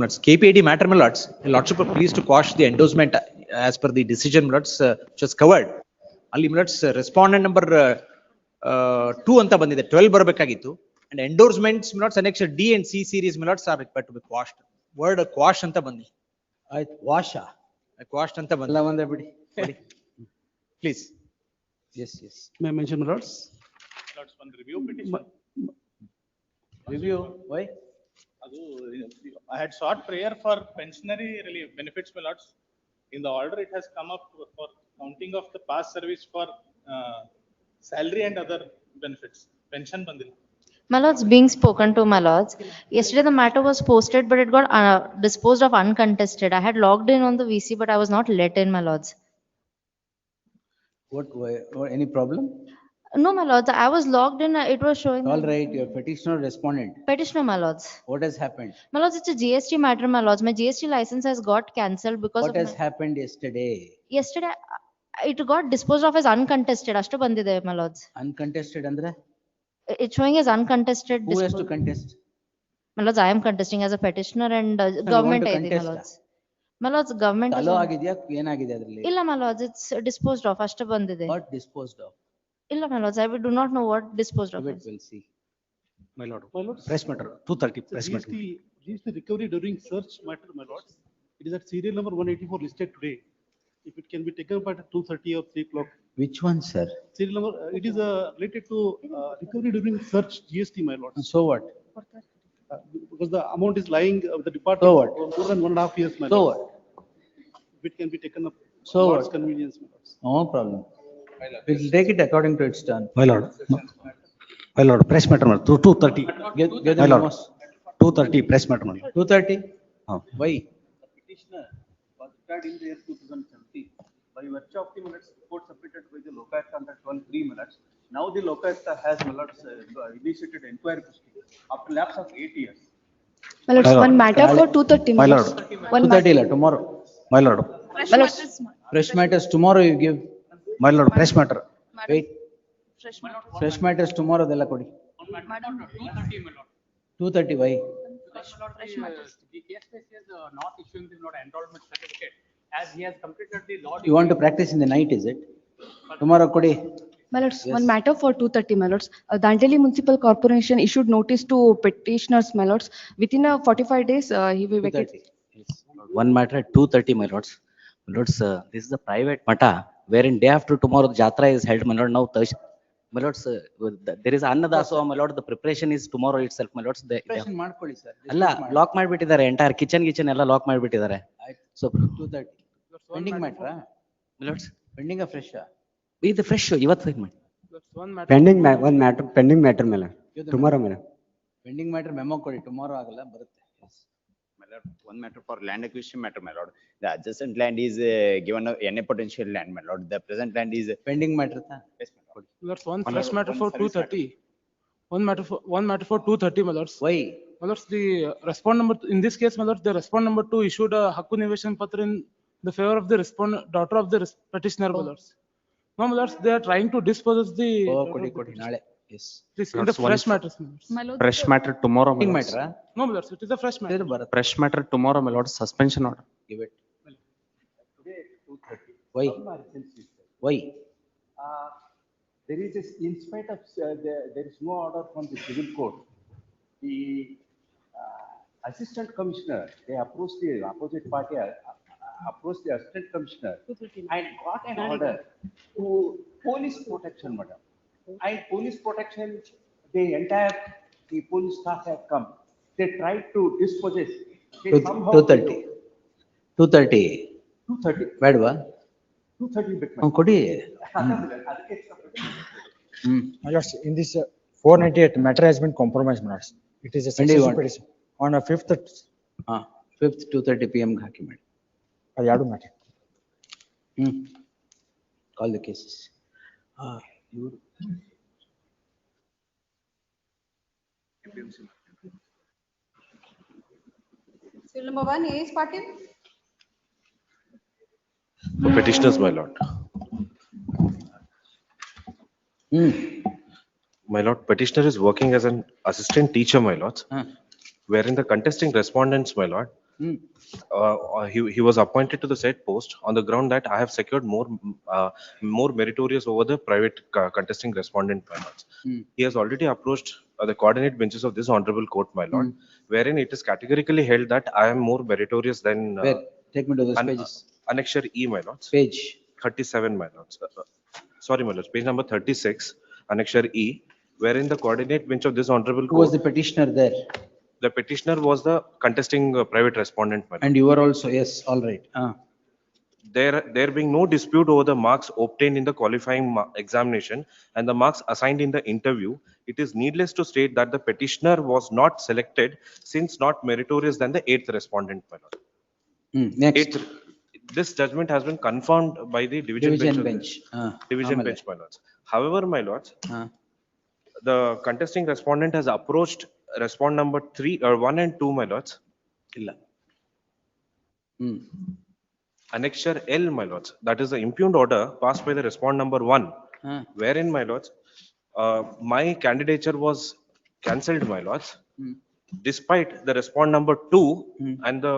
minutes. KPID matter, my lords. The lordship are pleased to quash the endorsement as per the decision, my lords, which was covered. Ali, my lords, respondent number 2 anta bandide, 12 barabekagittu. And endorsements, my lords, annexure D and C series, my lords, are required to be quashed. Word quash anta bandi. ವಾಶ Quashed anta bandi. ಎಲ್ಲ ಒಂದೇ ಬಿಡಿ. Please. Yes, yes. May I mention, my lords? Lords, one review petition. Review, why? I had sought prayer for pensionary relief benefits, my lords. In the order, it has come up for counting of the past service for salary and other benefits. Pension bandil. My lords, being spoken to, my lords. Yesterday the matter was posted, but it got disposed of uncontested. I had logged in on the VC, but I was not let in, my lords. What, why, or any problem? No, my lords, I was logged in, it was showing. All right, your petitioner respondent. Petitioner, my lords. What has happened? My lords, it's a GST matter, my lords. My GST license has got cancelled because What of has happened yesterday? yesterday, it got disposed of as uncontested. Ashtu bandide, my lords. Uncontested andre? It's showing as uncontested. Who has to disposed. contest? My lords, I am contesting as a petitioner and want government to I think, my contest? lords. My lords, government is. Talo ಆಗಿದ್ಯಾ ಏನಾಗಿದೆ ಅದರಲ್ಲಿ? Illa, my lords, it's disposed of. Ashtu bandide. What disposed of? Illa, my lords, I do not know what disposed of. Wait, is. we'll see. My lord. My lords. Press matter, 230, press matter. GST recovery during search matter, my lords. It is at serial number 184 listed today. If it can be taken up at 2:30 or 3 o'clock. Which one, sir? Serial number, it is related to recovery during search GST, my lords. So what? Because the amount is lying with the department. So what? For more than 1.5 years, my So lords. what? If it can be taken up. So Lord's what? convenience, my lords. No problem. We'll take it according to its turn. My lord. My lord, press matter, 230. Give My them lord. most. 230, press matter, my lord. 230? Why? Petitioner was declared in the year 2017 by virtue of the minutes report submitted by the Lokayukt under 12(3) minutes. Now the Lokayukt has initiated inquiry proceedings after lapse of 8 years. My lords, one matter for 2:30. My lord. One 230 la tomorrow. My lord. My lords, Fresh matters tomorrow you give. My lord, press matter. Wait. Fresh matters tomorrow della kodi. 230 why? The case is not issuing the enrollment certificate as he has completed the law. You want to practice in the night, is it? Tomorrow kodi. my lords, one matter for 2:30, my lords. Dandeli Municipal Corporation issued notice to petitioners, my lords. Within 45 days, he will vacate. 230. One matter at 2:30, my lords. My lords, this is a private matter wherein day after tomorrow the jatra is held, my lord. Now Thursday, my lords, there is Annadaso, my lord. The preparation is tomorrow itself, my lords. Preparation ಮಾಡ್ಕೊಳ್ಳಿ sir. ಅಲ್ಲ lock ಮಾಡಿಬಿಟ್ಟಿದ್ದಾರೆ entire kitchen ಎಲ್ಲ lock ಮಾಡಿಬಿಟ್ಟಿದ್ದಾರೆ. So 230. Pending matter? my lords, Pending a fresh? ಇದು fresh ಇವತ್ತು fine ಮಾಡಿ. Pending pending matter ಮೇಲೆ tomorrow ಮೇಲೆ. Pending matter memo ಕೊಡಿ tomorrow ಆಗಲ್ಲ ಬರುತ್ತೆ. My lord, one matter for land acquisition matter, my lord. The adjacent land is given any potential land, my lord. The present land is. Pending matter ta? Yes, my lord. Lords, one fresh matter for 2:30. One matter for 2:30, my lords. Why? My lords, the respond number, in this case, my lords, the respond number 2 issued a Hakku Niveshan Patra in the favor of the daughter of the petitioner, my lords. No, my lords, they are trying to dispose of the. Oh, ಕೊಡಿ ನಾಳೆ. Yes. This in the fresh matters, my lords. My lords, Fresh matter tomorrow, my Pending lords. matter? No, my lords, it is a fresh matter. ಇದು ಬರುತ್ತೆ. Fresh matter tomorrow, my lords. Suspension order. Give it. Today at 2:30. Why? Some are sensitive. Why? There is, in spite of, there is no order from the civil court. The assistant commissioner, they approached the opposite party, approached the assistant commissioner and got an order to police protection, madam. And police protection, the entire, the police staff have come. They tried to dispossess. They somehow- 230. 230. 2:30, ಬೇಡವಾ? 2:30 bit. ಕೊಡಿ. My lords, in this 498 matter has been compromised, my lords. It is a When do you successful want? petition. On a 5th, 5th 2:30 PM ಹಾಕಿ ಮಾಡಿ. ಅದು ಎರಡು matter. Call the cases. Serial number 1, A.S. Patil. For petitioners, my lord. My lord, petitioner is working as an assistant teacher, my lords, wherein the contesting respondents, my lord, He was appointed to the said post on the ground that I have secured more meritorious over the private contesting respondent, my lords. He has already approached the coordinate benches of this honorable court, my lord, wherein it is categorically held that I am more meritorious than Where? Take me to those pages. Annexure E, my lords. Page. 37, my lords. Sorry, my lords, page number 36, Annexure E, wherein the coordinate bench of this honorable Who was court, the petitioner there? the petitioner was the contesting private respondent, my lord. And you were also, yes, all right. There being no dispute over the marks obtained in the qualifying examination and the marks assigned in the interview, it is needless to state that the petitioner was not selected since not meritorious than the eighth respondent, my lord. Next. This judgment has been confirmed by the division bench. Division bench, my lords. However, my lords, the contesting respondent has approached respond number 1 and 2, my lords. Annexure L, my lords, that is the impugned order passed by the respond number 1, wherein, my lords, my candidature was cancelled, my lords, despite the respond number 2 and the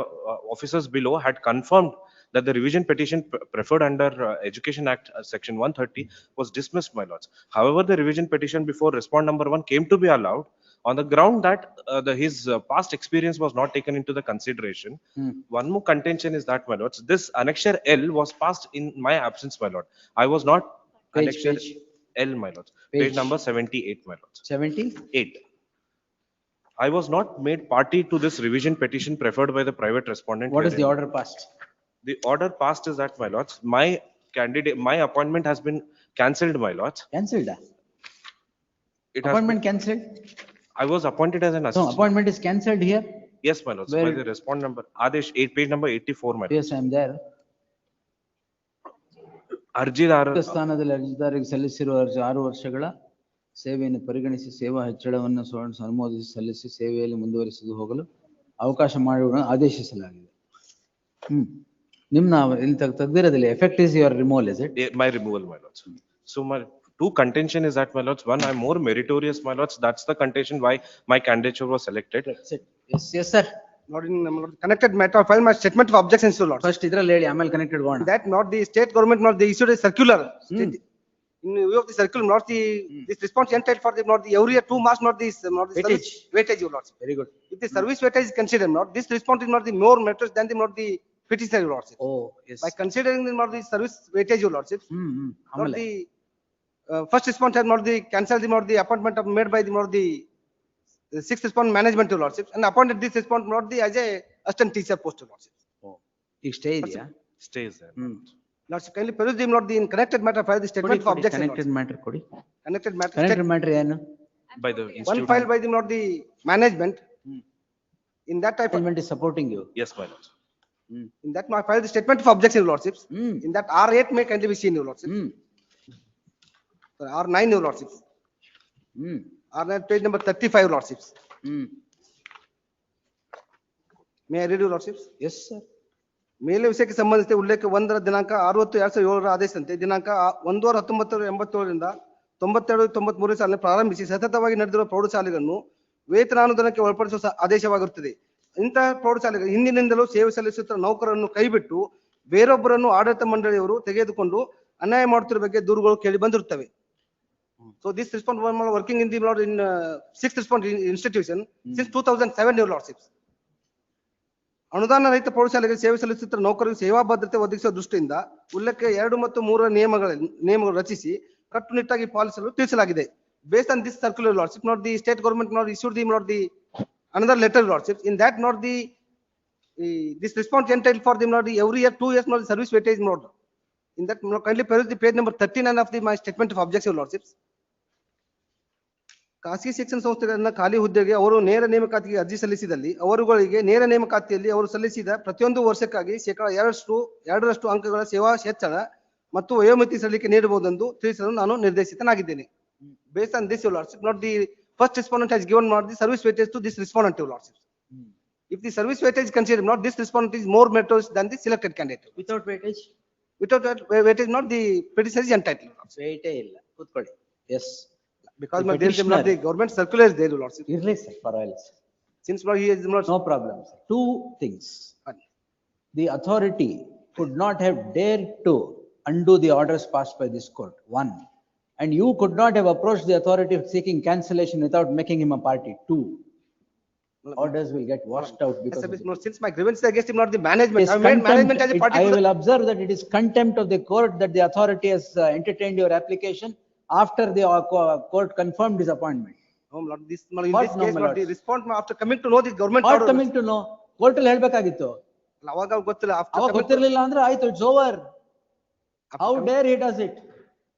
officers below had confirmed that the revision petition preferred under Education Act section 130 was dismissed, my lords. However, the revision petition before respond number 1 came to be allowed on the ground that his past experience was not taken into the consideration. One more contention is that, my lords, this annexure L was passed in my absence, my lord. I was not annexure L, my lords. Page number 78, my lords. 78. I was not made party to this revision petition preferred by the private respondent. What is the order passed? The order passed is that, my lords, my appointment has been cancelled, my lords. Cancelled? Appointment cancelled? I was appointed as an assistant. No, appointment is cancelled here? Yes, my lords, Where? by the respond number, Adesh 8, page number 84, my lords. Yes, I am there. ಅರ್ಜಿದಾರ ಸ್ಥಾನದಲ್ಲಿ ಅರ್ಜಿದಾರರಿಗೆ ಸಲ್ಲಿಸಿರುವ 6 ವರ್ಷಗಳ ಸೇವೆಯನ್ನು ಪರಿಗಣಿಸಿ ಸೇವಾ ಹೆಚ್ಚಳವನ್ನು ಅನುಮೋದಿಸಿ ಸಲ್ಲಿಸಿ ಸೇವೆಯಲ್ಲಿ ಮುಂದುವರಿಸಿ ಹೋಗಲು ಅವಕಾಶ ಮಾಡುವ ಆದೇಶಿಸಲಾಗಿದೆ. ನಿಮ್ಮ ಇಲ್ಲಿ ತೆಗೆದಿರೋದಿಲ್ಲ. Effect is your removal, is it? My removal, my lords. So my two contention is that, my lords, one, I'm more meritorious, my lords. That's the contention why my candidature was selected. Yes, yes, sir. Not in connected matter, file my statement of objections to lords. First ಇದ್ರಲ್ಲಿ ಹೇಳಿ, ಆಮೇಲೆ connected ಹೋಗೋಣ. That not the state government, not the issued a circular. In view of the circular, not the this response entitled for the not the every year 2 marks, not the service weightage, your lords. Very good. If the service weightage is considered, not this response is not the more matters than the not the petitioner, your lordship. Oh, yes. By considering the not the service weightage, your lordship. Not the first response has not the cancelled the not the appointment of made by the not the sixth response management, your lordship, and appointed this response not the as a assistant teacher post, your lordship. ಈಗ stay ಇದೆಯಾ? Stays there. Lordship, kindly peruse the not the in connected matter file the statement of objection. Connected matter ಕೊಡಿ. Connected matter. Connected matter ಏನು? By the One institute. file by the not the management. In that type of, Management is supporting you. Yes, my lords. in that my file the statement of objection, your lordships. In that R8 may kindly be seen, your lordships. R9, your lordships. R9 page number 35, your lordships. May I read, your lordships? Yes, sir. ಮೇಲೆ ವಿಷಯಕ್ಕೆ ಸಂಬಂಧಿಸಿದ ಉಲ್ಲೇಖ 1ರ ದಿನಾಂಕ 60/2007 ಆದೇಶದಂತೆ ದಿನಾಂಕ 1/19/87ರಿಂದ 92-93 ಸಾಲಿನ ಪ್ರಾರಂಭಿಸಿ ಸತತವಾಗಿ ನಡೆದಿರುವ ಪ್ರೌಢಶಾಲೆಗಳನ್ನು ವೇತನಾನುದಾನಕ್ಕೆ ಒಳಪಡಿಸುವ ಆದೇಶವಾಗಿರುತ್ತದೆ. ಇಂತಹ ಪ್ರೌಢಶಾಲೆಗಳು ಹಿಂದಿನಿಂದಲೂ ಸೇವೆ ಸಲ್ಲಿಸುತ್ತಿರುವ ನೌಕರರನ್ನು ಕೈಬಿಟ್ಟು ಬೇರೊಬ್ಬರನ್ನು ಆಡಳಿತ ಮಂಡಳಿಯವರು ತೆಗೆದುಕೊಂಡು ಅನ್ಯಾಯ ಮಾಡುತ್ತಿರುವ ಬಗ್ಗೆ ದೂರುಗಳು ಕೇಳಿ ಬಂದಿರುತ್ತವೆ. So this response was working in the lord in sixth response institution since 2007, your lordships. ಅನುದಾನ ರಹಿತ ಪ್ರೌಢಶಾಲೆಗೆ ಸೇವೆ ಸಲ್ಲಿಸುತ್ತಿರುವ ನೌಕರರಿಗೆ ಸೇವಾ ಭದ್ರತೆ ಒದಗಿಸುವ ದೃಷ್ಟಿಯಿಂದ ಉಲ್ಲೇಖ 2 ಮತ್ತು 3 ನಿಯಮಗಳು ರಚಿಸಿ ಕಟ್ಟುನಿಟ್ಟಾಗಿ ಪಾಲಿಸಲು ತಿಳಿಸಲಾಗಿದೆ. Based on this circular, lordship, not the state government not issued the not the another letter, lordship. In that not the this response entitled for them not the every year 2 years not the service weightage not. In that kindly peruse the page number 39 of the my statement of objection, lordships. ಖಾಸಗಿ ಶಿಕ್ಷಣ ಸಂಸ್ಥೆಗಳನ್ನ ಖಾಲಿ ಹುದ್ದೆಗೆ ಅವರು ನೇರ ನೇಮಕಾತಿಗೆ ಅರ್ಜಿ ಸಲ್ಲಿಸಿದಲ್ಲಿ ಅವರುಗಳಿಗೆ ನೇರ ನೇಮಕಾತಿಯಲ್ಲಿ ಅವರು ಸಲ್ಲಿಸಿದ ಪ್ರತಿಯೊಂದು ವರ್ಷಕ್ಕಾಗಿ ಶೇಕಡಾ 2% ಅಂಕಗಳ ಸೇವಾ ಹೆಚ್ಚಳ ಮತ್ತು ವಯೋಮಿತಿ ಸಲ್ಲಿಕೆ ನೀಡಬಹುದೆಂದು ತಿಳಿಸಲು ನಾನು ನಿರ್ದೇಶಿತನಾಗಿದ್ದೇನೆ. Based on this, your lordship, not the first respondent has given not the service weightage to this respondent, your lordship. If the service weightage is considered, not this respondent is more meritorious than the selected candidate. Without weightage? Without weightage, not the petitioner is entitled. Weightage ಇಲ್ಲ. ಕೂತ್ಕೊಳ್ಳಿ. Yes. Because my there is not the government circular is there, your lordship. ಇರ್ಲಿ sir, ಪರವಾಗಿಲ್ಲ. Since my lord, he is my lord, No problem. Two things. The authority could not have dared to undo the orders passed by this court, one. And you could not have approached the authority seeking cancellation without making him a party, two. Orders will get washed out because of Yes, it. since my grievance is against him, not the management. It is I made management as a contempt. party. I to the- will observe that it is contempt of the court that the authority has entertained your application after the court confirmed his appointment. No, my lord, this, my lord, in What this no, case, my my lord, the lords? response after coming to know the government What order. coming to know? Court ಅಲ್ಲಿ ಹೇಳ್ಬೇಕಾಗಿತ್ತು. ಅವಾಗ ಗೊತ್ತಿಲ್ಲ. After ಅವಾಗ coming to- ಗೊತ್ತಿರ್ಲಿಲ್ಲ ಅಂದ್ರೆ ಆಯ್ತು, it's over. How dare he does it?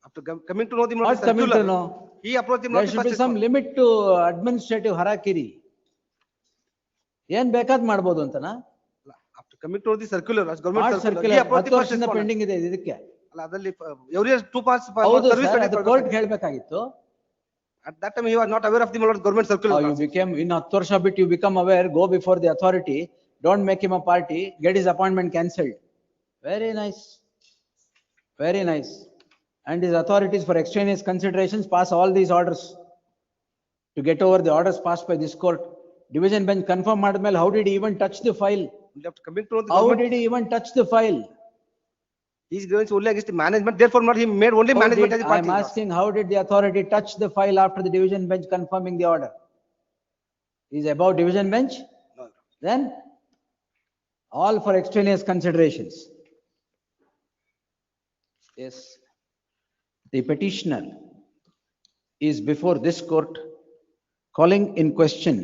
after coming to know the What coming to circular, know? he approached him. There should be some limit to administrative harakiri. ಏನ್ ಬೇಕಾದ್ ಮಾಡ್ಬೋದು ಅಂತನಾ? After coming to know the circular, as government What circular, circular? he approached the 10 first ವರ್ಷದಿಂದ respondent. Pending ಇದೆ ಇದಕ್ಕೆ. ಅಲ್ಲ, ಅದ್ರಲ್ಲಿ every year 2 parts ಹೌದು service ಸರ್, credit ಅದು ಕೊಡ್ಬೇಕು. Court ಹೇಳ್ಬೇಕಾಗಿತ್ತು. At that time, he was not aware of the my lord, government circular. You became, in 10 ವರ್ಷ ಬಿಟ್ಟು you become aware, go before the authority, don't make him a party, get his appointment cancelled. Very nice. Very nice. And his authorities for extraneous considerations pass all these orders to get over the orders passed by this court. Division bench confirm madmel, how did he even touch the file? After coming to know the How government, did he even touch the file? his grievance only against the management. Therefore, not he made only management as a I party. am asking, how did the authority touch the file after the division bench confirming the order? Is above division bench? No. Then all for extraneous considerations. Yes. The petitioner is before this court calling in question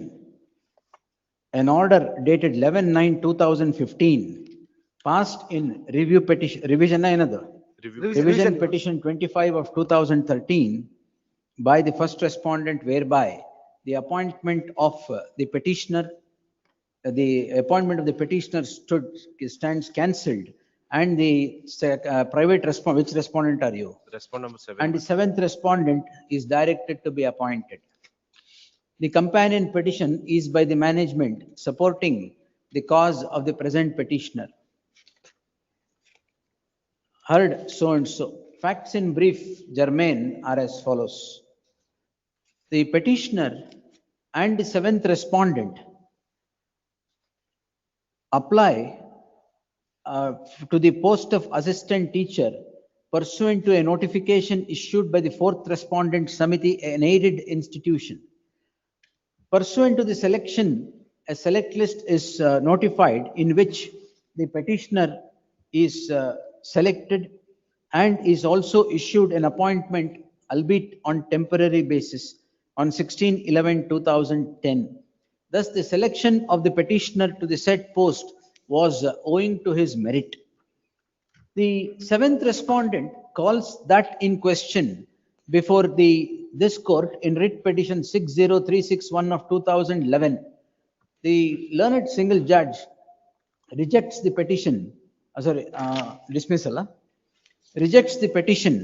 an order dated 11/9/2015 passed in review petition, revision another. Revision petition 25 of 2013 by the first respondent, whereby the appointment of the petitioner, the appointment of the petitioner stands cancelled, and the private respondent, which respondent are you? Respondent number 7. And the seventh respondent is directed to be appointed. The companion petition is by the management supporting the cause of the present petitioner. Heard so and so. Facts in brief, germane, are as follows. The petitioner and the seventh respondent apply to the post of assistant teacher pursuant to a notification issued by the fourth respondent Samiti, an aided institution. Pursuant to the selection, a select list is notified in which the petitioner is selected and is also issued an appointment, albeit on temporary basis, on 16/11/2010. Thus, the selection of the petitioner to the said post was owing to his merit. The seventh respondent calls that in question before this court in writ petition 60361 of 2011. The learned single judge rejects the petition, dismissal, rejects the petition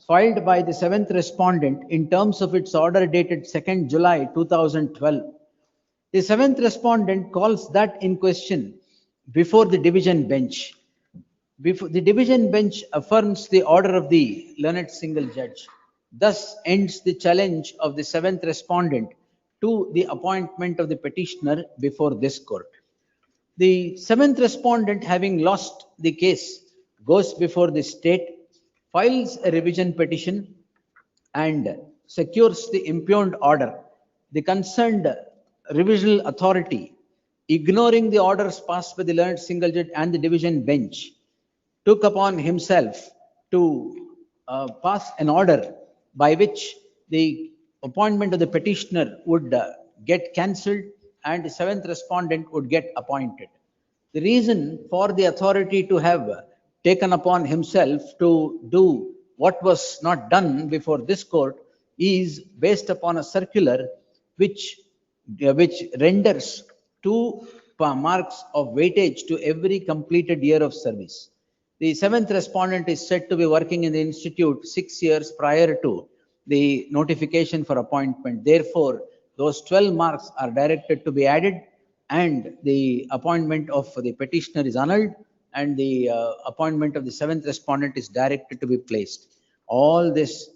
filed by the seventh respondent in terms of its order dated 2nd July 2012. The seventh respondent calls that in question before the division bench. Before the division bench affirms the order of the learned single judge. Thus ends the challenge of the seventh respondent to the appointment of the petitioner before this court. The seventh respondent, having lost the case, goes before the state, files a revision petition and secures the impugned order. The concerned revisional authority, ignoring the orders passed by the learned single judge and the division bench, took upon himself to pass an order by which the appointment of the petitioner would get cancelled and the seventh respondent would get appointed. The reason for the authority to have taken upon himself to do what was not done before this court is based upon a circular which renders 2 marks of weightage to every completed year of service. The seventh respondent is said to be working in the institute 6 years prior to the notification for appointment. Therefore, those 12 marks are directed to be added and the appointment of the petitioner is annulled and the appointment of the seventh respondent is directed to be placed. All this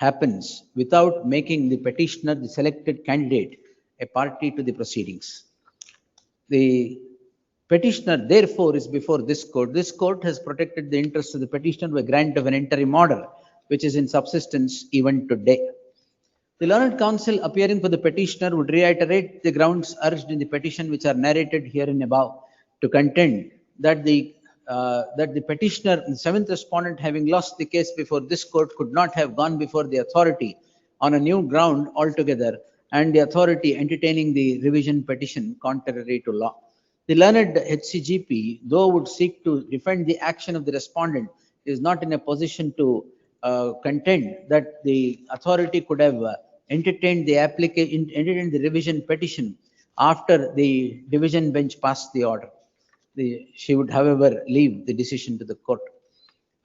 happens without making the petitioner, the selected candidate, a party to the proceedings. The petitioner therefore is before this court. This court has protected the interests of the petitioner by grant of an interim order, which is in subsistence even today. The learned counsel appearing for the petitioner would reiterate the grounds urged in the petition which are narrated herein above to contend that the petitioner, the seventh respondent, having lost the case before this court, could not have gone before the authority on a new ground altogether, and the authority entertaining the revision petition contrary to law. The learned HCGP, though would seek to defend the action of the respondent, is not in a position to contend that the authority could have entertained the revision petition after the division bench passed the order. She would, however, leave the decision to the court.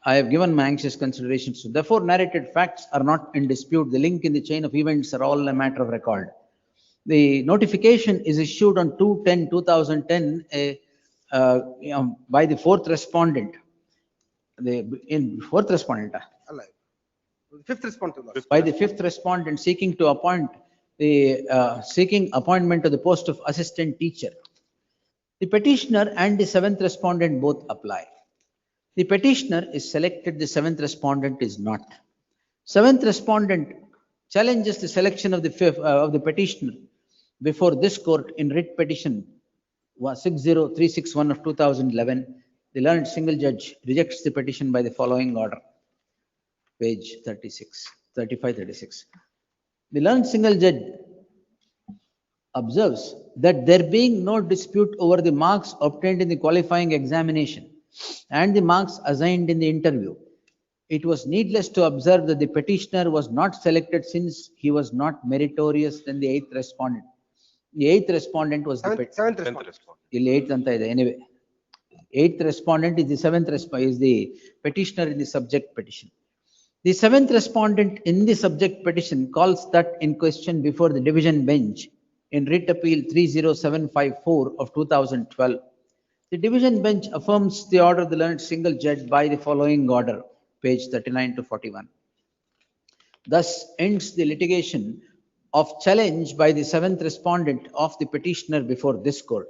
I have given my anxious considerations. So therefore, narrated facts are not in dispute. The link in the chain of events are all a matter of record. The notification is issued on 2/10/2010 by the fourth respondent. Fourth respondent. Fifth respondent. By the fifth respondent seeking to appoint seeking appointment to the post of assistant teacher. The petitioner and the seventh respondent both apply. The petitioner is selected, the seventh respondent is not. Seventh respondent challenges the selection of the petitioner before this court in writ petition 60361 of 2011. The learned single judge rejects the petition by the following order. Page 35-36. The learned single judge observes that there being no dispute over the marks obtained in the qualifying examination and the marks assigned in the interview, it was needless to observe that the petitioner was not selected since he was not meritorious than the eighth respondent. The eighth respondent was the seventh respondent. Anyway, eighth respondent is the is the petitioner in the subject petition. The seventh respondent in the subject petition calls that in question before the division bench in writ appeal 30754 of 2012. The division bench affirms the order of the learned single judge by the following order, page 39-41. Thus ends the litigation of challenge by the seventh respondent of the petitioner before this court.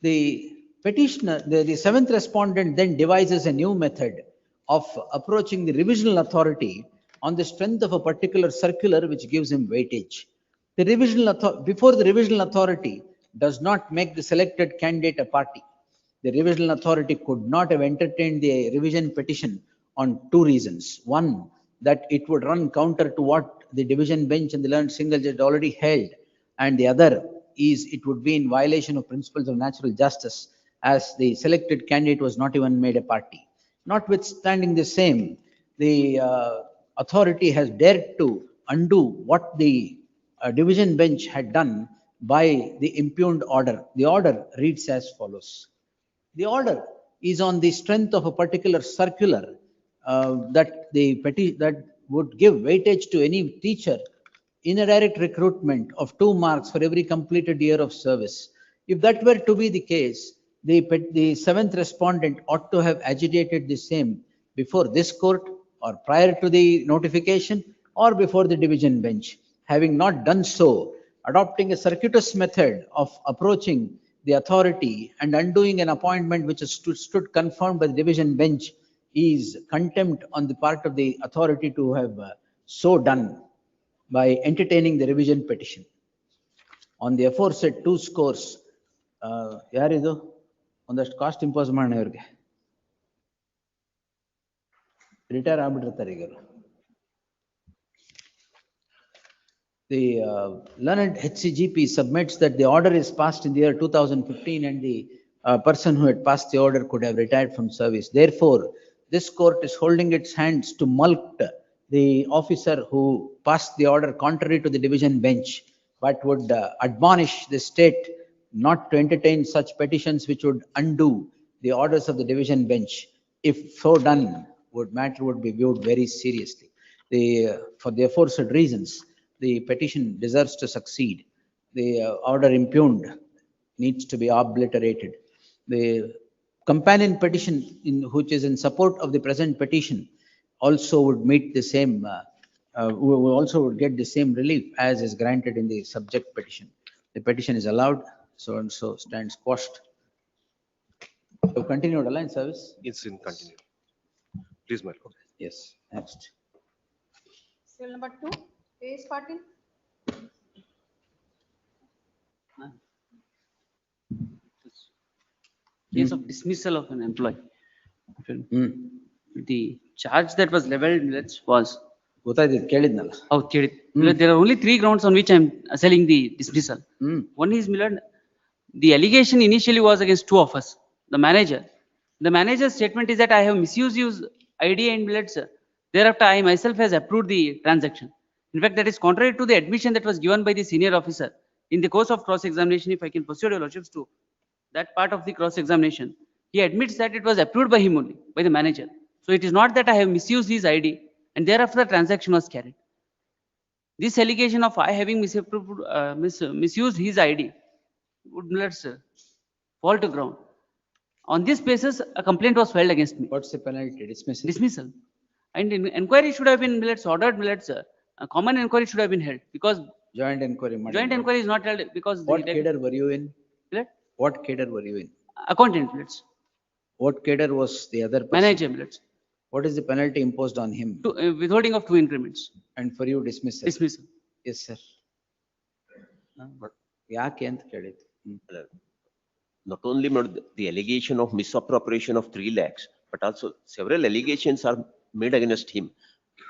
The petitioner, the seventh respondent then devises a new method of approaching the revisional authority on the strength of a particular circular which gives him weightage. Before the revisional authority does not make the selected candidate a party, the revisional authority could not have entertained the revision petition on two reasons. One, that it would run counter to what the division bench and the learned single judge already held, and the other is it would be in violation of principles of natural justice as the selected candidate was not even made a party. Notwithstanding the same, the authority has dared to undo what the division bench had done by the impugned order. The order reads as follows. The order is on the strength of a particular circular that would give weightage to any teacher in a direct recruitment of 2 marks for every completed year of service. If that were to be the case, the seventh respondent ought to have agitated the same before this court or prior to the notification or before the division bench. Having not done so, adopting a circuitous method of approaching the authority and undoing an appointment which stood confirmed by the division bench is contempt on the part of the authority to have so done by entertaining the revision petition. On the aforesaid 2 scores, yaridu ondashtu cost impose ಮಾಡೋಣ ಇವರಿಗೆ retire ಆಗ್ಬಿಟ್ಟಿರ್ತಾರೆ ಈಗ. The learned HCGP submits that the order is passed in the year 2015 and the person who had passed the order could have retired from service. Therefore, this court is holding its hands to mulct the officer who passed the order contrary to the division bench, but would admonish the state not to entertain such petitions which would undo the orders of the division bench. If so done, matter would be viewed very seriously. For the aforesaid reasons, the petition deserves to succeed. The order impugned needs to be obliterated. The companion petition which is in support of the present petition also would meet the same, also would get the same relief as is granted in the subject petition. The petition is allowed. so and so stands quashed. You continued in service? It's in continue. Please, my lord. Yes, next. Cell number 2, A.S. Patil. Case of dismissal of an employee. The charge that was leveled was. ಗೊತ್ತಾಯ್ತು ಕೇಳಿದ್ನಲ್ಲ. Oh, there are only 3 grounds on which I am selling the dismissal. One is, Milord, the allegation initially was against 2 of us. The manager. The manager's statement is that I have misused his ID and Milord, sir. Thereafter, I myself has approved the transaction. In fact, that is contrary to the admission that was given by the senior officer. In the course of cross-examination, if I can persuade your lordships to that part of the cross-examination, he admits that it was approved by him only, by the manager. So it is not that I have misused his ID and thereafter the transaction was carried. This allegation of I having misused his ID would, let's fall to ground. On this basis, a complaint was filed against me. What's the penalty? Dismissal. Dismissal. And inquiry should have been, let's ordered, let's a common inquiry should have been held because Joint inquiry. joint inquiry is not held because What cadre were you in? Let? What cadre were you in? Accountant, let's What cadre was the other person? manager, let's What is the penalty imposed on him? withholding of 2 increments. And for you dismissal? Dismissal. Yes, sir. ಯಾಕೆ ಅಂತ ಕೇಳಿದ್ದು. Not only the allegation of misappropriation of 3 lakhs, but also several allegations are made against him.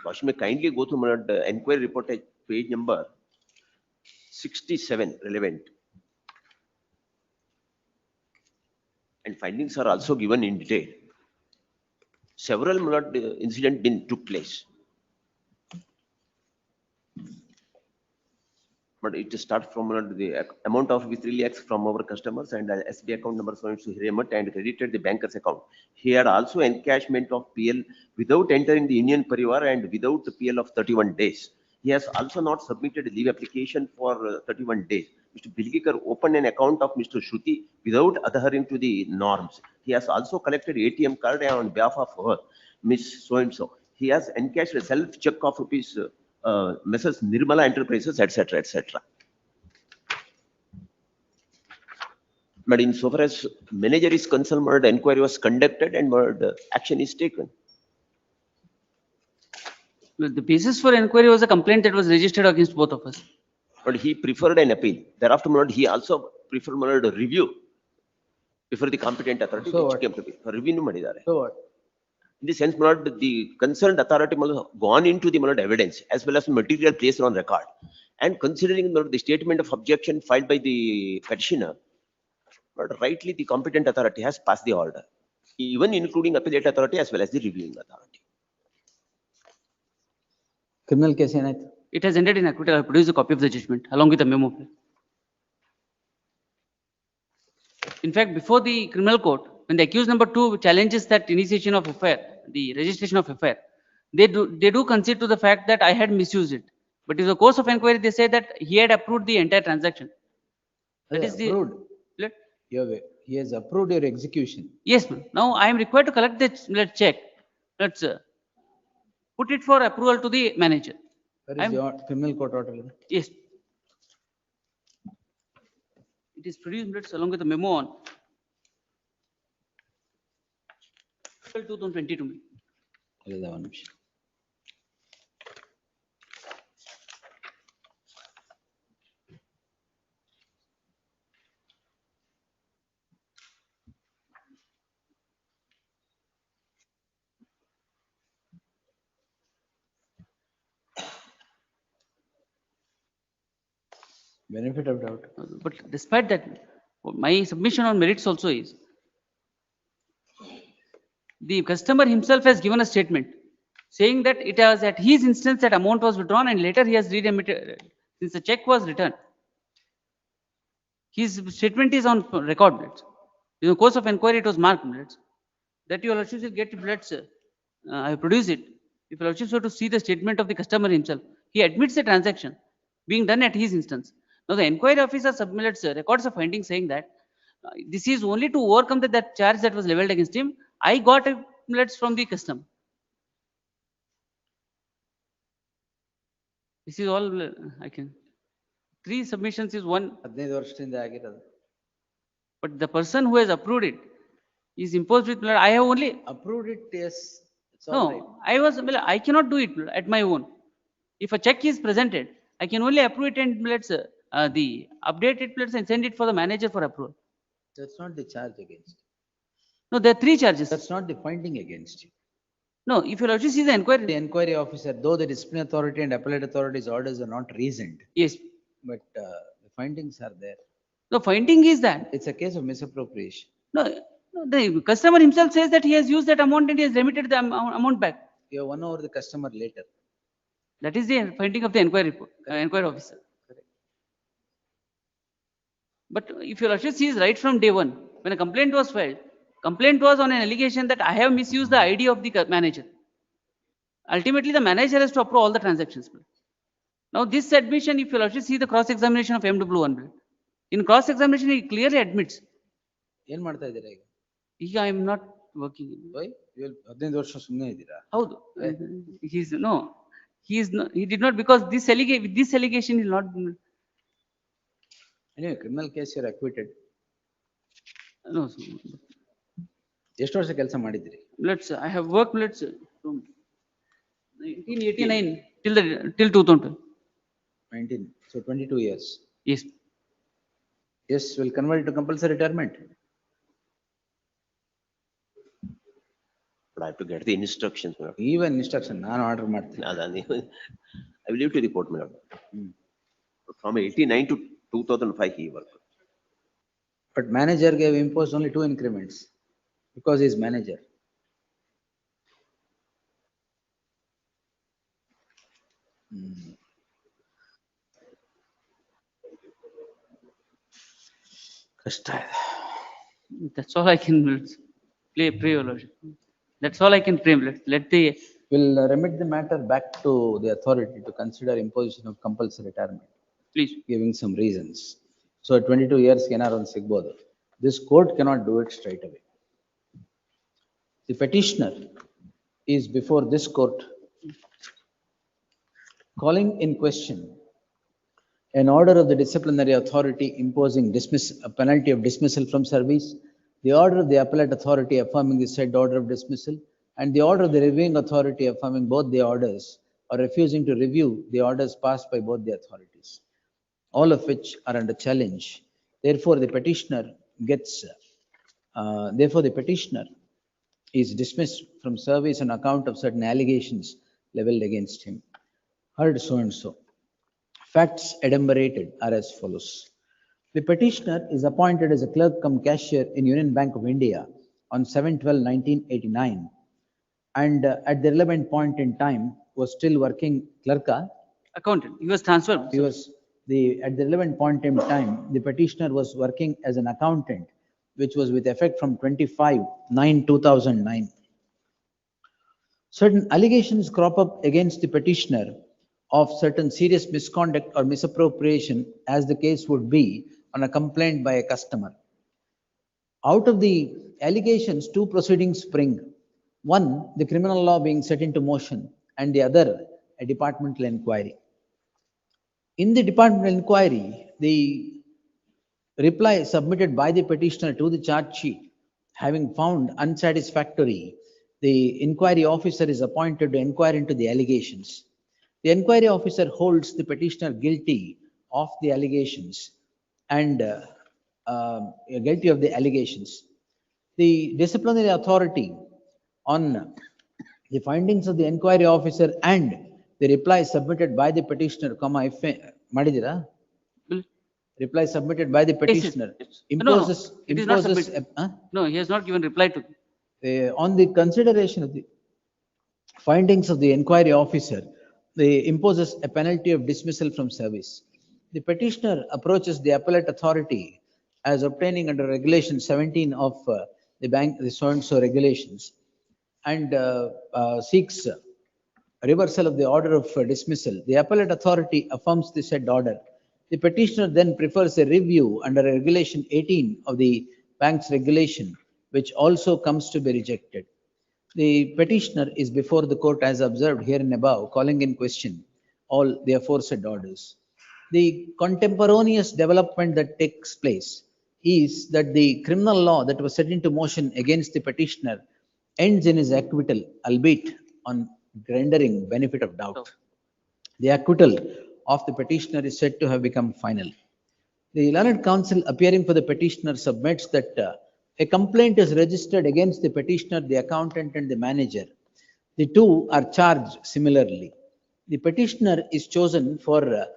Wash may kindly go to the enquiry report at page number 67, relevant. And findings are also given in detail. Several incidents took place. But it starts from the amount of 3 lakhs from our customers and SB account number so and so Hiremat and credited the banker's account. He had also encashment of PL without entering the Union Parivar and without the PL of 31 days. He has also not submitted a leave application for 31 days. Mr. Bilgikar opened an account of Mr. Shruti without adhering to the norms. He has also collected ATM card on behalf of her, Miss so and so. He has encashed a self check of rupees Mrs. Nirmala Enterprises, etc., etc. But in so far as manager is concerned, the inquiry was conducted and action is taken. The basis for inquiry was a complaint that was registered against both of us. But he preferred an appeal. Thereafter, he also preferred a review before the competent authority So which what? came to be. Review madidare. So what? In the sense, the concerned authority gone into the evidence as well as material placed on record. And considering the statement of objection filed by the petitioner, but rightly the competent authority has passed the order, even including appellate authority as well as the reviewing authority. Criminal case ಏನಾಯ್ತು? It has ended in acquittal. I have produced a copy of the judgment along with the memo. In fact, before the criminal court, when the accused number 2 challenges that initiation of affair, the registration of affair, they do concede to the fact that I had misused it. But in the course of inquiry, they say that he had approved the entire transaction. That is the Approved. He has approved your execution. yes, ma'am. Now I am required to collect the check. Let's put it for approval to the manager. Where is your criminal court order? Yes. It is produced let's, along with the memo on 2022. ಅಲ್ಲಿದೆ ಒಂದು ನಿಮಿಷ. Benefit of doubt. But despite that, my submission on merits also is the customer himself has given a statement saying that it was at his instance that amount was withdrawn and later he has redebited since the check was returned. His statement is on record. In the course of inquiry, it was marked that your lordships will get I have produced it. If your lordships were to see the statement of the customer himself, he admits the transaction being done at his instance. Now the inquiry officer submits records of findings saying that this is only to overcome that charge that was leveled against him. I got a from the customer. This is all I can. 3 submissions is one. 15 ವರ್ಷದಿಂದ ಆಗಿರೋದು. But the person who has approved it is imposed with, I have only, Approved it, yes, it's all right. no, I cannot do it at my own. If a check is presented, I can only approve it and the updated and send it for the manager for approval. That's not the charge against you. No, there are three charges. That's not the finding against you. No, if you actually see the inquiry. The inquiry officer, though the discipline authority and appellate authority's orders are not reasoned. Yes. But the findings are there. The finding is that. It's a case of misappropriation. No, the customer himself says that he has used that amount and he has remitted the amount back. You have won over the customer later. That is the finding of the inquiry officer. Correct. But if you actually see right from day one, when a complaint was filed, complaint was on an allegation that I have misused the ID of the manager. Ultimately, the manager has to approve all the transactions. Now, this admission, if you actually see the cross-examination of MW1, in cross-examination, he clearly admits. ಏನ್ ಮಾಡ್ತಾ ಇದ್ದೀರಾ ಈಗ? ಈಗ I am not working. Why? 15 ವರ್ಷ ಸುಮ್ಮನೆ ಇದ್ದೀರಾ? ಹೌದು. He did not, because this allegation is not. Anyway, criminal case you are acquitted. No. ಎಷ್ಟು ವರ್ಷ ಕೆಲಸ ಮಾಡಿದ್ದೀರಿ? I have worked from 1989 till 2000. 19, so 22 years. Yes. Yes, will convert to compulsory retirement. But I have to get the instructions. Even instruction, ನಾನು order ಮಾಡ್ತೀನಿ. I will leave to the court, madam. From 89 to 2005 he worked. But manager gave imposed only 2 increments because he is manager. ಕಷ್ಟ ಇದೆ. That's all I can pray, Lord. That's all I can pray. Let the. Will remit the matter back to the authority to consider imposition of compulsory retirement. Please. Giving some reasons. So 22 years ಏನಾರು ಒಂದು ಸಿಗ್ಬೋದು. This court cannot do it straight away. The petitioner is before this court calling in question an order of the disciplinary authority imposing a penalty of dismissal from service, the order of the appellate authority affirming the said order of dismissal, and the order of the reviewing authority affirming both the orders or refusing to review the orders passed by both the authorities, all of which are under challenge. Therefore, the petitioner is dismissed from service on account of certain allegations leveled against him. Heard so and so. Facts enumerated are as follows. The petitioner is appointed as a clerk cum cashier in Union Bank of India on 7/12/1989, and at the relevant point in time was still working clerk. Accountant. He was transferred. At the relevant point in time, the petitioner was working as an accountant, which was with effect from 25/9/2009. Certain allegations crop up against the petitioner of certain serious misconduct or misappropriation, as the case would be on a complaint by a customer. Out of the allegations, 2 proceedings spring. One, the criminal law being set into motion, and the other, a departmental inquiry. In the departmental inquiry, the reply submitted by the petitioner to the charge sheet, having found unsatisfactory, the inquiry officer is appointed to inquire into the allegations. The inquiry officer holds the petitioner guilty of the allegations and guilty of the allegations. The disciplinary authority, on the findings of the inquiry officer and the reply submitted by the petitioner, madidira? Reply submitted by the petitioner imposes. It is not submitted. No, he has not given reply to. On the consideration of the findings of the inquiry officer, they imposes a penalty of dismissal from service. The petitioner approaches the appellate authority as obtaining under regulation 17 of the so and so regulations, and seeks reversal of the order of dismissal. The appellate authority affirms the said order. The petitioner then prefers a review under regulation 18 of the bank's regulation, which also comes to be rejected. The petitioner is before the court as observed here and above, calling in question all the aforesaid orders. The contemporaneous development that takes place is that the criminal law that was set into motion against the petitioner ends in his acquittal, albeit on rendering benefit of doubt. The acquittal of the petitioner is said to have become final. The learned counsel appearing for the petitioner submits that a complaint is registered against the petitioner, the accountant, and the manager. The two are charged similarly. The petitioner is chosen for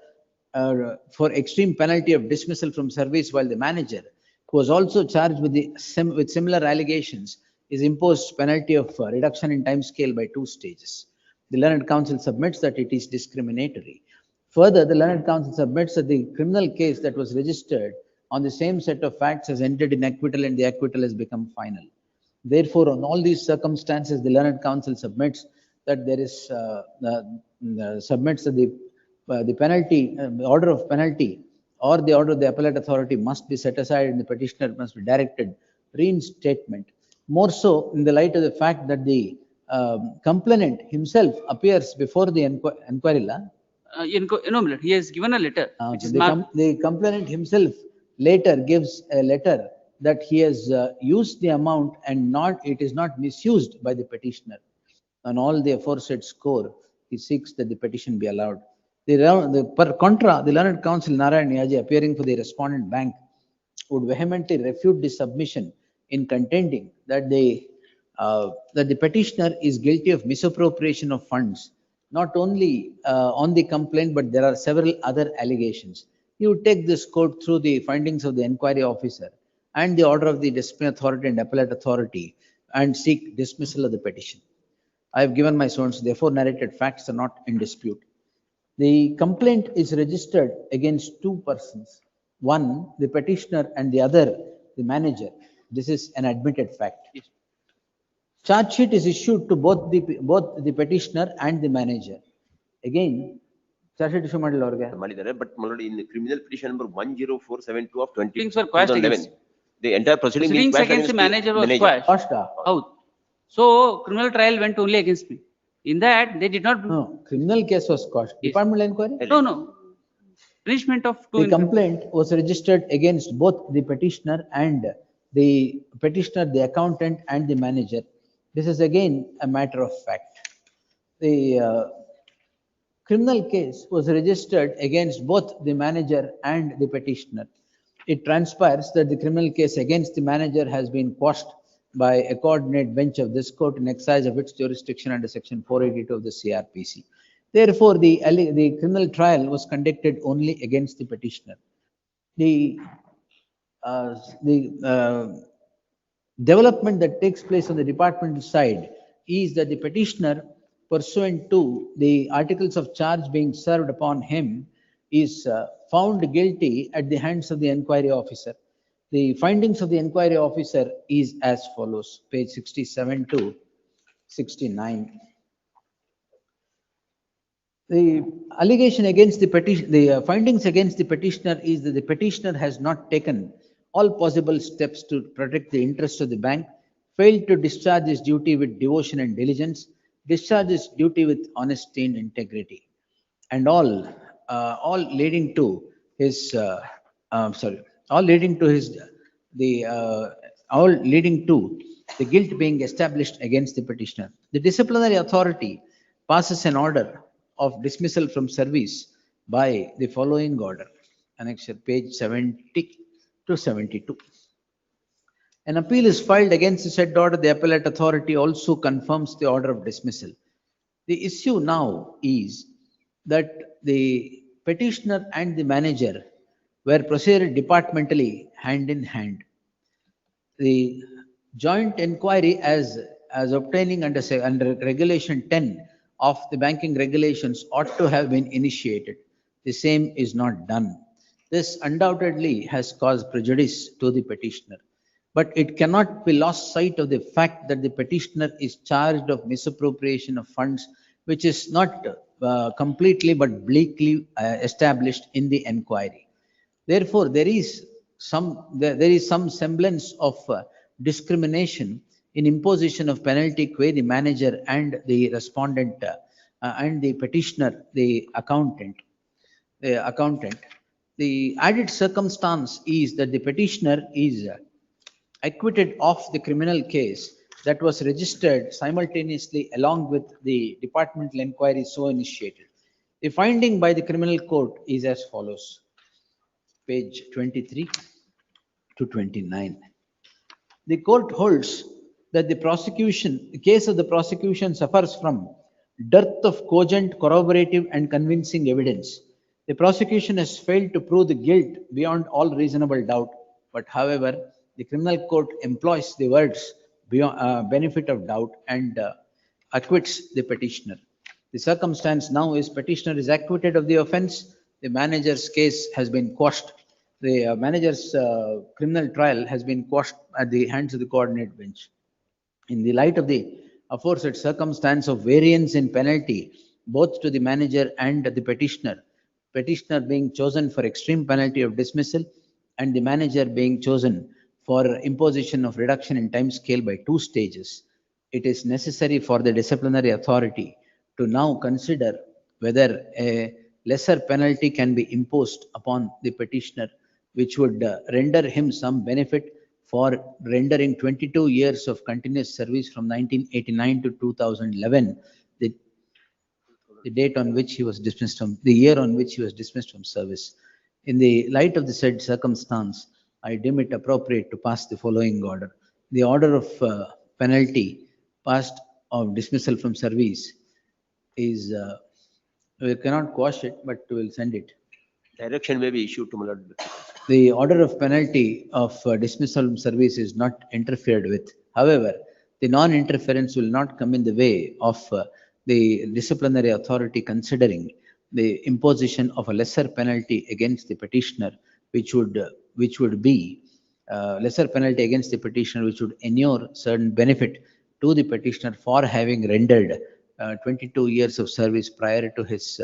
extreme penalty of dismissal from service, while the manager, who was also charged with with similar allegations, is imposed penalty of reduction in time scale by 2 stages. The learned counsel submits that it is discriminatory. Further, the learned counsel submits that the criminal case that was registered on the same set of facts has entered in acquittal, and the acquittal has become final. Therefore, on all these circumstances, the learned counsel submits that there is submits that the penalty, order of penalty, or the order of the appellate authority must be set aside, and the petitioner must be directed reinstatement. More so, in the light of the fact that the complainant himself appears before the inquiry. No, he has given a letter. Which is The complainant himself later gives a letter that he has used the amount and it is not misused by the petitioner. On all the aforesaid score, he seeks that the petition be allowed. Per contra, the learned counsel Narayan Yaji, appearing for the respondent bank, would vehemently refute the submission in contending that the petitioner is guilty of misappropriation of funds, not only on the complaint, but there are several other allegations. He would take this court through the findings of the inquiry officer and the order of the discipline authority and appellate authority and seek dismissal of the petition. I have given my source, therefore narrated facts are not in dispute. The complaint is registered against 2 persons, one the petitioner and the other the manager. This is an admitted fact. Charge sheet is issued to both the petitioner and the manager. Again, charge sheet issue ಮಾಡಿದ್ದಾರೆ, but in the criminal petition number 10472 of 20. Proceedings were quashed against. The entire proceedings against the manager was quashed. So criminal trial went only against me. In that, they did not. No, criminal case was quashed. Departmental inquiry? No. Punishment of 2. The complaint was registered against both the petitioner and the accountant and the manager. This is again a matter of fact. The criminal case was registered against both the manager and the petitioner. It transpires that the criminal case against the manager has been quashed by a coordinate bench of this court in exercise of its jurisdiction under section 482 of the CRPC. Therefore, the criminal trial was conducted only against the petitioner. The development that takes place on the departmental side is that the petitioner, pursuant to the articles of charge being served upon him, is found guilty at the hands of the inquiry officer. The findings of the inquiry officer is as follows, page 67 to 69. The allegation against the findings against the petitioner is that the petitioner has not taken all possible steps to protect the interests of the bank, failed to discharge his duty with devotion and diligence, discharge his duty with honesty and integrity, and all leading to his the guilt being established against the petitioner. The disciplinary authority passes an order of dismissal from service by the following order. Annexure page 70 to 72. An appeal is filed against the said order. The appellate authority also confirms the order of dismissal. The issue now is that the petitioner and the manager were proceeded departmentally hand in hand. The joint inquiry as obtaining under regulation 10 of the banking regulations ought to have been initiated. The same is not done. This undoubtedly has caused prejudice to the petitioner, but it cannot be lost sight of the fact that the petitioner is charged of misappropriation of funds, which is not completely but bleakly established in the inquiry. Therefore, there is some semblance of discrimination in imposition of penalty qua the manager and the respondent and the petitioner, the accountant. The added circumstance is that the petitioner is acquitted of the criminal case that was registered simultaneously along with the departmental inquiry so initiated. The finding by the criminal court is as follows, page 23 to 29. The court holds that the case of the prosecution suffers from dearth of cogent, corroborative and convincing evidence. The prosecution has failed to prove the guilt beyond all reasonable doubt, but however, the criminal court employs the words beyond benefit of doubt and acquits the petitioner. The circumstance now is petitioner is acquitted of the offense. The manager's case has been quashed. The manager's criminal trial has been quashed at the hands of the coordinate bench. In the light of the aforesaid circumstance of variance in penalty, both to the manager and the petitioner being chosen for extreme penalty of dismissal and the manager being chosen for imposition of reduction in time scale by 2 stages, it is necessary for the disciplinary authority to now consider whether a lesser penalty can be imposed upon the petitioner, which would render him some benefit for rendering 22 years of continuous service from 1989 to 2011, the date on which he was dismissed from, the year on which he was dismissed from service. In the light of the said circumstance, I deem it appropriate to pass the following order. The order of penalty passed of dismissal from service is, we cannot quash it, but we will send it. Direction may be issued to my lord. The order of penalty of dismissal from service is not interfered with. However, the non-interference will not come in the way of the disciplinary authority considering the imposition of a lesser penalty against the petitioner, which would be lesser penalty against the petitioner, which would inure certain benefit to the petitioner for having rendered 22 years of service prior to his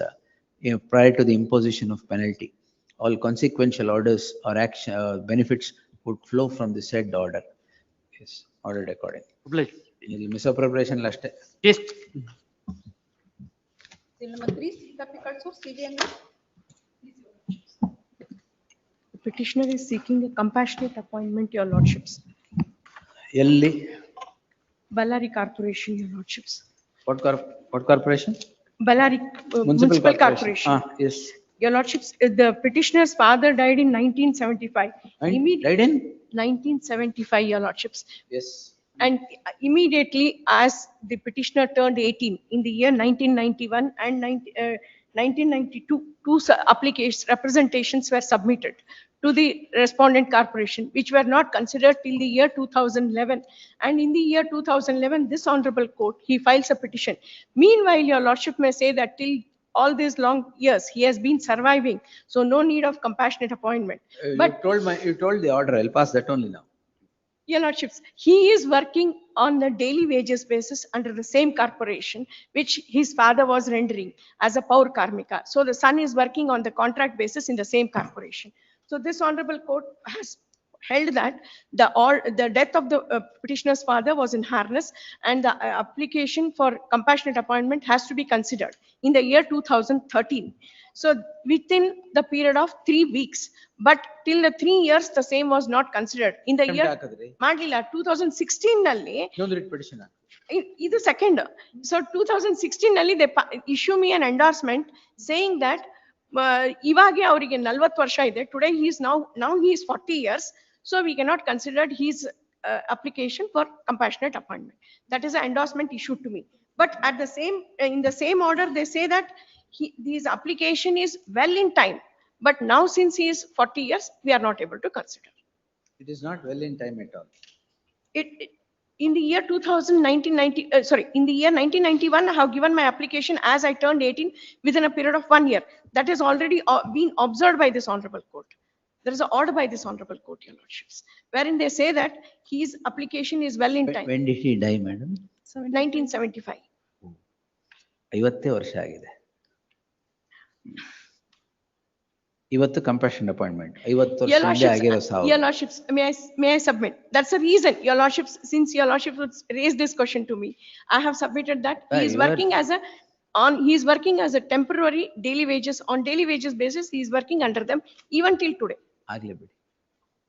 prior to the imposition of penalty. All consequential orders or action benefits would flow from the said order. Yes, ordered according. Misappropriation last. Yes. Seal number 3, the pickets of CJN. The petitioner is seeking a compassionate appointment, your lordships. Yelli. Ballari Corporation, your lordships. What corporation? Ballari Municipal Corporation. Ah, yes. Your lordships, the petitioner's father died in 1975. Died in? 1975, your lordships. Yes. And immediately as the petitioner turned 18 in the year 1991 and 1992, two applications, representations were submitted to the respondent corporation, which were not considered till the year 2011. And in the year 2011, this honorable court, he files a petition. Meanwhile, your lordship may say that till all these long years, he has been surviving. So no need of compassionate appointment. But You told the order, I'll pass that only now. Your lordships, he is working on a daily wages basis under the same corporation, which his father was rendering as a Paur Karmika. So the son is working on the contract basis in the same corporation. So this honorable court has held that the death of the petitioner's father was in harness and the application for compassionate appointment has to be considered in the year 2013. So within the period of 3 weeks, but till the 3 years, the same was not considered. In the year, Madlila, 2016 nalli, petition. This second. So 2016 nalli, they issue me an endorsement saying that Ivage avrige 40 varsha ide. Today he is now he is 40 years. So we cannot consider his application for compassionate appointment. That is an endorsement issued to me. But at the same, in the same order, they say that his application is well in time. But now since he is 40 years, we are not able to consider. It is not well in time at all. In the year 1991, I have given my application as I turned 18 within a period of 1 year. That has already been observed by this honorable court. There is an order by this honorable court, your lordships, wherein they say that his application is well in time. When did he die, madam? 1975. 50 ವರ್ಷ ಆಗಿದೆ. ಇವತ್ತು compassion appointment. 50 ವರ್ಷ ಹಿಂದೆ ಆಗಿರೋ ಸಾವು. Your lordships, may I submit? That's the reason, your lordships, since your lordships raised this question to me, I have submitted that he is working as a he is working as a temporary daily wages, on daily wages basis, he is working under them even till today. ಆಗ್ಲಿ ಬಿಡಿ.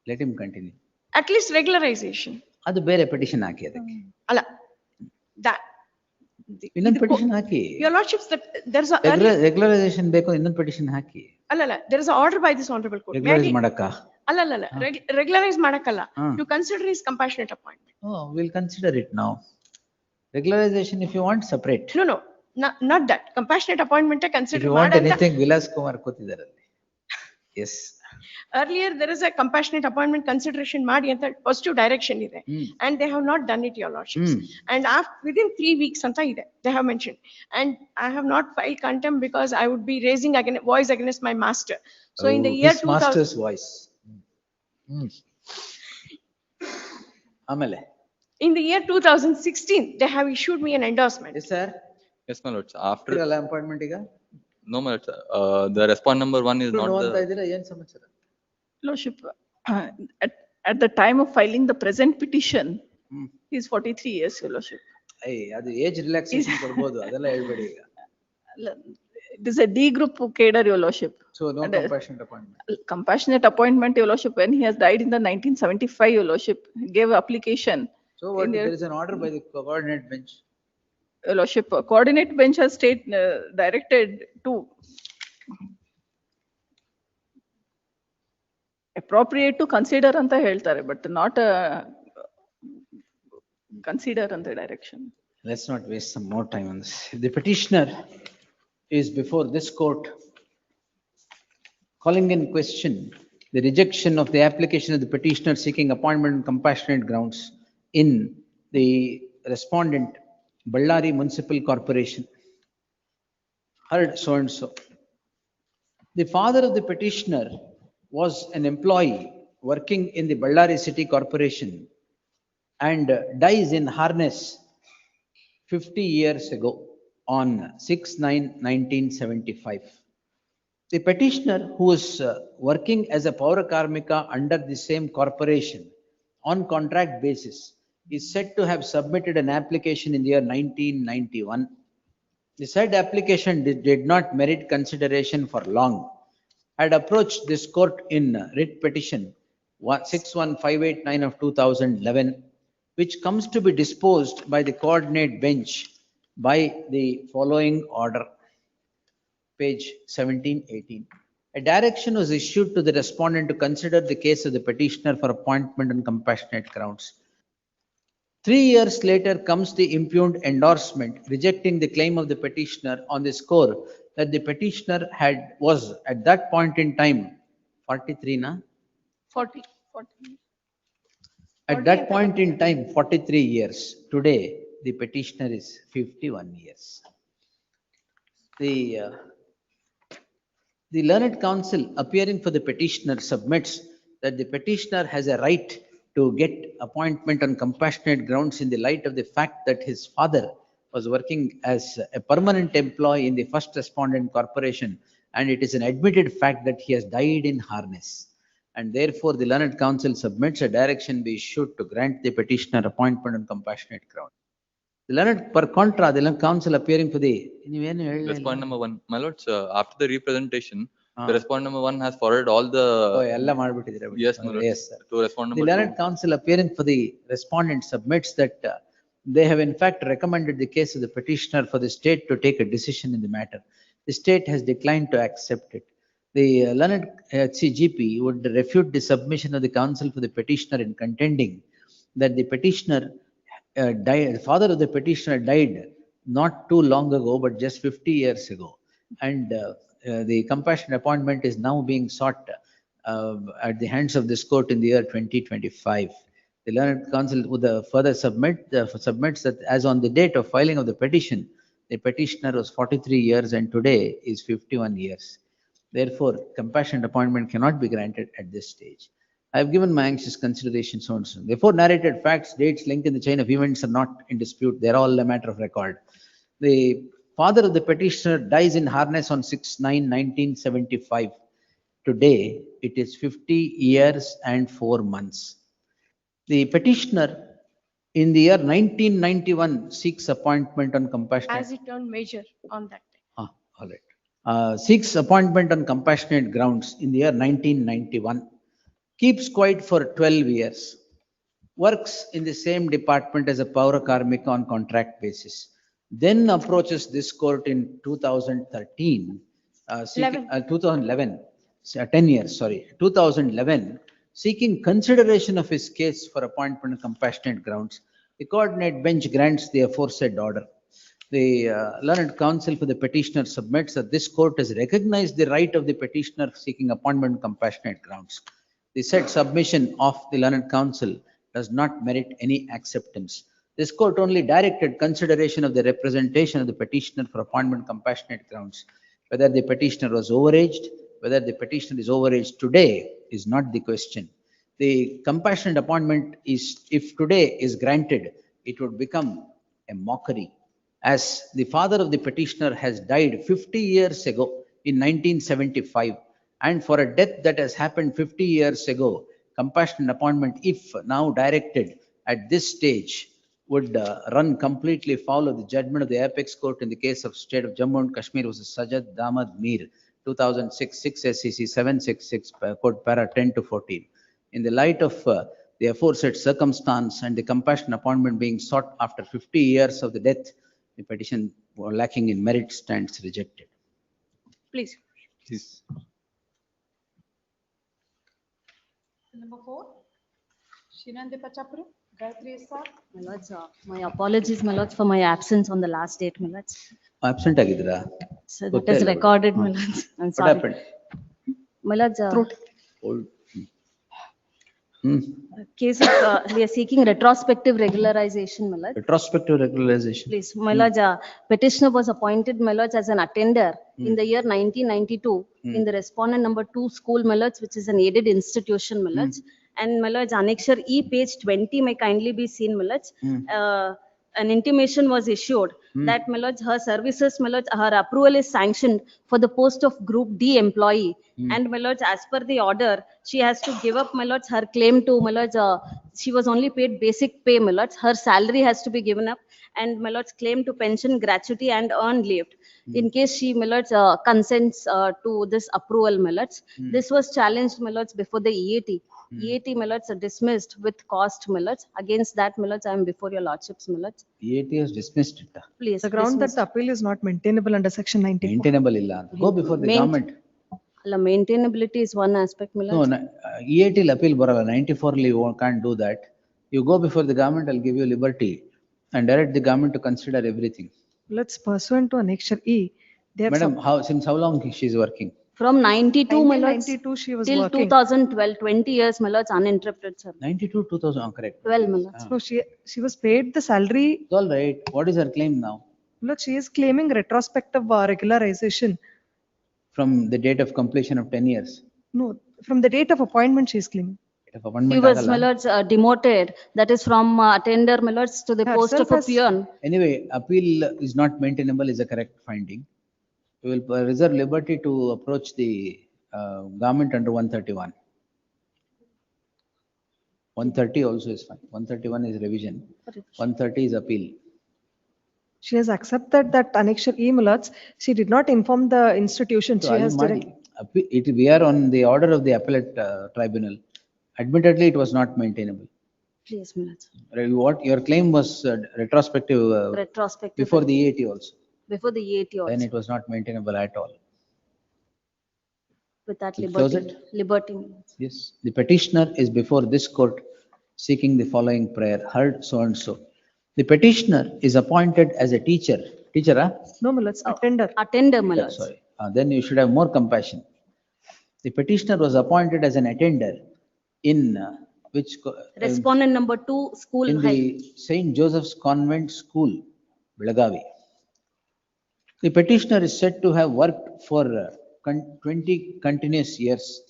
Let him continue. At least regularization. ಅದು ಬೇರೆ petition ಹಾಕಿ ಅದಕ್ಕೆ. ಅಲ್ಲ, that. ಇನ್ನೊಂದು petition hockey. Your lordships, that there's a Regularization ಬೇಕು, ಇನ್ನೊಂದು petition ಹಾಕಿ. ಅಲ್ಲ, there is an order by this honorable court. Regularize ಮಾಡಕ್ಕ. ಅಲ್ಲ, regularize ಮಾಡಕ್ಕಲ್ಲ. To consider his compassionate appointment. Oh, we'll consider it now. Regularization if you want separate. No, not that. Compassionate appointment consider. If you want anything, Vilas Kumar ಕೂತಿದ್ದಾರಲ್ಲಿ. Yes. Earlier, there is a compassionate appointment consideration ಮಾಡಿ ಅಂತ positive direction ಇದೆ. And they have not done it, your lordships. And within 3 weeks ಅಂತ ಇದೆ, they have mentioned. And I have not filed contempt because I would be raising voice against my master. So in the year 2000. Master's voice. ಆಮೇಲೆ. In the year 2016, they have issued me an endorsement. Yes, sir. Yes, my lords. After appointment ಈಗ? No, my lords. The respond number 1 is not ಅಂತ the. ಇದ್ದೀರಾ, ಏನ್ ಸಮಾಚಾರ? Lordship, at the time of filing the present petition, he is 43 years, your lordship. ಅದು age relaxation ಕೊಡ್ಬೋದು, ಅದೆಲ್ಲ ಹೇಳ್ಬೇಡಿ ಈಗ. It is a D group cadre, your lordship. So no compassionate appointment. Compassionate appointment, your lordship, when he has died in the 1975, your lordship, he gave application. So what, there is an order by the coordinate bench. Your lordship, coordinate bench has directed to appropriate to consider anta ಹೇಳ್ತಾರೆ, but not consider anta direction. Let's not waste some more time on this. The petitioner is before this court calling in question the rejection of the application of the petitioner seeking appointment on compassionate grounds in the respondent Ballari Municipal Corporation. Heard so and so. The father of the petitioner was an employee working in the Ballari City Corporation and dies in harness 50 years ago on 6/9/1975. The petitioner, who is working as a Paura Karmika under the same corporation on contract basis, is said to have submitted an application in the year 1991. The said application did not merit consideration for long. Had approached this court in writ petition 61589 of 2011, which comes to be disposed by the coordinate bench by the following order. Page 17-18. A direction was issued to the respondent to consider the case of the petitioner for appointment on compassionate grounds. 3 years later comes the impugned endorsement rejecting the claim of the petitioner on the score that the petitioner was at that point in time 43 na 40. At that point in time 43 years. Today the petitioner is 51 years. The learned counsel appearing for the petitioner submits that the petitioner has a right to get appointment on compassionate grounds in the light of the fact that his father was working as a permanent employee in the first respondent corporation, and it is an admitted fact that he has died in harness. And therefore, the learned counsel submits a direction be issued to grant the petitioner appointment on compassionate grounds. The learned, per contra, the learned counsel appearing for the Respond number 1. My lords, after the representation, the respond number 1 has forwarded all the. Yes, my lords. Yes, sir. To respond number The learned 2. counsel appearing for the respondent submits that they have in fact recommended the case of the petitioner for the state to take a decision in the matter. The state has declined to accept it. The learned HCGP would refute the submission of the counsel for the petitioner in contending that the petitioner died, the father of the petitioner died not too long ago, but just 50 years ago. And the compassionate appointment is now being sought at the hands of this court in the year 2025. The learned counsel would further submits that as on the date of filing of the petition, the petitioner was 43 years and today is 51 years. Therefore, compassionate appointment cannot be granted at this stage. I have given my anxious consideration so and so. Therefore, narrated facts, dates, link in the chain of events are not in dispute. They are all a matter of record. The father of the petitioner dies in harness on 6/9/1975. Today, it is 50 years and 4 months. The petitioner In the year 1991, seeks appointment on compassionate. As it turned major on that day. All right. Seeks appointment on compassionate grounds in the year 1991. Keeps quiet for 12 years. Works in the same department as a Paura Karmika on contract basis. Then approaches this court in 2013, 2011, 10 years, sorry, 2011, seeking consideration of his case for appointment on compassionate grounds. The coordinate bench grants the aforesaid order. The learned counsel for the petitioner submits that this court has recognized the right of the petitioner seeking appointment on compassionate grounds. The said submission of the learned counsel does not merit any acceptance. This court only directed consideration of the representation of the petitioner for appointment on compassionate grounds. Whether the petitioner was overaged, whether the petitioner is overaged today is not the question. The compassionate appointment is, if today is granted, it would become a mockery. As the father of the petitioner has died 50 years ago in 1975, and for a death that has happened 50 years ago, compassionate appointment, if now directed at this stage, would run completely foul of the judgment of the apex court in the case of state of Jammu and Kashmir versus Sajad Damad Mir, 2006, 6 SCC 766, code para 10 to 14. In the light of the aforesaid circumstance and the compassionate appointment being sought after 50 years of the death, the petition lacking in merit stands rejected. Please. Please. Number 4, Shinande Pachapuru, Gayatri Esar. My lords, my apologies, my lords, for my absence on the last date, my lords. Absent agidra. So that is recorded, my lords. I'm sorry. What happened? My lords, Old. case of, we are seeking retrospective regularization, my lords. Retrospective regularization. Please, my lords, petitioner was appointed, my lords, as an attender in the year 1992 in the respondent number 2 school, my lords, which is an aided institution, my lords. And my lords, annexure E, page 20 may kindly be seen, my lords. An intimation was issued that, my lords, her services, my lords, her approval is sanctioned for the post of Group D employee. And, my lords, as per the order, she has to give up, my lords, her claim to, my lords, she was only paid basic pay, my lords. Her salary has to be given up. And, my lords, claim to pension, gratuity and earned leave. In case she, my lords, consents to this approval, my lords. This was challenged, my lords, before the EAT. EAT, my lords, are dismissed with cost, my lords. Against that, my lords, I am before your lordships, my lords. EAT has dismissed it. Please. The ground that the appeal is not maintainable under section 94. Maintainable illa. Go before the government. Maintainability is one aspect, my No, lords. EAT will appeal barala. 94 you can't do that. You go before the government, I'll give you liberty and direct the government to consider everything. Let's pursuant to annexure E. They have Madam, since how long she is working? From 92, my lords, 1992 she was till working. 2012, 20 years, my lords, uninterrupted, sir. 92, 2000, correct. 12, my lords. So she was paid the salary. It's all right. What is her claim now? Look, she is claiming retrospective regularization. From the date of completion of 10 years. No, from the date of appointment she is claiming. He was, my lords, demoted. That is from attender, my lords, to the post of a peon. Anyway, appeal is not maintainable is a correct finding. We will reserve liberty to approach the government under 131. 130 also is fine. 131 is revision. 130 is appeal. She has accepted that annexure E, my lords. She did not inform the institution. So She has directly. We are on the order of the appellate tribunal. Admittedly, it was not maintainable. Please, my lords. What your claim was retrospective, Retrospective. before the EAT also. Before the EAT also. Then it was not maintainable at all. With that We close liberty. Liberty. my lords. Yes, the petitioner is before this court seeking the following prayer, heard so and so. The petitioner is appointed as a teacher. Teacher, huh? No, my lords, attender. Attender, my Yeah, lords. sorry. Then you should have more compassion. The petitioner was appointed as an attender in which? Respondent number 2, school In high. the St. Joseph's Convent School, Belagavi. The petitioner is said to have worked for 20 continuous years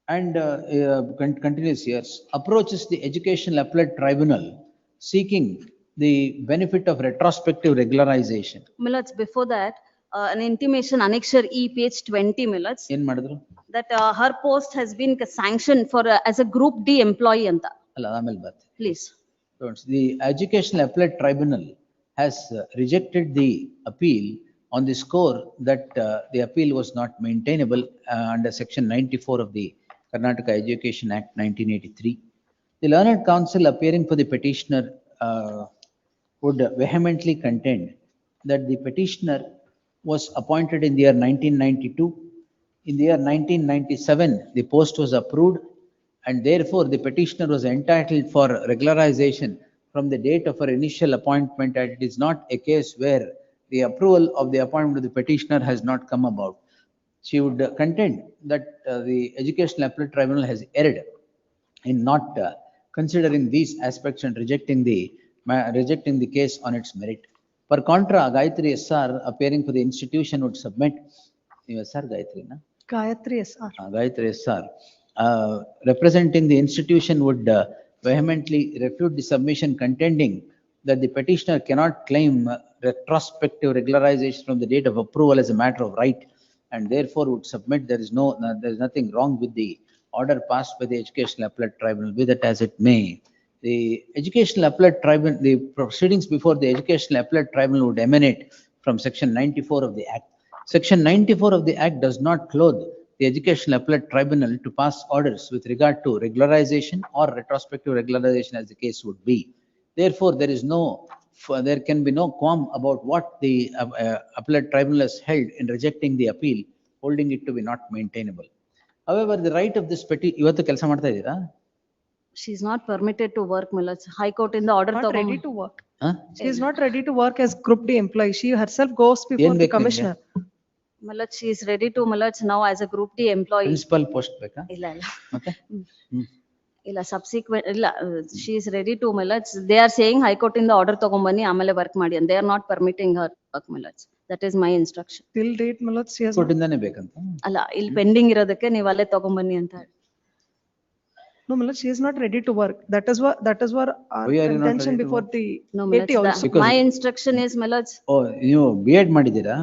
and continuous years, approaches the Educational Appellate Tribunal seeking the benefit of retrospective regularization. My lords, before that, an intimation annexure E, page 20, my lords, Yen madidru? that her post has been sanctioned for as a Group D employee anta. Alla, ಆಮೇಲೆ ಬರ್ತೀನಿ. Please. The Educational Appellate Tribunal has rejected the appeal on the score that the appeal was not maintainable under section 94 of the Karnataka Education Act 1983. The learned counsel appearing for the petitioner would vehemently contend that the petitioner was appointed in the year 1992. In the year 1997, the post was approved, and therefore the petitioner was entitled for regularization from the date of her initial appointment, and it is not a case where the approval of the appointment of the petitioner has not come about. She would contend that the Educational Appellate Tribunal has erred in not considering these aspects and rejecting the case on its merit. Per contra, Gayatri SR appearing for the institution would submit. SR Gayatri, na? Gayatri SR. Gayatri SR, representing the institution would vehemently refute the submission, contending that the petitioner cannot claim retrospective regularization from the date of approval as a matter of right, and therefore would submit there is nothing wrong with the order passed by the Educational Appellate Tribunal, be that as it may. The Educational Appellate Tribunal, the proceedings before the Educational Appellate Tribunal would emanate from section 94 of the Act. Section 94 of the Act does not clothe the Educational Appellate Tribunal to pass orders with regard to regularization or retrospective regularization as the case would be. Therefore, there can be no qualm about what the Appellate Tribunal has held in rejecting the appeal, holding it to be not maintainable. However, the right of this ಇವತ್ತು ಕೆಲಸ ಮಾಡ್ತಾ ಇದ್ದೀರಾ? She is not permitted to work, my lords. High Court in the order. Not ready to work. She is not ready to work as Group D employee. She herself goes before the commissioner. My lords, she is ready to, my lords, now as a Group D employee. Principal post ಬೇಕಾ? ಇಲ್ಲ. ಮತ್ತೆ? ಇಲ್ಲ, subsequent, ಇಲ್ಲ, she is ready to, my lords. They are saying High Court in the order ತಗೊಂಬನ್ನಿ ಆಮೇಲೆ work ಮಾಡಿ, and they are not permitting her work, my lords. That is my instruction. Till date, my lords, she has. Court ಇಂದಾನೆ ಬೇಕಂತ. ಅಲ್ಲ, ಇಲ್ಲಿ pending ಇರೋದಕ್ಕೆ ನೀವು ಅಲ್ಲೇ ತಗೊಂಬನ್ನಿ ಅಂತ. No, my lord, she is not ready to work. That is what our Why are you not intention ready to before work? the No, my AT lords, also. my instruction is, my lords, ನೀವು B.Ed ಮಾಡಿದ್ದೀರಾ?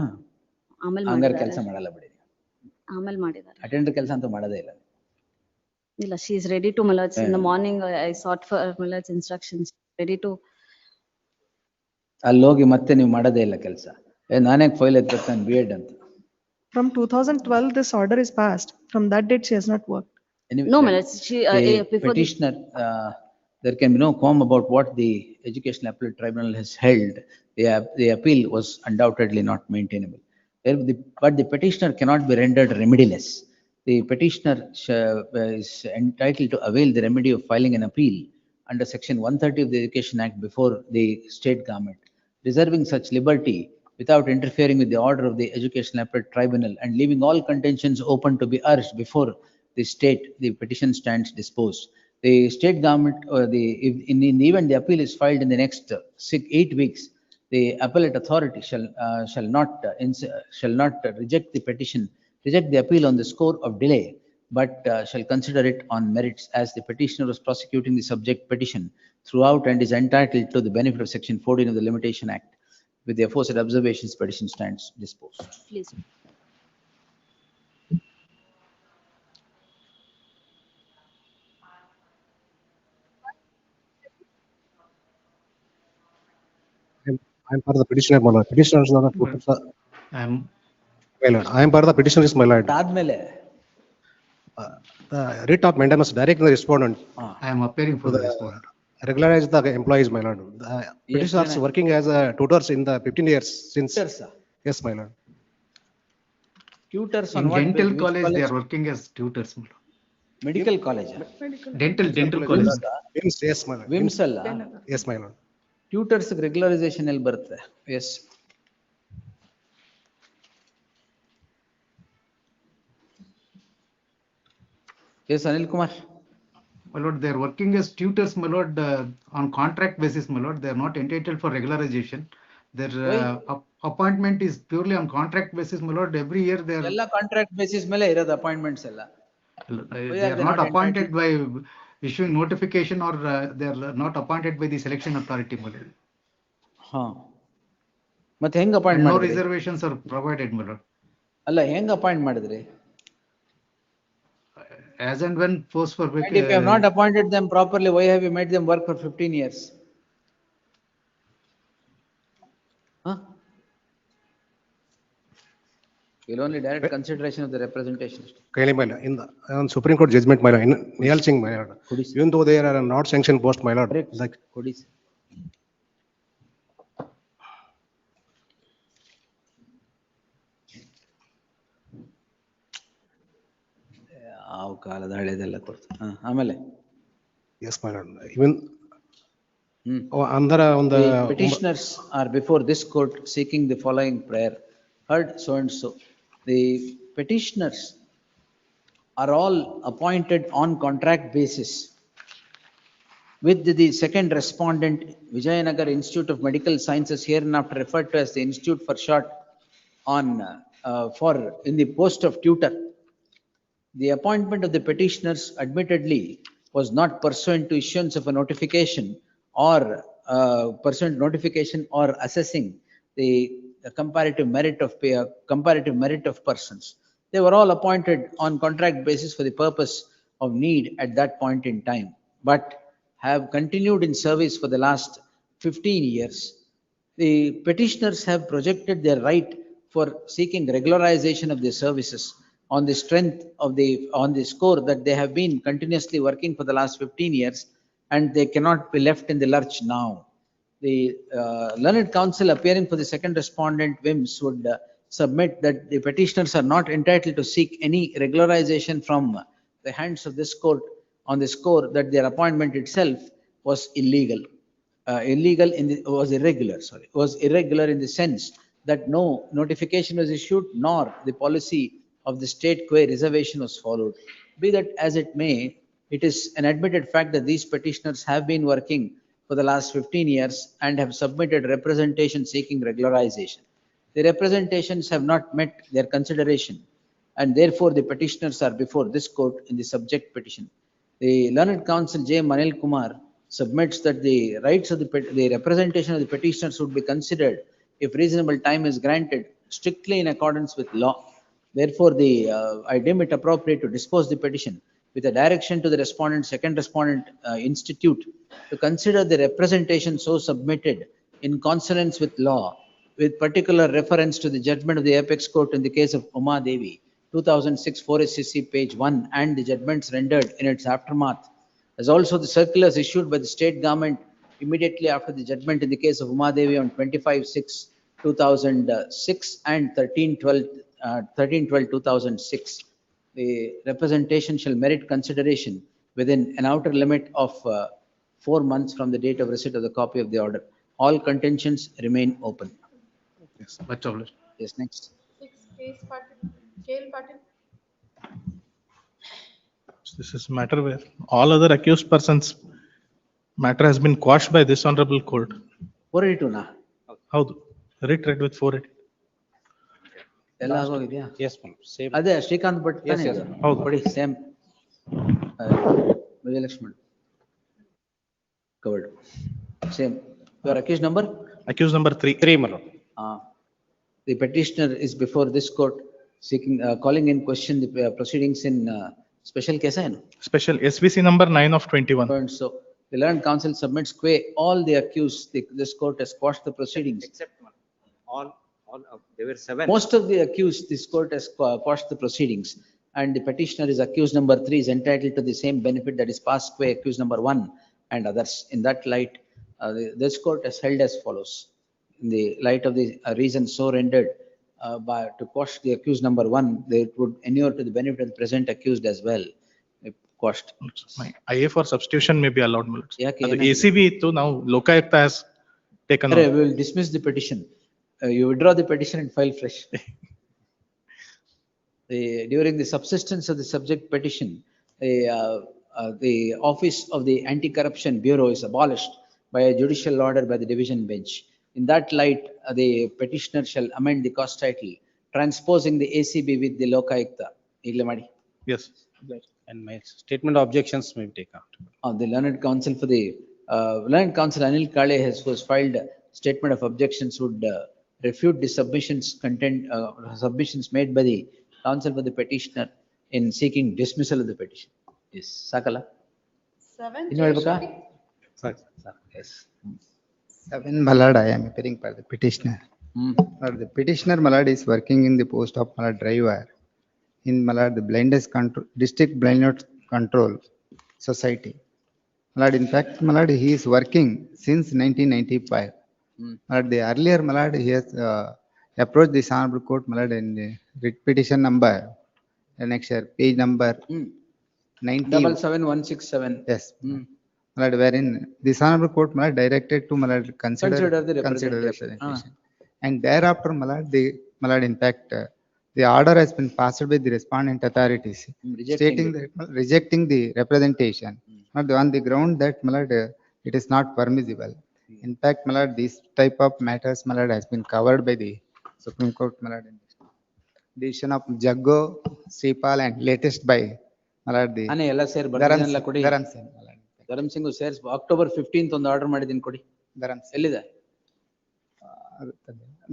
ಆಮೇಲೆ ಹಂಗಾರೆ ಕೆಲಸ ಮಾಡಿದ್ದಾರೆ. ಮಾಡಲ್ಲ ಬಿಡಿ. ಆಮೇಲೆ ಮಾಡಿದ್ದಾರೆ. ಅಟೆಂಡರ್ ಕೆಲಸ ಅಂತೂ ಮಾಡೋದೇ ಇಲ್ಲ. ಇಲ್ಲ, she is ready to, my lords. In the morning, I sought for my lords instructions. Ready to. ಅಲ್ಲಿ ಹೋಗಿ ಮತ್ತೆ ನೀವು ಮಾಡೋದೇ ಇಲ್ಲ ಕೆಲಸ. ನಾನೇ ಫೈಲ್ ಎತ್ಕೊತಾನೆ B.Ed ಅಂತ. From 2012, this order is passed. From that date, she has not worked. Anyway, No, my lords, she, before the. petitioner, there can be no qualm about what the Educational Appellate Tribunal has held. The appeal was undoubtedly not maintainable. But the petitioner cannot be rendered remediless. The petitioner is entitled to avail the remedy of filing an appeal under section 130 of the Education Act before the state government, reserving such liberty without interfering with the order of the Educational Appellate Tribunal and leaving all contentions open to be urged before the state, the petition stands disposed. The state government, in the event the appeal is filed in the next 8 weeks, the appellate authority shall not reject the appeal on the score of delay, but shall consider it on merits, as the petitioner was prosecuting the subject petition throughout and is entitled to the benefit of section 14 of the Limitation Act. With the aforesaid observations, petition stands disposed. Please. I'm part of the petitioner, my lord. Petitioner is not a. I am part of the petitioner, is my lord. ಅದಾದ್ಮೇಲೆ The writ of mandamus directing the respondent. I am appearing for the respondent. Regularize the employees, my lord. The petitioner is working as a tutors in the 15 years since. Yes, my lord. Tutors on In what? dental Which college, they are working as tutors. my lord. Medical college. Dental college. Wims, yes, my lord. Wims ಅಲ್ಲ? Yes, my lord. Tutors regularization ಎಲ್ಲಿ ಬರುತ್ತೆ? Yes. Yes, Anil Kumar. My lord, they are working as tutors, my lord, on contract basis, my lord. They are not entitled for regularization. Their appointment is purely on contract basis, my lord. Every year they are. ಎಲ್ಲ contract basis ಮೇಲೆ ಇರೋದು appointments ಎಲ್ಲ. They are not appointed by issuing notification, or they are not appointed by the selection authority, my lord. ಮತ್ತೆ ಹೆಂಗ್ appoint No ಮಾಡಿದ್ರಿ? reservations are provided, my lord. ಅಲ್ಲ ಹೆಂಗ್ appoint ಮಾಡಿದ್ರಿ? As and when post for. And if you have not appointed them properly, why have you made them work for 15 years? Huh? You'll only direct consideration of the representation. Kaili, my lord, in the on Supreme Court judgment, my lord, in Niyal Singh, my lord, even though they are not sanctioned post, my lord, like Kodis. ಯಾವ ಕಾಲದ ಹಳೆದೆಲ್ಲ ಕೊಡ್ತು. ಆಮೇಲೆ yes, my lord, even under on the The petitioners are before this court seeking the following prayer. Heard so and so. The petitioners are all appointed on contract basis with the second respondent, Vijayanagar Institute of Medical Sciences, hereinafter referred to as the Institute for short, on in the post of tutor. The appointment of the petitioners admittedly was not pursuant to issuance of a notification or assessing the comparative merit of persons. They were all appointed on contract basis for the purpose of need at that point in time, but have continued in service for the last 15 years. The petitioners have projected their right for seeking regularization of their services on the strength of on the score that they have been continuously working for the last 15 years, and they cannot be left in the lurch now. The learned counsel appearing for the second respondent, Wims, would submit that the petitioners are not entitled to seek any regularization from the hands of this court on the score that their appointment itself was was irregular in the sense that no notification was issued, nor the policy of the state quay reservation was followed. Be that as it may, it is an admitted fact that these petitioners have been working for the last 15 years and have submitted representation seeking regularization. The representations have not met their consideration, and therefore the petitioners are before this court in the subject petition. The learned counsel J. Manil Kumar submits that the rights of the representation of the petitioners would be considered if reasonable time is granted strictly in accordance with law. Therefore, I deem it appropriate to dispose the petition with a direction to the second respondent institute to consider the representation so submitted in consonance with law, with particular reference to the judgment of the apex court in the case of Uma Devi, 2006 4 SCC page 1, and the judgments rendered in its aftermath, as also the circulars issued by the state government immediately after the judgment in the case of Uma Devi on 25/6/2006 and 13/12/2006. The representation shall merit consideration within an outer limit of 4 months from the date of receipt of the copy of the order. All contentions remain open. Yes, much obliged. Yes, next. 6 case Patil, Jail Patil. This is matter where all other accused persons matter has been quashed by this honorable court. 482 na? Howdu? Read with 480. ಎಲ್ಲ ಆಗೋಗಿದ್ಯಾ? Yes, ma'am. Same. ಅದೇ Srikanth Bhat Yes, ತಾನೇ yes. ಇದು? ಹೌದು. ಕೊಡಿ same ವಿಜಯಲಕ್ಷ್ಮಣ್ covered. Same. Your accused number? Accused number 3. 3, my lord. The petitioner is before this court seeking, calling in question the proceedings in special case. Special SVC number 9 of 21. So the learned counsel submits quay all the accused. This court has quashed the proceedings. Except one. All, there were 7. Most of the accused, this court has quashed the proceedings, and the petitioner is accused number 3 is entitled to the same benefit that is passed quay accused number 1 and others. In that light, this court has held as follows. In the light of the reasons so rendered to quash the accused number 1, they would inure to the benefit of the present accused as well. Quashed. My IA for substitution may be allowed. Yake The ಏನಾಗಿದೆ? ACB to now Lokayukta has taken We over. will dismiss the petition. You withdraw the petition and file fresh. During the subsistence of the subject petition, the office of the Anti-Corruption Bureau is abolished by a judicial order by the division bench. In that light, the petitioner shall amend the cause title, transposing the ACB with the Lokayukta. Igle ಮಾಡಿ. Yes. And my statement of objections may be taken out. The learned counsel for the learned counsel Anil Kale was filed a statement of objections would refute the submissions made by the counsel for the petitioner in seeking dismissal of the petition. Yes, Sakala. 7 ಇನ್ನು ಹೇಳ್ಬೇಕಾ? Sorry. Yes. 7 Ballard, I am appearing for the petitioner. The petitioner, my lord, is working in the post of my lord driver in my lord the blindness control, district blindness control society. My lord, in fact, my lord, he is working since 1995. My lord, the earlier, my lord, he has approached this honorable court, my lord, in the writ petition number, the next year, page number 90. 77167. Yes. My lord, wherein this honorable court, my lord, directed to my lord Consider the consider representation. representation. And thereafter, my lord, in fact, the order has been passed by the respondent authorities, stating that rejecting the representation, not on the ground that, my lord, it is not permissible. In fact, my lord, this type of matters, my lord, has been covered by the Supreme Court, my lord, in decision of Jaggo, Sripal, and latest by, my lord, the ಎಲ್ಲ ಸೇರಿ ಬರ್ದಿದ್ದೀನಲ್ಲ ಕೊಡಿ. Dharam Singh ಸೇರ್ಸ್ October 15th ಒಂದು order ಮಾಡಿದ್ದೀನಿ ಕೊಡಿ. ಎಲ್ಲಿದೆ?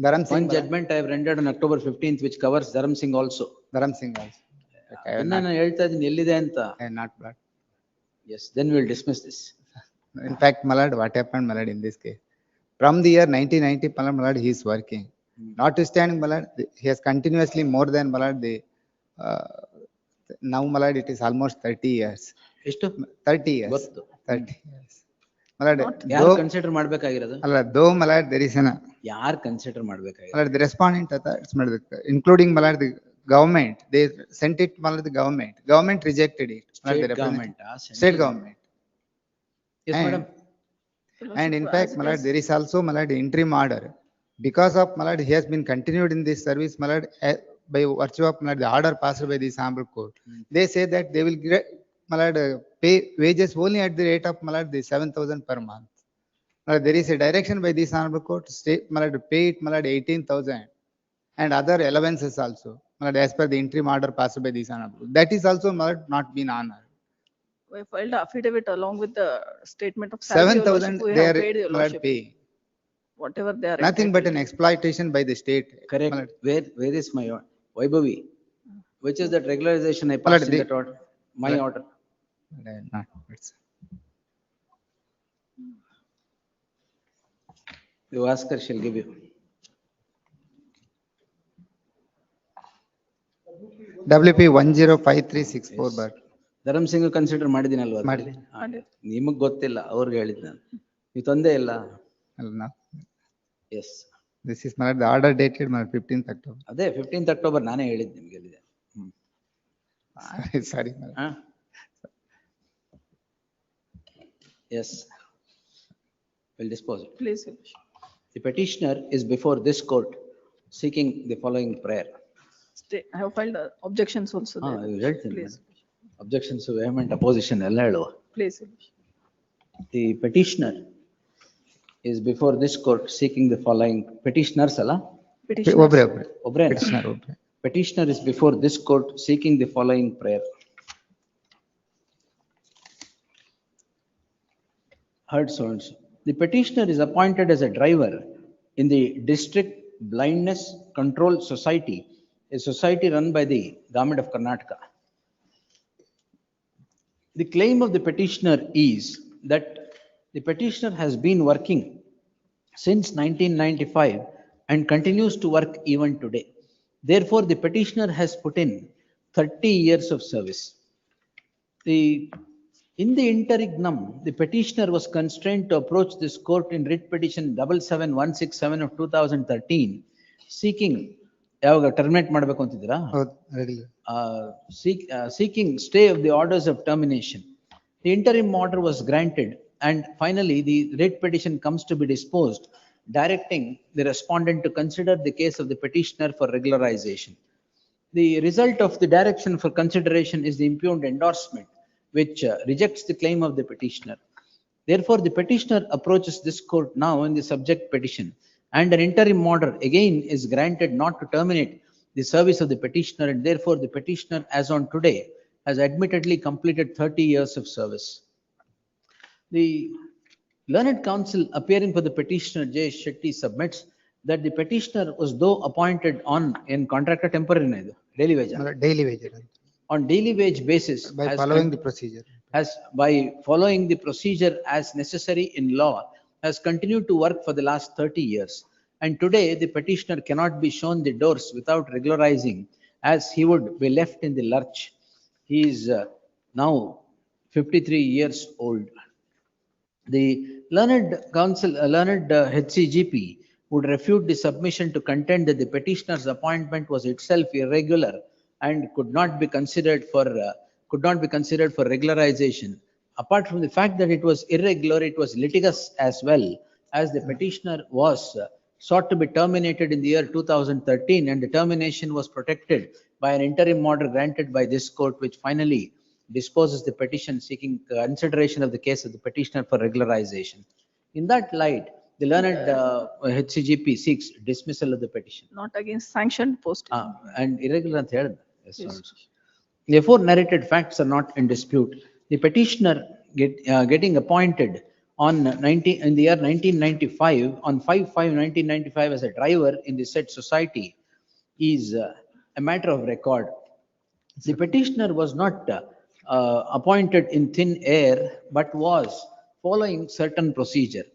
Dharam Singh, One judgment I have rendered on October 15th which covers Dharam Singh also. Dharam Singh also. ನಾನು ಹೇಳ್ತಾ ಇದ್ದೀನಿ ಎಲ್ಲಿದೆ ಅಂತ. Not bad. Yes, then we will dismiss this. In fact, my lord, what happened, my lord, in this case? From the year 1990, my lord, he is working. Notwithstanding, my lord, he has continuously more than, my lord, now, my lord, it is almost 30 years. ಎಷ್ಟು? 30 years. 30 years. My lord, ಯಾರು consider ಮಾಡಬೇಕಾಗಿರೋದು? ಅಲ್ಲ, though, my lord, there is an ಯಾರು consider ಮಾಡಬೇಕಾಗಿರೋದು? my lord, the respondent, including, my lord, the government, they sent it, my lord, the government rejected it. State government. State government. Yes, madam. And in fact, my lord, there is also, my lord, interim order. Because of, my lord, he has been continued in this service, my lord, by virtue of, my lord, the order passed by the honorable court. They say that they will get, my lord, pay wages only at the rate of, my lord, the 7,000 per month. My lord, there is a direction by this honorable court, state, my lord, to pay it, my lord, 18,000 and other allowances also, my lord, as per the interim order passed by this honorable. That is also, my lord, not been honored. We filed affidavit along with the statement of salary. 7,000 we they have are, paid the my lord, pay. whatever they are. Nothing but an exploitation by the state. Correct. Where is my Vaibhavi? Which is that regularization I My passed lord, in that order? My order. Not, it's You ask her, she'll give you. WP 105364 bar. Dharam Singh consider ಮಾಡಿದ್ದೀನಲ್ವಾ? ಮಾಡಿದೆ. ನಿಮಗ್ ಗೊತ್ತಿಲ್ಲ, ಅವ್ರಿಗೆ ಹೇಳಿದ್ ನಾನು. ನೀವು ತಂದೆ ಇಲ್ಲ. Yes. This is, my lord, the order dated, my 15th October. ಅದೇ 15th October ನಾನೇ ಹೇಳಿದ್ ನಿಮ್ಗೆ ಎಲ್ಲಿದೆ. Sorry, my lord. Yes. Will dispose it. Please. The petitioner is before this court seeking the following prayer. I have filed objections also. Please. Objections to vehement opposition. Please. The petitioner is before this court seeking the following petitioners. Petitioner is before this court seeking the following prayer. Heard so and so. The petitioner is appointed as a driver in the District Blindness Control Society, a society run by the government of Karnataka. The claim of the petitioner is that the petitioner has been working since 1995 and continues to work even today. Therefore, the petitioner has put in 30 years of service. In the interregnum, the petitioner was constrained to approach this court in writ petition 77167 of 2013, seeking terminate ಮಾಡಬೇಕು ಅಂತಿದ್ದೀರಾ? Seeking stay of the orders of termination. The interim order was granted, and finally the writ petition comes to be disposed, directing the respondent to consider the case of the petitioner for regularization. The result of the direction for consideration is the impugned endorsement, which rejects the claim of the petitioner. Therefore, the petitioner approaches this court now in the subject petition, and an interim order again is granted not to terminate the service of the petitioner, and therefore the petitioner, as on today, has admittedly completed 30 years of service. The learned counsel appearing for the petitioner, J. Shetty, submits that the petitioner was though appointed in contractor temporary daily wage. Daily wage. On daily wage basis. By following the procedure. By following the procedure as necessary in law, has continued to work for the last 30 years. And today, the petitioner cannot be shown the doors without regularizing, as he would be left in the lurch. He is now 53 years old. The learned HCGP would refute the submission to contend that the petitioner's appointment was itself irregular and could not be considered for regularization. Apart from the fact that it was irregular, it was litigious as well, as the petitioner was sought to be terminated in the year 2013, and the termination was protected by an interim order granted by this court, which finally disposes the petition seeking consideration of the case of the petitioner for regularization. In that light, the learned HCGP seeks dismissal of the petition. Not against sanctioned posting. And irregular ಅಂತ ಹೇಳಿದ. Yes, Yes. also. The aforementioned facts are not in dispute. The petitioner getting appointed in the year 1995, on 5/5/1995 as a driver in the said society is a matter of record. The petitioner was not appointed in thin air, but was following certain procedure.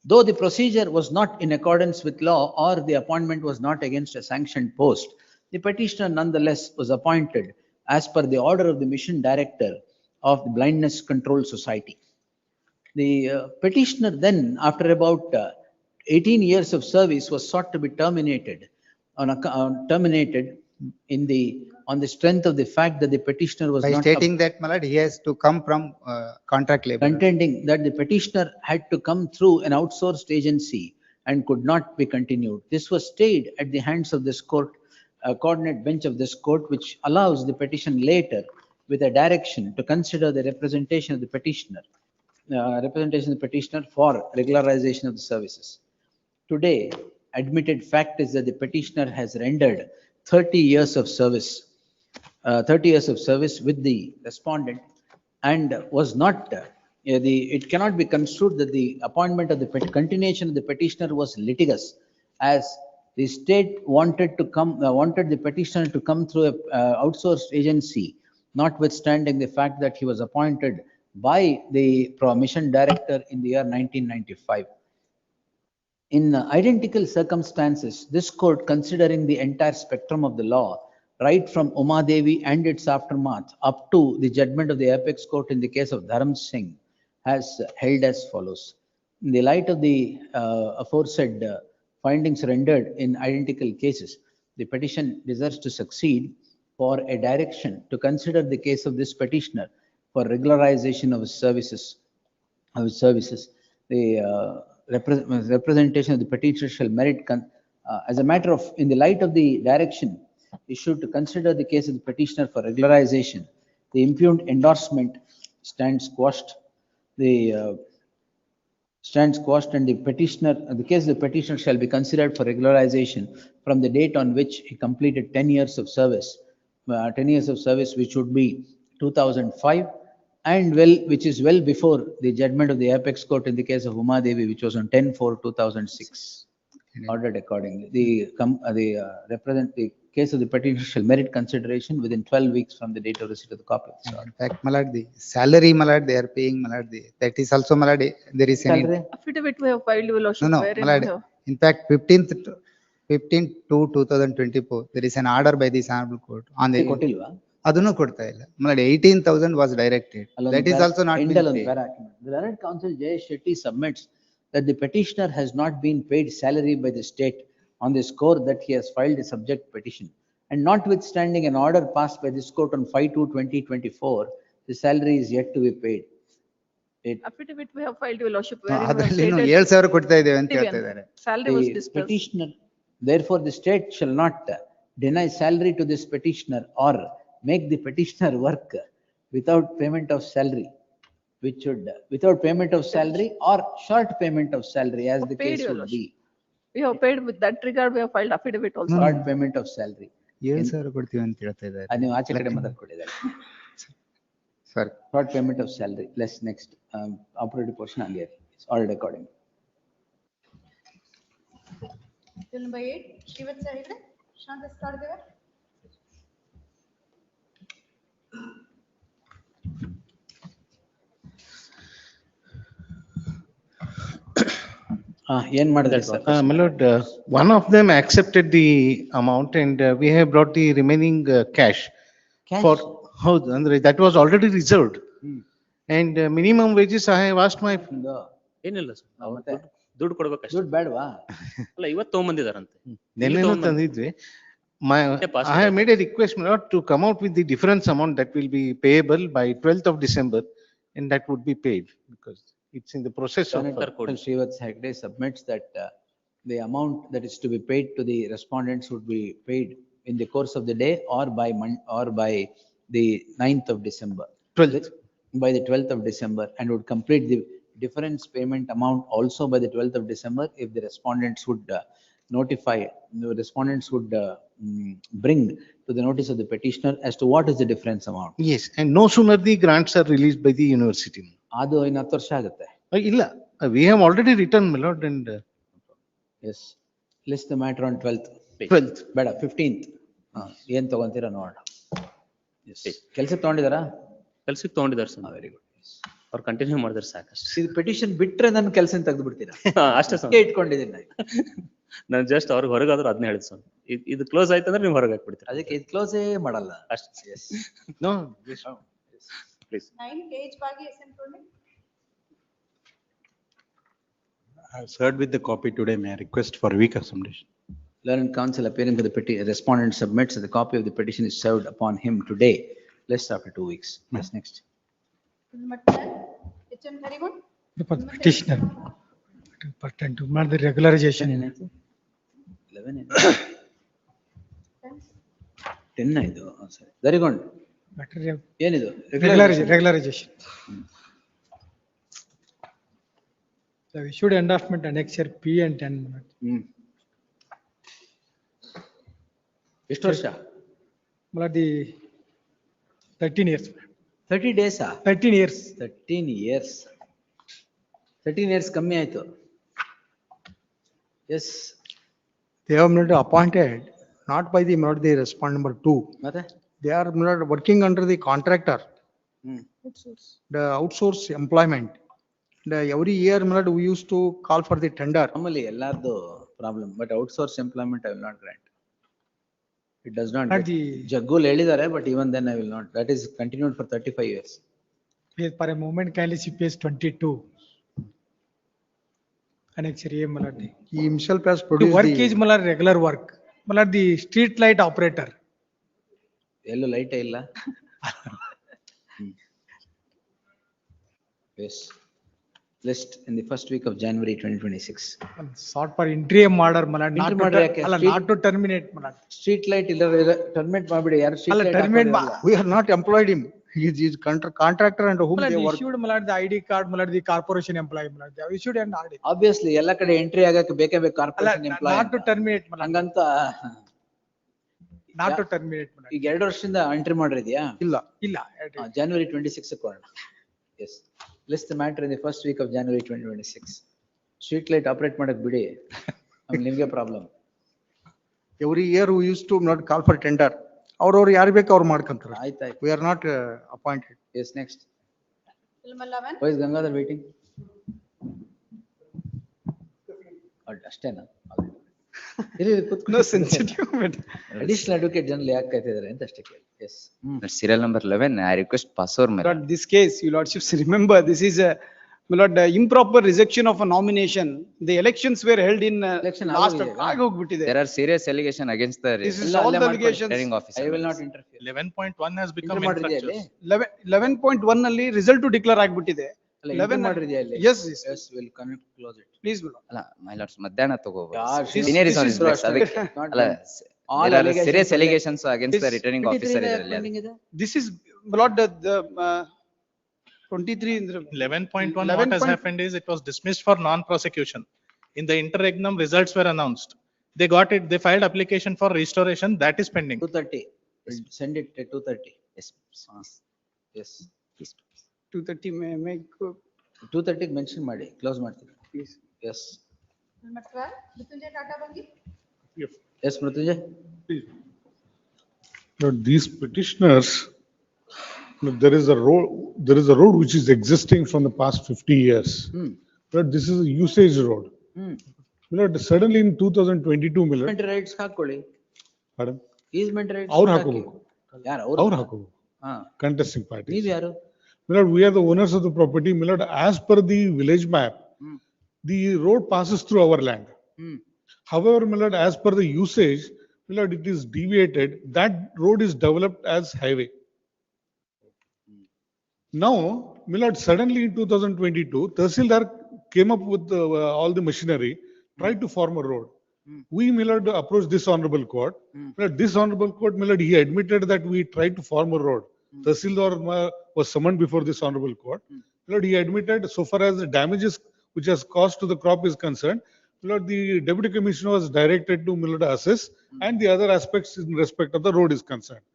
Though the procedure was not in accordance with law or the appointment was not against a sanctioned post, the petitioner nonetheless was appointed as per the order of the mission director of the Blindness Control Society. The petitioner then, after about 18 years of service, was sought to be terminated on the strength of the fact that the petitioner was By not stating that, my lord, he has to come from contract labor. contending that the petitioner had to come through an outsourced agency and could not be continued. This was stayed at the hands of this court, coordinate bench of this court, which allows the petition later with a direction to consider the representation of the petitioner for regularization of the services. Today, admitted fact is that the petitioner has rendered 30 years of service with the respondent, and was not, it cannot be construed that the appointment of the continuation of the petitioner was litigious, as the state wanted the petitioner to come through a outsourced agency, notwithstanding the fact that he was appointed by the mission director in the year 1995. In identical circumstances, this court, considering the entire spectrum of the law, right from Uma Devi and its aftermath up to the judgment of the apex court in the case of Dharam Singh, has held as follows. In the light of the aforesaid findings rendered in identical cases, the petition deserves to succeed for a direction to consider the case of this petitioner for regularization of his services. The representation of the petitioner shall merit, as a matter of, in the light of the direction issued to consider the case of the petitioner for regularization, the impugned endorsement stands quashed. And the case of the petitioner shall be considered for regularization from the date on which he completed 10 years of service, which would be 2005, and which is well before the judgment of the apex court in the case of Uma Devi, which was on 10/4/2006, ordered accordingly. The case of the petitioner shall merit consideration within 12 weeks from the date of receipt of the copy. In fact, my lord, the salary, my lord, they are paying, my lord, that is also, my lord, there is any. Affidavit we have filed, your lordship. No, wherein my we lord, have- in fact, 15/2/2024, there is an order by this honorable court on the. ಅದನ್ನು ಕೊಡ್ತಾ ಇಲ್ಲ. My lord, 18,000 was directed. That is also not been paid. The learned counsel Jayesh Shetty submits that the petitioner has not been paid salary by the state on the score that he has filed a subject petition, and notwithstanding an order passed by this court on 5/2/2024, the salary is yet to be paid. Affidavit we have filed, your lordship. wherein we have ಅದರಲ್ಲಿ ಇನ್ನು stated 7,000 ಕೊಡ್ತಾ ಇದ್ದೇವೆ ಅಂತ ಹೇಳ್ತಾ ಇದ್ದಾರೆ. Salary was The dispersed. petitioner, therefore the state shall not deny salary to this petitioner or make the petitioner work without payment of salary, without payment of salary or short payment of salary, as the Paid, case your would be. We have paid with that regard, we have filed affidavit also. Short payment of salary. 7,000 ಕೊಡ್ತೀವಿ ಅಂತ ಹೇಳ್ತಾ ಇದ್ದಾರೆ. ನೀವು ಆಚೆ ಕಡೆ ಮಾತಾಡ್ಕೊಂಡಿದ್ದಾರೆ. Sorry. Short payment of salary, less next, operative portion again, it's ordered accordingly. Bill number 8, Srivatsa Hegde, Shanta Skardeva. ಏನ್ ಮಾಡಿದ್ರಿ sir? My lord, one of them accepted the amount and we have brought the remaining cash. Cash? For, ಅಂದ್ರೆ that was already reserved. And minimum wages, I have asked my. ಏನಿಲ್ಲ sir, ಅವ್ರು ದುಡ್ಡು ಕೊಡ್ಬೇಕಷ್ಟೇ. ದುಡ್ಡು ಬೇಡವಾ? ಅಲ್ಲ, ಇವತ್ತು ತಗೊಂಬಂದಿದಾರಂತೆ. ನೆನ್ನೆನೂ ತಂದಿದ್ವಿ. I have made a request, my lord, to come out with the difference amount that will be payable by 12th of December and that would be paid because it's in the process of. Srivat Hegde submits that the amount that is to be paid to the respondents would be paid in the course of the day or by the 9th of December. 12th. By the 12th of December and would complete the difference payment amount also by the 12th of December if the respondents would notify, the respondents would bring to the notice of the petitioner as to what is the difference amount. Yes, and no sooner the grants are released by the university. ಅದು ಇನ್ನು 10 ವರ್ಷ ಆಗುತ್ತೆ. ಇಲ್ಲ, we have already returned, my lord, and. Yes, list the matter on 12th. 12th. ಬೇಡ 15th. ಏನ್ ತಗೊಂತೀರಾ ನೋಡೋಣ. ಕೆಲ್ಸಕ್ಕೆ ತಗೊಂಡಿದಾರಾ? ಕೆಲ್ಸಕ್ಕೆ ತಗೊಂಡಿದ್ದಾರೆ ಸರ್. Very good. ಅವ್ರು ಕಂಟಿನ್ಯೂ ಮಾಡಿದ್ರೆ ಸಾಕಷ್ಟು. ಇದು ಪೆಟಿಷನ್ ಬಿಟ್ರೆ ನನ್ನ ಕೆಲಸ ತೆಗೆದು ಬಿಡ್ತೀರಾ? ಅಷ್ಟೇ ಸರ್. ಇಟ್ಕೊಂಡಿದ್ದೀನಿ ನಾನು ಜಸ್ಟ್ ಅವ್ರಿಗೆ ಹೊರಗಾದ್ರು ಅದನ್ನ ಹೇಳಿದ್ ಸರ್. ಇದು ಕ್ಲೋಸ್ ಆಯ್ತು ಅಂದ್ರೆ ನೀವು ಹೊರಗೆ ಹಾಕ್ಬಿಡ್ತೀರಾ. ಅದಕ್ಕೆ ಇದು ಕ್ಲೋಸೇ ಮಾಡಲ್ಲ ಅಷ್ಟೇ. No. Please. 9 page bagi SM Prole. I have served with the copy today. May I request for a week accommodation? Learned counsel appearing for the respondent submits that the copy of the petition is served upon him today, less after 2 weeks. Yes, next. Number 10, HM Tharigun. The petitioner to pertain to the regularization. 11 10 ಆಯ್ತು. ಸರಿ, very good. ಏನಿದು? Regularization. The issued endorsement annexure P and 10. ಎಷ್ಟು ವರ್ಷ? The 13 years. 30 days? 13 years. 13 years. 13 years ಕಮ್ಮಿ ಆಯ್ತು. Yes. They have not appointed, not by the respondent number 2. ಮತ್ತೆ? They are not working under the contractor. The outsource employment. Every year we used to call for the tender. Normally ಎಲ್ಲಾರ್ದು problem, but outsource employment I will not grant. It does not. Jaggul ಹೇಳಿದ್ದಾರೆ, but even then I will not. That is continued for 35 years. For a moment, kindly see page 22. Annexure A, Maladi. He himself has produced the work is Malad regular work. Malad the street light operator. ಎಲ್ಲೂ light ಇಲ್ಲ. Yes. List in the first week of January 2026. Sought for interim order, Malad. Not to terminate, Malad. Street light ಇಲ್ಲ terminate ಮಾಡ್ಬಿಡಿ. ಯಾರು street light terminate? We are not employed him. He is contractor and whom they work. Issued Malad the ID card, Malad the corporation employee, Malad. They have issued an ID. Obviously, ಎಲ್ಲ ಕಡೆ entry ಆಗಕ್ಕೆ ಬೇಕೇ ಬೇಕು corporation employee. Not to terminate, Malad. ಹಂಗಂತ. Not to terminate, Malad. ಈಗ 2 ವರ್ಷದಿಂದ entry ಮಾಡಿದ್ಯಾ? ಇಲ್ಲ. ಇಲ್ಲ. January 26 ಕೊಡೋಣ. Yes. List the matter in the first week of January 2026. Street light operate ಮಾಡಕ್ ಬಿಡಿ. ನಿಮ್ಗೆ problem. Every year we used to not call for tender. ಅವ್ರವ್ರು ಯಾರು ಬೇಕು ಅವ್ರು ಮಾಡ್ಕೊಂತಾರೆ. ಆಯ್ತಾಯ್ತು. We are not appointed. Yes, next. Film 11. Why is Gangadhar waiting? ಅಷ್ಟೇನಾ? No sensitive. Additional advocate general ಯಾಕೆ ಕಾಯ್ತಿದ್ದಾರೆ ಅಂತ ಅಷ್ಟೇ ಕೇಳಿ. Yes. Serial number 11, I request Passover. My lord, this case, your lordships remember, this is a, my lord, improper rejection of a nomination. The elections were held in last ಆಗೋಗ್ಬಿಟ್ಟಿದೆ. There are serious allegations against the This is all the allegations. returning officer. I will not interfere. 11.1 has become infructuous. 11.1 ನಲ್ಲಿ result declare ಆಗ್ಬಿಟ್ಟಿದೆ. 11 ಮಾಡಿದ್ಯಾ ಇಲ್ಲಿ? Yes, yes. Yes, we'll close it. Please, my lord. ಅಲ್ಲ, my lords, ಮಧ್ಯಾಹ್ನ ತಗೋಬಹುದು. this Senior is on is his place. ಅದಕ್ಕೆ ಅಲ್ಲ, all there are allegations serious allegations against the returning officer ಇದರಲ್ಲಿ. This is, my lord, the 23. 11.1, what has happened is it was dismissed for non-prosecution. In the interregnum, results were announced. They got it, they filed application for restoration, that is pending. 2:30. Send it at 2:30. Yes. Yes. 2:30 make 2:30 mention ಮಾಡಿ close ಮಾಡ್ತೀನಿ. Yes. Number 12, Mrityunjay Tata Bangi. Yes, Mrityunjay. These petitioners, there is a road which is existing from the past 50 years. But this is a usage road. My lord, suddenly in 2022, my lord. Easement rights ಹಾಕೊಳ್ಳಿ. Pardon? Easement rights ಅವ್ರು ಹಾಕಿ. ಹಾಕೋಬೇಕು. ಯಾರು ಅವ್ರು ಹಾಕೋಬೇಕು. Contesting parties. ನೀವ್ ಯಾರು? My lord, we are the owners of the property. My lord, as per the village map, the road passes through our land. However, my lord, as per the usage, my lord, it is deviated. That road is developed as highway. Now, my lord, suddenly in 2022, Tahsildar came up with all the machinery, tried to form a road. We, my lord, approached this honorable court. My lord, this honorable court, my lord, he admitted that we tried to form a road. Tahsildar was summoned before this honorable court. My lord, he admitted so far as the damages which has caused to the crop is concerned, my lord, the deputy commissioner was directed to, my lord, assess, and the other aspects in respect of the road is concerned.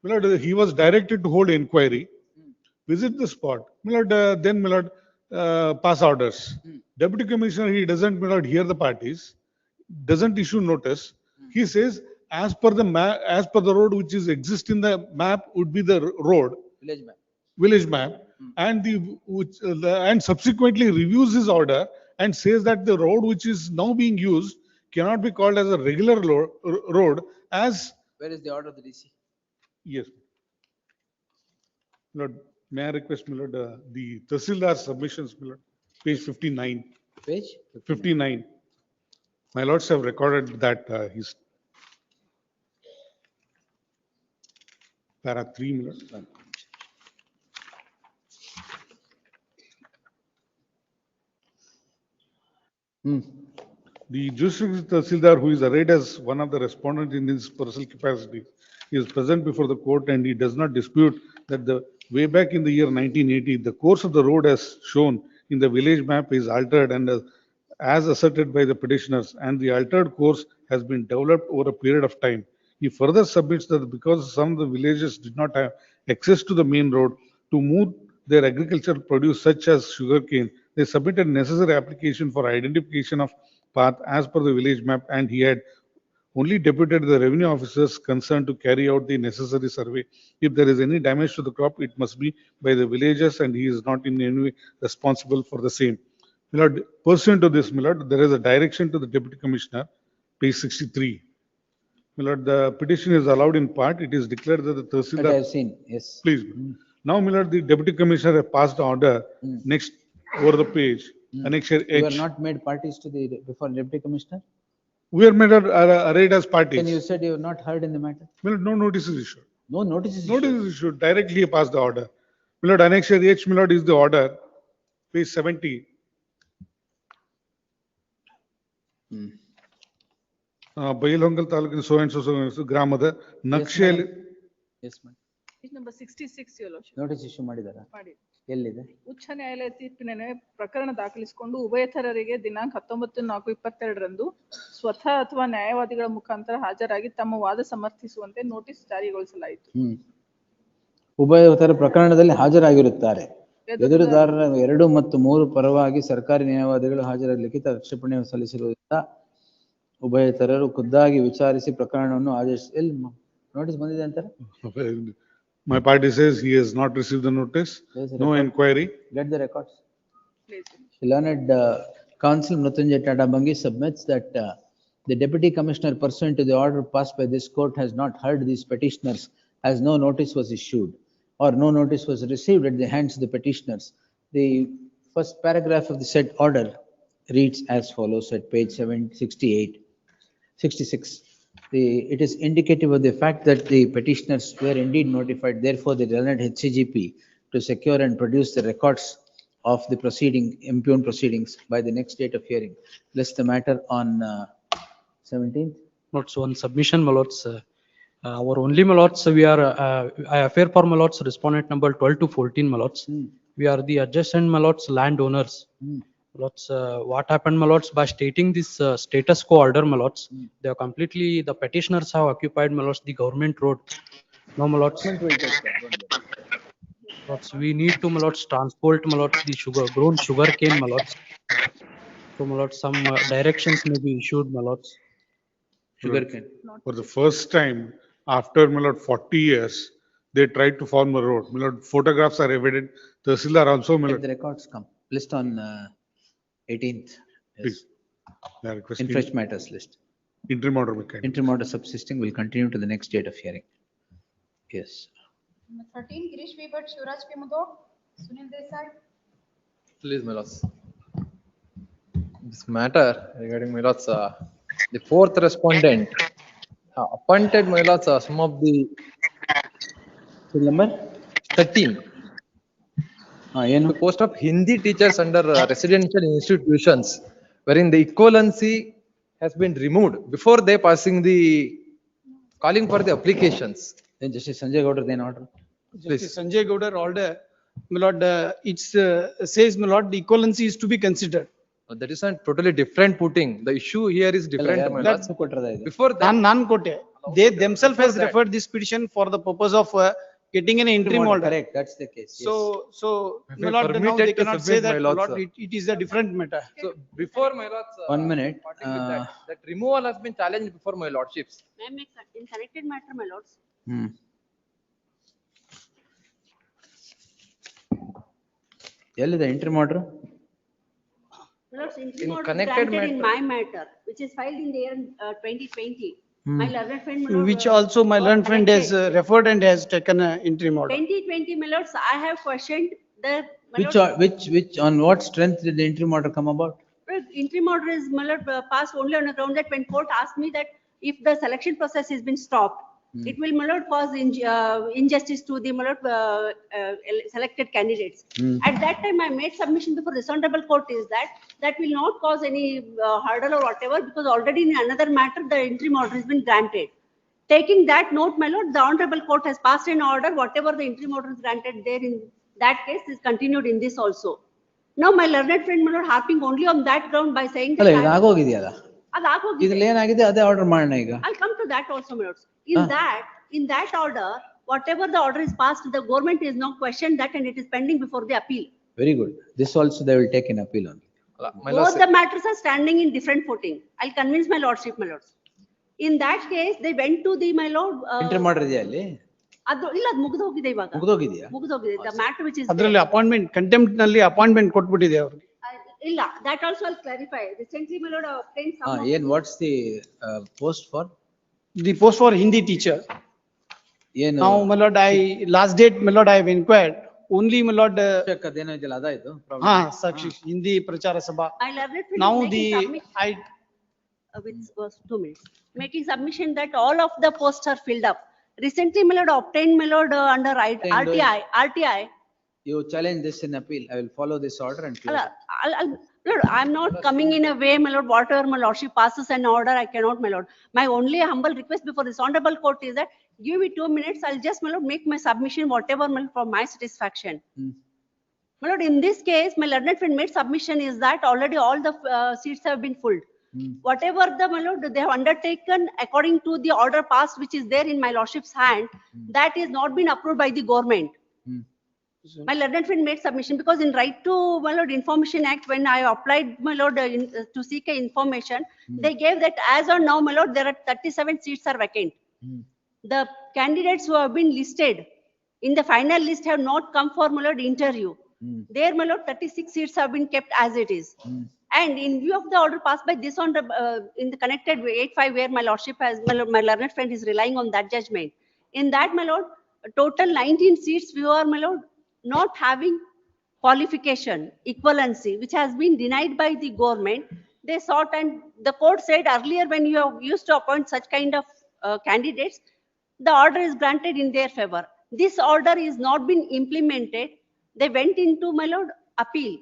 My lord, he was directed to hold inquiry, visit the spot, my lord, then my lord, pass orders. Deputy commissioner, he doesn't, my lord, hear the parties, doesn't issue notice. He says, as per the map, as per the road which is exist in the map would be the road, village map, and and subsequently reviews his order and says that the road which is now being used cannot be called as a regular road as. Where is the order of the DC? Yes. Lord, may I request, my lord, the Tahsildar submissions, my lord, page 59. Page 59. My lords have recorded that his para 3, my lord. The jurisdiction Tahsildar, who is arrayed as one of the respondents in his personal capacity, is present before the court and he does not dispute that the way back in the year 1980, the course of the road as shown in the village map is altered and as asserted by the petitioners, and the altered course has been developed over a period of time. He further submits that because some of the villages did not have access to the main road to move their agricultural produce such as sugarcane, they submitted necessary application for identification of path as per the village map, and he had only deputed the revenue officers concerned to carry out the necessary survey. If there is any damage to the crop, it must be by the villagers and he is not in any way responsible for the same. My lord, pursuant to this, my lord, there is a direction to the deputy commissioner, page 63. My lord, the petition is allowed in part. It is declared that the Tahsildar. That I have seen, yes. Please. Now, my lord, the deputy commissioner has passed the order. Next, over the page, annexure H. You are not made parties to the, before deputy commissioner? We are made arrayed as parties. Then you said you have not heard in the matter? My lord, no notice is issued. No notice is issued? Notice is issued. Directly he passed the order. My lord, annexure H, my lord, is the order. Page 70. Bailhongal ತಾಲೂಕಿನ so and so ಗ್ರಾಮದ ನಕ್ಷೆಯಲ್ಲಿ. Yes, ma'am. Page number 66, your lordship. Notice issue ಮಾಡಿದಾರಾ? ಮಾಡಿ. ಎಲ್ಲಿದೆ? ಉಚ್ಚ ನ್ಯಾಯಾಲಯ ತೀರ್ಪಿನ ಪ್ರಕರಣ ದಾಖಲಿಸಿಕೊಂಡು ಉಭಯತರರಿಗೆ ದಿನಾಂಕ 19/4/22ರಂದು ಸ್ವತಃ ಅಥವಾ ನ್ಯಾಯವಾದಿಗಳ ಮುಖಾಂತರ ಹಾಜರಾಗಿ ತಮ್ಮ ವಾದ ಸಮರ್ಥಿಸುವಂತೆ ನೋಟಿಸ್ ಜಾರಿಗೊಳಿಸಲಾಯಿತು. ಉಭಯತರ ಪ್ರಕರಣದಲ್ಲಿ ಹಾಜರಾಗಿರುತ್ತಾರೆ. ಎದುರುದಾರರ 2 ಮತ್ತು 3 ಪರವಾಗಿ ಸರ್ಕಾರಿ ನ್ಯಾಯವಾದಿಗಳು ಹಾಜರಾಗಿ ಲಿಖಿತ ಆಕ್ಷೇಪಣೆ ಸಲ್ಲಿಸಿರುವುದರಿಂದ ಉಭಯತರರು ಖುದ್ದಾಗಿ ವಿಚಾರಿಸಿ ಪ್ರಕರಣವನ್ನು ಆದೇಶಿಸಿ. ನೋಟಿಸ್ ಬಂದಿದೆ ಅಂತಾರೆ? My party says he has not received the notice. No inquiry. Get the records. Learned Counsel Mrutyunjay Tata Bangi submits that the deputy commissioner pursuant to the order passed by this court has not heard these petitioners as no notice was issued or no notice was received at the hands of the petitioners. The first paragraph of the said order reads as follows at page 66. It is indicative of the fact that the petitioners were indeed notified, therefore the learned HCGP to secure and produce the records of the impugned proceedings by the next date of hearing. List the matter on 17th. Lords, one submission, my lords. Our only, my lords, we are, I affair for, my lords, respondent number 12 to 14, my lords. We are the adjacent, my lords, landowners. Lords, what happened, my lords, by stating this status quo order, my lords, they are completely, the petitioners have occupied, my lords, the government road. No, my lords. Lords, we need to, my lords, transport, my lords, the grown sugar cane, my lords. So, my lords, some directions may be issued, my lords. Sugar cane. For the first time, after, my lord, 40 years, they tried to form a road. My lord, photographs are evident. Tahsildar also, my lord. The records come. List on 18th. Yes. Please. They are in requesting fresh matters list. interim order mechanism. Interim order subsisting will continue to the next date of hearing. Yes. Number 13, Girish Weber, Shivraj P. Mudho, Sunil Desai. Please, my lords. This matter regarding my lords, the fourth respondent appointed my lords some of the Number 13. The post of Hindi teachers under residential institutions, wherein the equivalency has been removed before they passing the calling for the applications. Then Justice Sanjay Gowda, then order. Justice Sanjay Gowda order, my lord, says, my lord, the equivalency is to be considered. That is a totally different putting. The issue here is different. My lords. Before that, Non-quote. They themselves has referred this petition for the purpose of getting an interim order. Correct, that's the case. So, If my we lord, now permitted they to cannot say submit, that, my my lords, lord, it is a different matter. So before my lords, 1 minute. starting with that removal has been challenged before my lordships. May I make in connected matter, my lords? Early the interim order. My lords, interim In order connected granted in matter. my matter, which is filed in the year 2020. My learned friend, my lord, Which also my learned friend has referred and has taken an interim order. 2020, my lords, I have questioned the, my lord, Which, on what strength did the interim order come about? interim order is, my lord, passed only on the ground that when court asked me that if the selection process has been stopped, it will, my lord, cause injustice to the, my lord, selected candidates. At that time, I made submission before this honorable court is that will not cause any hurdle or whatever, because already in another matter, the interim order has been granted. Taking that note, my lord, the honorable court has passed an order, whatever the interim order is granted there in that case is continued in this also. Now, my learned friend, my lord, harping only on that ground by saying that ಅಲ್ಲ ಇದು ಆಗೋಗಿದೆಯಲ್ಲ ಅದು ಆಗೋಗಿದೆ. ಇದ್ರಲ್ಲಿ ಏನಾಗಿದೆ ಅದೇ order ಮಾಡೋಣ ಈಗ. I'll come to that also, my lords. In that order, whatever the order is passed, the government is now questioned that and it is pending before the appeal. Very good. This also they will take in appeal only. Both the matters are standing in different footing. I'll convince my lordship, my lords. In that case, they went to the, my lord. Interim order ಇದೆಯಾ ಅಲ್ಲಿ? ಅದು ಇಲ್ಲ, ಅದು ಮುಗಿದೋಗಿದೆ ಇವಾಗ. ಮುಗಿದೋಗಿದೆಯಾ? ಮುಗಿದೋಗಿದೆ. The matter which is ಅದರಲ್ಲಿ appointment contempt ನಲ್ಲಿ appointment ಕೊಟ್ಬಿಟ್ಟಿದೆ ಅವ್ರಿಗೆ. ಇಲ್ಲ, that also I'll clarify. Recently, my lord, obtained some. What's the post for? The post for Hindi teacher. Now, my lord, last date, my lord, I have inquired. Only, my lord. ಅದೇನೋ ಇದೆಯಲ್ಲ ಅದಾಯ್ತು. ಸಾಕ್ಷಿ ಹಿಂದಿ ಪ್ರಚಾರ ಸಭಾ. I learned it. Now with 2 minutes. Making submission that all of the posts are filled up. Recently, my lord, obtained, my lord, under RTI. You challenge this in appeal. I will follow this order and close it. Lord, I'm not coming in a way, my lord, whatever my lordship passes an order, I cannot, my lord. My only humble request before this honorable court is that give me 2 minutes, I'll just, my lord, make my submission, whatever, my lord, for my satisfaction. My lord, in this case, my learned friend made submission is that already all the seats have been filled. Whatever the, my lord, they have undertaken according to the order passed, which is there in my lordship's hand, that is not been approved by the government. My learned friend made submission because in Right to, my lord, Information Act, when I applied, my lord, to seek information, they gave that as on now, my lord, there are 37 seats are vacant. The candidates who have been listed in the final list have not come for, my lord, interview. There, my lord, 36 seats have been kept as it is. And in view of the order passed by this on in the connected 8-5, where my lordship has, my learned friend is relying on that judgment. In that, my lord, total 19 seats we are, my lord, not having qualification, equivalency, which has been denied by the government. They sought, and the court said earlier, when you have used to appoint such kind of candidates, the order is granted in their favor. This order is not been implemented. They went into, my lord, appeal.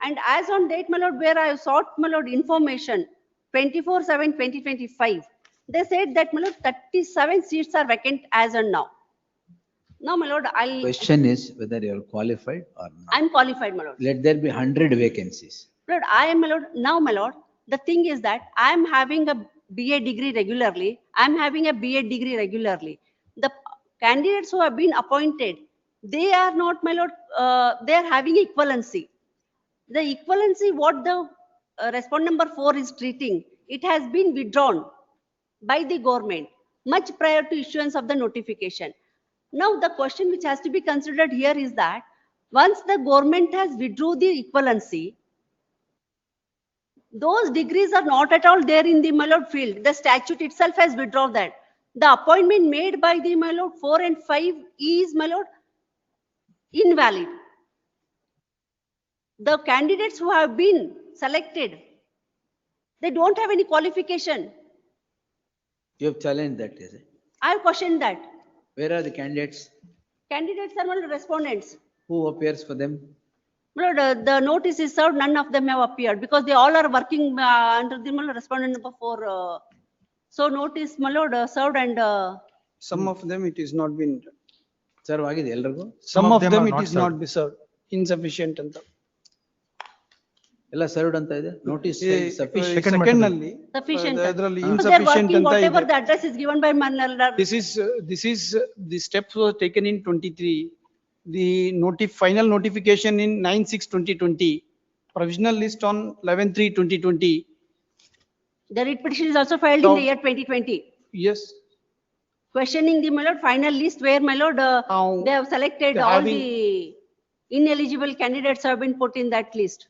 And as on date, my lord, where I sought, my lord, information, 24/7/2025, they said that, my lord, 37 seats are vacant as on now. Now, my lord, Question is whether you are qualified or not. I'm qualified, my lord. Let there be 100 vacancies. Lord, I am, my lord. Now, my lord, the thing is that I am having a BA degree regularly. I'm having a BA degree regularly. The candidates who have been appointed, they are not, my lord, they are having equivalency. The equivalency, what the respondent number 4 is treating, it has been withdrawn by the government much prior to issuance of the notification. Now, the question which has to be considered here is that once the government has withdrew the equivalency, Those degrees are not at all there in the my lord field. The statute itself has withdrawn that. The appointment made by the my lord 4 and 5 is my lord invalid. The candidates who have been selected, they don't have any qualification. You have challenged that, is it? I have questioned that. Where are the candidates? Candidates are my lord respondents. Who appears for them? My lord, the notice is served, none of them have appeared because they all are working under the my lord respondent number 4. So notice my lord served and Some of them it is not been, Serve ಆಗಿದೆ ಎಲ್ರಿಗೂ? some of them are it not is served. not be served, insufficient ಅಂತ. ಎಲ್ಲ served ಅಂತ ಇದೆ. Notice sufficient. Second ನಲ್ಲಿ sufficient. ಅದರಲ್ಲಿ Because they are insufficient working ಅಂತ whatever ಇದೆ. the address is given by my lord. This is, the steps were taken in 23. The final notification in 9/6/2020. Provisional list on 11/3/2020. The writ petition is also filed in the year 2020. Yes. Questioning the my lord final list where my lord they have selected they all having- the ineligible candidates have been put in that list.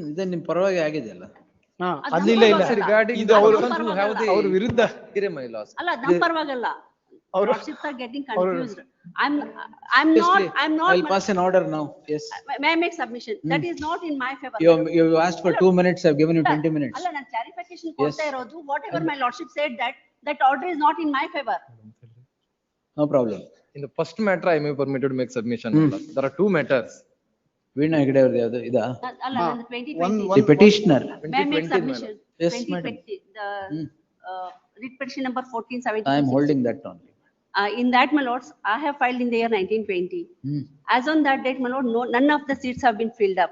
ಇದೆ ನಿಮ್ ಪರವಾಗಿ ಆಗಿದೆಯಲ್ಲ. ಅದು ಅಲ್ಲಿ ನಮ್ಮ ಇಲ್ಲ. ಪರವಾಗಿಲ್ಲ. Regarding ಇದು the ಅವರು- persons who have the ಅವ್ರ ವಿರುದ್ಧ my laws. ಅಲ್ಲ ನಮ್ಮ ಪರವಾಗಿಲ್ಲ. ಅವರು- Lordships are getting confused. I'm not. I'll pass an order now. Yes. May I make submission? That is not in my favor. You asked for 2 minutes. I've given you 20 minutes. ಅಲ್ಲ ನಾನು clarification ಕೊಡ್ತಾ ಇರೋದು whatever my lordship said that order is not in my favor. No problem. In the first matter, I may permitted to make submission. my lord. There are two matters. Veena Hegde ಅವ್ರದ್ದು ಯಾವ್ದು ಇದಾ? ಅಲ್ಲ ನಾನು 2020. The petitioner. May I make 2020, submission? Yes, madam. 2020, the writ petition number 14/17. I am holding that only. In that, my lords, I have filed in the year 1920. As on that date, my lord, none of the seats have been filled up.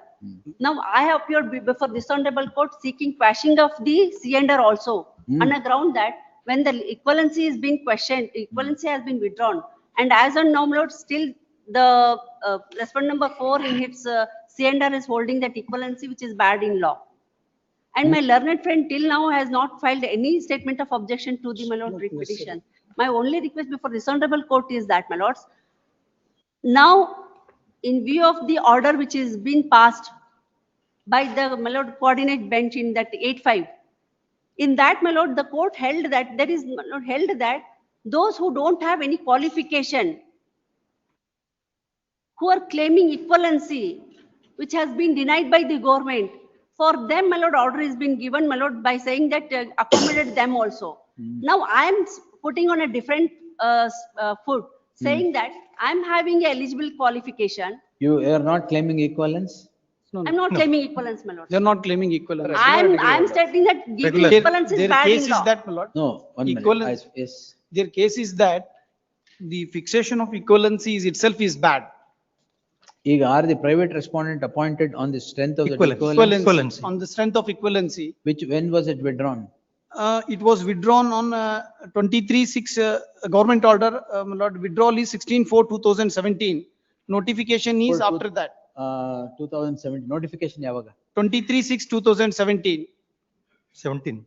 Now, I have appeared before this honorable court seeking quashing of the C&R also on the ground that when the equivalency is being questioned, equivalency has been withdrawn. And as on now, my lord, still the respondent number 4 in its C&R is holding that equivalency which is bad in law. And my learned friend till now has not filed any statement of objection to the my lord writ petition. My only request before this honorable court is that, my lords, now in view of the order which is being passed by the my lord coordinate bench in that 8/5, in that, my lord, the court held that there is my lord, held that those who don't have any qualification, who are claiming equivalency, which has been denied by the government, for them, my lord, order is being given, my lord, by saying that accommodate them also. Now I am putting on a different foot, saying that I am having a eligible qualification. You are not claiming equivalence? I'm not claiming equivalence, my lord. They're not claiming equivalence. I'm stating that giving equivalence is Their bad case in is law. that, my lord. No, one minute. Equivalence. Yes. Their case is that the fixation of equivalency is itself is bad. ಈಗ are the private respondent appointed on the strength of the Equivalence. Equivalency. On the strength of equivalency. Which, when was it withdrawn? It was withdrawn on 23/6 government order, my lord, withdrawal is 16/4/2017. Notification is For after that, 2017, notification ಯಾವಾಗ? 23/6/2017. 17.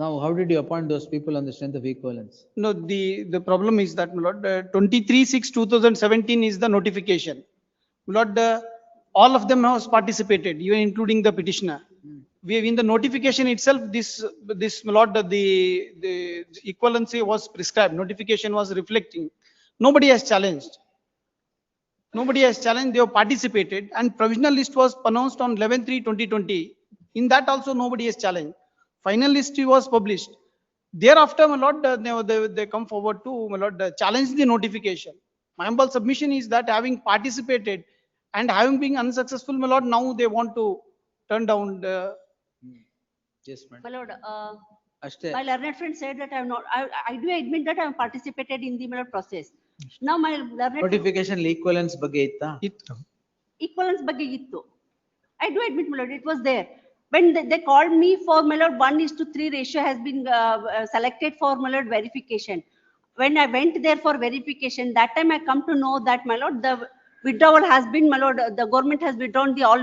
Now, how did you appoint those people on the strength of equivalence? No, the problem is that, my lord, 23/6/2017 is the notification. My lord, all of them have participated, even including the petitioner. We have in the notification itself, this, my lord, the equivalency was prescribed, notification was reflecting. Nobody has challenged. Nobody has challenged, they have participated, and provisional list was pronounced on 11/3/2020. In that also, nobody has challenged. Final list was published. Thereafter, my lord, they come forward to, my lord, challenge the notification. My humble submission is that having participated and having been unsuccessful, my lord, now they want to turn down the. Yes, madam. My lord, ಅಷ್ಟೇ. my learned friend said that I have not, I do admit that I have participated in the my lord process. Now my learned. Notification equivalence ಬಗ್ಗೆ ಇತ್ತಾ? equivalence ಬಗ್ಗೆ ಇತ್ತು. I do admit, my lord, it was there. When they called me for, my lord, 1:3 ratio has been selected for, my lord, verification. When I went there for verification, that time I come to know that, my lord, the withdrawal has been, my lord, the government has withdrawn the all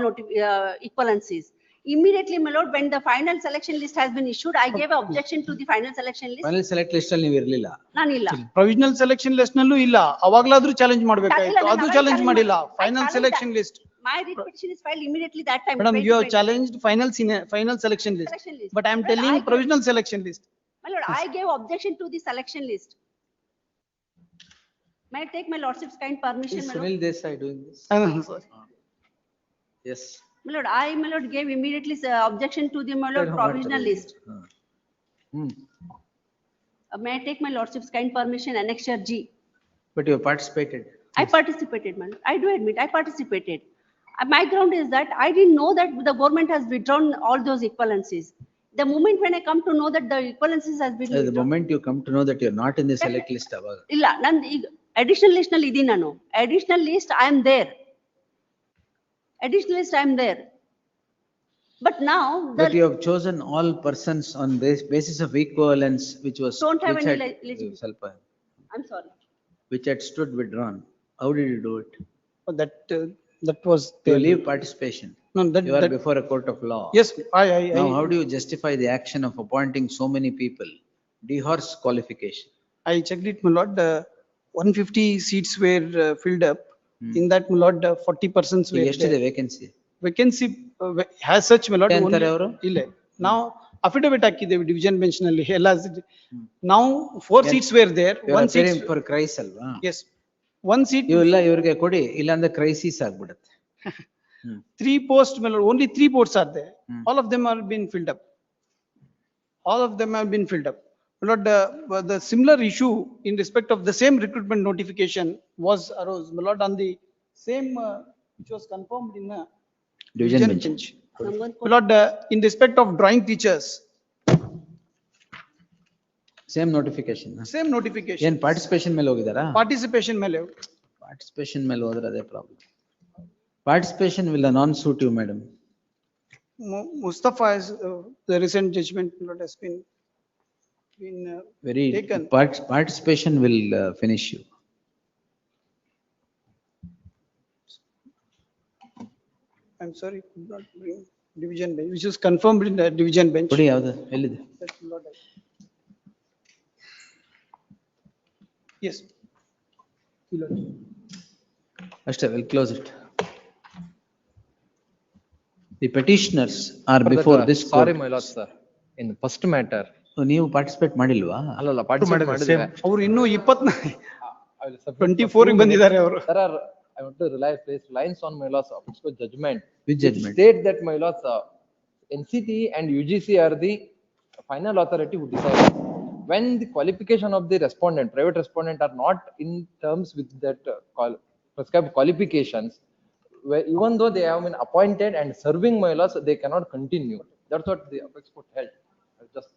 equivalencies. Immediately, my lord, when the final selection list has been issued, I gave an objection to the final selection list. Final select list ಅಲ್ಲಿ ನೀವು ಇರ್ಲಿಲ್ಲ. ನಾನಿಲ್ಲ. Provisional selection list ನಲ್ಲೂ ಇಲ್ಲ, ಅವಾಗ್ಲಾದ್ರೂ challenge ಮಾಡ್ಬೇಕಾಯ್ತು, ಇಲ್ಲ, ಅದು ನಾನು challenge challenge ಮಾಡಿಲ್ಲ. I final challenged selection that. List. My writ petition is filed immediately that time. Madam, you have 2020. challenged final selection list. Selection list. But I am Well, telling I gave- provisional selection list. My lord, I gave objection to the selection list. May I take my lordship's kind permission, Is my lord? Sunil Desai doing this? Sorry. Yes. My lord, my lord, gave immediately objection to the, my lord, No, provisional what- list. May I take my lordship's kind permission, annexure G? But you have participated. I participated, man. I do admit, I participated. My ground is that I didn't know that the government has withdrawn all those equivalencies. The moment when I come to know that the equivalencies has been The withdrawn. moment you come to know that you are not in the select list ಅವಾಗ. ಇಲ್ಲ, ನಂದು ಈಗ additional list ನಲ್ಲಿ ಇದೀನಿ ನಾನು. Additional list, I am there. Additional list, I am there. But now, But you have chosen all persons on this basis of equivalence which was. Don't have which any had- eligibility. ಸ್ವಲ್ಪ, I'm sorry. which had stood withdrawn. How did you do it? That was. You leave participation. No, You are before a court of law. Yes, Now, how do you justify the action of appointing so many people? Dehorse qualification. I checked it, my lord, 150 seats were filled up. In that, my lord, 40 persons ಈಗ were ಎಷ್ಟಿದೆ there. vacancy? Vacancy has such, my lord, ಅಂತಾರೆ only. ಅವರು? ಇಲ್ಲ. Now, affidavit ಹಾಕಿದ್ದೇವೆ division bench ನಲ್ಲಿ ಎಲ್ಲ. Now, 4 seats were there. You are 1 seat. appearing for crisis ಅಲ್ವಾ? Yes. 1 seat. ಇವೆಲ್ಲ ಇವ್ರಿಗೆ ಕೊಡಿ, ಇಲ್ಲಾಂದ್ರೆ ಕ್ರೈಸಿಸ್ ಆಗ್ಬಿಡುತ್ತೆ. 3 posts, my lord, only 3 posts are there. All of them are been filled up. All of them have been filled up. My lord, the similar issue in respect of the same recruitment notification was arose, my lord, on the same, which was confirmed in the Division division bench. bench. My lord, in respect of drawing teachers, Same notification. same notification. ಏನ್ participation ಮೇಲೆ ಹೋಗಿದಾರಾ? Participation ಮೇಲೆ. Participation ಮೇಲೆ ಹೋದ್ರೆ ಅದೇ problem. Participation will not suit you, madam. Mustafa has, the recent judgment, my lord, has been Very, taken. participation will finish you. I'm sorry, could not bring division bench, which was confirmed in the division bench. ಕೊಡಿ ಯಾವ್ದು ಎಲ್ಲಿದೆ? That my lord has- Yes. My lord. ಅಷ್ಟೇ, we'll close it. The petitioners are before this court. Sorry, my lord, sir. In the first matter. ನೀವು participate ಮಾಡಿಲ್ವಾ? ಅಲ್ಲಲ್ಲ, participate ಮಾಡಿದ್ದೇವೆ. ಅವ್ರು ಇನ್ನೂ 24 I will submit 24 ಗೆ ಬಂದಿದ್ದಾರೆ ಅವರು. There are, I want to place lines on my lord's official judgment. Which judgment? State that my lord's NCT and UGC are the final authority who decide. When the qualification of the respondent, private respondent, are not in terms with that prescribed qualifications, where even though they have been appointed and serving my laws, they cannot continue. That's what the apex court held. Just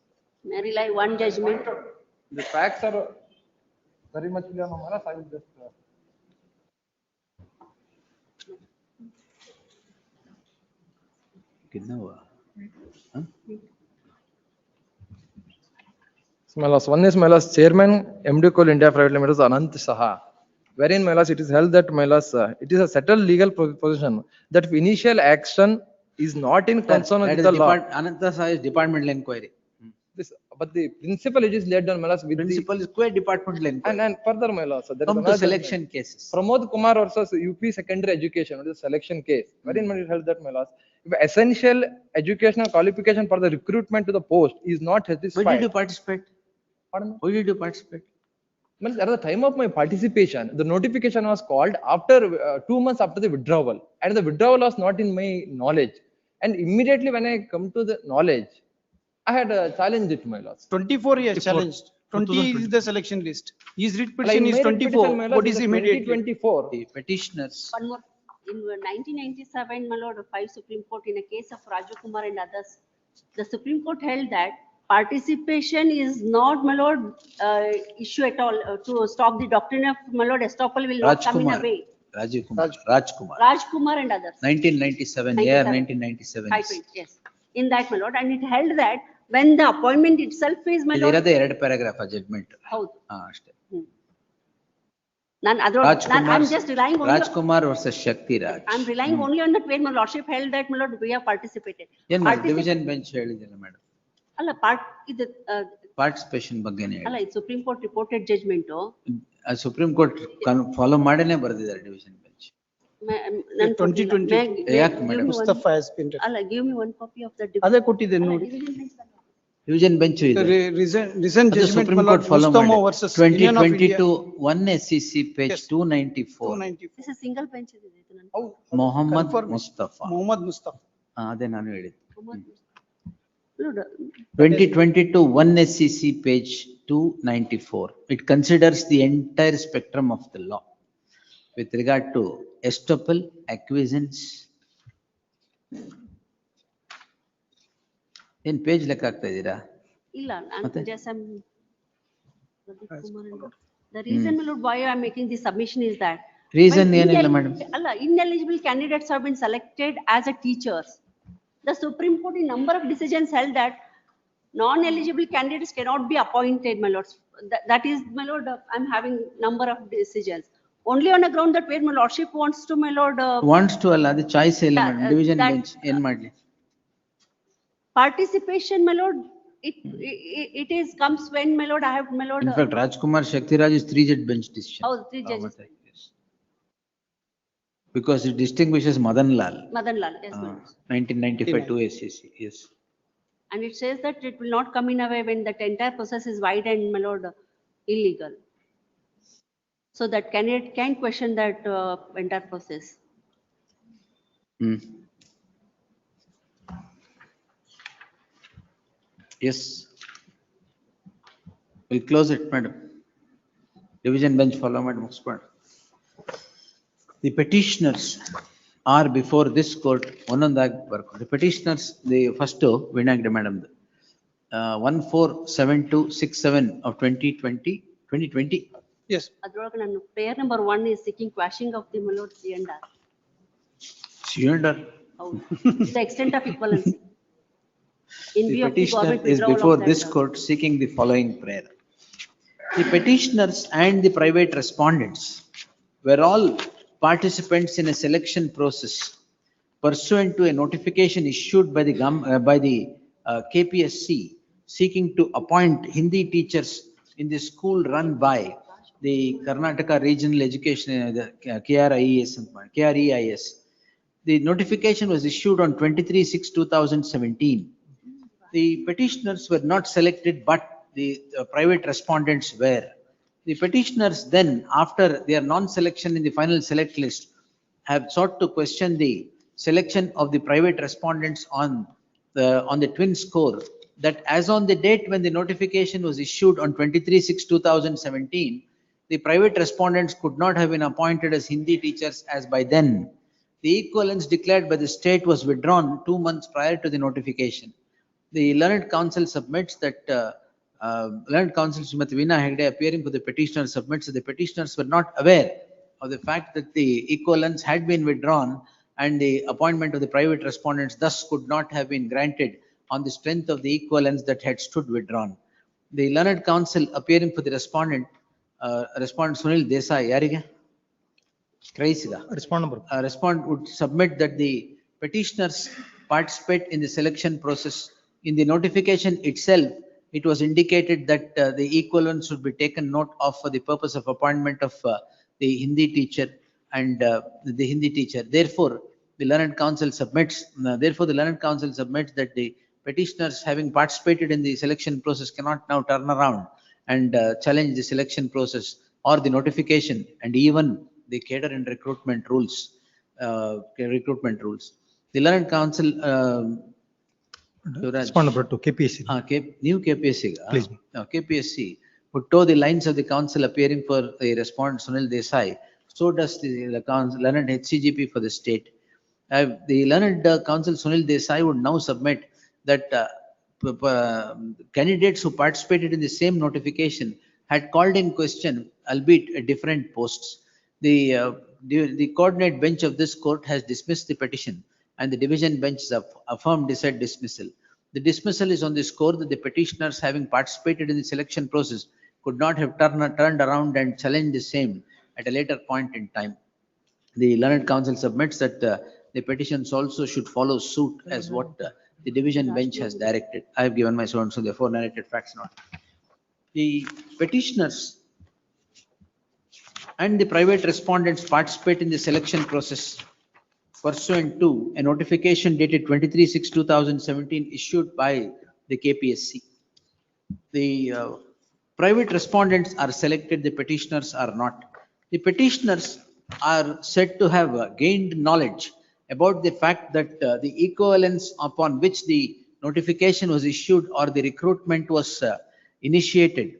May I rely one judgment? the facts are very much clear, no matter. I will just. My lords, one is my lords chairman, MD Coal India Private Limited, Anant Saha. Wherein my lords, it is held that my lords, it is a settled legal position that if initial action is not in concern with the law. Ananta Saha is departmental inquiry. This, but the principle it is laid down, my lords, with Principal is quite departmental inquiry. and further, my lords, there is Come to another selection cases. Pramod Kumar versus UP secondary education, it is a selection case. Wherein it is held that, my lords, if essential educational qualification for the recruitment to the post is not satisfied. Why did you participate? Pardon me? Why did you participate? At the time of my participation, the notification was called after 2 months after the withdrawal, and the withdrawal was not in my knowledge. And immediately when I come to the knowledge, I had challenged it, my lords. 24 years challenged. 20 is the selection list. His writ petition is 24. What is immediate? 24. The petitioners. One more. In 1997, my lord, 5 Supreme Court in a case of Raju Kumar and others, the Supreme Court held that participation is not, my lord, issue at all to stop the doctrine of, my lord, estoppel will not come in a way. Rajiv Kumar, Rajkumar. Rajkumar and others. 1997, year 1997. I think, yes. In that, my lord, and it held that when the appointment itself is, my ಇಲ್ಲಿ lord. ಇರೋದೇ 2 paragraph judgment. ಹೌದು. ಅಷ್ಟೇ. I'm just relying only. Rajkumar versus Shakti Raj. I'm relying only on that where my lordship held that, my lord, we have participated. ಏನ್ ಮಾಡಿ division bench ಹೇಳಿದಿಲ್ಲ madam? ಅಲ್ಲ, ಇದು participation ಬಗ್ಗೆ ಅಲ್ಲ, ಇದು supreme court reported judgment. Supreme court follow ಮಾಡೇನೆ ಬರೆದಿದ್ದಾರೆ division bench. 2020. ಯಾಕೆ ಮೇಡಮ್? Mustafa has been. ಅಲ್ಲ, give me one copy of the. ಅದೇ ಕೊಟ್ಟಿದೆ ನೋಡಿ. ಡಿವಿಷನ್ ಬೆಂಚ್ ಇದೆ. Recent judgment, supreme my court lord, follow Mustafa ಮಾಡಿ. versus Union of India. 2022 1 SCC page 294. This is single bench ಇದೆ ಇದು ನನ್ನ. ಮೊಹಮ್ಮದ್ ಮುಸ್ತಫಾ. Mohammad Mustafa. ಅದೇ ನಾನು ಹೇಳಿದ್ದು. Lord, 2022 1 SCC page 294. It considers the entire spectrum of the law with regard to estoppel, acquiescence. ಏನ್ page ಲೆಕ್ಕ ಆಗ್ತಾ ಇದ್ದೀರಾ? ಇಲ್ಲ, just the reason, my lord, why I am making this submission is that. Reason ಏನಿಲ್ಲ madam. ಅಲ್ಲ, ineligible candidates have been selected as a teachers. The Supreme Court in number of decisions held that non-eligible candidates cannot be appointed, my lords. That is, my lord, I'm having number of decisions. Only on a ground that where my lordship wants to, my lord. Wants to ಅಲ್ಲ, ಅದು choice ಇಲ್ಲ madam. Division bench ಏನ್ ಮಾಡ್ಲಿ? Participation, my lord, it is comes when, my lord, I have, my lord. In fact, Rajkumar Shakti Raj is 3 judge bench decision. Oh, 3 judges. Yes. Because it distinguishes Madan Lal. Madan Lal, yes, my lord. 1995 2 SCC, yes. And it says that it will not come in a way when that entire process is wide and, my lord, illegal. So that candidate can question that entire process. Yes. We'll close it, madam. Division bench follow, madam. The petitioners are before this court. The petitioners, the first Vinagre madam, 147267 of 2020. Yes. Prayer number 1 is seeking quashing of the, my lord, C&R. C&R. The extent of equivalency. In The view of the petitioner government is withdrawal before of this that, court seeking the following prayer. The petitioners and the private respondents were all participants in a selection process pursuant to a notification issued by the KPSC seeking to appoint Hindi teachers in the school run by the Karnataka Regional Education, the KREIS. The notification was issued on 23/6/2017. The petitioners were not selected, but the private respondents were. The petitioners then, after their non-selection in the final select list, have sought to question the selection of the private respondents on the twin score that as on the date when the notification was issued on 23/6/2017, the private respondents could not have been appointed as Hindi teachers as by then. The equivalence declared by the state was withdrawn 2 months prior to the notification. The learned counsel submits that learned counsel Srimati Veena Hegde, appearing for the petitioner, submits that the petitioners were not aware of the fact that the equivalence had been withdrawn and the appointment of the private respondents thus could not have been granted on the strength of the equivalence that had stood withdrawn. The learned counsel, appearing for the respondent Sunil Desai, yarige? Respondent would submit that the petitioners participate in the selection process. In the notification itself, it was indicated that the equivalence should be taken note of for the purpose of appointment of the Hindi teacher and the Hindi teacher. Therefore, the learned counsel submits that the petitioners, having participated in the selection process, cannot now turn around and challenge the selection process or the notification and even the cadre and recruitment rules. The learned counsel Respond number 2, KPSC. New KPSC. Please. KPSC would toe the lines of the counsel appearing for the respondent Sunil Desai. So does the learned HCGP for the state. The learned counsel Sunil Desai would now submit that candidates who participated in the same notification had called in question, albeit at different posts. The The coordinate bench of this court has dismissed the petition and the division bench has affirmed the said dismissal. The dismissal is on the score that the petitioners, having participated in the selection process, could not have turned around and challenged the same at a later point in time. The learned counsel submits that the petitions also should follow suit as what the division bench has directed. I have given my so and so, therefore narrated facts not. The petitioners and the private respondents participate in the selection process pursuant to a notification dated 23/6/2017 issued by the KPSC. The private respondents are selected, the petitioners are not. The petitioners are said to have gained knowledge about the fact that the equivalence upon which the notification was issued or the recruitment was initiated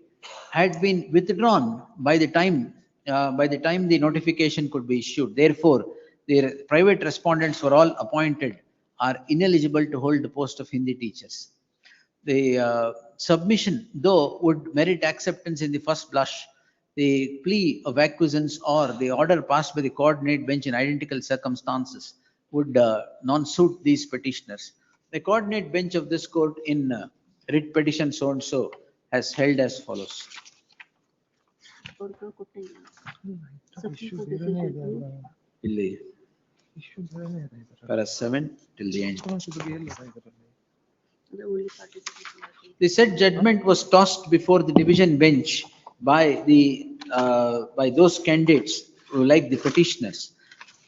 had been withdrawn by the time the notification could be issued. Therefore, the private respondents were all appointed are ineligible to hold the post of Hindi teachers. The submission, though, would merit acceptance in the first blush. The plea of acquiescence or the order passed by the coordinate bench in identical circumstances would non-suit these petitioners. The coordinate bench of this court in writ petition so and so has held as follows. Para 7 till the end. The said judgment was tossed before the division bench by those candidates who like the petitioners,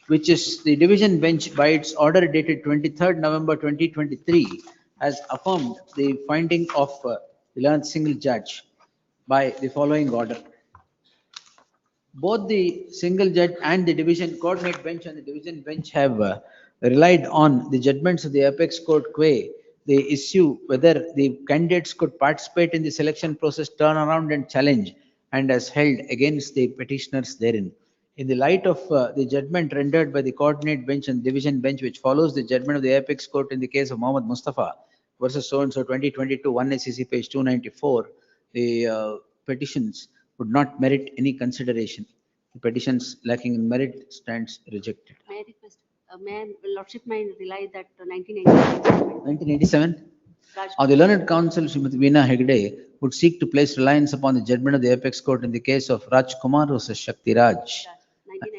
which is the division bench by its order dated 23rd November 2023 has affirmed the finding of the learned single judge by the following order. Both the single judge and the division coordinate bench and the division bench have relied on the judgments of the apex court quae the issue whether the candidates could participate in the selection process, turn around and challenge, and has held against the petitioners therein. In the light of the judgment rendered by the coordinate bench and division bench, which follows the judgment of the apex court in the case of Mohammed Mustafa versus so and so 2022 1 SEC page 294, the petitions would not merit any consideration. The petitions lacking in merit stands rejected. May I request, Lordship may rely that 1987. The learned counsel Srimati Veena Hegde would seek to place reliance upon the judgment of the apex court in the case of Raj Kumar versus Shakti Raj.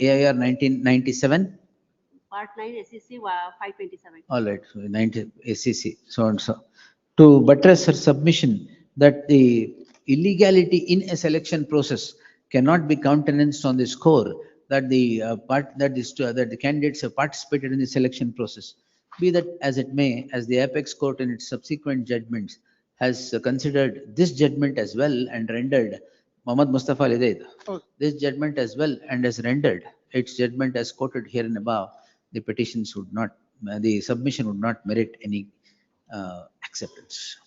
AIR 1997. Part 9 SEC 527. All right, so 90 SEC, so and so. To buttress her submission that the illegality in a selection process cannot be countenanced on the score that the candidates have participated in the selection process. Be that as it may, as the apex court in its subsequent judgments has considered this judgment as well and rendered Mohammed Mustafa Lidaid, this judgment as well and has rendered its judgment as quoted here and above, the petitions would not, the submission would not merit any acceptance.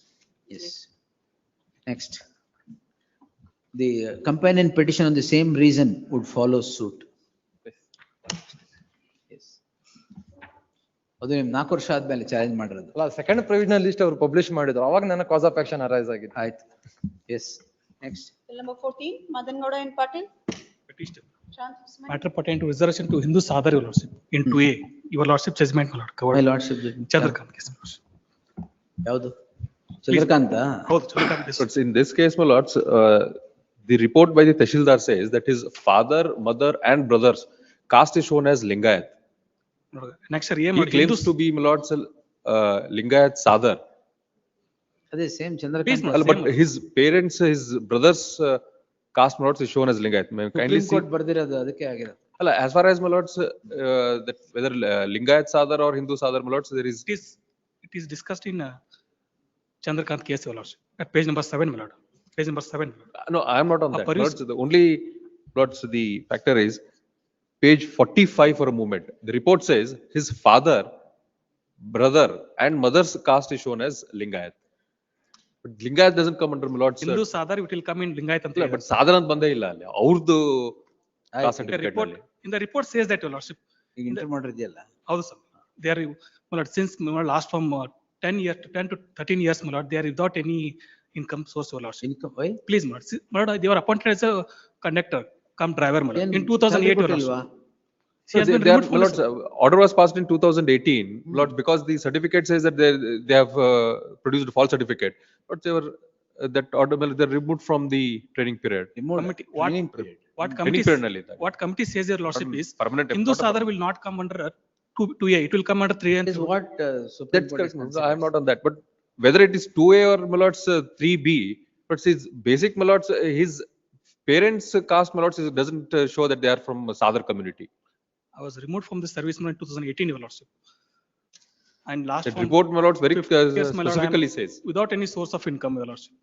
Yes. Next. The companion petition on the same reason would follow suit. Yes. ಅದು ನಿಮ್ 4 ವರ್ಷ ಆದ್ಮೇಲೆ challenge ಮಾಡಿರೋದು. ಅಲ್ಲ, second provisional list ಅವರು publish ಮಾಡಿದ್ರು, ಅವಾಗ ನನ್ನ ಕಾಸ್ ಆಫ್ ಆಕ್ಷನ್ ಅರೈಸ್ ಆಗಿದೆ. ಆಯ್ತು. S. Next. Number 14, Madan Gowda and Patil. Petition. Chant Usman. Matter pertaining to reservation to Hindu Sadhar, your lordship, in 2A. Your lordship judgment, my lord, covered. My lordship judgment. Chandrakant case. ಯಾವುದು? ಚಂದ್ರಕಾಂತ? ಹೌದು, Chandrakant case. But in this case, my lords, the report by the Tehsildar says that his father, mother and brothers caste is shown as Lingayat. Next year, He claims to be, my lords, Lingayat Sadhar. ಅದೇ same Chandrakant. But his parents, his brothers caste, my lords, is shown as Lingayat. May I kindly see? Court ಬರ್ದಿರೋದು ಅದಕ್ಕೆ ಆಗಿರೋದು. ಅಲ್ಲ, as far as my lords, that whether Lingayat Sadhar or Hindu Sadhar, my lords, there is. It is discussed in Chandrakant case, your lordship, at page number 7, my lord. Page number 7. No, I am not on that. Lords, the only, lords, the factor is page 45 for a moment. The report says his father, brother and mother's caste is shown as Lingayat. But Lingayat doesn't come under my lords. Hindu Sadhar, it will come in Lingayat. But Sadhar ant bande illa alli. Avrdu caste certificate. In the report says that, your lordship. ಈಗ inter ಮಾಡಿದ್ಯಲ್ಲ. ಹೌದು sir. They are, my lord, since my lord, last from 10 to 13 years, my lord, they are without any income source, your lordship. Income, why? Please, my lord, they were appointed as a conductor, come driver, my lord. In 2008, your lordship. She has been They are, removed from my the lords, order was passed in 2018, my lords, because the certificate says that they have produced a false certificate, but they were, that order, my lord, they're removed from the training period. committee. Training period. What Training committee, period ನಲ್ಲಿ ಇದ್ದಾಗ. what committee says, your lordship, is Permanent, Hindu not a Sadar will not come under 2A, it will come under 3 and Is 2. what Supreme That's Court has correct, I am considered. not on that, but whether it is 2A or, my lords, 3B, but his basic, my lords, his parents' caste, my lords, doesn't show that they are from Sadar community. I was removed from the service in 2018, your lordship. And last That from report, my lords, very 50 years, my lord, I am specifically says. without any source of income, your lordship.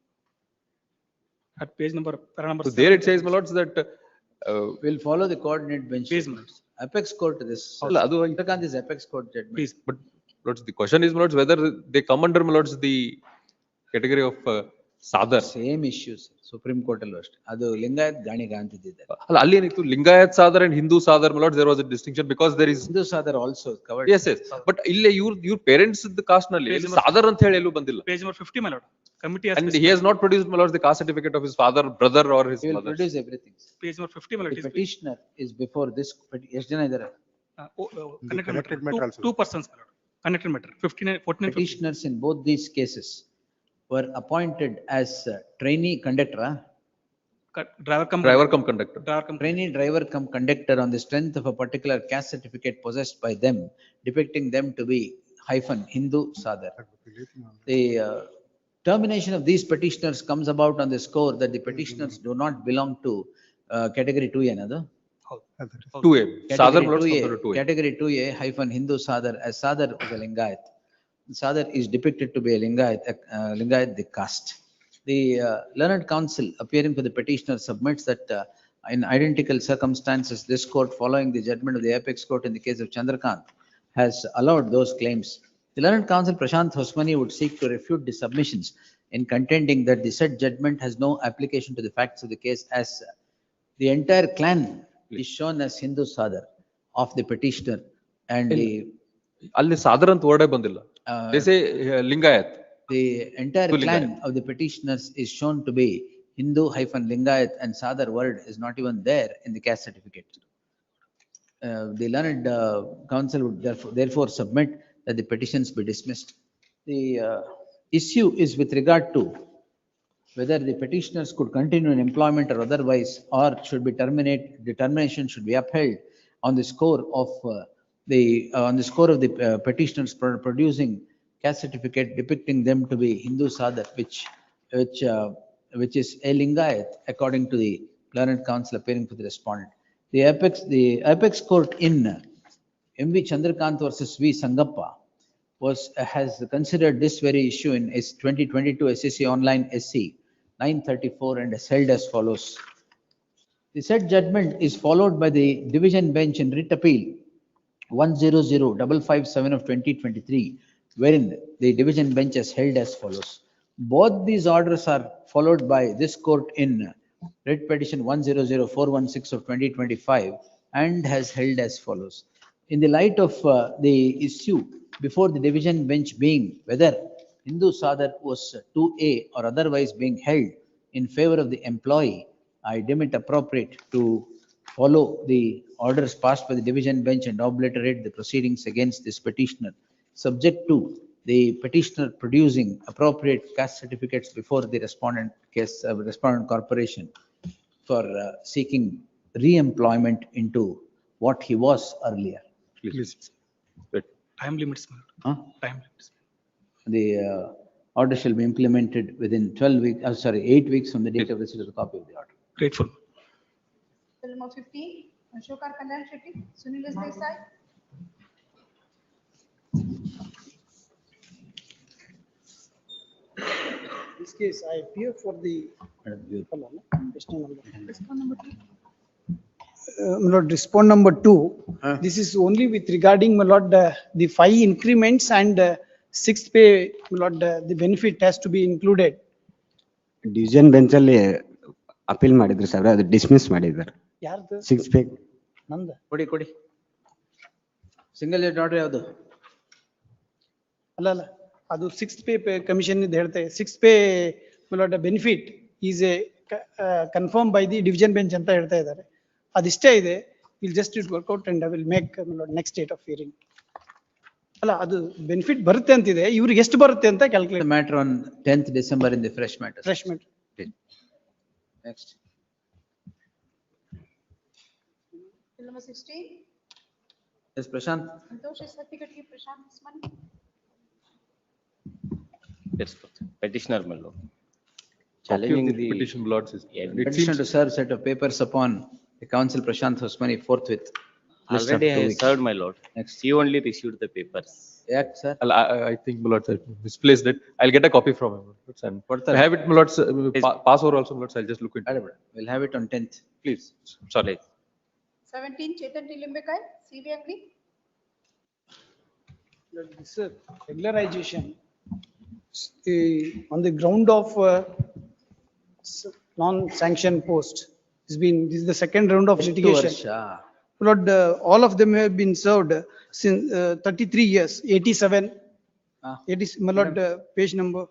At page number, para number So there 7, it says, my lords, that We'll follow the coordinate bench. Please, my lords. Apex court this. ಅಲ್ಲ, ಅದು Chandrakant is apex court judgment. Please. but lords, the question is, my lords, whether they come under, my lords, the category of Sadar. Same issues, Supreme Court allo ಅಷ್ಟೇ. ಅದು ಲಿಂಗಾಯತ್ ಗಾಣಿಗ ಅಂತಿದ್ದಾರೆ. ಅಲ್ಲ, ಅಲ್ಲಿ ಏನಿತ್ತು, Lingayat Sadar and Hindu Sadar, my lords, there was a distinction because there is. Hindu Sadar also covered. Yes, yes, but ಇಲ್ಲಿ ಇವ್ರ parents cost ನಲ್ಲಿ Page number- Sadar ಅಂತ ಹೇಳಿ ಎಲ್ಲೂ ಬಂದಿಲ್ಲ. page number 50, my lord. Committee has And he specified. has not produced, my lords, the caste certificate of his father, brother or his He will mother. produce everything. Page number 50, my lord. The It is- petitioner is before this, ಎಷ್ಟು ಜನ ಇದ್ದಾರೆ? connected connected matter. matter also. Two persons, my lord. Connected matter, 59, 14 and 15. Petitioners in both these cases were appointed as trainee conductor, Driver come. Driver cum conductor. Driver come. trainee driver cum conductor on the strength of a particular caste certificate possessed by them, depicting them to be Hindu Sadar. The termination of these petitioners comes about on the score that the petitioners do not belong to category 2A, another. 2A. Sadar, my lords, consider 2A. Category 2A hyphen Hindu Sadar, as Sadar was a Lingayat. Sadar is depicted to be a Lingayat the caste. The learned counsel appearing to the petitioner submits that in identical circumstances, this court, following the judgment of the apex court in the case of Chandrakant, has allowed those claims. The learned counsel Prashant Hosmani would seek to refute the submissions in contending that the said judgment has no application to the facts of the case, as the entire clan is shown as Hindu Sadar of the petitioner and ಅಲ್ಲಿ ಸಾದರ್ ಅಂತ ವರ್ಡೇ ಬಂದಿಲ್ಲ. They say Lingayat. the entire To clan Lingayat. of the petitioners is shown to be Hindu hyphen Lingayat, and Sadar word is not even there in the caste certificate. The learned counsel would therefore submit that the petitions be dismissed. The issue is with regard to whether the petitioners could continue in employment or otherwise, or should be the termination should be upheld on the score of the petitioners producing caste certificate depicting them to be Hindu Sadar, which is a Lingayat, according to the learned counsel appearing for the respondent. The apex court in M.V. Chandrakant versus V. Sangappa has considered this very issue in 2022 SEC Online SC 934 and has held as follows. The said judgment is followed by the division bench in writ appeal 100-557 of 2023, wherein the division bench has held as follows. Both these orders are followed by this court in writ petition 100-416 of 2025 and has held as follows. In the light of the issue before the division bench being whether Hindu Sadar was 2A or otherwise being held in favor of the employee, I deem it appropriate to follow the orders passed by the division bench and obliterate the proceedings against this petitioner, subject to the petitioner producing appropriate caste certificates before the respondent corporation for seeking re-employment into what he was earlier. Please. Time limits, my lord. Huh? Time limits. The order shall be implemented within 8 weeks from the date of receipt of the copy of the order. Grateful. Bill number 15, Ashokar Kalyan Shetty, Sunil Desai. This case, I appear for the. My lord, respond number 2. This is only with regarding, my lord, the 5 increments and 6th pay, my lord, the benefit has to be included. Division bench ಅಲ್ಲಿ appeal ಮಾಡಿದ್ರು sir, ಅದು dismiss ಮಾಡಿದ್ದಾರೆ. ಯಾರ್ದು? 6 pay ನಂದ. ಕೊಡಿ single age order ಯಾವುದು? ಅಲ್ಲ ಅದು 6th pay commission ಇದು ಹೇಳ್ತಾ 6th pay benefit is A confirm by the division bench ಅಂತ ಹೇಳ್ತಾ ಇದ್ದಾರೆ. ಅದಿಷ್ಟೇ ಇದೆ. we'll just it work out and I will make next date of hearing. ಅಲ್ಲ ಅದು ಬೆನಿಫಿಟ್ ಬರುತ್ತೆ ಅಂತಿದೆ, ಇವ್ರಿಗೆ ಎಷ್ಟು ಬರುತ್ತೆ ಅಂತ The calculate matter on 10th December in the fresh matter. Fresh met. Next. Bill number 16. Yes, Prashant. Santosh is certificate give Prashant this money. Yes, petitioner, my lord. Copy of Challenging the the petition, my lords, is. Yeah, It Petition seems to serve set of papers upon the council Prashant Hosmani forthwith. List of already 2 I weeks. served, my lord. Next. He only received the papers. Yeah, sir. I think, my lords, I misplaced it. I'll get a copy from him. And I have it, my lords, pass over also, my lords. I'll just look into it. We'll have it on 10th. Please, sorry. 17 Chetan Limbekar, CV Agri. This regularization on the ground of non-sanctioned post. This is the second round of litigation. Lord, all of them have been served since 33 years, 87. 80, my lord, page number.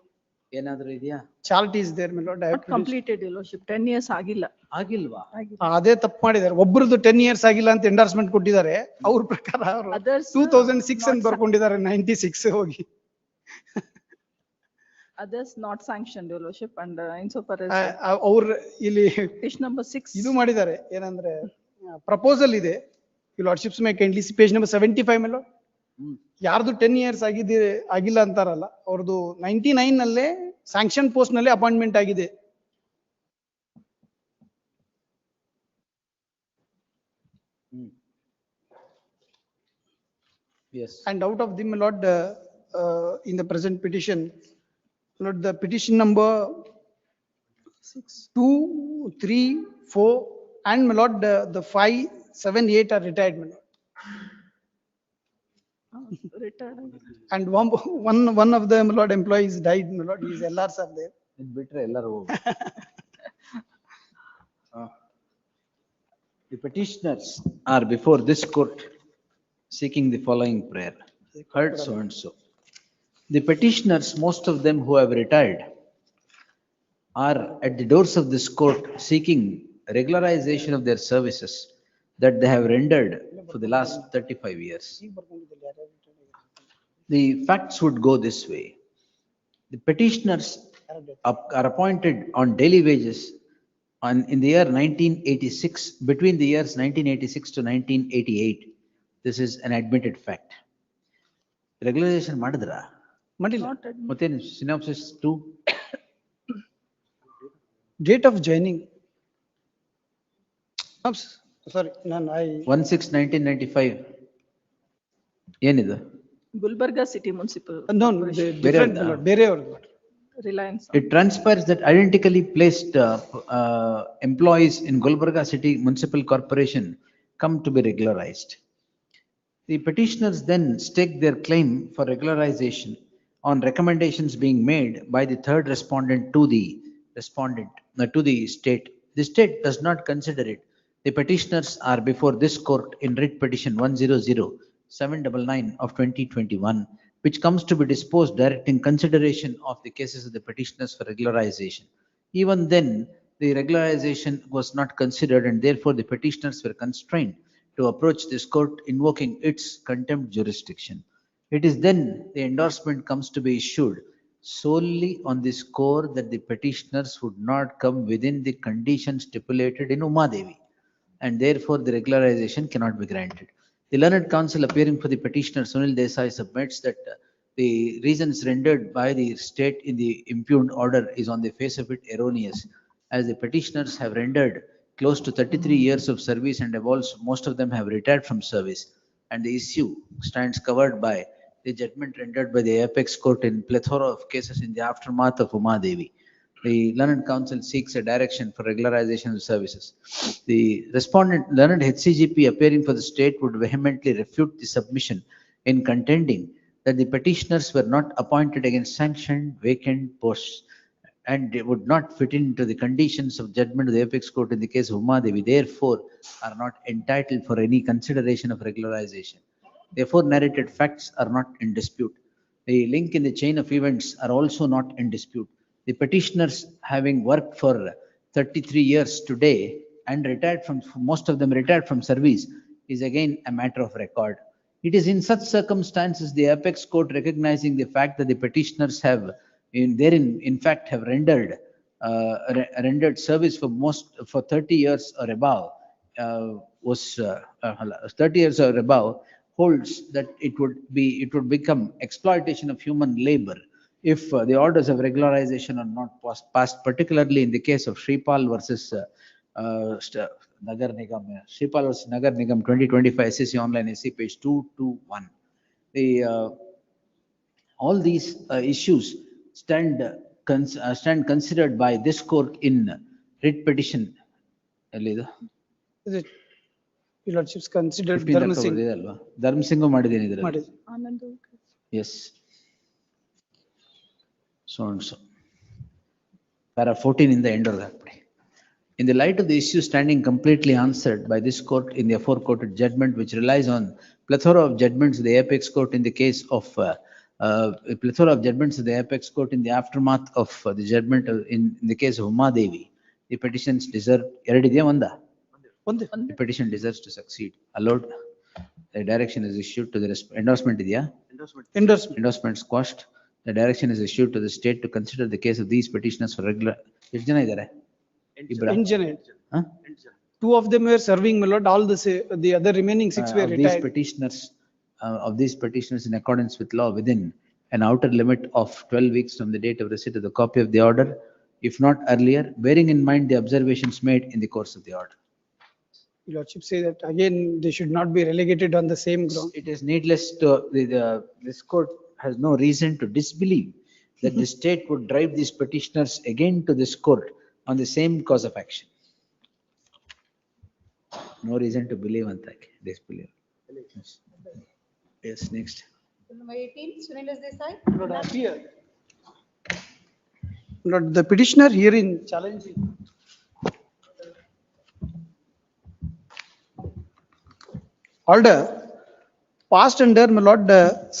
ಏನಾದ್ರೂ ಇದೆಯಾ? Chart is there, my lord. I have Not completed, your lordship, 10 years ಆಗಿಲ್ಲ. ಆಗಿಲ್ವಾ? ಅದೇ ತಪ್ಪು ಮಾಡಿದ್ದಾರೆ. ಒಬ್ಬರದು 10 years ಆಗಿಲ್ಲ ಅಂತ endorsement ಕೊಟ್ಟಿದ್ದಾರೆ. ಅವ್ರ ಪ್ರಕಾರ ಅವರು 2006 ಅಂತ ಬರ್ಕೊಂಡಿದ್ದಾರೆ, 96 ಹೋಗಿ. Others not sanctioned, your lordship, and insofar as ಅವ್ರ ಇಲ್ಲಿ page number 6. ಇದು ಮಾಡಿದ್ದಾರೆ, ಏನಂದ್ರೆ ಪ್ರಪೋಸಲ್ ಇದೆ. ಈ lordships may kindly see page number 75 ಮೇಲೆ ಯಾರ್ದು 10 years ಆಗಿಲ್ಲ ಅಂತಾರಲ್ಲ, ಅವ್ರದ್ದು 99 ನಲ್ಲೇ ಸ್ಯಾಂಕ್ಷನ್ ಪೋಸ್ಟ್ ನಲ್ಲಿ ಅಪಾಯಿಂಟ್ಮೆಂಟ್ ಆಗಿದೆ. Yes. And out of them, Lord, in the present petition, Lord, the petition number 2, 3, 4, and my lord, the 5, 7, 8 are retired, my lord. Retired. And one of the, my lord, employees died, my lord, his LRs are there. ಬಿಟ್ರೆ ಎಲ್ಲರೂ The petitioners are before this court seeking the following prayer. Heard so and so. The petitioners, most of them who have retired, are at the doors of this court seeking regularization of their services that they have rendered for the last 35 years. The facts would go this way. The petitioners are appointed on daily wages in the year 1986, between the years 1986 to 1988. This is an admitted fact. Regularization ಮಾಡಿದ್ರಾ? ಮಾಡಿಲ್ಲ. ಮತ್ತೇನು synopsis 2? Date of joining. Oops, sorry, I 1/6/1995. ಏನಿದು? Gulbarga City Municipal. No, different, ಬೇರೆಯವ್ರದ್ದು. Reliance. It transpires that identically placed employees in Gulbarga City Municipal Corporation come to be regularized. The petitioners then stake their claim for regularization on recommendations being made by the third respondent to the state. The state does not consider it. The petitioners are before this court in writ petition 100-799 of 2021, which comes to be disposed directing consideration of the cases of the petitioners for regularization. Even then, the regularization was not considered, and therefore the petitioners were constrained to approach this court invoking its contempt jurisdiction. It is then the endorsement comes to be issued solely on the score that the petitioners would not come within the conditions stipulated in Umadevi, and therefore the regularization cannot be granted. The learned counsel appearing for the petitioner Sunil Desai submits that the reasons rendered by the state in the impugned order is on the face of it erroneous, as the petitioners have rendered close to 33 years of service and have also, most of them have retired from service, and the issue stands covered by the judgment rendered by the apex court in plethora of cases in the aftermath of Umadevi. The learned counsel seeks a direction for regularization of services. The respondent, learned HCGP appearing for the state, would vehemently refute the submission in contending that the petitioners were not appointed against sanctioned vacant posts and they would not fit into the conditions of judgment of the apex court in the case of Umadevi, therefore are not entitled for any consideration of regularization. Therefore, narrated facts are not in dispute. The link in the chain of events are also not in dispute. The petitioners, having worked for 33 years today, and retired from, most of them retired from service, is again a matter of record. It is in such circumstances, the apex court recognizing the fact that the petitioners have, in fact, have rendered service for 30 years or above, 30 years or above, holds that it would become exploitation of human labor if the orders of regularization are not passed, particularly in the case of Shripal versus Nagar Nigam, Shripal versus Nagar Nigam 2025 SEC online SC page 221. All these issues stand considered by this court in writ petition. Is it, Your Lordship's considered 15th Dharma October Singh. ಇದೆ ಅಲ್ವಾ? ಧರ್ಮ ಸಿಂಗ್ ಮಾಡಿದ್ದೇನೆ ಇದರಲ್ಲಿ. ಮಾಡಿದೆ. Yes. So and so. Para 14 in the end of that. In the light of the issue standing completely answered by this court in the aforequoted judgment, which relies on plethora of judgments of the apex court in the case of a plethora of judgments of the apex court in the aftermath of the judgment in the case of Uma Devi, the petitions deserve. The petition deserves to succeed. Allowed. The direction is issued to the endorsement. Endorsement squashed. The direction is issued to the state to consider the case of these petitioners for regular. Two of them were serving, my lord. All the other remaining 6 were retired. Of these petitioners in accordance with law within an outer limit of 12 weeks from the date of receipt of the copy of the order, if not earlier, bearing in mind the observations made in the course of the order. Your Lordship say that again, they should not be relegated on the same ground. It is needless to, this court has no reason to disbelieve that the state would drive these petitioners again to this court on the same cause of action. No reason to believe on that, disbelieve. Yes, next. Number 18, Sunil Desai. Lord, here. Lord, the petitioner herein challenging order passed under, my lord,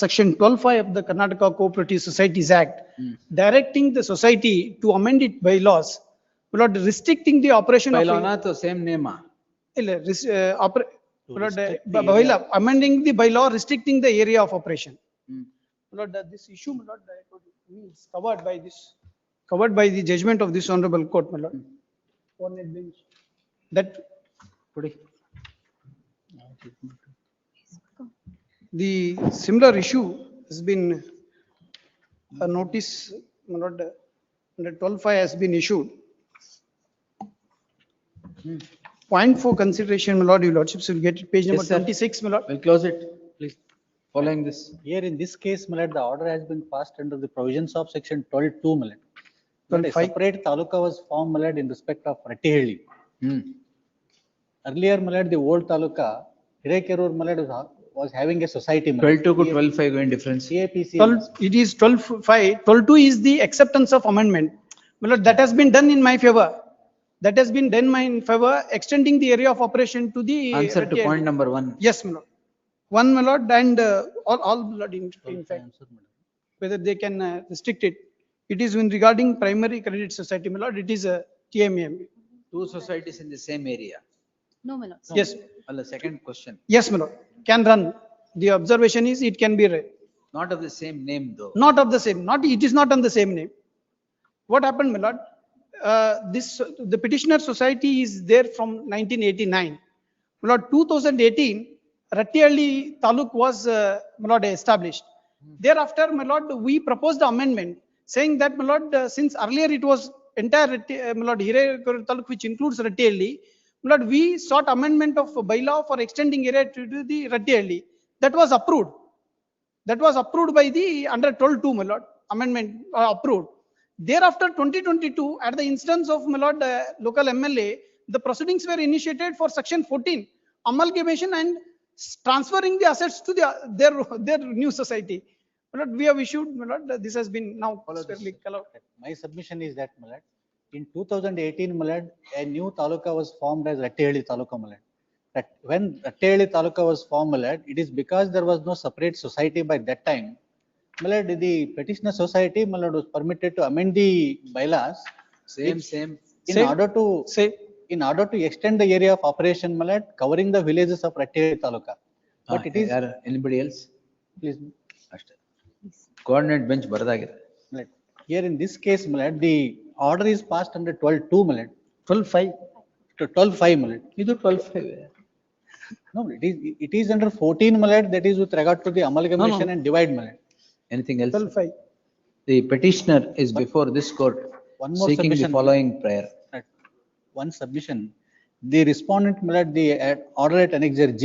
section 12(5) of the Karnataka Cooperative Societies Act, directing the society to amend its bylaws, my lord, restricting the operation Bylaw same name. Amending the bylaw, restricting the area of operation. My lord, this issue, my lord, is covered by the judgment of this honorable court, my lord. That the similar issue has been a notice, my lord, under 12(5) has been issued. Point for consideration, my lord, your lordships will get it, page number 26, my lord. We'll close it, please. Following this. Here in this case, my lord, the order has been passed under the provisions of section 12(2), my lord. But a separate taluka was formed, my lord, in respect of Rattihalli. Earlier, my lord, the old taluka, Hirekerur, my lord, was having a society. 12(2) to 12(5) going difference. It is 12(5). 12(2) is the acceptance of amendment. My lord, that has been done in my favor. That has been done in favor, extending the area of operation to the. Answer to point number 1. Yes, my lord. One, my lord, and all my lord, in fact, whether they can restrict it. It is when regarding primary credit society, my lord, it is a TMM. 2 societies in the same area. No, my lord. Yes. Well, the second question. Yes, my lord. Can run. The observation is it can be read. Not of the same name though. Not of the same. It is not on the same name. What happened, my lord? The petitioner society is there from 1989. My lord, 2018, Rattihalli Taluk was, my lord, established. Thereafter, my lord, we proposed the amendment saying that, my lord, since earlier it was entire, my lord, Hirekerur Taluk, which includes Rattihalli, my lord, we sought amendment of bylaw for extending area to the Rattihalli. That was approved. That was approved by the under 12(2), my lord, amendment approved. Thereafter, 2022, at the instance of, my lord, local MLA, the proceedings were initiated for section 14, amalgamation and transferring the assets to their new society. My lord, we have issued, my lord, this has been now fairly allowed. My submission is that, my lord, in 2018, my lord, a new taluka was formed as Rattihalli Taluka, my lord. When Rattihalli Taluka was formed, my lord, it is because there was no separate society by that time. My lord, the petitioner society, my lord, was permitted to amend the bylaws. In order to in order to extend the area of operation, my lord, covering the villages of Rattehulli Taluka. But it is, Anybody else? please, ಅಷ್ಟೇ. Coordinate bench ಬರದಾಗಿದೆ. my lord, here in this case, my lord, the order is passed under 12.2, my lord. 12.5. To 12.5, my lord. ಇದು 12.5. No, it is under 14, my lord, that is with regard to the amalgamation and divide, my lord. Anything else? 12.5. The petitioner is before this court One more seeking the submission. following prayer. Right. One submission. The respondent, my lord, the order at Annexure G.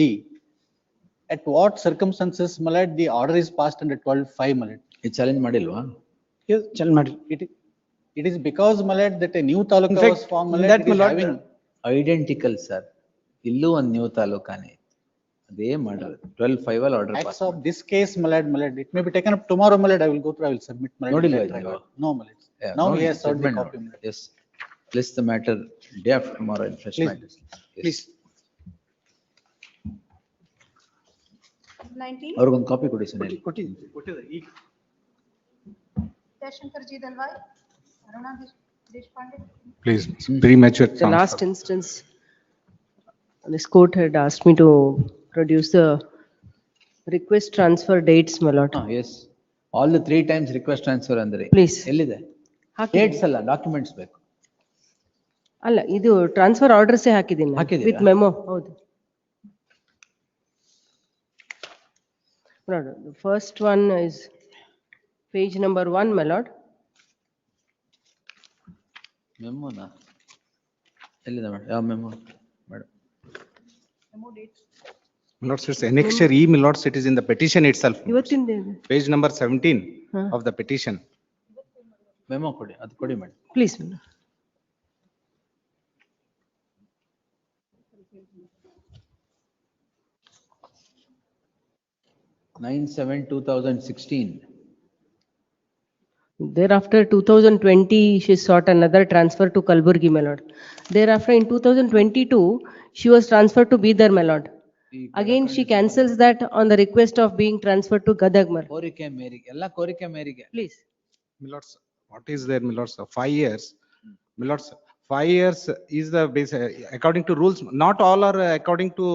At what circumstances, my lord, the order is passed under 12.5, my lord? ಈ challenge ಮಾಡಿಲ್ವಾ? Yes, challenge ಮಾಡಿ. It is because, my lord, that a new taluka In fact, was formed, my in lord, that, it is my lord, having. Identical, sir. ಇಲ್ಲೂ ಒಂದು new ತಾಲೂಕಾನೆ. ಅದೇ ಮಾಡೋದು. 12.5 ಅಲ್ಲಿ order Acts of this case, my lord, it may be taken up tomorrow, my lord, I will go through, I will submit, my lord. ನೋಡಿಲ್ವಾ in that ನೀವು? regard. No, my lord. Now he has served the copy, my lord. Yes. List the matter day after tomorrow in fresh Please. matters. Yes. Please. 19, ಅವ್ರಿಗೊಂದು copy ಕೊಡಿ Sunil. Dashankar Ji Dalwai, Aruna Deshpande. Please, premature The transfer. last instance, this court had asked me to produce the request transfer dates, my lord. Yes. All the 3 times request transfer ಅಂದ್ರೆ. Please. ಎಲ್ಲಿದೆ? ಹಾಕಿದ್ದೀನಿ. Dates ಅಲ್ಲ, documents ಬೇಕು. ಅಲ್ಲ, ಇದು transfer ಆರ್ಡರ್ಸೇ ಹಾಕಿದ್ದೀನಿ ಹಾಕಿದ್ದೀರಾ? With memo. ಹೌದು. No, the first one is page number 1, my lord. ಮೆಮೋನಾ? ಎಲ್ಲಿದೆ ಮೇಡಮ್? ಯಾವ memo? Madam. Lords, it's annexure E, my lords, it is in the petition itself. ಇವತ್ತಿಂದ ಇದೆ. Page number 17 of the petition. Memo ಕೊಡಿ, ಅದು ಕೊಡಿ madam. Please. 9/7/2016. Thereafter, 2020, she sought another transfer to Kalburgi, my lord. Thereafter, in 2022, she was transferred to Bidar, my lord. Again, she cancels that on the request of being transferred to Gadag, my lord. ಕೋರಿಕೆ ಮೇರೆಗೆ, ಎಲ್ಲ ಕೋರಿಕೆ ಮೇರೆಗೆ. Please. My lords, what is there, my lords? 5 years. My lords, 5 years is the base, according to rules. Not all are according to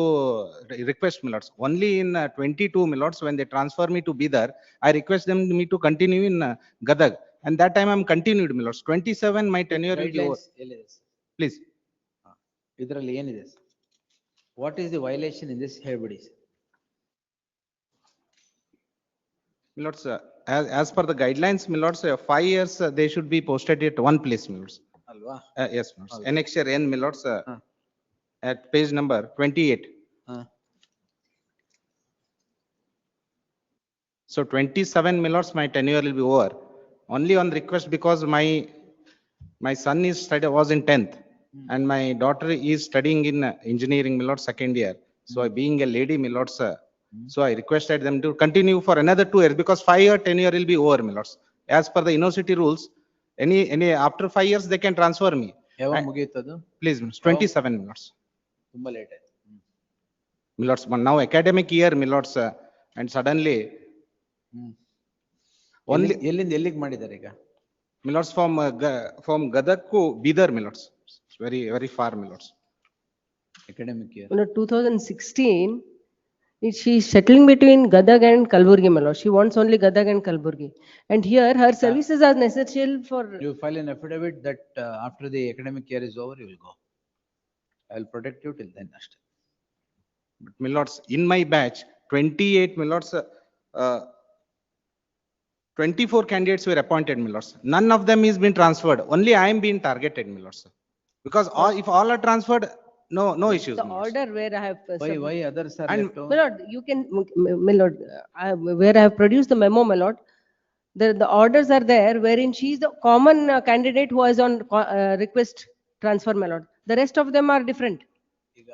request, my lords. Only in 22, my lords, when they transfer me to Bidar, I request them me to continue in Gadag. And that time I'm continued, my lords. 27, my tenure will be over. Please. ಇದರಲ್ಲಿ ಏನಿದೆ? What is the violation in this ಹೇಳ್ಬಿಡಿ? My lords, as per the guidelines, my lords, 5 years they should be posted at one place, my lords. ಅಲ್ವಾ? Yes, my lords. Annexure N, my lords, at page number 28. So 27, my lords, my tenure will be over. Only on request, because my son was in 10th and my daughter is studying in engineering, my lords, 2nd year. So being a lady, my lords, so I requested them to continue for another 2 years, because 5-year tenure will be over, my lords. As per the university rules, any after 5 years they can transfer me. ಯಾವಾಗ ಮುಗಿಯುತ್ತದು? Please, 27, my lords. ತುಂಬಾ late ಆಯ್ತು. My lords, but now academic year, my lords, and suddenly only ಎಲ್ಲಿಂದ ಎಲ್ಲಿಗೆ ಮಾಡಿದ್ದಾರೆ ಈಗ? my lords, from Gadag to Bidar, my lords. It's very, very far, my lords. Academic year. No, 2016, she is settling between Gadag and Kalburgi, my lord. She wants only Gadag and Kalburgi. And here, her services are necessary for. You file an affidavit that after the academic year is over, you will go. I will protect you till then. ಅಷ್ಟೇ. But my lords, in my batch, 28, my lords, 24 candidates were appointed, my lords. None of them is been transferred. Only I am being targeted, my lords. Because if all are transferred, no issues. The order where I have. Why others are And- left over? My lord, you can, my lord, where I have produced the memo, my lord, the orders are there wherein she is the common candidate who is on request transfer, my lord. The rest of them are different.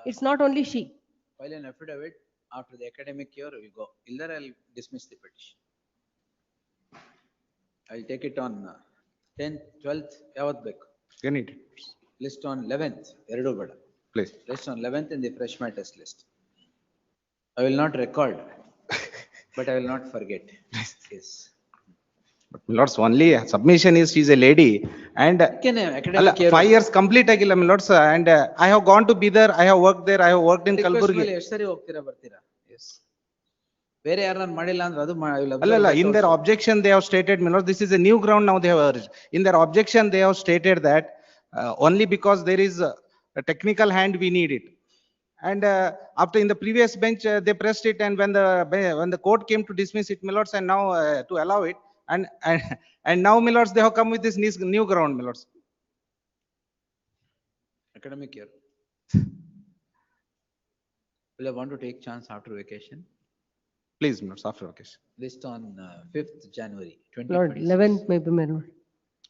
It's not only she. File an affidavit after the academic year, you will go. Illera, I will dismiss the petition. I will take it on 10th, 12th, ಯಾವತ್ತು ಬೇಕು? Any List on 11th, ಎರಡು ಬೇಡ. Please. List on 11th in the fresh matters list. I will not record, but I will not forget. Yes. But my lords, only submission is she's a lady And academic year 5 years complete agilla, my lords, and I have gone to Bidar, I have worked there, I have worked in Kalburgi. ಎಷ್ಟು ಸರಿ ಹೋಗ್ತೀರಾ ಬರ್ತೀರಾ? Yes. ಬೇರೆ ಯಾರನ್ನ ಮಾಡಿಲ್ಲ ಅಂದ್ರೆ ಅದು In their objection, they have stated, my lord, this is a new ground now they have urged. In their objection, they have stated that only because there is a technical hand, we need it. And after in the previous bench, they pressed it, and when the court came to dismiss it, my lords, and now to allow it, and now, my lords, they have come with this new ground, my lords. academic year. Will I want to take chance after vacation? Please, my lords, after vacation. List on 5th January Lord, 2026. 11th maybe, my lord.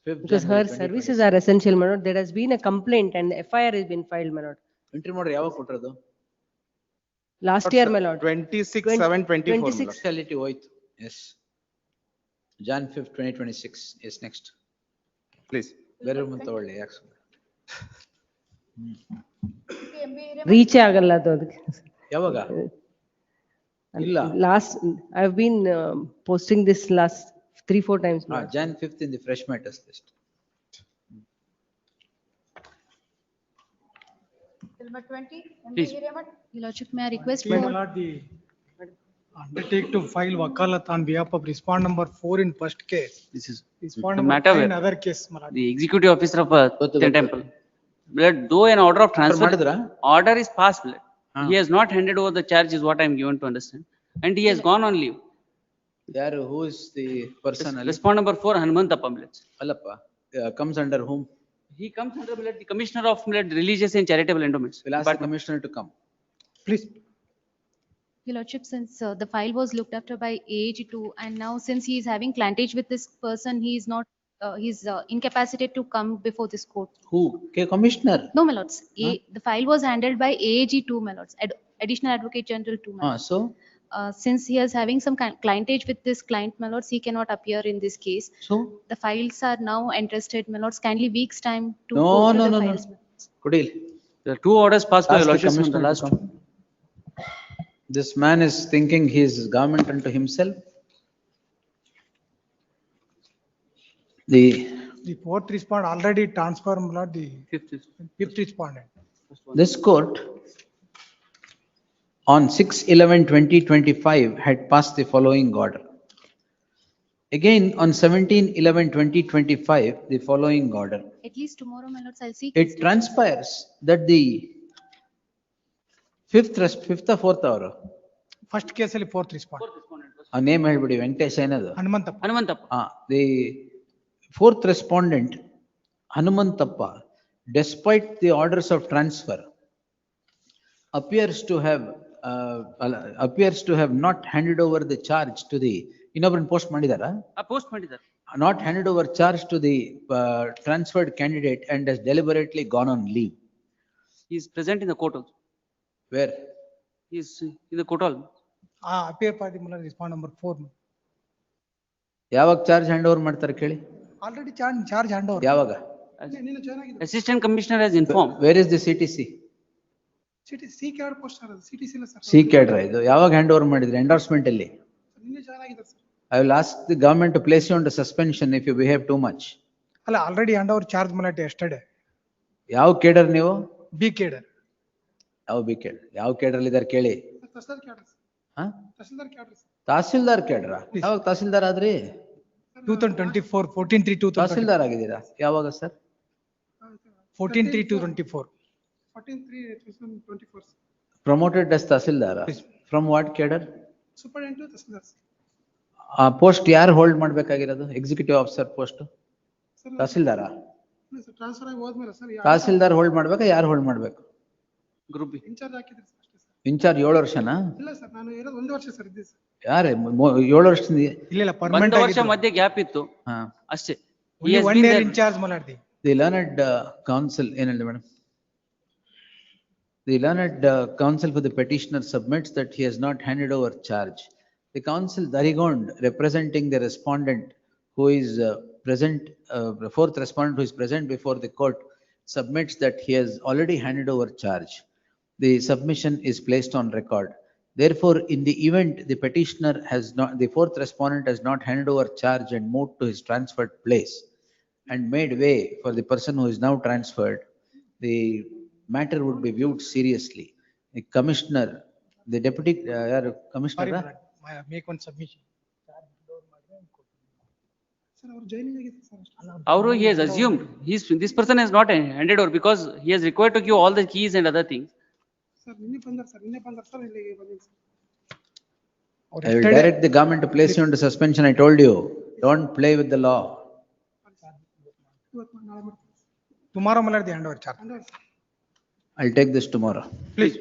5th Because her January services are essential, my lord. There has been a complaint and the FIR has been filed, my lord. Entry model ಯಾವಾಗ ಕೊಟ್ಟಿರೋದು? Last year, my lord. 26/7/24, my lord. Speciality ಹೋಯ್ತು. Yes. Jan 5th 2026 is next. Please. ಬೇರೆ ಮುಂದೆ ತಗೊಳ್ಳಿ ಯಾಕೆ ಸುಮ್ಮನೆ? Reach ಆಗಲ್ಲ ಅದು ಅದಕ್ಕೆ. ಯಾವಾಗ? ಇಲ್ಲ. Last, I've been posting this last 3-4 times. Jan 5th in the fresh matters list. Bill number 20, Please. Your Lordship, may I request My for lord, the undertake to file wakalat on behalf of respond number 4 in first case. This is Respond the number matter 5 in where other case, my lord. the executive officer of the temple. But though an order of transfer, order is passed, he has not handed over the charge is what I am given to understand. And he has gone on leave. ಯಾರು? Who is the person? Respond number 4, Hanumantappa. ಅಲ್ಲಪ್ಪ, comes under whom? He comes under the commissioner of religious and charitable endowments. We'll ask the commissioner to come. Please. Your Lordship, since the file was looked after by AAG2 and now since he is having clientage with this person, he is not, he is incapacitated to come before this court. Who? Okay, commissioner. No, my lords. The file was handled by AAG2, my lords, Additional Advocate General 2, my lords. So? Since he is having some clientage with this client, my lords, he cannot appear in this case. So? The files are now entrusted, my lords. Kindly week's time to No, go through no, the no, files. no. Kudil. There are 2 orders passed by Ask your the lordship on the commissioner last. to come. This man is thinking he is government unto himself. The fourth respond already transformed, my lord, the fifth respondent. This court on 6/11/2025 had passed the following order. Again on 17/11/2025 the following order. At least tomorrow, my lords, I'll seek. It transpires that the fifth or fourth hour. First case ಅಲ್ಲಿ fourth respondent. ಆ name ಹೇಳ್ಬಿಡಿ, ವೆಂಕಟೇಶ್ ಏನದು? Hanumantappa. The fourth respondent, Hanumantappa, despite the orders of transfer, appears to have not handed over the charge to the ಇನ್ನೊಬ್ಬರನ್ನ post ಮಾಡಿದಾರಾ? Post ಮಾಡಿದ್ದಾರೆ. Not handed over charge to the transferred candidate and has deliberately gone on leave. He is present in the court also. Where? He is in the court hall. Appear by the respond number 4. ಯಾವಾಗ charge hand over ಮಾಡ್ತಾರೆ ಕೇಳಿ? Already charge hand over. ಯಾವಾಗ? Assistant Commissioner has informed. Where is the CTC? CTC CCAD post CTC ಇಲ್ಲ sir. CCAD ಇದು ಯಾವಾಗ hand over ಮಾಡಿದ್ರೆ? Endorsement ಅಲ್ಲಿ? ನಿನ್ನೆ ಜಾಯ್ನ್ ಆಗಿದ್ದಾರೆ sir. I will ask the government to place you under suspension if you behave too much. ಅಲ್ಲ already hand over charge malate yesterday. ಯಾವ cadre ನೀವು? B cadre. ಯಾವ ಬಿ ಕೇಡರ್? ಯಾವ cadre ಅಲ್ಲಿ ಇದಾರೆ ಕೇಳಿ? ತಹಸೀಲ್ದಾರ್ cadre. ತಹಸೀಲ್ದಾರ್ cadre. ತಹಸೀಲ್ದಾರ್ ಕೇಡ್ರ? ಯಾವಾಗ ತಹಸೀಲ್ದಾರ್ ಆದ್ರಿ? 2024 14/3/2024. ತಹಸೀಲ್ದಾರ್ ಆಗಿದ್ದೀರಾ? ಯಾವಾಗ ಸರ್? 14/3/2024. 14/3/2024. Promoted as ತಹಸೀಲ್ದಾರ? From what cadre? Superintendent tahsildar. ಆ ಪೋಸ್ಟ್ ಯಾರು ಹೋಲ್ಡ್ ಮಾಡ್ಬೇಕಾಗಿರೋದು? ಎಕ್ಸಿಕ್ಯೂಟಿವ್ ಆಫೀಸರ್ ಪೋಸ್ಟ್ ತಹಸೀಲ್ದಾರ? ಟ್ರಾನ್ಸ್ಫರ್ ಆಗಿ ಹೋದ್ಮೇಲೆ ಸರ್ ತಹಸೀಲ್ದಾರ್ ಹೋಲ್ಡ್ ಮಾಡ್ಬೇಕಾ ಯಾರು ಹೋಲ್ಡ್ ಮಾಡ್ಬೇಕು? ಗ್ರೂಪ್ ಇನ್ಚಾರ್ಜ್ ಹಾಕಿದ್ರಿ ಸರ್ ಅಷ್ಟೇ ಸರ್. ಇನ್ಚಾರ್ಜ್ 7 ವರ್ಷನಾ? ಇಲ್ಲ ಸರ್ ನಾನು ಇರೋದು 1 ವರ್ಷ ಸರ್ ಇದ್ದೆ ಸರ್. ಯಾರೇ 7 ವರ್ಷದಿಂದ? ಇಲ್ಲ ಪರ್ಮನೆಂಟ್ ವರ್ಷ ಮಧ್ಯೆ ಗ್ಯಾಪ್ ಇತ್ತು ಅಷ್ಟೇ. He has been there in charge malardi. The learned counsel ಏನಂದ್ರೆ madam? The learned counsel for the petitioner submits that he has not handed over charge. The counsel Dharwad, representing the respondent who is present, the fourth respondent who is present before the court, submits that he has already handed over charge. The submission is placed on record. Therefore, in the event the petitioner has not, the fourth respondent has not handed over charge and moved to his transferred place, and made way for the person who is now transferred, the matter would be viewed seriously. The commissioner, the deputy, commissioner, Sorry, Malad, make one submission. Auru, he has assumed, this person has not handed over because he is required to give all the keys and other things. I will direct the government to place you under suspension. I told you, don't play with the law. Tomorrow, Malad, the handover charge. I'll take this tomorrow. Please.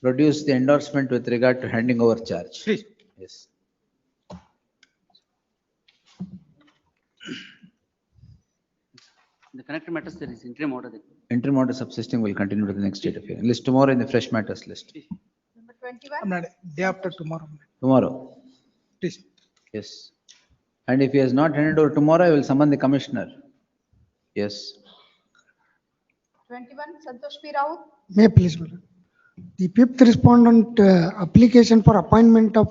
Produce the endorsement with regard to handing over charge. Please. Yes. The connected matters, there is interim order. Interim order subsisting will continue to the next date of hearing. List tomorrow in the fresh matters list. Number 21. Malad, day after tomorrow. Tomorrow. Please. Yes. And if he has not handed over tomorrow, I will summon the commissioner. Yes. 21, Santosh P. Raut. May I please, Malad? The fifth respondent application for appointment of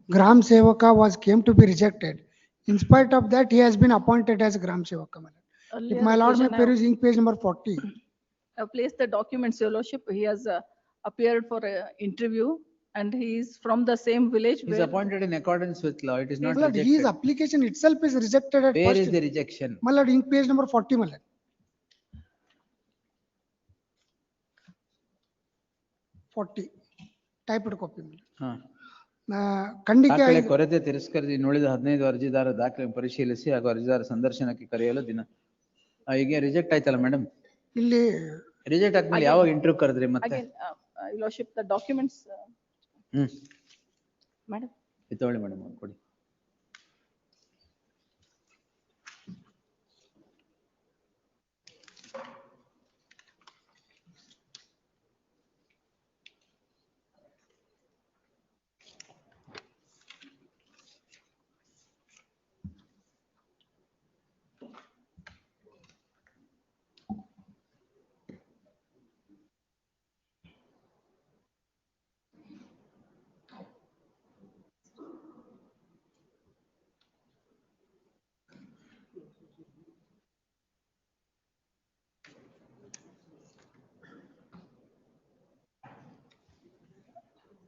Gram Sevaka came to be rejected. In spite of that, he has been appointed as Gram Sevaka, Malad. If Earlier my lord may occasion, I have- peruse ink page number 40. I've placed the documents, Your Lordship. He has appeared for an interview and he is from the same village. He is where- appointed in accordance with law. It is not Malad, his rejected. application itself is rejected at Where first. is the rejection? Malad, ink page number 40, Malad. 40. Typed copy, Malad. ಹಾ. ಖಂಡಿಕೆ ದಾಖಲೆ ಐದು- ಕೊರತೆ ತಿರಸ್ಕರಿಸಿ ಇನ್ನುಳಿದ 15 ಅರ್ಜಿದಾರ ದಾಖಲೆ ಪರಿಶೀಲಿಸಿ ಹಾಗೂ ಅರ್ಜಿದಾರ ಸಂದರ್ಶನಕ್ಕೆ ಕರೆಯಲು ದಿನ ಈಗ ರಿಜೆಕ್ಟ್ ಆಯ್ತಲ್ಲ ಮೇಡಮ್? ಇಲ್ಲಿ ರಿಜೆಕ್ಟ್ ಆದ್ಮೇಲೆ ಯಾವಾಗ ಇಂಟರ್ವ್ಯೂ ಕರೆದ್ರಿ ಮತ್ತೆ? Again, Your Lordship, the documents, madam. ತಗೊಳ್ಳಿ ಮೇಡಮ್ ಕೊಡಿ.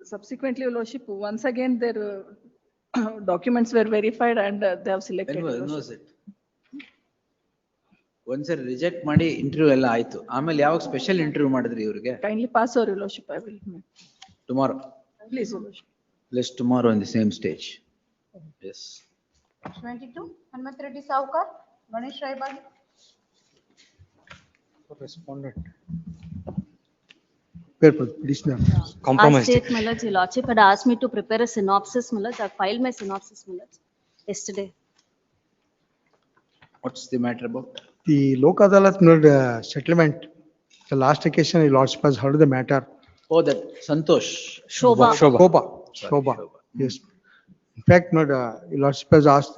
Subsequently, Your Lordship, once again, their documents were verified and they have selected. When Your was Lordship. it? ಒಂದ್ಸರಿ ರಿಜೆಕ್ಟ್ ಮಾಡಿ ಇಂಟರ್ವ್ಯೂ ಎಲ್ಲ ಆಯ್ತು. ಆಮೇಲೆ ಯಾವಾಗ ಸ್ಪೆಷಲ್ ಇಂಟರ್ವ್ಯೂ ಮಾಡಿದ್ರಿ ಇವ್ರಿಗೆ? Kindly pass, Your Lordship, I will. Tomorrow. Please, Your Lordship. Let's tomorrow in the same stage. Yes. 22, Hanumat Reddy Saukar, Ganesh Raibadi. Respondent. Petitioner. As state, my lords, Your Lordship had asked me to prepare a synopsis, my lords. I filed my synopsis, my lords, yesterday. What's the matter about? The Lok Adalat settlement, the last occasion, Your Lordship has heard the matter. Oh, that Santosh. Shobha. Shobha. Yes. In fact, Your Lordship has asked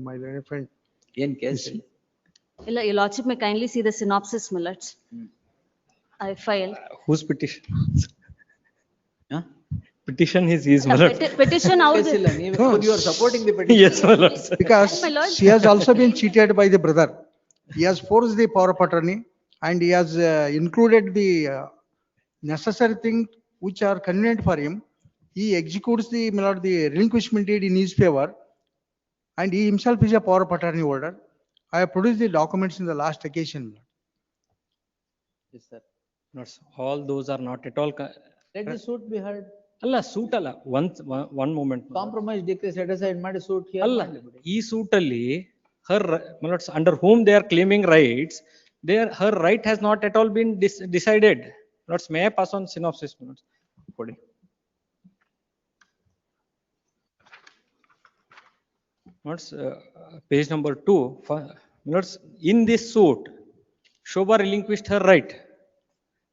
my learned friend. ಏನ್ case? Your Lordship may kindly see the synopsis, my lords. I filed. Whose petition? Huh? Petition is his, my lord. Petition out. You are supporting the petition. Yes, my lord. Because My lord. she has also been cheated by the brother. He has forced the power of attorney and he has included the necessary things which are convenient for him. He executes the relinquishment deed in his favor and he himself is a power of attorney holder. I have produced the documents in the last occasion. Yes, sir. Not all those are not at all. Let the suit be heard. ಅಲ್ಲ suit ಅಲ್ಲ one moment. Compromise decree set aside ಮಾಡಿ suit here. ಅಲ್ಲ ಈ suit ಅಲ್ಲಿ her under whom they are claiming rights, her right has not at all been decided. May I pass on synopsis? ಕೊಡಿ. Page number 2. In this suit, Shobha relinquished her right.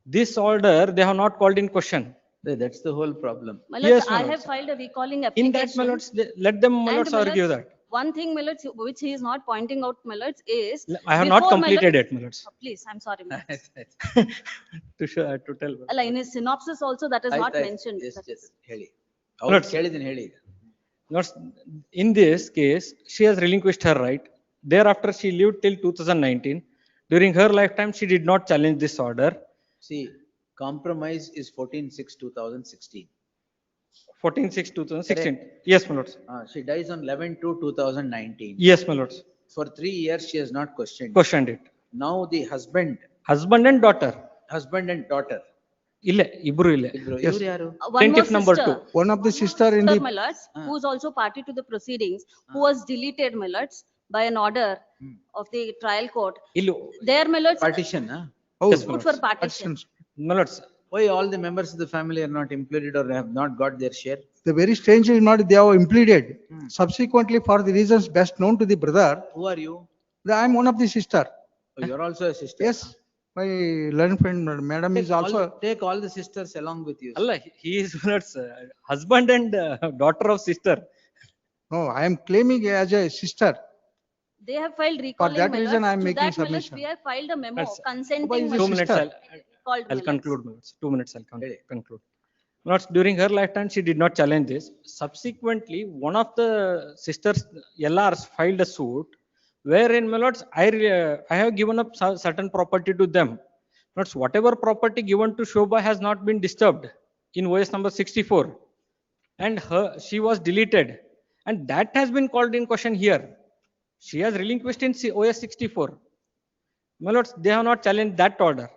This order they have not called in question. That's the whole problem. My Yes, lords, my I lords. have filed a recalling In application. that, my lords, let them, my And, lords, my argue lords, that. One thing, my lords, which he is not pointing out, my lords, is. I have not before, my completed lords- it, my lords. Oh, please, I'm sorry, my lords. To tell. Alla, in his synopsis also, that is not ಆಯ್ತು, mentioned. Yes, That yes, is- ಹೇಳಿ. Lords. ಅವ್ರು ಕೇಳಿದ್ದೀನಿ ಹೇಳಿ ಈಗ. Lords, in this case, she has relinquished her right. Thereafter, she lived till 2019. During her lifetime, she did not challenge this order. See, compromise is 14/6/2016. 14/6/2016. Yes, my lords. She dies on 11/2/2019. Yes, my lords. For 3 years, she has not questioned. Questioned it. Now the husband and daughter. Husband and daughter. Ille, ibru ille. Iವ್ರು ಯಾರು? One more Plaintiff number sister. 2. One of the sister in the, My lords, who is also party to the proceedings, who was deleted, my lords, by an order of the trial court. Illu. There, my lords, Partition, huh? Yes, my put lords. for partition. My lords. Why all the members of the family are not included or have not got their share? the very strange is not they have impleaded. Subsequently, for the reasons best known to the brother, Who are you? I am one of the sister. Oh, you are also a sister. Yes, my learned friend, madam is also. Take all the sisters along with you. Allah, he is my lords, husband and daughter of sister. No, I am claiming as a sister. They have filed recalling. that my reason lords. I am To making that, my lords, submission. we have filed a memo That's- consenting. is my 2 lords, minutes, sister. called, my I'll lords. conclude, my lords. 2 minutes, I'll conclude. My lords, during her lifetime, she did not challenge this. Subsequently, one of the sisters, LRs, filed a suit wherein, my lords, I have given up certain property to them. Lords, whatever property given to Shobha has not been disturbed in OS number 64. And she was deleted. And that has been called in question here. She has relinquished in OS 64. My lords, they have not challenged that order.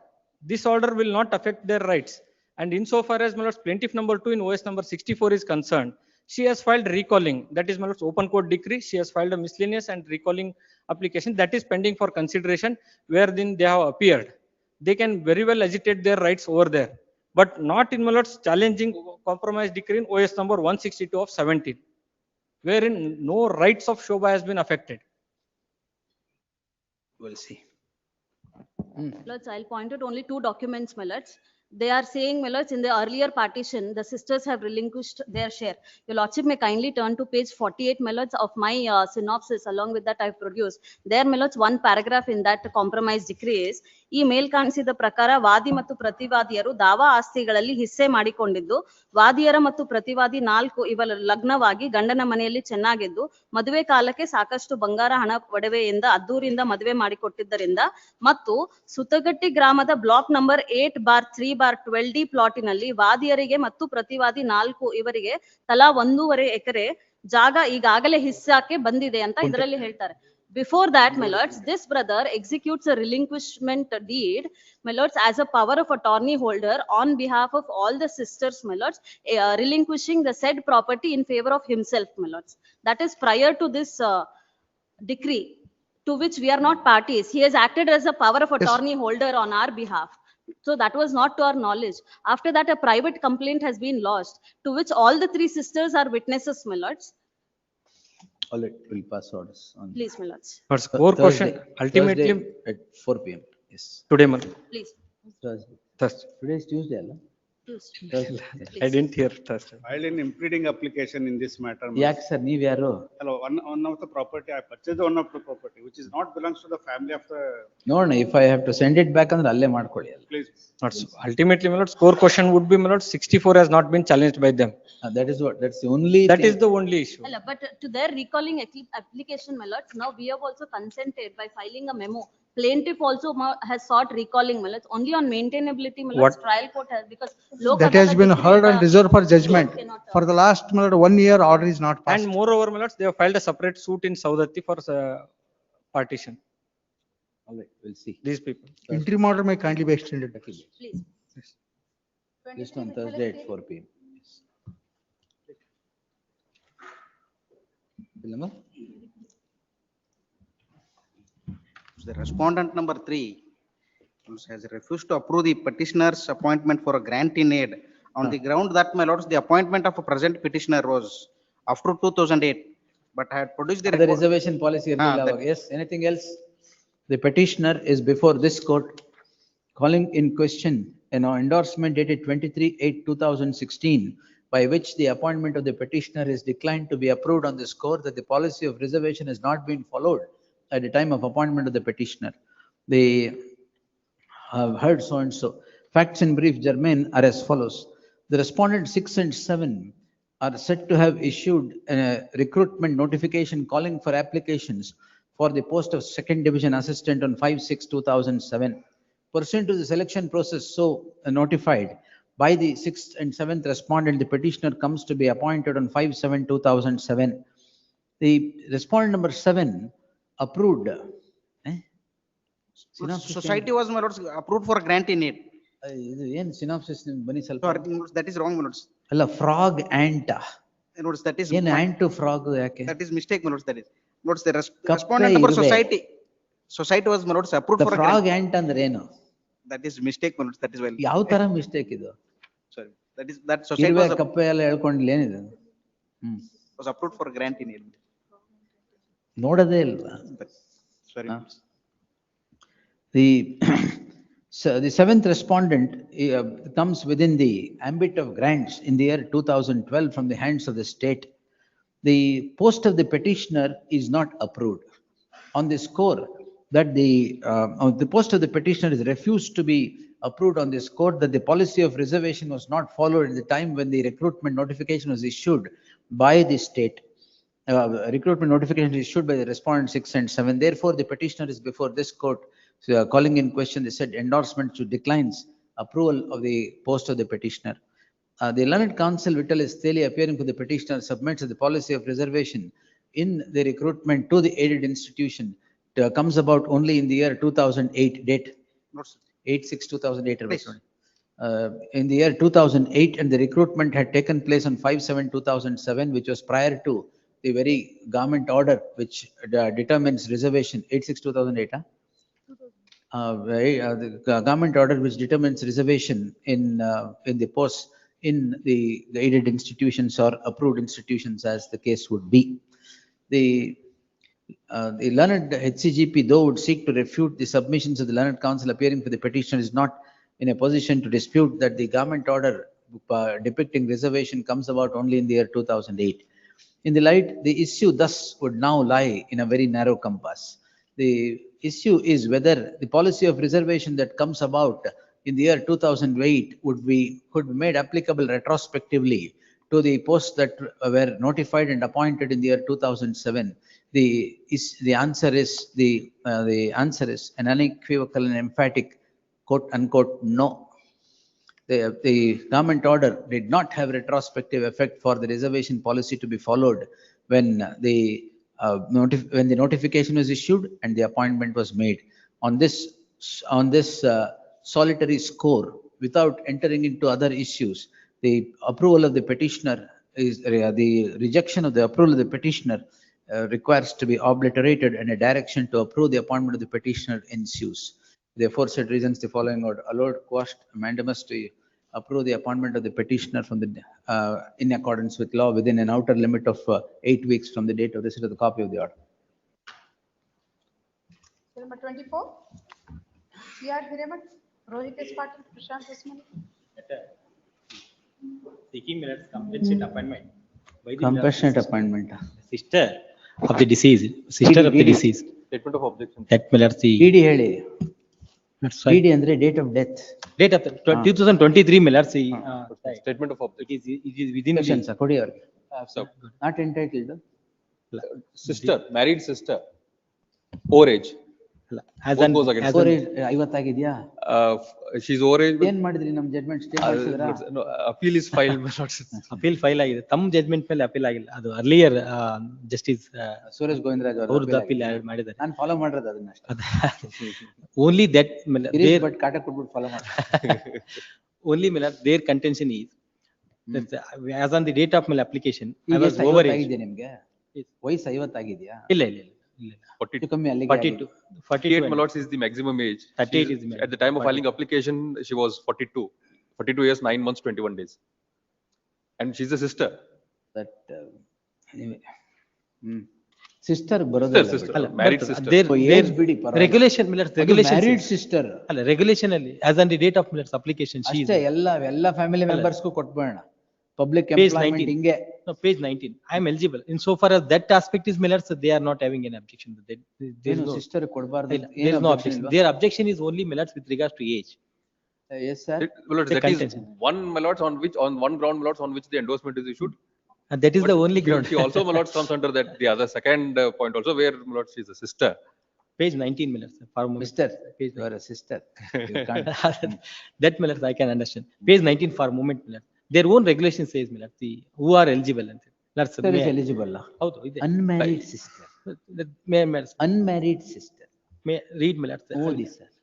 This order will not affect their rights. And insofar as, my lords, plaintiff number 2 in OS number 64 is concerned, she has filed recalling. That is, my lords, open court decree. She has filed a miscellaneous and recalling application that is pending for consideration, wherein they have appeared. They can very well agitate their rights over there, but not in, my lords, challenging compromise decree in OS number 162 of 17, wherein no rights of Shobha has been affected. We'll see. Lords, I'll point out only 2 documents, my lords. They are saying, my lords, in the earlier partition, the sisters have relinquished their share. Your lordship may kindly turn to page 48, my lords, of my synopsis. Along with that, I've produced. There, my lords, one paragraph in that compromise decree is, ಈ ಮೇಲ್ಕಾಣಿಸಿದ ಪ್ರಕಾರ ವಾದಿ ಮತ್ತು ಪ್ರತಿವಾದಿಯರು ದಾವಾ ಆಸ್ತಿಗಳಲ್ಲಿ His ಮಾಡಿಕೊಂಡಿದ್ದು, ವಾದಿಯರ ಮತ್ತು ಪ್ರತಿವಾದಿ 4 ಇವರ ಲಗ್ನವಾಗಿ ಗಂಡನ ಮನೆಯಲ್ಲಿ ಚೆನ್ನಾಗಿದ್ದು, ಮದುವೆ ಕಾಲಕ್ಕೆ ಸಾಕಷ್ಟು ಬಂಗಾರ ಹಣ ಒಡವೆಯಿಂದ ಅದ್ದೂರಿಂದ ಮದುವೆ ಮಾಡಿಕೊಟ್ಟಿದ್ದರಿಂದ, ಮತ್ತು ಸುತಗಟ್ಟಿ ಗ್ರಾಮದ ಬ್ಲಾಕ್ ನಂಬರ್ 8/3/12D ಪ್ಲಾಟಿನಲ್ಲಿ ವಾದಿಯರಿಗೆ ಮತ್ತು ಪ್ರತಿವಾದಿ 4 ಇವರಿಗೆ ತಲಾ 1.5 ಎಕರೆ ಜಾಗ ಈಗಾಗಲೇ ಹಿಸ್ಸಾಕ್ಕೆ ಬಂದಿದೆ ಅಂತ ಇದರಲ್ಲಿ ಹೇಳ್ತಾರೆ. Before that, my lords, this brother executes a relinquishment deed, my lords, as a power of attorney holder on behalf of all the sisters, my lords, relinquishing the said property in favor of himself, my lords. That is prior to this decree, to which we are not parties. He has acted as a power of attorney holder on our behalf. So that was not to our knowledge. After that, a private complaint has been lodged, to which all the 3 sisters are witnesses, my lords. All right, we'll pass orders on. Please, my lords. But core question, ultimately, Thursday at 4 p.m. Yes. today, my lord. Please. Thursday. Today is Tuesday, Allah? Thursday. I didn't hear Thursday. Filed an impleading application in this matter. ಯಾಕೆ sir ನೀವ್ ಯಾರು? Hello, one of the property, I purchased one of the property, which is not belongs to the family of the, ನೋಡೋಣ, if I have to send it back ಅಂದ್ರೆ ಅಲ್ಲೇ ಮಾಡ್ಕೊಳ್ಳಿ ಅಲ್ಲ. please. Not so. Ultimately, my lord, core question would be, my lord, 64 has not been challenged by them. That's the only That thing. is the only issue. But to their recalling application, my lords, now we have also consented by filing a memo. Plaintiff also has sought recalling, my lords, only on maintainability, my lords, What? trial court has, because. That has been heard and reserved for judgment. For the last 1 year, order is not passed. And moreover, my lords, they have filed a separate suit in Saudati for partition. All right, we'll see. These people. Interim order may kindly be extended. Please. Just on Thursday at 4 p.m. Yes. Bill The respondent number 3 has refused to approve the petitioner's appointment for a grant in aid on the ground that, my lords, the appointment of a present petitioner was after 2008. But I had produced the The report. reservation policy. Yes, anything else? The petitioner is before this court calling in question an endorsement dated 23/8/2016 by which the appointment of the petitioner is declined to be approved on the score that the policy of reservation has not been followed at the time of appointment of the petitioner. They have heard so and so. Facts in brief germane are as follows. The respondent 6 and 7 are said to have issued a recruitment notification calling for applications for the post of second division assistant on 5/6/2007. Pursuant to the selection process so notified by the sixth and seventh respondent, the petitioner comes to be appointed on 5/7/2007. The respondent number 7 approved. Synopsis Society was, my lords, approved for grant in it. ಇದು ಏನ್ synopsis ಬನ್ನಿ ಸ್ವಲ್ಪ. Sorry, my lords, that is wrong, my lords. ಅಲ್ಲ frog ant My lords, that is. ಏನು ant frog ಯಾಕೆ? That is mistake, my lords, that is. My lords, the respondent number society. Society was, my lords, approved for a frog grant. Ant ಅಂದ್ರೆ ಏನು? That is mistake, my lords, that is well. ಯಾವ ತರ mistake ಇದು? Sorry, that society ಇರುವೆ was ಕಪ್ಪೆ ಎಲ್ಲ ಹೇಳ್ಕೊಂಡಿಲ್ಲ ಏನಿದೆ? was approved for grant in it. ನೋಡದೇ ಇಲ್ವಾ? Sorry. The so the seventh respondent comes within the ambit of grants in the year 2012 from the hands of the state. The post of the petitioner is not approved on the score that the post of the petitioner is refused to be approved on the score that the policy of reservation was not followed at the time when the recruitment notification was issued by the state. Recruitment notification is issued by the respondent 6 and 7. Therefore, the petitioner is before this court calling in question the said endorsement to declines approval of the post of the petitioner. The learned counsel Vittal S. Theli appearing for the petitioner submits that the policy of reservation in the recruitment to the aided institution comes about only in the year 2008 date. 8/6/2008. In the year 2008, and the recruitment had taken place on 5/7/2007, which was prior to the very government order which determines reservation. 8/6/2008. The government order which determines reservation in the posts in the aided institutions or approved institutions, as the case would be. The learned HCGP, though, would seek to refute the submissions of the learned counsel appearing for the petitioner, is not in a position to dispute that the government order depicting reservation comes about only in the year 2008. In the light, the issue thus would now lie in a very narrow compass. The issue is whether the policy of reservation that comes about in the year 2008 could be made applicable retrospectively to the posts that were notified and appointed in the year 2007. The answer is an unequivocal and emphatic quote unquote no. The government order did not have retrospective effect for the reservation policy to be followed when the notification was issued and the appointment was made. On this solitary score, without entering into other issues, the approval of the petitioner is the rejection of the approval of the petitioner requires to be obliterated, and a direction to approve the appointment of the petitioner ensues. Therefore, said reasons, the following are allowed quashed mandamus to approve the appointment of the petitioner from the in accordance with law within an outer limit of 8 weeks from the date of receipt of the copy of the order. Number 24. C.R. Hiremat, Rohit S. Patil, Prashant Usmani. Seeking minutes compassionate appointment. by the Compassionate appointment. Sister of the deceased, sister of the deceased. Statement of objection. That minutes the. DD ಹೇಳಿ. DD ಅಂದ್ರೆ date of death. Date of 2023 minutes. Statement of objection. It is within the. ಕೊಡಿ ಅವ್ರಿಗೆ. So, Not entitled. sister, married sister, over age. As an 50 ಆಗಿದ್ಯಾ? She's over age. ಏನ್ ಮಾಡಿದ್ರಿ ನಮ್ judgment stay ಮಾಡಿಸಿದ್ರಾ? No, appeal is filed. Appeal file ಆಗಿದೆ. ತಮ್ಮ judgment ಮೇಲೆ ಅಪೀಲ್ ಆಗಿಲ್ಲ. ಅದು ಅರ್ಲಿಯರ್ ಜಸ್ಟಿಸ್ ಸುರೇಶ್ ಗೋವಿಂದರಾಜ್ ಅವರು ಅಪೀಲ್ ಮಾಡಿದ್ದಾರೆ. ನಾನು ಫಾಲೋ ಮಾಡಿರೋದು ಅದನ್ನ ಅಷ್ಟೇ. ಓನ್ಲಿ ದಟ್ ಬಟ್ ಕಾಟ ಕೊಟ್ಬಿಟ್ಟು ಫಾಲೋ ಮಾಡಿ. Only their contention is that as on the date of my application, I was over age. ಆಗಿದೆ ನಿಮ್ಗೆ? ವಯಸ್ಸು 50 ಆಗಿದೆಯಾ? ಇಲ್ಲ. 48 my is the maximum age. 38 is the at the time of filing application she was 42 years 9 months 21 days, and she's a sister. That anyway. Sister brother married sister. Their regulation married sister ಅಲ್ಲ regulation ಅಲ್ಲಿ as on the date of Miller's application she is ಅಷ್ಟೇ ಎಲ್ಲ family members ಗೂ ಕೊಟ್ಬಿಡೋಣ. Public employment ಹಿಂಗೆ. No, page 19. I am eligible. In so far as that aspect is Miller's, they are not having an objection. There is no sister ಕೊಡಬಾರದು. There is no objection. Their objection is only Miller's with regards to age. Yes sir. That is one ground on which the endorsement is issued. And that is the only She ground. she also, my lords, comes under that, the other second point also, where, my lords, she is a sister. Page 19, my lords, for a moment. Mister, Page you are a sister. You can't. That, my lords, I can understand. Page 19 for a moment, my lords. Their own regulation says, my lords, who are eligible. Lords, Sister is eligible. ಹೌದು, ಇದೆ. Unmarried sister. Unmarried sister. May read, my lords. ಓದಿ sir.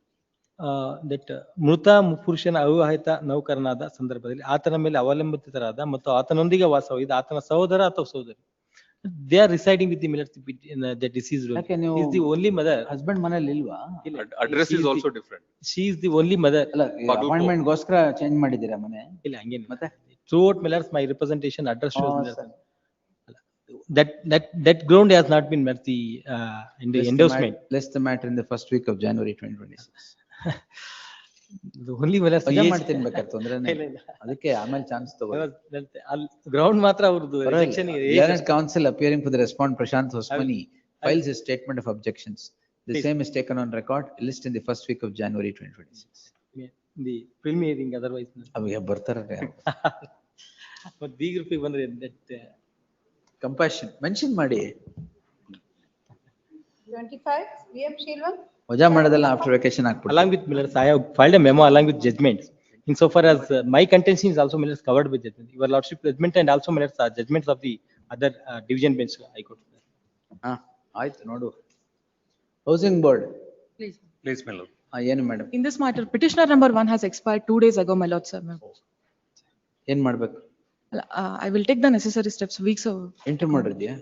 That ಮೃತ ಪುರುಷನ ಅವಿವಾಹಿತ ನೌಕರನಾದ ಸಂದರ್ಭದಲ್ಲಿ ಆತನ ಮೇಲೆ ಅವಲಂಬಿತರಾದ ಮತ್ತು ಆತನೊಂದಿಗೆ ವಾಸವಿದ್ದ ಆತನ ಸಹೋದರ ಅಥವಾ ಸಹೋದರಿ. They are residing with the military the deceased one. Is the only mother. Husband ಮನೇಲಿ ಇಲ್ವಾ? Address is also different. She is the only mother. ಅಲ್ಲ, ಅಪಾಯಿಂಟ್ಮೆಂಟ್ ಗೋಸ್ಕರ ಚೇಂಜ್ ಮಾಡಿದ್ದೀರಾ ಮನೆ? ಇಲ್ಲ, ಹಂಗೇನು. ಮತ್ತೆ throughout Millar's my representation address shows that ground has not been met the in the endorsement. List the matter in the first week of January 2026. The only Millar's ಮಾಡ್ತೀನಿ ಬೇಕಾದ್ರೆ ತೊಂದ್ರೆನೇ ಇಲ್ಲ. ಅದಕ್ಕೆ ಆಮೇಲೆ ಚಾನ್ಸ್ ತಗೊಳ್ಳಿ. ಗ್ರೌಂಡ್ ಮಾತ್ರ ಅವರದು rejection. Learned counsel appearing for the respondent Prashant Hosmani files a statement of objections. The same is taken on record, list in the first week of January 2026. The film hearing otherwise. ಅವಾಗ ಬರ್ತಾರೆ. ಮತ್ತೆ B ಗ್ರೂಪಿಗೆ ಬಂದ್ರೆ that compassion mention ಮಾಡಿ. 25, VM Shilvan. ವಜಾ ಮಾಡೋದಲ್ಲ after vacation ಹಾಕ್ಬಿಟ್ಟು. Along with Millar's, I have filed a memo along with judgments. Insofar as my contention is also Millar's covered with judgment. Your lordship judgment and also Millar's judgments of the other division bench High Court. ಆಯ್ತು ನೋಡು. Housing board. Please, my lord. ಏನು madam? In this matter, petitioner number 1 has expired 2 days ago, my lord, sir. ಏನ್ ಮಾಡ್ಬೇಕು? I will take the necessary steps, weeks of. Entry ಮಾಡಿದ್ಯಾ?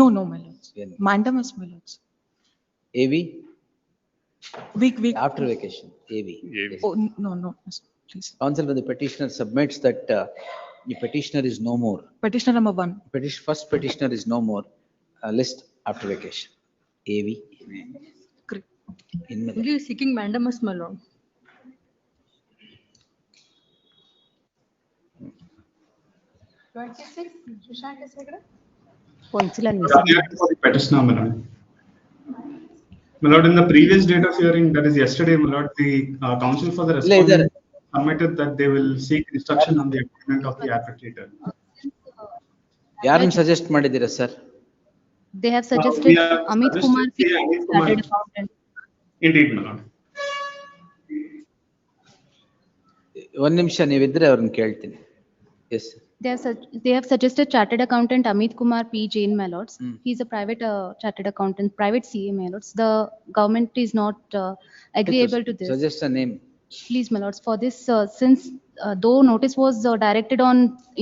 No, my lords. Mandamus, my lords. AV? Week. After vacation, AV. Oh, no, please. Counsel for the petitioner submits that the petitioner is no more. Petitioner number 1. First petitioner is no more. List after vacation. AV. Correct. Only seeking mandamus, my lord. Shashank Hegde. Petitioner, my lord. My lord, in the previous date of hearing, that is yesterday, my lord, the counsel for the respondent submitted that they will seek instruction on the appointment of the advocator. ಯಾರನ್ನ suggest ಮಾಡಿದ್ದೀರಾ sir? They have suggested Amit Kumar, chartered accountant. Indeed, my lord. ಒಂದ್ ನಿಮಿಷ ನೀವಿದ್ರೆ ಅವ್ರನ್ನ ಕೇಳ್ತೀನಿ. Yes. They have suggested chartered accountant Amit Kumar P. Jain, my lords. He is a private chartered accountant, private CA, my lords. The government is not agreeable to this. Suggest a name. Please, my lords, for this, since though notice was directed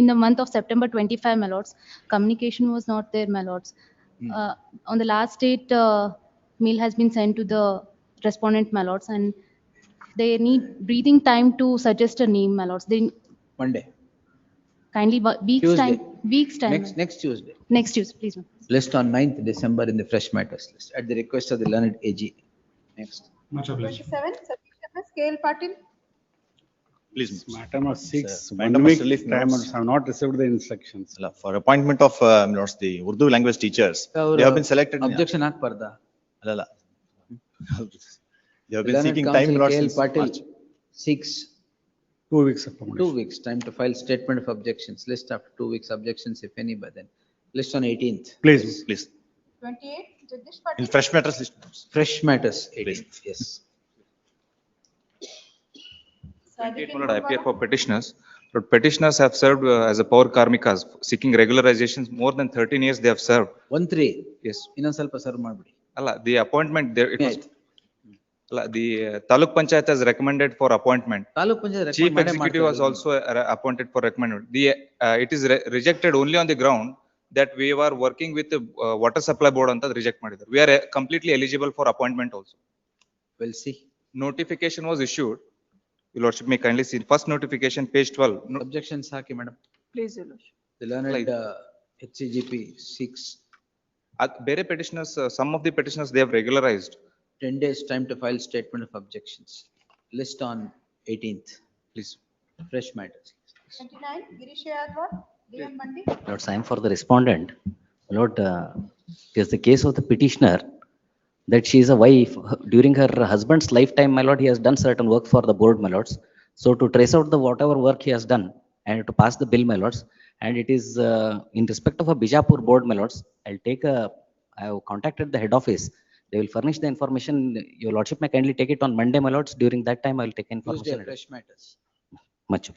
in the month of September 25, my lords, communication was not there, my lords. On the last date, mail has been sent to the respondent, my lords, and they need breathing time to suggest a name, my lords. They Monday. kindly weeks time. Next Tuesday. Next Tuesday, please. List on 9th December in the fresh matters list at the request of the learned AG. Next. Much obliged. 27, Satish Scale Patil. Please. Matter number 6, Sir, 1 Mandamus week relief time notes. have not received the instructions. For appointment of lords, the Urdu language teachers, they have been selected. Objection ಹಾಕ್ಬಾರ್ದಾ? Alala. They have been Learned seeking counsel time, lords, KL since Patil, March. 6. 2 weeks of permission. 2 weeks time to file statement of objections. List after 2 weeks objections, if any, by then. List on 18th. Please. 28, Jagdish Patil. In fresh matters list. Fresh matters, 18th, yes. 28, my lord, I appear for petitioners. But petitioners have served as a power karmikas, seeking regularizations more than 13 years they have served. 1-3. Yes. ಇನ್ನೊಂದ್ ಸ್ವಲ್ಪ serve ಮಾಡ್ಬಿಡಿ. The appointment there, it was. The Taluk Panchayat has recommended for appointment. Taluk Panchayat Chief Executive was also appointed for recommended. It is rejected only on the ground that we were working with the water supply board anta reject ಮಾಡಿದ್ದಾರೆ. We are completely eligible for appointment also. We'll see. Notification was issued. Your lordship may kindly see first notification, page 12. Objections hockey madam. Please, your lordship. The learned HCGP 6. ಬೇರೆ petitioners, some of the petitioners they have regularized. 10 days time to file statement of objections. List on 18th. Please. Fresh matters. 29, Girish Yadwar, DM Mandi. Lord, I am for the respondent. Lord, it is the case of the petitioner that she is a wife. During her husband's lifetime, my lord, he has done certain work for the board, my lords. So to trace out the whatever work he has done and to pass the bill, my lords, And it is in respect of a Bijapur board, my lords, I have contacted the head office. They will furnish the information. Your lordship may kindly take it on Monday, my lords. During that time, I will take Tuesday, information. fresh matters. Much.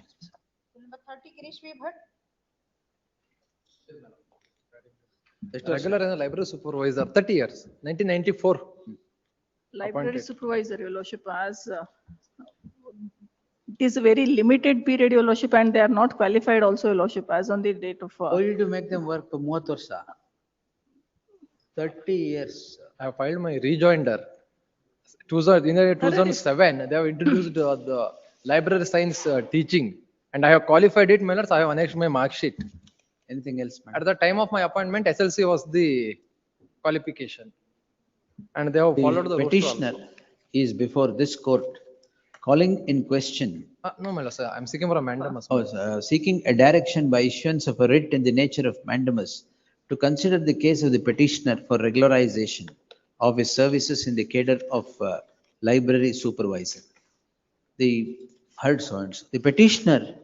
Number 30, Girish V. Bhatt. Regular as a library supervisor, 30 years, 1994. Library Appointed. supervisor, your lordship, as it is a very limited period, your lordship, and they are not qualified also, your lordship, as on the date of. Why did you make them work for 30 ವರ್ಷ? 30 years. I have filed my rejoinder. In the year 2007, they have introduced the library science teaching, and I have qualified it, my lords. I have annexed my mark sheet. Anything else, At the time of my appointment, SLC was the qualification, and they have followed the roster Petitioner also. is before this court calling in question. No, my lord, sir, I am seeking for a mandamus. Seeking a direction by issuance of a writ in the nature of mandamus to consider the case of the petitioner for regularization of his services in the cadre of library supervisor. The petitioner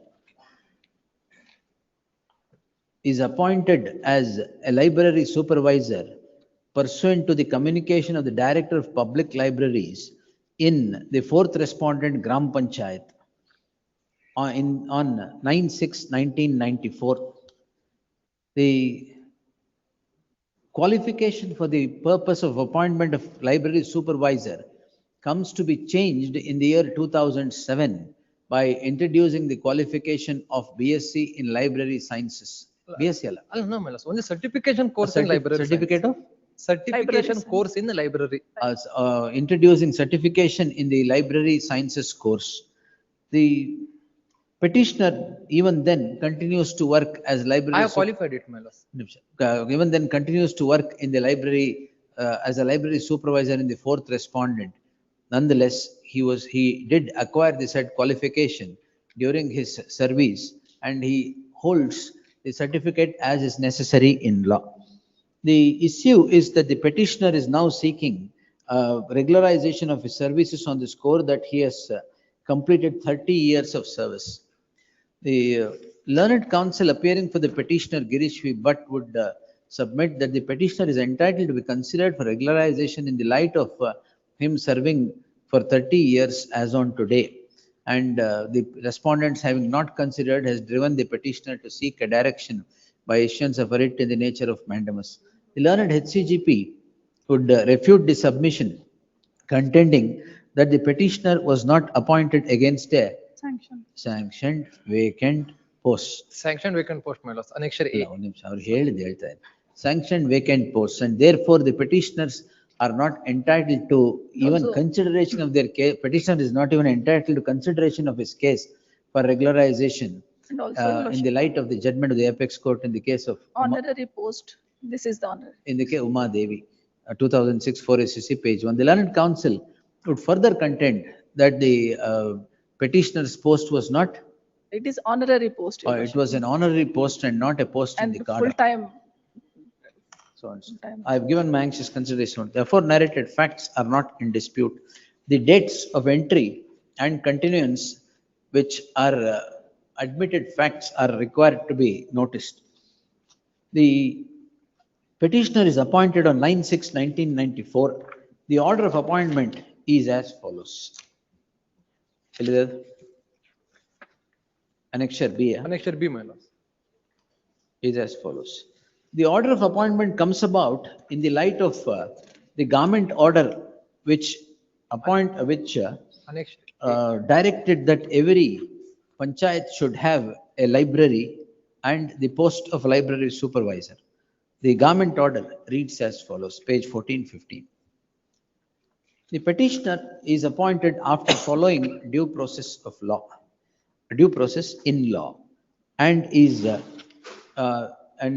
is appointed as a library supervisor pursuant to the communication of the Director of Public Libraries in the fourth respondent Gram Panchayat on 9/6/1994. The qualification for the purpose of appointment of library supervisor comes to be changed in the year 2007 by introducing the qualification of BSc in library sciences. BSc alla. No, my lord, only certification course in library. Certificate of? Certification course in the library. Introducing certification in the library sciences course. The petitioner even then continues to work as library. I have qualified it, my lord. Even then continues to work in the library as a library supervisor in the fourth respondent. Nonetheless, he did acquire the said qualification during his service, and he holds the certificate as is necessary in law. The issue is that the petitioner is now seeking regularization of his services on the score that he has completed 30 years of service. The learned counsel appearing for the petitioner Girish V. Bhatt would submit that the petitioner is entitled to be considered for regularization in the light of him serving for 30 years as on today. And the respondents, having not considered, has driven the petitioner to seek a direction by issuance of a writ in the nature of mandamus. The learned HCGP would refute the submission, contending that the petitioner was not appointed against a sanctioned vacant post. Sanctioned vacant post, my lord. Annexure A. Sanctioned vacant posts, and therefore the petitioners are not entitled to even consideration of their case. Petitioner is not even entitled to consideration of his case for regularization in the light of the judgment of the apex court in the case of Honorary post, this is the honor. in the case Uma Devi, 2006 4 SCC page 1. The learned counsel would further contend that the petitioner's post was not. It is honorary post. It was an honorary post and not a post in the cadre. Full-time. I have given my anxious consideration. Therefore, narrated facts are not in dispute. The dates of entry and continuance, which are admitted facts, are required to be noticed. The petitioner is appointed on 9/6/1994. The order of appointment is as follows. Annexure B. Annexure B, my lord. Is as follows. The order of appointment comes about in the light of the government order which directed that every panchayat should have a library and the post of library supervisor. The government order reads as follows, page 14-15. The petitioner is appointed after following due process in law, and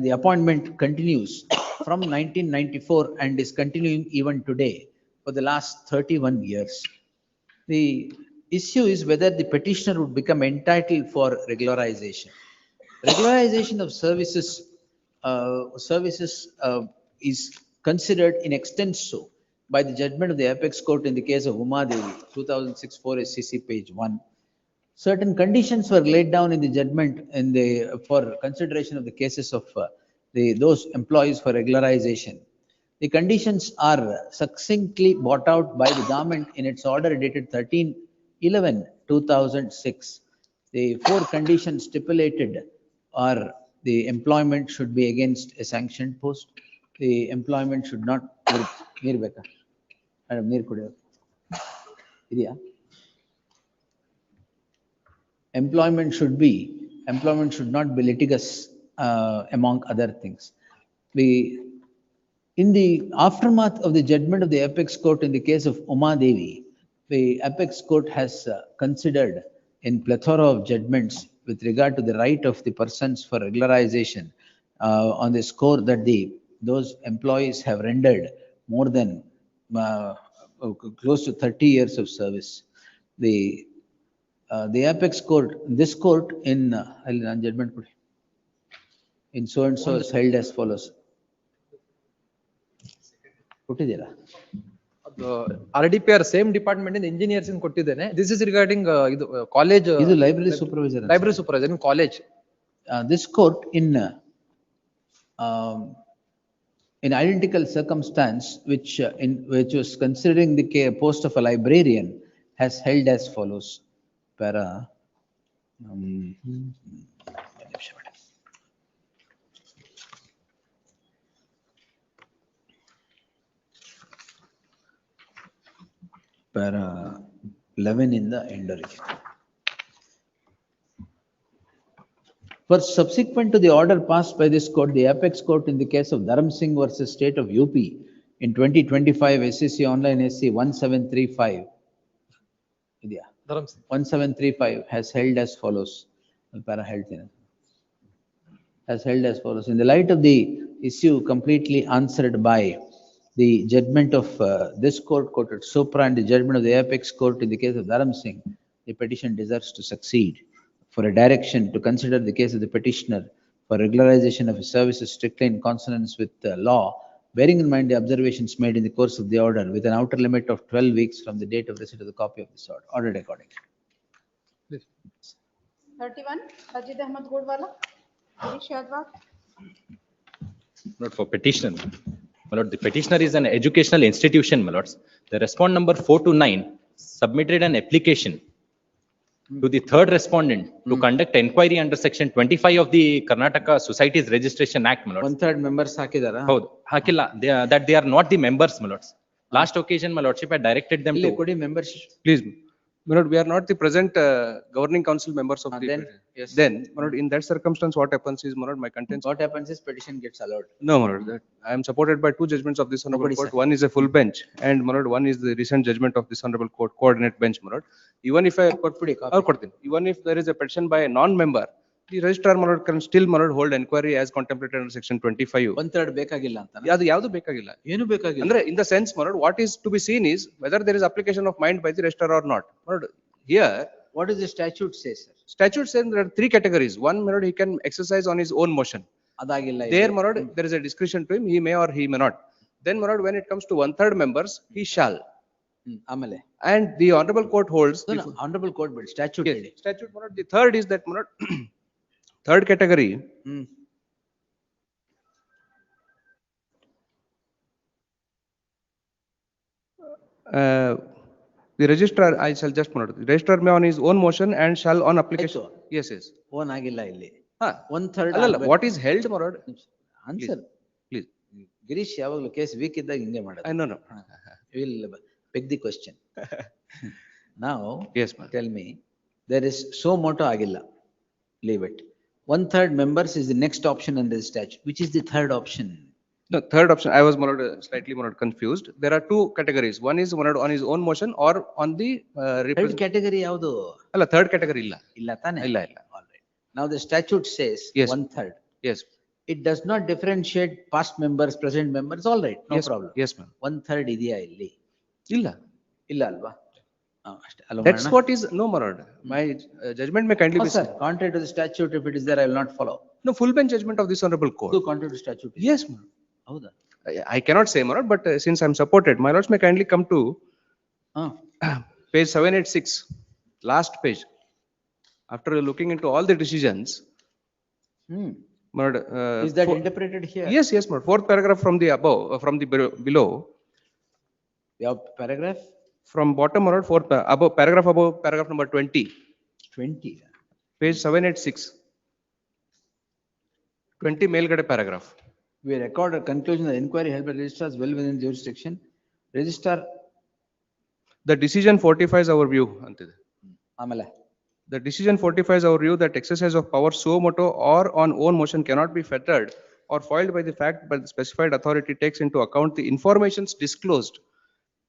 the appointment continues from 1994 and is continuing even today for the last 31 years. The issue is whether the petitioner would become entitled for regularization. Regularization of services is considered in extenso by the judgment of the apex court in the case of Uma Devi, 2006 4 SCC page 1. certain conditions were laid down in the judgment in the, for consideration of the cases of those employees for regularization. The conditions are succinctly brought out by the government in its order dated 13/11/2006. The four conditions stipulated are the employment should be against a sanctioned post. The employment should not, ನೀರು ಬೇಕಾ madam ನೀರು ಕುಡಿಯೋ ಇದೆಯಾ? Employment should not be litigious, among other things. In the aftermath of the judgment of the Apex Court in the case of Uma Devi, the Apex Court has considered in plethora of judgments with regard to the right of the persons for regularization on the score that those employees have rendered more than close to 30 years of service. The Apex Court, this court in judgment in so and so is held as follows. ಕೊಟ್ಟಿದ್ದೀರಾ? RDPR same department ಇಂದ engineers ಕೊಟ್ಟಿದ್ದೇನೆ. This is regarding ಇದು college, ಇದು library supervisor in college. This court in identical circumstance which was considering the post of a librarian has held as follows. Para para 11 in the end origin. For subsequent to the order passed by this court, the Apex Court in the case of Dharam Singh versus State of UP in 2025 SCC Online SC 1735. Idea. 1735 has held as follows. Has held as follows. In the light of the issue completely answered by the judgment of this court quoted supra and the judgment of the Apex Court in the case of Dharam Singh, the petition deserves to succeed. For a direction to consider the case of the petitioner for regularization of his services strictly in consonance with the law, bearing in mind the observations made in the course of the order, with an outer limit of 12 weeks from the date of receipt of the copy of this order, ordered accordingly. 31, Sajid Ahmed Godwala, Girish Yadwar. Not for petitioner. My lord, the petitioner is an educational institution, my lords. The respond number 4 to 9 submitted an application to the third respondent to conduct inquiry under section 25 of the Karnataka Societies Registration Act, my lords. 1/3 members hakidara? ಹೌದು, ಹಾಕಿಲ್ಲ. That they are not the members, my lords. Last occasion, my lordship had directed them to. Kodi membership. Please, my lord, we are not the present governing council members of the. Yes. Then, my lord, in that circumstance, what happens is, my lord, my contents. What happens is petition gets allowed. No, my lord, that I am supported by two judgments of this honorable Nobody, court. sir. One is a full bench, and my lord, one is the recent judgment of this honorable court, coordinate bench, my lord. Even if even if there is a petition by a non-member, the registrar, my lord, can still, my lord, hold inquiry as contemplated under section 25. 1/3 ಬೇಕಾಗಿಲ್ಲ ಅಂತ. ಅದು ಯಾವುದು ಬೇಕಾಗಿಲ್ಲ. ಏನು ಬೇಕಾಗಿಲ್ಲ. ಅಂದ್ರೆ in the sense, my lord, what is to be seen is whether there is application of mind by the registrar or not. My lord, here, what does the statute say, sir? Statute says there are three categories. One, my lord, he can exercise on his own motion. ಅದಾಗಿಲ್ಲ. There, my lord, there is a discretion to him. He may or he may not. Then, my lord, when it comes to 1/3 members, he shall. ಆಮೇಲೆ. And the honorable court holds. No, honorable court, but statute. Yes, statute, my lord. The third is that, my lord, third category. The registrar, I shall just, my lord, the registrar may on his own motion and shall on application. Yes, yes. Own ಆಗಿಲ್ಲ ಇಲ್ಲಿ. 1/3. ಅಲ್ಲ, what is held, my lord? Answer. Please. Girish ಯಾವಾಗಲೂ case weak ಇದ್ದಾಗ ಹಿಂಗೆ ಮಾಡೋದು. I know, no. We'll pick the question. Now, yes, ma'am. Tell me, there is so moto agilla. Leave it. 1/3 members is the next option under the statute. Which is the third option? No, third option. I was, my lord, slightly, my lord, confused. There are two categories. One is, my lord, on his own motion or on the. Third category ಯಾವುದು? ಅಲ್ಲ, third category ಇಲ್ಲ. ಇಲ್ಲ ತಾನೆ? ಇಲ್ಲ. All right. Now the statute says. Yes. 1/3. Yes. It does not differentiate past members, present members. All right. No yes, problem. Yes, ma'am. 1/3 ಇದೆಯಾ ಇಲ್ಲಿ? ಇಲ್ಲ. ಇಲ್ಲ ಅಲ್ವಾ? That's what is, no, my lord. My judgment may kindly be. Sir, contrary to the statute, if it is there, I will not follow. No, full bench judgment of this honorable court. Contrary to statute. Yes, ma'am. ಹೌದಾ? I cannot say, my lord, but since I am supported, my lords may kindly come to page 786, last page. After looking into all the decisions, my lord, Is that interpreted here? yes, yes, my lord. Fourth paragraph from the above, from the below, Your paragraph? from bottom, my lord, fourth, above, paragraph number 20, 20. page 786. 20 ಮೇಲ್ಗಡೆ paragraph. We record a conclusion that inquiry held by registrar is well within jurisdiction. Registrar. The decision fortifies our view. ಅಂತಿದೆ. ಆಮೇಲೆ. The decision fortifies our view that exercise of power suo moto or on own motion cannot be fettered or foiled by the fact that the specified authority takes into account the informations disclosed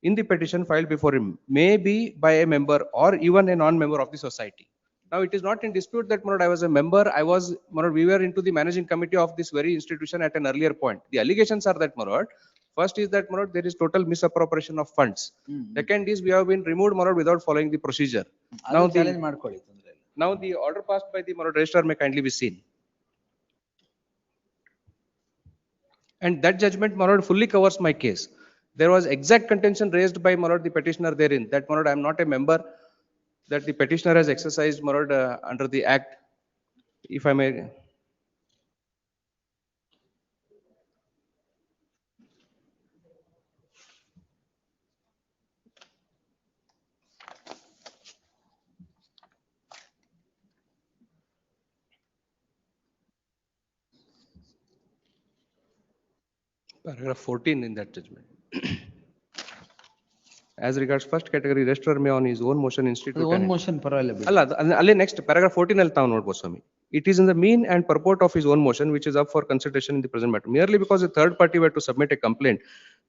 in the petition filed before him, may be by a member or even a non-member of the society. Now it is not in dispute that I was a member, we were into the managing committee of this very institution at an earlier point. The allegations are that first is that there is total misappropriation of funds. Second is we have been removed without following the procedure. Now the order passed by the registrar may kindly be seen. And that judgment fully covers my case. There was exact contention raised by the petitioner therein that I am not a member, that the petitioner has exercised under the act. If I may. Paragraph 14 in that judgment. As regards first category, registrar may on his own motion institute. Own motion parallel. Alle next paragraph 14 al tavu nodbo Swami. It is in the mean and purport of his own motion which is up for consideration in the present matter. Merely because a third party were to submit a complaint,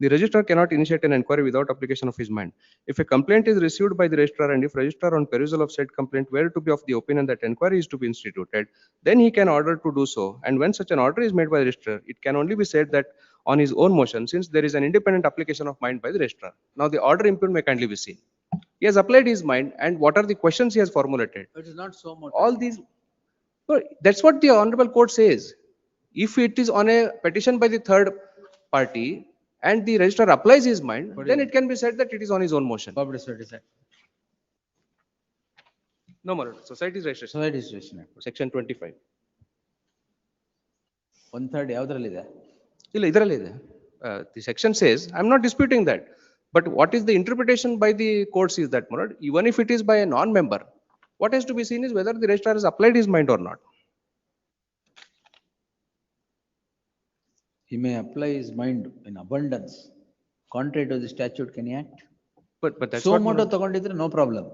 the registrar cannot initiate an inquiry without application of his mind. If a complaint is received by the registrar and if registrar on perusal of said complaint were to be of the opinion that inquiry is to be instituted, then he can order to do so. And when such an order is made by the registrar, it can only be said that on his own motion, since there is an independent application of mind by the registrar. Now the order impugned may kindly be seen. He has applied his mind, and what are the questions he has formulated? It is not so much. All these, that's what the honorable court says. If it is on a petition by the third party and the registrar applies his mind, then it can be said that it is on his own motion. No more. Society's registration. Society's registration. Section 25. 1/3 ಯಾವ್ದ್ರಲ್ಲಿದೆ? ಇಲ್ಲ ಇದರಲ್ಲಿ ಇದೆ. The section says, I am not disputing that. But what is the interpretation by the courts is that, even if it is by a non-member, what has to be seen is whether the registrar has applied his mind or not. He may apply his mind in abundance. Contrary to the statute, can he act? But that's So what, moto ತಗೊಂಡಿದ್ರೆ no problem.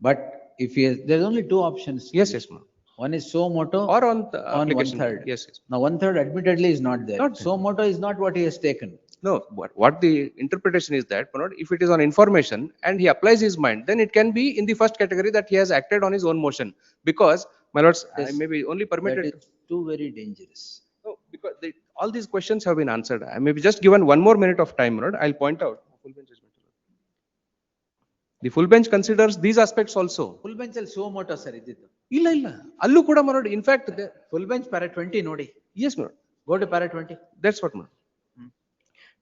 But if he has, there's only two options. Yes, yes, ma'am. One is so moto Or on the on application. 1/3. Yes, yes. Now 1/3 admittedly is not there. Not So moto is not what he has taken. No, what the interpretation is that, if it is on information and he applies his mind, then it can be in the first category that he has acted on his own motion. Because, my lords, I may be only permitted. That is too very dangerous. No, because all these questions have been answered. I may be just given one more minute of time, I'll point out. The full bench considers these aspects also. Full bench ಅಲ್ಲಿ so moto sir ಇದ್ದಿದ್ದು. ಇಲ್ಲ ಇಲ್ಲ ಅಲ್ಲೂ ಕೂಡ in fact full bench para 20 ನೋಡಿ. Yes, ma'am. Go to para 20. That's what, ma'am.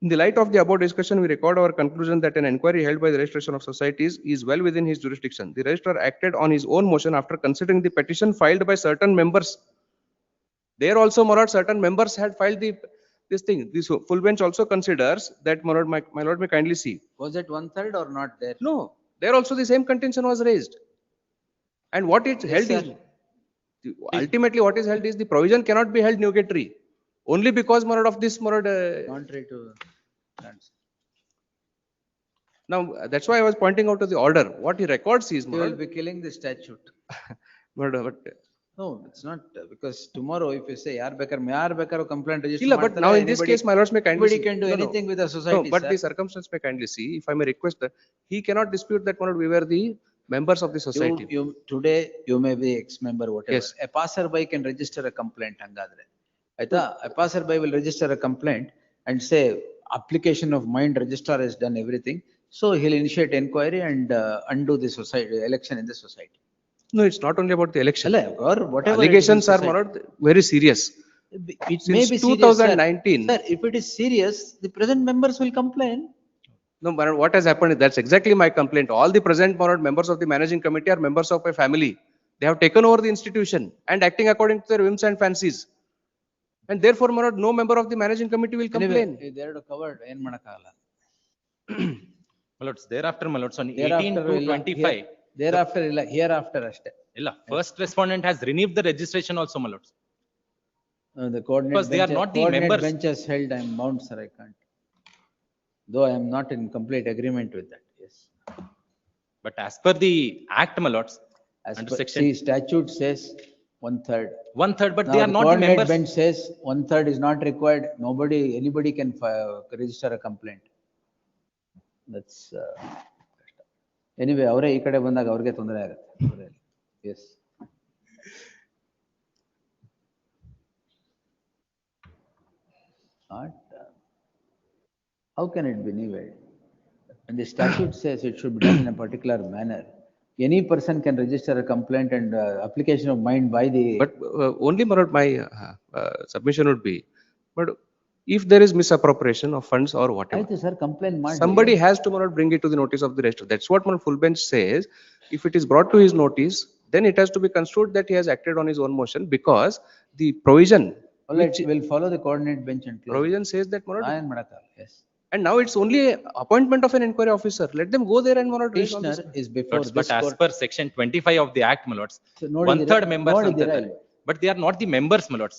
In the light of the above discussion, we record our conclusion that an inquiry held by the registration of societies is well within his jurisdiction. The registrar acted on his own motion after considering the petition filed by certain members. There also, certain members had filed this thing. This full bench also considers that, my lord may kindly see. Was it 1/3 or not there? No, there also the same contention was raised. And what it held is, ultimately what is held is the provision cannot be held nugatory. Only because of this Contrary to now that's why I was pointing out to the order. What he records is he will be killing the statute. but No, it's not because tomorrow if you say yaar bekar complaint register. But now in this case, my lords may kindly nobody see. can do anything with the society. No, but the circumstance may kindly see. If I may request that he cannot dispute that we were the members of the society. You today you may be ex-member whatever. Yes. A passerby can register a complaint hangadre. A passerby will register a complaint and say application of mind registrar has done everything. So he'll initiate inquiry and undo the society election in the society. No, it's not only about the election. Or whatever. Allegations are very serious. It Since may be 2019. Serious, sir, if it is serious, the present members will complain. No, but what has happened is that's exactly my complaint. All the present members of the managing committee are members of my family. They have taken over the institution and acting according to their whims and fancies. And therefore, my lord, no member of the managing committee will complain. ಇದೆರಡು covered, ಏನ್ ಮಾಡಕ್ಕಾಗಲ್ಲ. My lords, thereafter, my lords, on 18 Thereafter to ಇಲ್ಲ, 25. thereafter ಇಲ್ಲ, hereafter ಅಷ್ಟೇ. ಇಲ್ಲ, first respondent has renewed the registration also, my lords. The coordinate Because they are bench, not the coordinate members. bench has held, I am bound, sir, I can't. Though I am not in complete agreement with that, yes. But as per the act, my lords, As under per, section see, statute says 1/3. 1/3, but Now they are the not the coordinate members. bench says 1/3 is not required, nobody, anybody can register a complaint. That's, anyway, ಅವರೇ ಈ ಕಡೆ ಬಂದಾಗ ಅವ್ರಿಗೆ ತೊಂದರೆ ಆಗುತ್ತೆ. Yes. Not, how can it be anyway? And the statute says it should be done in a particular manner. Any person can register a complaint and application of mind by the. But only, my lord, my submission would be, but if there is misappropriation of funds or whatever, ಆಯ್ತು sir, complaint ಮಾಡಿ. somebody has to, my lord, bring it to the notice of the registrar. That's what my full bench says. If it is brought to his notice, then it has to be construed that he has acted on his own motion, because the provision, All right, we'll follow the coordinate bench and close. provision says that, my lord, ಏನ್ ಮಾಡಕ್ಕಾಗಲ್ಲ, yes. and now it's only appointment of an inquiry officer. Let them go there and, my lord, raise all Petitioner this. is before Lords, this but as court. per section 25 of the act, my lords, So ನೋಡಿದ್ದೀರಾ? 1/3 members ನೋಡಿದ್ದೀರಾ ಅಂತಾರೆ. ಇಲ್ವಾ? But they are not the members, my lords.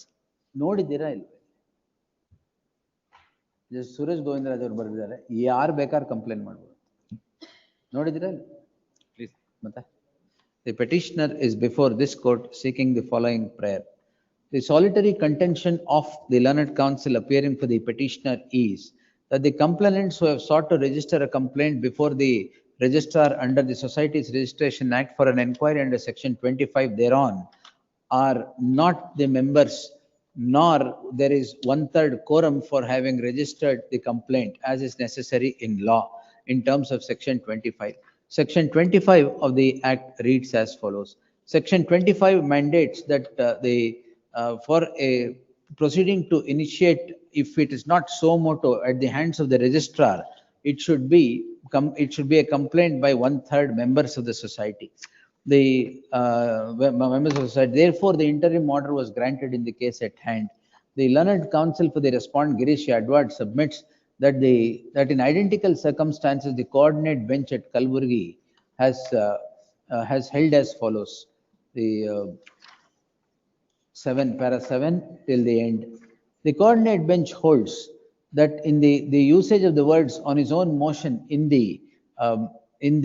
ನೋಡಿದ್ದೀರಾ ಇಲ್ವೇ? ಸುರೇಶ್ ಗೋವಿಂದರಾಜ್ ಅವರು ಬರೆದಿದ್ದಾರೆ, ಯಾರು ಬೇಕಾದ್ರೆ ಕಂಪ್ಲೇಂಟ್ ಮಾಡ್ಬೋದು. ನೋಡಿದ್ದೀರಾ ಇಲ್ಲ? Please. ಮತ್ತೆ The petitioner is before this court seeking the following prayer. The solitary contention of the learned counsel appearing for the petitioner is that the complainants who have sought to register a complaint before the registrar under the Societies Registration Act for an inquiry under section 25 thereon are not the members, nor there is 1/3 quorum for having registered the complaint as is necessary in law in terms of section 25. Section 25 of the act reads as follows. Section 25 mandates that for a proceeding to initiate, if it is not so moto at the hands of the registrar, it should be a complaint by 1/3 members of the society. The members of the society. Therefore, the interim order was granted in the case at hand. The learned counsel for the respondent Girish Dharwad submits that in identical circumstances, the coordinate bench at Kalburgi has held as follows. The 7, para 7 till the end. The coordinate bench holds that in the usage of the words on his own motion in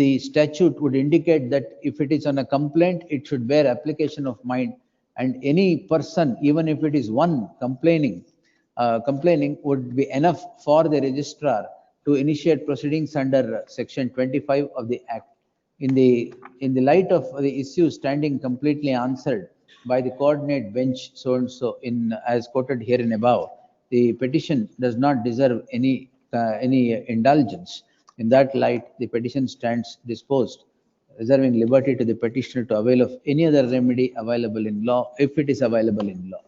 the statute would indicate that if it is on a complaint, it should bear application of mind, and any person, even if it is one complaining would be enough for the registrar to initiate proceedings under section 25 of the act. In the light of the issue standing completely answered by the coordinate bench so and so as quoted here and above, the petition does not deserve any indulgence. In that light, the petition stands disposed, reserving liberty to the petitioner to avail of any other remedy available in law, if it is available in law.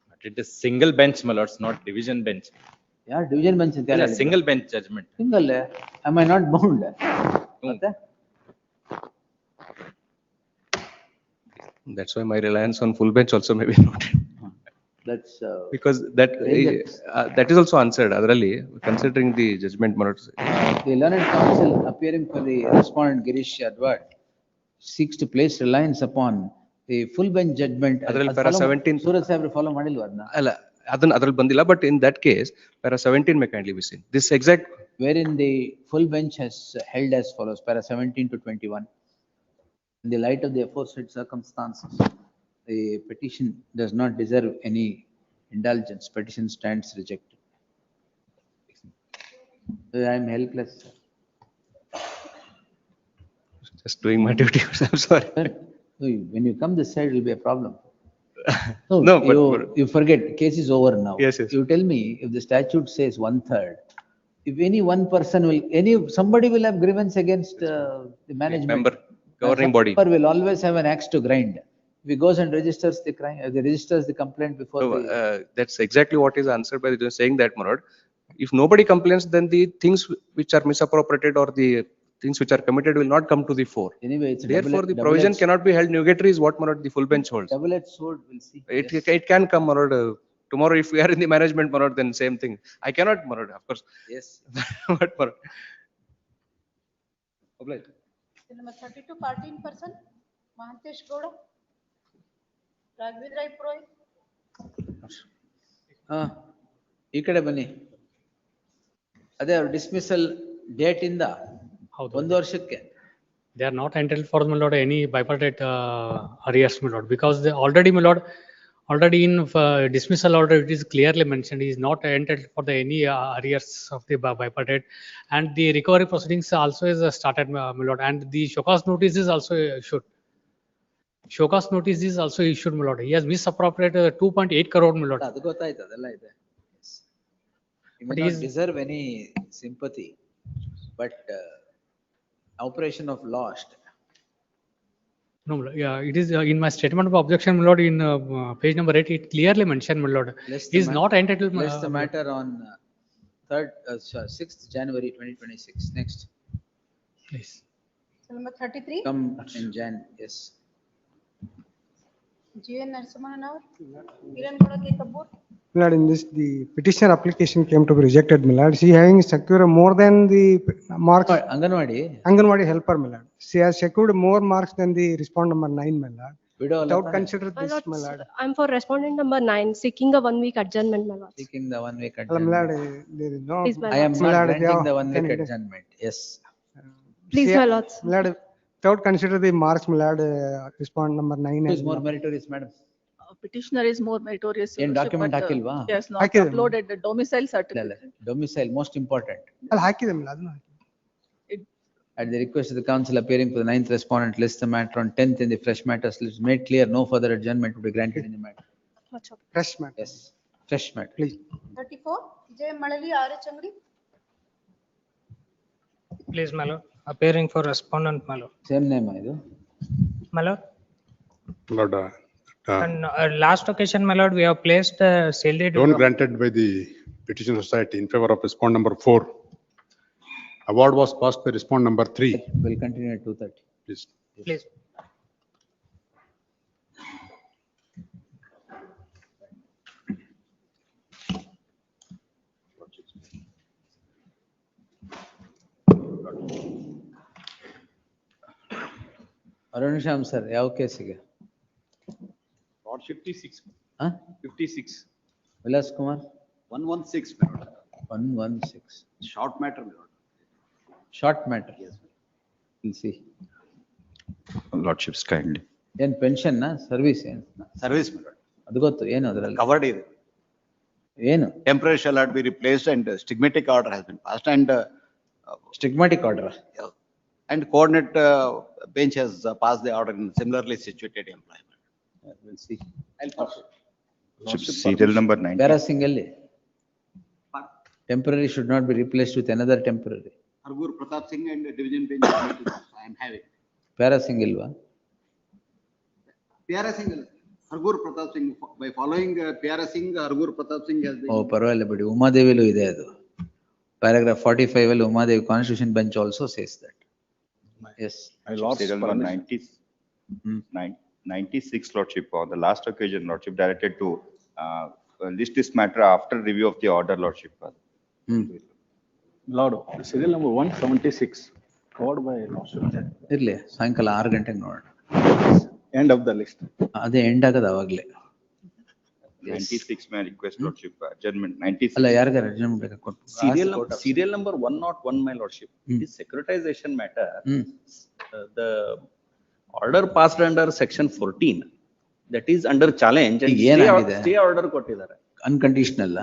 But it is single bench, my lords, not division bench. Yeah, division bench. It's a single bench judgment. Single, am I not bound? ಮತ್ತೆ? That's why my reliance on full bench also may be noted. That's because that is also answered. Adralli, considering the judgment, my lords. The learned counsel appearing for the respondent Girish Dharwad seeks to place reliance upon the full bench judgment. Adralli para 17. Suraj Saib follow madilva adna. Alla, adralli bandila, but in that case, para 17 may kindly be seen. This exact. Wherein the full bench has held as follows, para 17 to 21. In the light of the aforesaid circumstances, the petition does not deserve any indulgence. Petition stands rejected. I am helpless. Just doing my duty. I'm sorry. When you come this side, it will be a problem. No, you forget, case is over now. Yes, yes. You tell me, if the statute says 1/3, if any one person somebody will have grievance against the management. Member, governing body. Will always have an axe to grind. If he goes and registers the crime, registers the complaint before. That's exactly what is answered by saying that, my lord. If nobody complains, then the things which are misappropriated or the things which are committed will not come to the fore. Anyway, it's Therefore, the provision cannot be held nugatory is what, my lord, the full bench holds. double-edged sword, we'll see. It can come, my lord. Tomorrow, if we are in the management, my lord, then same thing. I cannot, my lord, of course. Yes. But, my lord. Oblige. Bill number 32, 14%. Mahantesh Gowda. Raghavendra Rai. ಹಾ ಈ ಕಡೆ ಬನ್ನಿ. ಅದೇ ಅವ್ರ dismissal date ಇಂದ ಒಂದು ವರ್ಷಕ್ಕೆ. They are not entitled for, my lord, any bipartite arrears, my lord, because they already, my lord, already in dismissal order, it is clearly mentioned, he is not entitled for the any arrears of the bipartite, and the recovery proceedings also is started, my lord, and the show cause notice is also issued. Show cause notice is also issued, my lord. He has misappropriated 2.8 crore, my lord. ಅದು ಗೊತ್ತಾಯ್ತು, ಅದೆಲ್ಲ ಇದೆ. He may But he not is- deserve any sympathy, but operation of lost. No, my lord, yeah, it is in my statement of objection, my lord, in page number 8, it clearly mentioned, my lord, he is not entitled. Place the matter on 6th January 2026. Next. Please. Bill number 33. Come in Jan, yes. GN Narasimhan Rao. Kiran Gowda K. Kapoor. My lord, in this, the petitioner application came to be rejected, my lord. She having secured more than the marks. Anganwadi helper, my lord. She has secured more marks than the respondent number 9, my lord. Without consider this, my lord. I'm for respondent number 9, seeking a 1-week adjournment, my lord. Seeking the 1-week My adjournment. lord, there is no. Please, my I am My not lord, granting they the are 1-week candidate. adjournment. Yes. Please, She- my lords. My lord, without consider the marks, my lord, respondent number 9. Who is has more not- meritorious, madam? Petitioner is more meritorious. ಏನ್ Lordship, document but, ಹಾಕಿಲ್ವಾ? Yes, not ಹಾಕಿದೆ. uploaded the domicile certificate. Domicile, most important. ಅಲ್ಲಿ ಹಾಕಿದೆ, my lord, ಅದನ್ನ ಹಾಕಿದೆ. At the request of the council appearing for the 9th respondent, list the matter on 10th in the fresh matters list. Made clear, no further adjournment will be granted in the matter. Fresh matter. Yes, fresh matter. Please. 34. J. Malali RH Angadi. Please, my lord, appearing for respondent, my lord. Same name, ಇದು? My lord, Lord, and last occasion, my lord, we have placed salary. loan granted by the petition society in favor of respondent number 4. Award was passed by respondent number 3. We'll continue at 2:30. Please. Please. Arun Shyam sir, ಯಾವ ಕೇಸಿಗೆ? Lord 56. Huh? 56. Vilas Kumar? 116, my lord. 116. Short matter, my lord. Short matter. Yes. We'll see. Lordships kindly. ಏನ್ pension service ಏನು? Service, my lord. ಅದು ಗೊತ್ತು, ಏನು ಅದರಲ್ಲಿ? Covered ಇದೆ. ಏನು? Temporary shall not be replaced and stigmatic order has been passed and. Stigmatic order. And coordinate bench has passed the order in similarly situated employment. We'll see. Serial number 90. Parassing ಅಲ್ಲಿ? Temporary should not be replaced with another temporary. Hargur Pratap Singh and division bench committee, I am having. Parassing ಇಲ್ವಾ? PR Singh, Hargur Pratap Singh, by following PR Singh, Hargur Pratap Singh has been. ಓ ಪರವಾಗಿಲ್ಲ ಬಿಡಿ, ಉಮಾದೇವಿಲೂ ಇದೆ ಅದು. Paragraph 45 ಅಲ್ಲಿ Umadevi Constitution bench also says that. Yes. My lord, serial number 96 lordship, on the last occasion lordship directed to list this matter after review of the order lordship. Lord, serial number 176, covered by lordship. ಇರ್ಲಿ, ಸಾಯಂಕಾಲ 6 ಗಂಟೆಗೆ ನೋಡೋಣ. End of the list. ಅದೇ end ಆಗದ ಅವಾಗ್ಲೇ. 96 may request lordship, adjournment 96. ಅಲ್ಲ, ಯಾರಿಗಾರ adjournment ಬೇಕಾ ಕೊಟ್ಟು. Serial number 101, my lordship. This securitization matter, the order passed under section 14, that is under challenge and stay order ಕೊಟ್ಟಿದ್ದಾರೆ. Unconditional.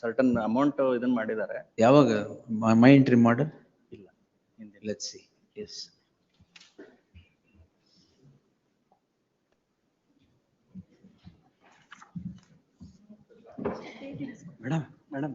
Certain amount ಇದನ್ನ ಮಾಡಿದ್ದಾರೆ. ಯಾವಾಗ ಮೈ ಎಂಟ್ರಿ ಮಾಡರ್? ಇಲ್ಲ. Let's see. Yes. Madam.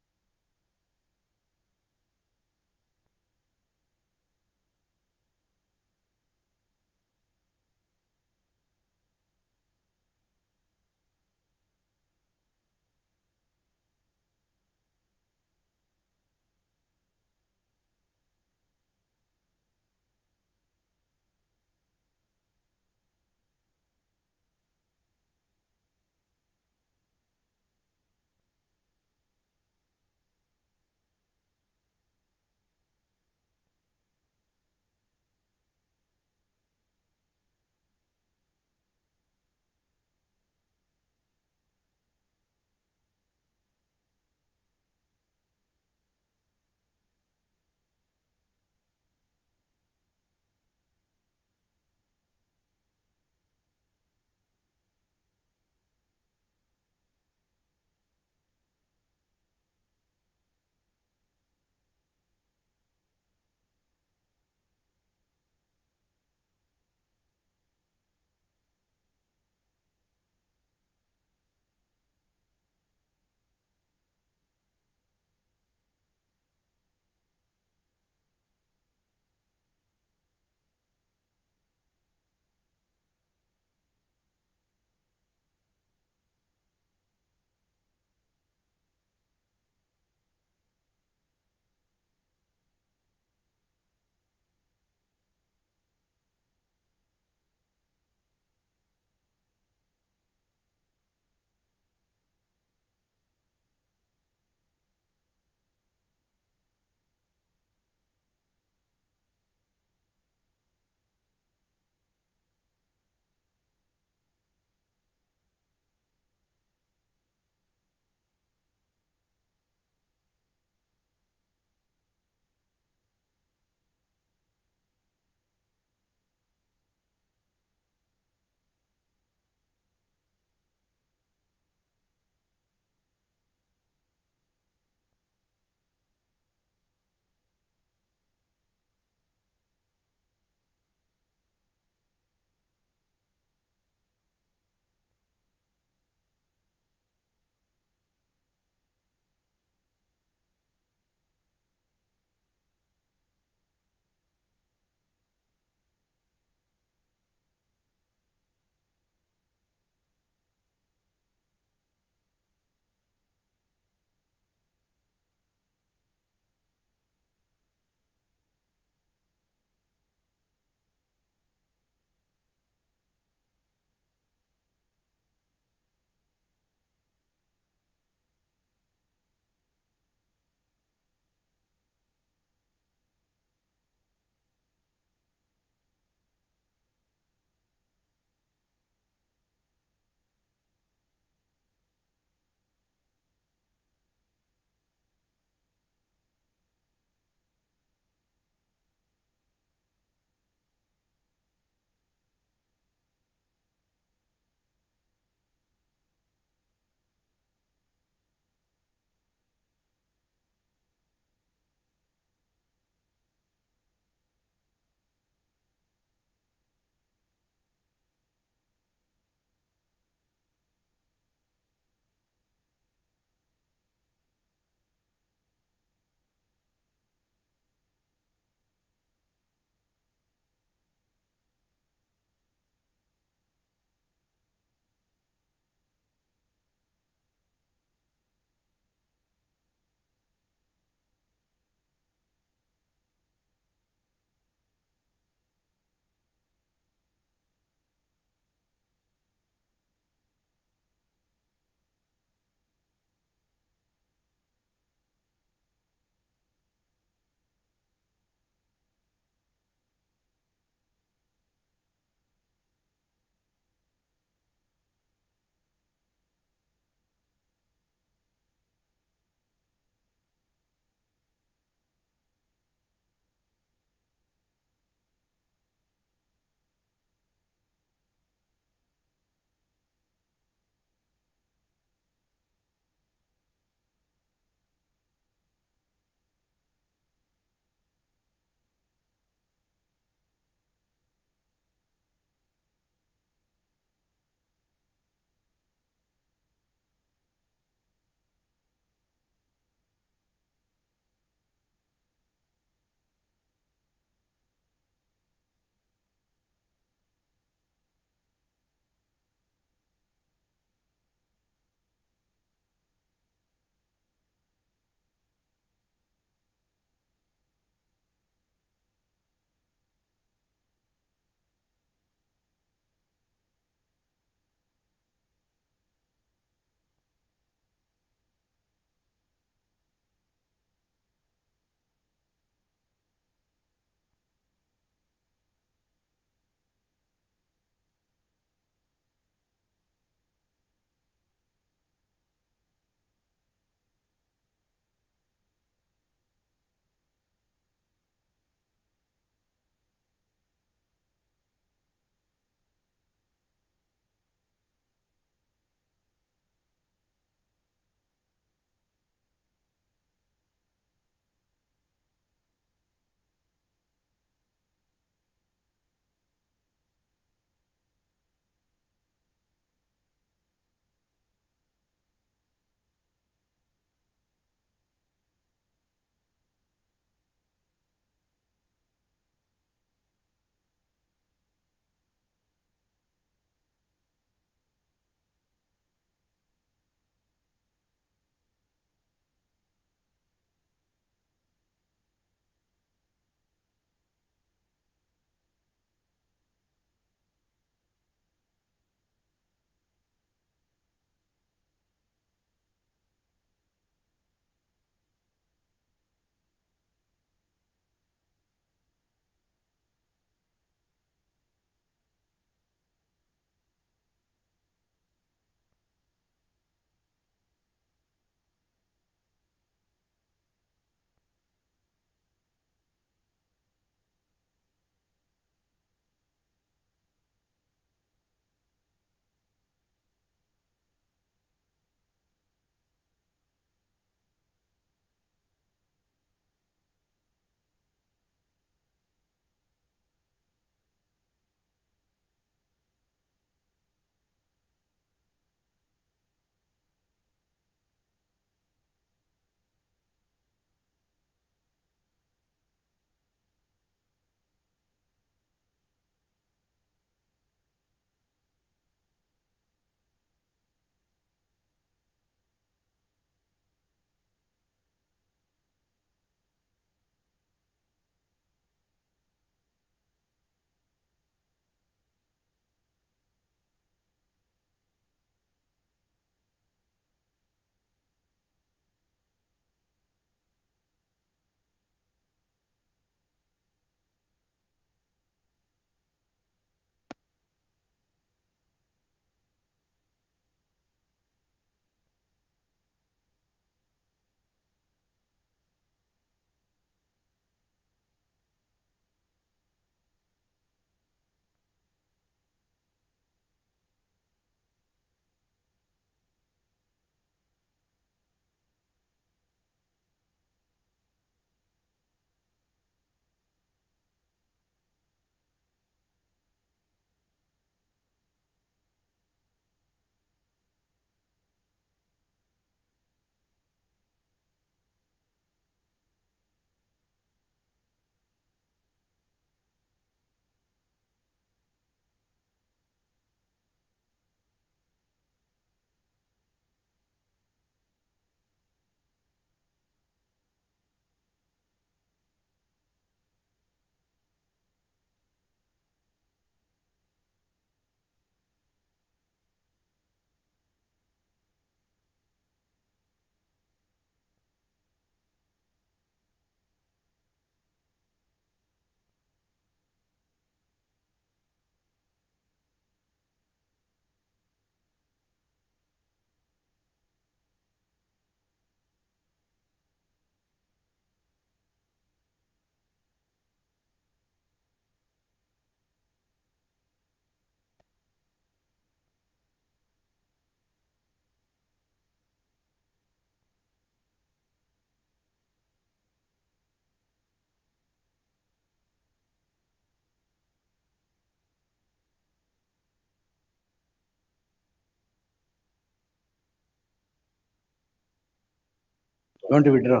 Want to withdraw?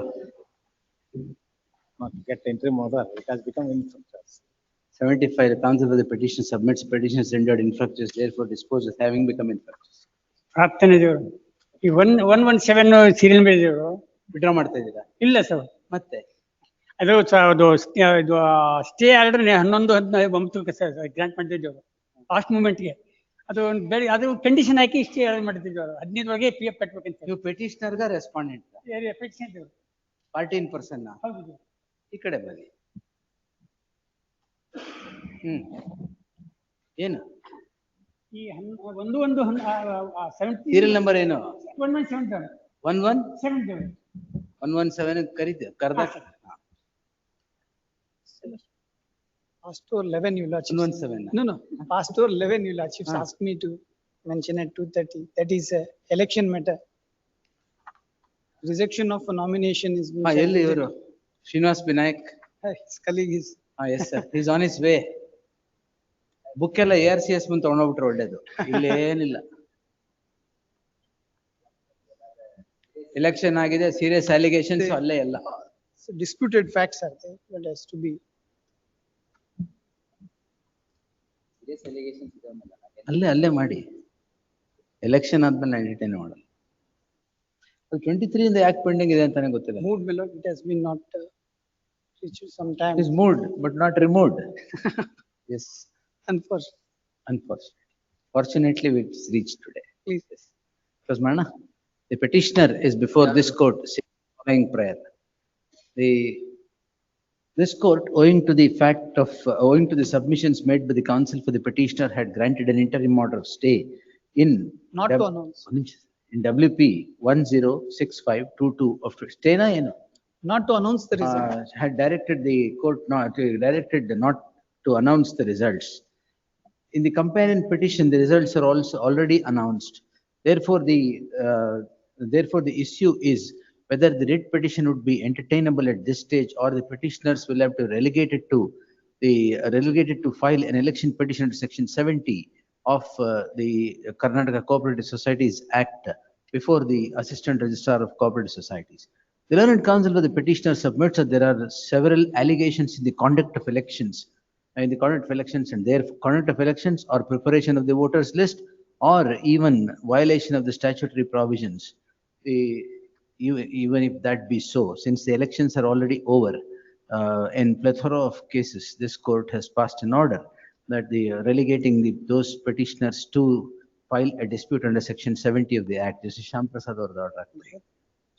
Not get interim order, it has become infructuous. 75, the counsel for the petition submits petition is rendered infructuous, therefore disposed as having become infructuous. ಪ್ರಾರ್ಥನೆ ದೇವರು ಈ 117 serial ಮೇಲೆ ದೇವರು withdraw ಮಾಡ್ತಾ ಇದ್ದೀರಾ? ಇಲ್ಲ sir, ಮತ್ತೆ ಅದು ಸ್ಟೇ ಆರ್ಡರ್ 11/19 ಗ್ರಾಂಟ್ ಮಾಡ್ತಿದ್ದೇವೆ ಲಾಸ್ಟ್ ಮೂಮೆಂಟ್ಗೆ. ಅದು ಬೇರೆ ಅದು ಕಂಡೀಷನ್ ಹಾಕಿ ಸ್ಟೇ ಆರ್ಡರ್ ಮಾಡ್ತಿದ್ದೇವೆ 15 ಪಿ ಎಫ್ ಕಟ್ಬೇಕಂತ. ನೀವು ಪೆಟಿಷನರ್ಗ ರೆಸ್ಪಾಂಡೆಂಟ್ ಪಾರ್ಟಿ ಇನ್ ಪರ್ಸನ್? ಹೌದು. ಈ ಕಡೆ ಬನ್ನಿ. ಏನು ಈ 11 ಸೀರಿಯಲ್ ನಂಬರ್ ಏನು? 1177 117 ಕರೆದ Pastor 11 you lordships. 117. No. Pastor 11 you lordships asked me to mention at 2:30. That is election matter. Rejection of a nomination is. ಎಲ್ಲಿ ಇವರು? Srinivas Vinayak. His colleague is. Yes sir. He is on his way. Book ಎಲ್ಲ ARCS ಮುಂದೆ ತಗೊಂಡೋಗ್ಬಿಟ್ರೆ ಒಳ್ಳೇದು. ಇಲ್ಲಿ ಏನಿಲ್ಲ. Election ಆಗಿದೆ, serious allegations ಅಲ್ಲೇ ಎಲ್ಲ. Disputed facts are there, but has to be. ಅಲ್ಲೇ ಮಾಡಿ. ಎಲೆಕ್ಷನ್ ಆದ್ಮೇಲೆ ಎಂಟರ್ಟೈನ್ ಮಾಡಲ್ಲ. 23 ಇಂದ ಯಾಕೆ ಪೆಂಡಿಂಗ್ ಇದೆ ಅಂತಾನೆ ಗೊತ್ತಿಲ್ಲ. Moved below, it has been not reached some time. It is moved but not removed. Yes. Unfortunately. Fortunately it is reached today. Please. Because Mana, the petitioner is before this court following prayer. This court, owing to the submissions made by the counsel for the petitioner, had granted an interim order of stay in Not to announce. in WP 106522 of stay na eno. Not to announce the result. Had directed the court not to announce the results. In the companion petition, the results are also already announced. Therefore, the issue is whether the writ petition would be entertainable at this stage, or the petitioners will have to relegate it to file an election petition under section 70 of the Karnataka Cooperative Societies Act before the Assistant Registrar of Cooperative Societies. The learned counsel for the petitioner submits that there are several allegations in the conduct of elections, and their conduct of elections or preparation of the voters list, or even violation of the statutory provisions. Even if that be so, since the elections are already over, in plethora of cases, this court has passed an order that relegating those petitioners to file a dispute under section 70 of the act. This is Shyam Prasad or the order.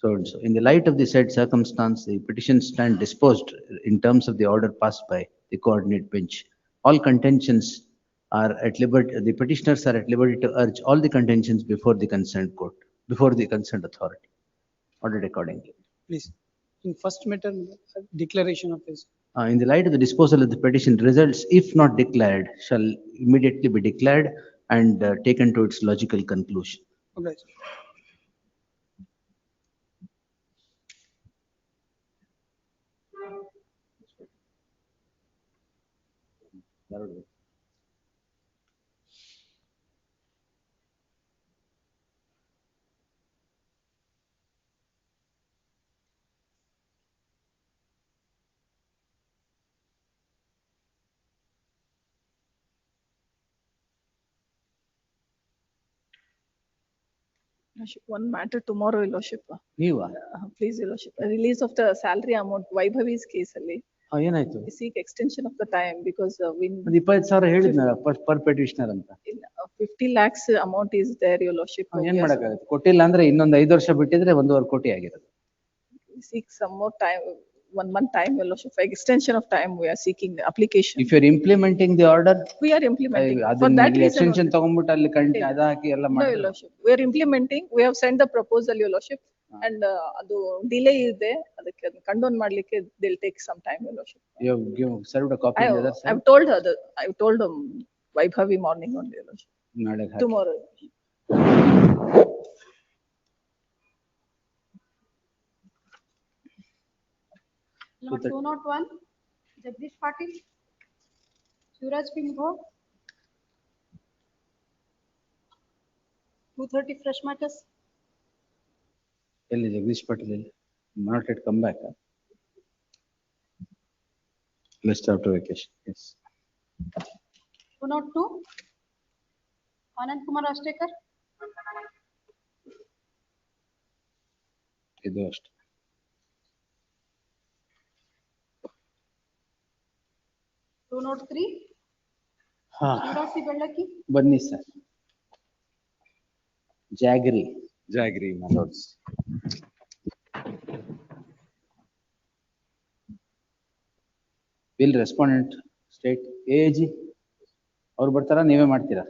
So in the light of the said circumstance, the petitions stand disposed in terms of the order passed by the coordinate bench. All contentions are at liberty, the petitioners are at liberty to urge all the contentions before the concerned court, before the concerned authority. Ordered accordingly. Please. In first matter, declaration of his. In the light of the disposal of the petition, results, if not declared, shall immediately be declared and taken to its logical conclusion. Okay. One matter tomorrow, Your Lordship. Neeva? Please, Your Lordship. A release of the salary amount, Vaibhavi's case ಅಲ್ಲಿ. ಏನಾಯ್ತು? We seek extension of the time because we. 20,000 ಹೇಳಿದ್ನಲ್ಲ per petitioner ಅಂತ. 50 lakhs amount is there, Your Lordship. ಏನ್ ಮಾಡಕ್ಕಾಗತ್ತೆ? ಕೊಟ್ಟಿಲ್ಲ ಅಂದ್ರೆ ಇನ್ನೊಂದು 5 ವರ್ಷ ಬಿಟ್ಟಿದ್ರೆ 1.5 ಕೋಟಿ ಆಗಿರೋದು. We seek some more time, 1 month time, Your Lordship. For extension of time, we are seeking the application. If you are implementing the order. We are implementing. For ಅದನ್ನ that reason. extension ತಗೊಂಡ್ಬಿಟ್ಟು ಅಲ್ಲಿ ಅದ ಹಾಕಿ ಎಲ್ಲ No, ಮಾಡಿ. Your Lordship. We are implementing. We have sent the proposal, Your Lordship. And ಅದು delay ಇದೆ. ಅದಕ್ಕೆ ಕಂಡೋನ್ ಮಾಡ್ಲಿಕ್ಕೆ they'll take some time, Your Lordship. You served a copy of the other side? I've told her, I've told Vaibhavi morning only, Your Lordship. ನಾಳೆ Tomorrow. Lot 201, Jagdish Patil, Suraj Singh Road, 230 fresh matters. ಎಲ್ಲಿ ಜಗದೀಶ್ ಪಾಟೀಲ್ ಎಲ್ಲಿ? Not yet come back. Huh? Let's after vacation. Yes. 202, Anand Kumar Ashtekar. ಇದು ಅಷ್ಟೇ. 203, ಹಾ, ಶಿವರಾಜ್ ಬೆಳ್ಳಕ್ಕಿ. ಬನ್ನಿ sir. Jaggery. Jaggery, my lords. Will respondent state AAG ಅವ್ರು ಬರ್ತಾರಾ ನೀವೇ ಮಾಡ್ತೀರಾ?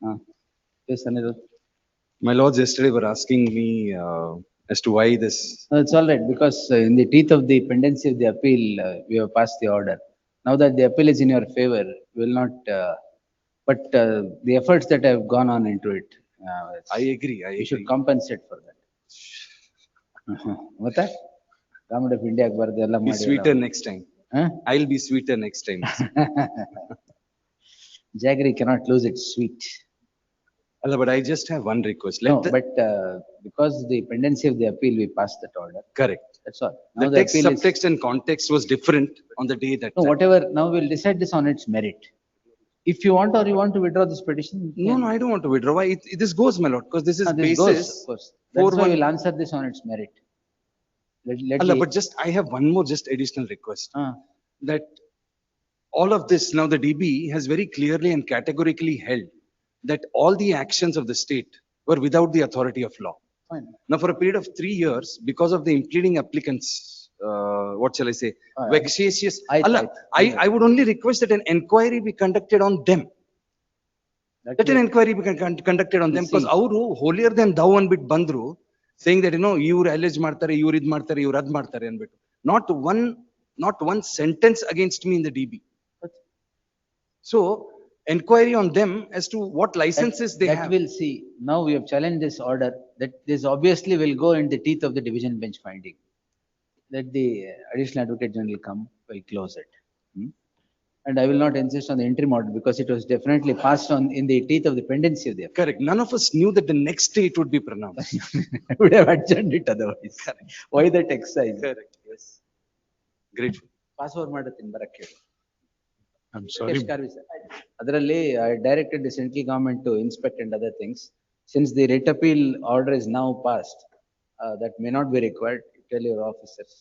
ಹಾ, yes Anirudh. My lords yesterday were asking me as to why this. No, it's all right because in the teeth of the pendency of the appeal, we have passed the order. Now that the appeal is in your favor, we will not, but the efforts that have gone on into it. I agree. You should compensate for that. What? Government of India barde ella Be ಮಾಡಿ. sweeter next time. I'll be sweeter next time. Jaggery cannot lose its sweet. Allah, but I just have one request. No, but because the pendency of the appeal, we passed that order. Correct. That's all. Now The text, appeal is- subtext and context was different on the day that. No, whatever, now we'll decide this on its merit. If you want or you want to withdraw this petition. you No, can. no, I don't want to withdraw. Why? This goes, my lord, because this is This basis. goes, of course. That's why 4-1. we'll answer this on its merit. Let Allah, the- but just, I have one more just additional request. That all of this, now the DB has very clearly and categorically held that all the actions of the state were without the authority of law. Fine. Now, for a period of 3 years, because of the impleading applicants, what shall I say, vexatious. Allah, I would only request that an inquiry be conducted on them. That an inquiry be conducted on them, because ಅವರು holier than thou ಅಂದ್ಬಿಟ್ಟು ಬಂದ್ರು, saying that, ಇವ್ರು allege ಮಾಡ್ತಾರೆ, ಇವ್ರು ಇದ್ ಮಾಡ್ತಾರೆ, ಇವ್ರು ಅದ್ ಮಾಡ್ತಾರೆ ಅಂದ್ಬಿಟ್ಟು. Not one sentence against me in the DB. So, inquiry on them as to what licenses they That have. we'll see. Now we have challenged this order, that this obviously will go in the teeth of the division bench finding. Let the additional advocate general come, will close it. And I will not insist on the interim order because it was definitely passed on in the teeth of the pendency of the appeal. Correct. None of us knew that the next day it would be pronounced. I would have adjourned it otherwise. Why that exercise? Correct, yes. Grateful. Pass over ಮಾಡುತ್ತೀನಿ ಬರಕ್ಕೆ. I'm sorry. ಅದರಲ್ಲಿ I directed the central government to inspect and other things. Since the writ appeal order is now passed, that may not be required. Tell your officers.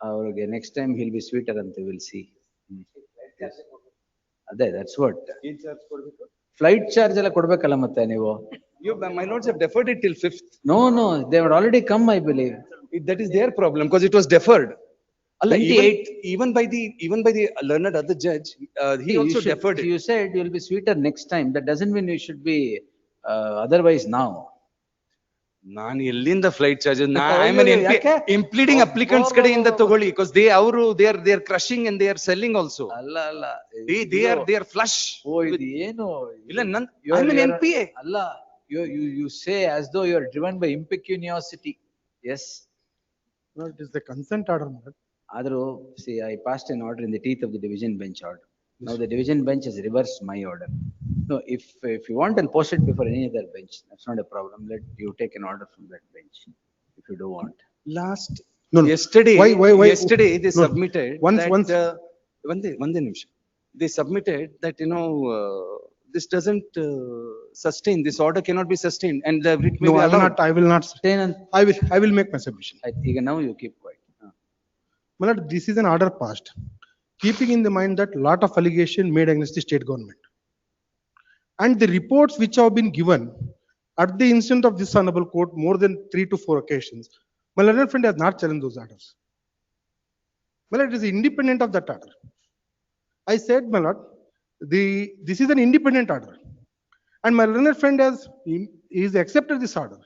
ಅವ್ರಿಗೆ next time he'll be sweeter ಅಂತ we'll see. ಅದೇ, that's what. Flight charge ಎಲ್ಲ ಕೊಡ್ಬೇಕಲ್ಲ ಮತ್ತೆ ನೀವು. My lords have deferred it till 5th. No, they would already come, I believe. That is their problem because it was deferred. Allah, 28. even by the learned other judge, he also deferred it. You said you'll be sweeter next time. That doesn't mean you should be otherwise now. ನಾನು ಎಲ್ಲಿಂದ flight charges I am impleading applicants ಕಡೆಯಿಂದ ತಗೊಳ್ಳಿ because they are crushing and they are selling also. ಅಲ್ಲ they are flush. ಇದು ಏನು ಇಲ್ಲ I'm an NPA. ಅಲ್ಲ, you say as though you are driven by impecuniosity. Yes. No, it is the consent order, madam. ಆದರೂ see, I passed an order in the teeth of the division bench order. Now the division bench has reversed my order. No, if you want, I'll post it before any other bench. That's not a problem. Let you take an order from that bench if you do want. Yesterday they No. submitted Once- ಒಂದೇ ನಿಮಿಷ. They submitted that, this doesn't sustain, this order cannot be sustained and the writ may No, be allowed. I will not. I will make my submission. ಈಗ now you keep quiet. My lord, this is an order passed, keeping in the mind that lot of allegation made against the state government. And the reports which have been given at the instant of this honorable court more than 3 to 4 occasions, my learned friend has not challenged those orders. My lord, it is independent of that order. I said, my lord, this is an independent order. And my learned friend is accepted this order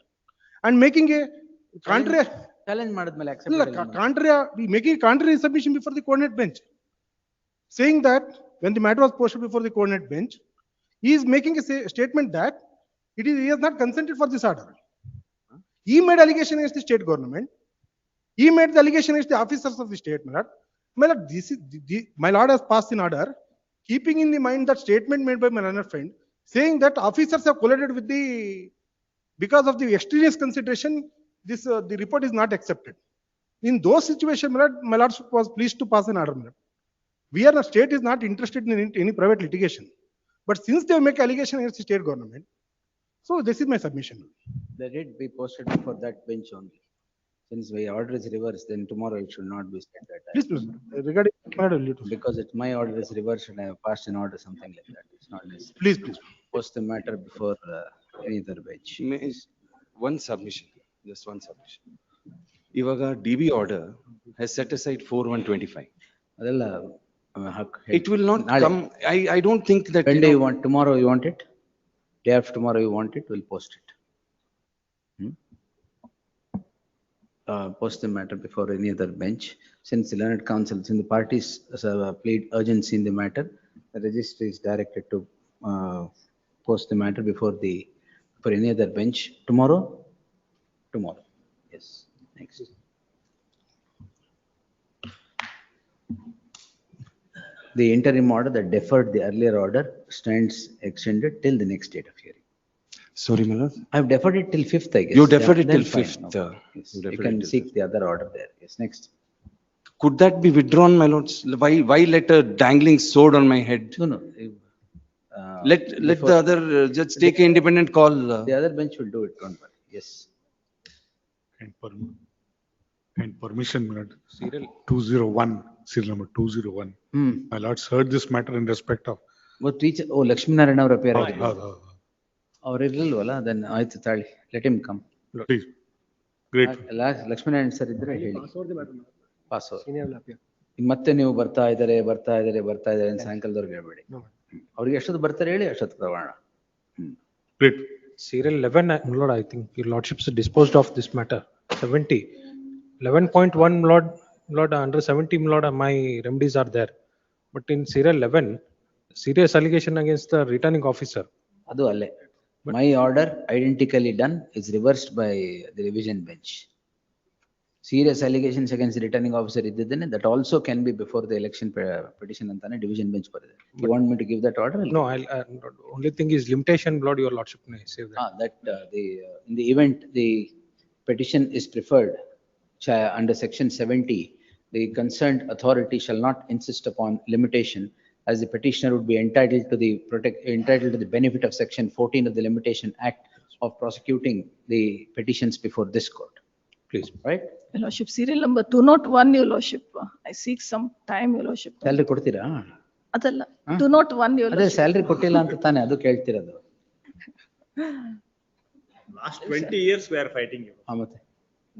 and making a contrary. Challenge ಮಾಡಿದ್ಮೇಲೆ Making a contrary submission before the coordinate bench, saying that when the matter was posted before the coordinate bench, he is making a statement that he has not consented for this order. He made allegation against the state government. He made the allegation against the officers of the state. My lord, my lord has passed an order, keeping in the mind that statement made by my learned friend, saying that officers have colluded with because of the extraneous consideration, this, the report is not accepted. In those situations, my lord was pleased to pass an order, my lord. We are, the state is not interested in any private litigation. But since they make allegation against the state government, so this is my submission. Let it be posted before that bench only. Since my order is reversed, then tomorrow it should not be said that. Please, regarding, Because my order is reversed and I have passed an order, something like that. It's not necessary. Please. Post the matter before any other bench. One submission, just one submission. Ivaga DB order has set aside 4/125. It will not come, I don't think that. When do you want, tomorrow you want it? Day after tomorrow you want it, we'll post it. Post the matter before any other bench. Since the learned counsel, since the parties plead urgency in the matter, the registry is directed to post the matter before any other bench. Tomorrow? Tomorrow. Yes. Next. The interim order that deferred the earlier order stands extended till the next date of hearing. Sorry, my lord. I've deferred it till 5th, I guess. You deferred it till Then fine, 5th. no. Yes, you can seek the other order there. Yes, next. Could that be withdrawn, my lords? Why let a dangling sword on my head? No. Let the other judge take an independent call. The other bench will do it, don't worry. Yes. And permission, my lord. Serial 201, serial number 201. My lords heard this matter in respect of. Teacher, Lakshmi Narayana ಅವರು appear ಆಗಿದ್ರು. ಅವ್ರು ಇರ್ಲಿಲ್ವಲ್ಲ, then ಆಯ್ತು ತಾಳಿ, let him come. Please. Great. Lakshmi Narayana sir ಇದ್ರೆ ಹೇಳಿ. Pass ಮತ್ತೆ ನೀವು ಬರ್ತಾ ಇದ್ದಾರೆ ಅಂತ ಸಾಯಂಕಾಲದವ್ರಿಗೆ ಹೇಳ್ಬೇಡಿ. ಅವ್ರಿಗೆ ಎಷ್ಟೊತ್ತು ಬರ್ತಾರೆ ಹೇಳಿ, ಅಷ್ಟೊತ್ತು ತಗೋಣ. Great. Serial 11, my lord, I think your lordships disposed of this matter. 70. 11.1, my lord, under 70, my lord, my remedies are there. But in serial 11, serious allegation against the returning officer. ಅದು ಅಲ್ಲೇ. My order identically done is reversed by the revision bench. Serious allegations against the returning officer iddidene, that also can be before the election petition antane division bench baride. You want me to give that order? No, only thing is limitation, my lord, your lordship may say that. In the event the petition is preferred under section 70, the concerned authority shall not insist upon limitation, as the petitioner would be entitled to the benefit of section 14 of the Limitation Act of prosecuting the petitions before this court. Please. Right? Your lordship, serial number 201, your lordship. I seek some time, your lordship. Salary ಕೊಡ್ತೀರಾ? ಅದಲ್ಲ, 201, your ಅದೇ lordship. salary ಕೊಟ್ಟಿಲ್ಲ ಅಂತ ತಾನೆ ಅದು ಕೇಳ್ತಿರೋದು. Last 20 years we are fighting you. ಮತ್ತೆ.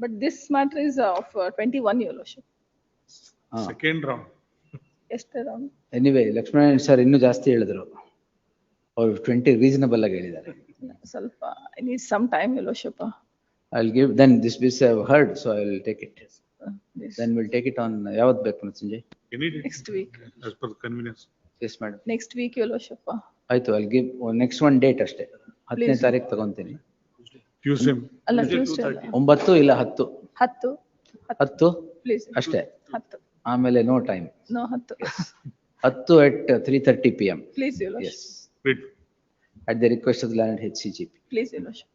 But this matter is of 21, your lordship. Second round. ಎಷ್ಟು round? Anyway, ಲಕ್ಷ್ಮೀನಾರಾಯಣ ಸರ್ ಇನ್ನೂ ಜಾಸ್ತಿ ಹೇಳಿದ್ರು. ಅವರು 20 ರೀಸನಬಲ್ ಆಗಿ ಹೇಳಿದ್ದಾರೆ. ಸ್ವಲ್ಪ I need some time, your lordship. I'll give, then this I've heard, so I will take it. Yes. Then we'll take it on, ಯಾವತ್ತು ಬೇಕು Sanjay? Next week. As per the convenience. Yes, madam. Next week, your lordship. ಆಯ್ತು, I'll give next one date ಅಷ್ಟೇ. 10ನೇ ತಾರೀಕು ತಗೊಂತೀನಿ. Tuesday. ಅಲ್ಲ, Tuesday ಅಲ್ಲ. 9 ಇಲ್ಲ 10. 10. 10 Please. ಅಷ್ಟೇ. 10. ಆಮೇಲೆ no time. No, 10. 10 at 3:30 p.m. Please, your lordship. Yes. Great. At the request of the land HCGP. Please, your lordship.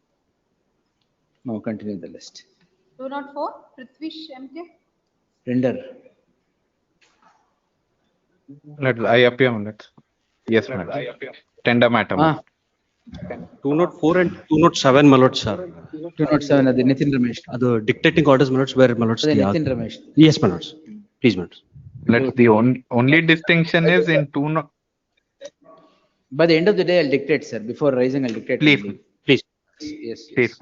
Now continue the list. 204, Prithvish MK. Render. I appear on it. Yes, madam. Tender matter. 204 and 207, my lord, sir. 207 ಅದು ನಿತಿನ್ ರಮೇಶ್. ಅದು dictating orders, my lords, where my lords. ಅದೇ Nitin Ramesh. Yes, my lords. Please, my lords. The only distinction is in 2. By the end of the day, I'll dictate, sir. Before rising, I'll dictate. Please. Yes. Please.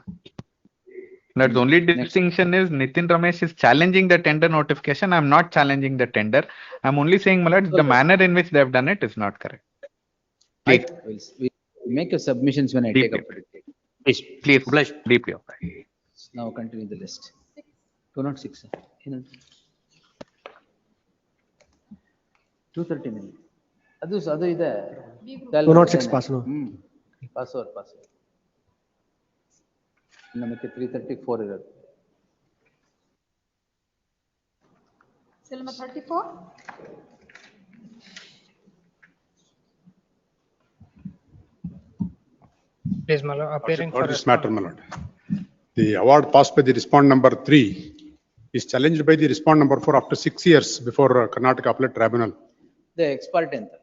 That's only distinction is Nitin Ramesh is challenging the tender notification. I'm not challenging the tender. I'm only saying, my lord, the manner in which they have done it is not correct. Please. We'll make your submissions when I take up. Please. Deeply. Now continue the list. 206, sir. 230 minutes. ಅದು ಇದೆ. 206 pass. Pass over. ನಮಗೆ 334 ಇರೋದು. Cell number 34. Please, my lord, appearing for this matter, my lord. The award passed by the respondent number 3 is challenged by the respondent number 4 after 6 years before Karnataka Appellate Tribunal. The expert enter.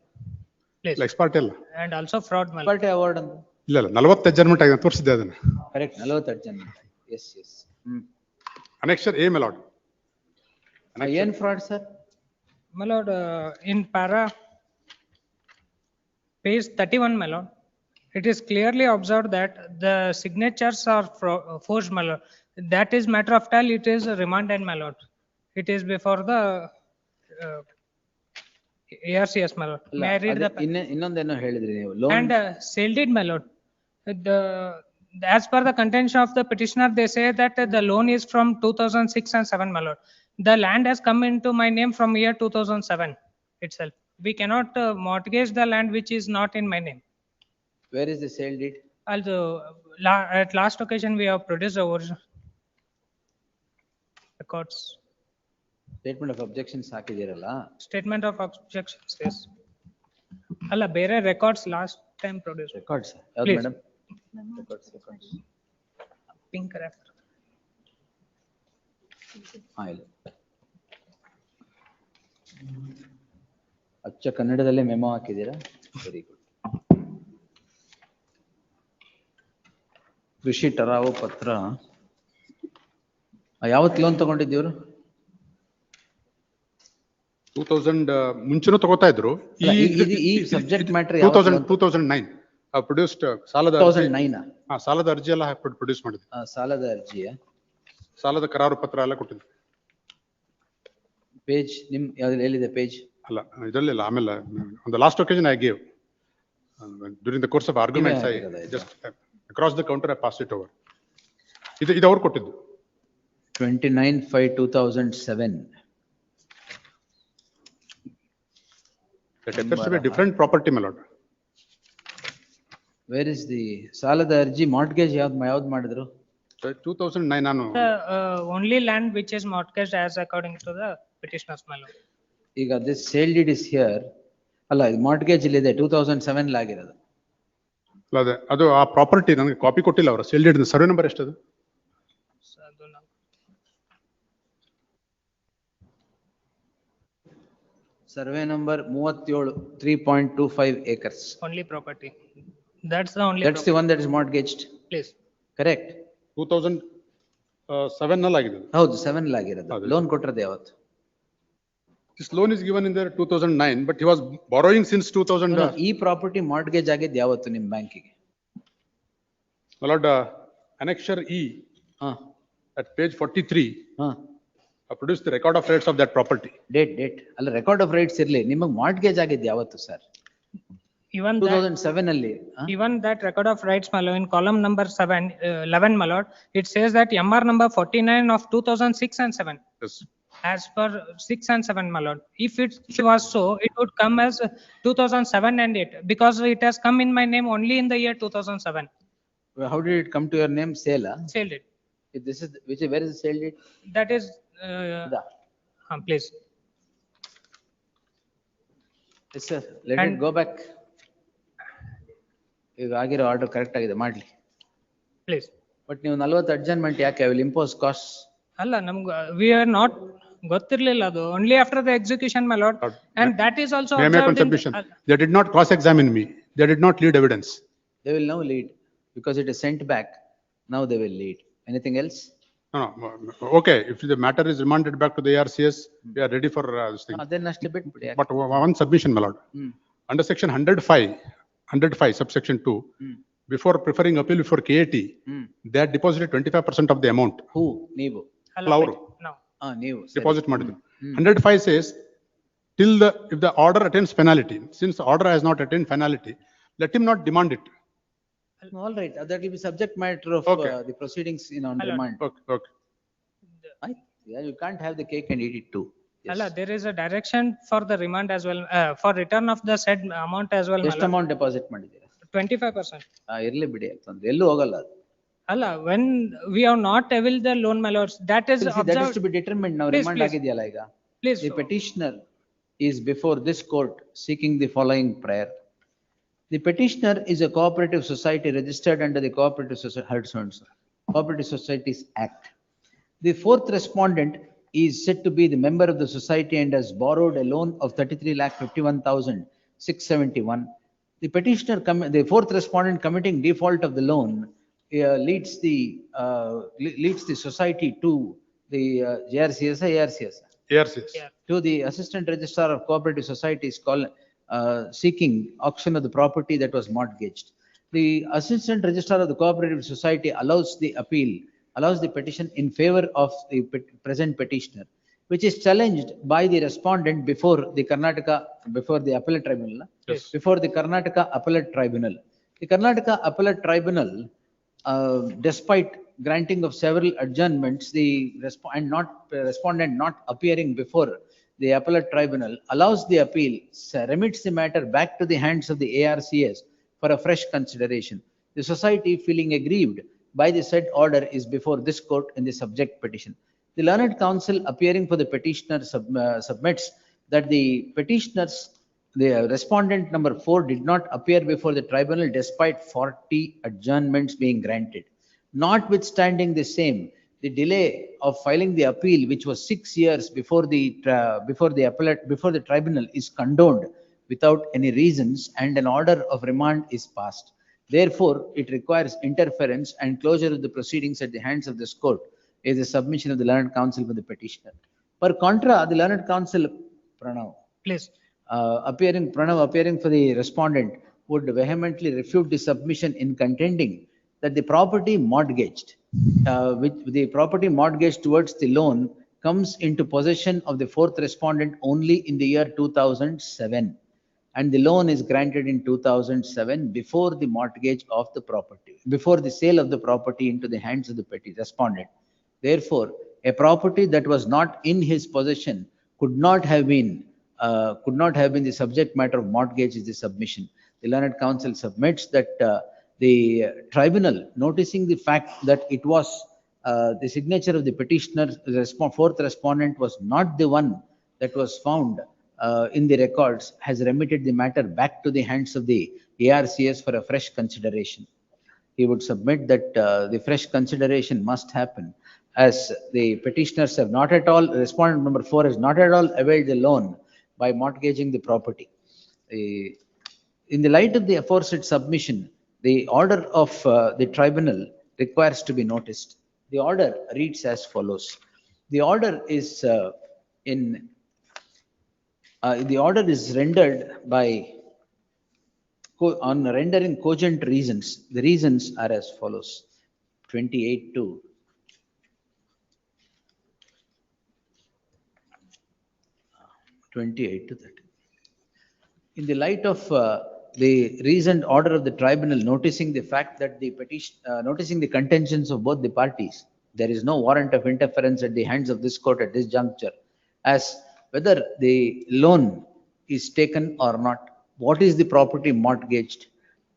Please. ಇಲ್ಲ expert ಇಲ್ಲ. And also fraud, my lord. Expert award ಅಂತ. ಇಲ್ಲ 40 adjournment ಆಗಿದೆ ತೋರಿಸಿದ್ದೆ ಅದನ್ನ. Correct, 40 adjournment. Yes, yes. Annexure A, my lord. ಏನ್ fraud, sir? My lord, in para page 31, my lord, it is clearly observed that the signatures are forged, my lord. That is matter of time, it is remanded, my lord. It is before the ARCS, my lord. May I read the? ಇನ್ನೊಂದೇನೋ ಹೇಳಿದ್ರಿ ನೀವು. Loan. And sealed it, my lord. As per the contention of the petitioner, they say that the loan is from 2006 and 7, my lord. The land has come into my name from year 2007 itself. We cannot mortgage the land which is not in my name. Where is the sale deed? Also, at last occasion, we have produced the original records. Statement of objections ಹಾಕಿದಿರಲ್ಲ. Statement of objections, yes. ಅಲ್ಲ ಬೇರೆ records last time produced. Records. ಯಾವ್ದು madam? Records. Pink wrapper. ಇಲ್ಲ. ಅಚ್ಚ ಕನ್ನಡದಲ್ಲೇ memo ಹಾಕಿದ್ದೀರಾ? Very good. ಕೃಷಿ ಟರಾವು ಪತ್ರ ಯಾವತ್ತು ಲೋನ್ ತಗೊಂಡಿದ್ದೀವರು? 2000 ಮುಂಚೆನೂ ತಗೋತಾ ಇದ್ರು. ಈ ಸಬ್ಜೆಕ್ಟ್ ಮ್ಯಾಟರ್ 2009 ಪ್ರೊಡ್ಯೂಸ್ಡ್ ಸಾಲದ 2009 ಸಾಲದ ಅರ್ಜಿ ಎಲ್ಲ ಪ್ರೊಡ್ಯೂಸ್ ಮಾಡಿದ್ರು. ಸಾಲದ ಅರ್ಜಿಯ ಸಾಲದ ಕರಾರು ಪತ್ರ ಎಲ್ಲ ಕೊಟ್ಟಿದ್ರು. ಪೇಜ್ ನಿಮ್ ಯಾವ್ದು ಎಲ್ಲಿದೆ ಪೇಜ್? ಅಲ್ಲ ಇದರಲ್ಲಿಲ್ಲ. ಆಮೇಲೆ on the last occasion I gave during the course of arguments I just across the counter I passed it over. ಇದು ಅವರು ಕೊಟ್ಟಿದ್ದು 29/5/2007. That appears to be a different property, my lord. Where is the ಸಾಲದ ಅರ್ಜಿ mortgage ಯಾವ್ದು ಮಾಡಿದ್ರು? 2009 ನಾನು only land which is mortgaged as according to the petitioner's, my lord. ಈಗ this sale deed is here. ಅಲ್ಲ mortgage ಇಲ್ಲಿ ಇದೆ 2007 ಆಗಿರೋದು. ಅಲ್ಲ ಅದು ಆ ಪ್ರಾಪರ್ಟಿ ನನಗೆ ಕಾಪಿ ಕೊಟ್ಟಿಲ್ಲ ಅವರು. ಸೇಲ್ ಡೀಡ್ ಸರ್ವೆ ನಂಬರ್ ಎಷ್ಟದು? Survey number 37, 3.25 acres. Only property. That's the only. That's the one that is mortgaged. Please. Correct. 2007 ನಲ್ಲಿ ಆಗಿದೆ. ಹೌದು 7 ನಲ್ಲಿ ಆಗಿರೋದು. ಲೋನ್ ಕೊಟ್ಟಿರೋದು ಯಾವತ್ತು? This loan is given in the 2009, but he was borrowing since 2000. ಈ property mortgage ಆಗಿದ್ದು ಯಾವತ್ತು ನಿಮ್ಮ ಬ್ಯಾಂಕಿಗೆ? My lord, annexure E at page 43 produced the record of rates of that property. Date ಅಲ್ಲ ರೆಕಾರ್ಡ್ ಆಫ್ ರೈಟ್ಸ್ ಇರ್ಲಿ, ನಿಮಗೆ mortgage ಆಗಿದ್ದು ಯಾವತ್ತು ಸರ್? Even 2007 ಅಲ್ಲಿ. Even that record of rights, my lord, in column number 11, my lord, it says that MR number 49 of 2006 and 7. Yes. As per 6 and 7, my lord. If it was so, it would come as 2007 and 8 because it has come in my name only in the year 2007. How did it come to your name? Sale? Sale deed. This is where is the sale deed? That is, please. Yes sir, let it go back. ಈಗ ಆಗಿರೋ order correct ಆಗಿದೆ ಮಾಡ್ಲಿ. Please. But ನೀವು 40 adjournment ಯಾಕೆ? Will impose cost. ಅಲ್ಲ ನಮ್ಗೆ we are not ಗೊತ್ತಿರ್ಲಿಲ್ಲ ಅದು. Only after the execution, my lord, and that is also observed in. They did not cross-examine me. They did not lead evidence. They will now lead because it is sent back. Now they will lead. Anything else? No. Okay, if the matter is remanded back to the ARCS, we are ready for this thing. Then ಅಷ್ಟೇ ಬಿಟ್ಬಿಡಿ. But one submission, my lord. Under section 105 subsection 2, before preferring appeal before KAT, they had deposited 25% of the amount. Who? ನೀವು. ಅವರು ನೀವು deposit ಮಾಡಿದ್ರು. 105 says if the order attains finality, since the order has not attained finality, let him not demand it. All right, that will be subject matter of the proceedings on remand. Okay. Yeah, you can't have the cake and eat it too. Yes. There is a direction for the remand as well, for return of the said amount as well. ಎಷ್ಟು amount deposit ಮಾಡಿದ್ದೀರಾ? 25%. ಇರ್ಲಿ ಬಿಡಿ, ಅಂತಂದ್ರೆ ಎಲ್ಲೂ ಹೋಗಲ್ಲ ಅದು. ಅಲ್ಲ, when we have not availed the loan, my lords, that is observed. That is to be determined now. Remand ಆಗಿದೆಯಲ್ಲ ಈಗ. Please. The petitioner is before this court seeking the following prayer. The petitioner is a cooperative society registered under the cooperative society. Cooperative Societies Act. The fourth respondent is said to be the member of the society and has borrowed a loan of 33,51,671. The petitioner, the fourth respondent committing default of the loan leads the society to the JRCS, ARCS. to the Assistant Registrar of Cooperative Societies seeking auction of the property that was mortgaged. The Assistant Registrar of the Cooperative Society allows the petition in favor of the present petitioner, which is challenged by the respondent before the Appellate Tribunal. Yes. Before the Karnataka Appellate Tribunal. The Karnataka Appellate Tribunal, despite granting of several adjournments, the respondent not appearing before the Appellate Tribunal, allows the appeal, remits the matter back to the hands of the ARCS for a fresh consideration. The society, feeling aggrieved by the said order, is before this court in the subject petition. The learned counsel appearing for the petitioner submits that the respondent number 4 did not appear before the tribunal despite 40 adjournments being granted. Notwithstanding the same, the delay of filing the appeal, which was 6 years before the tribunal, is condoned without any reasons, and an order of remand is passed. Therefore, it requires interference and closure of the proceedings at the hands of this court is the submission of the learned counsel for the petitioner. Per contra, the learned counsel Pranav, Please. appearing for the respondent, would vehemently refute the submission in contending that the property mortgaged, towards the loan, comes into possession of the fourth respondent only in the year 2007, and the loan is granted in 2007 before the mortgage of the property, before the sale of the property into the hands of the respondent. Therefore, a property that was not in his possession could not have been the subject matter of mortgage is the submission. The learned counsel submits that the tribunal, noticing the fact that it was the signature of the petitioner, the fourth respondent was not the one that was found in the records, has remitted the matter back to the hands of the ARCS for a fresh consideration. He would submit that the fresh consideration must happen, as the petitioners have not at all, respondent number 4 has not at all availed the loan by mortgaging the property. In the light of the aforesaid submission, the order of the tribunal requires to be noticed. The order reads as follows. The order is rendered by on rendering cogent reasons. The reasons are as follows: 28 to 30. In the light of the reasoned order of the tribunal, noticing the fact that the petition, noticing the contentions of both the parties, there is no warrant of interference at the hands of this court at this juncture, as whether the loan is taken or not, what is the property mortgaged,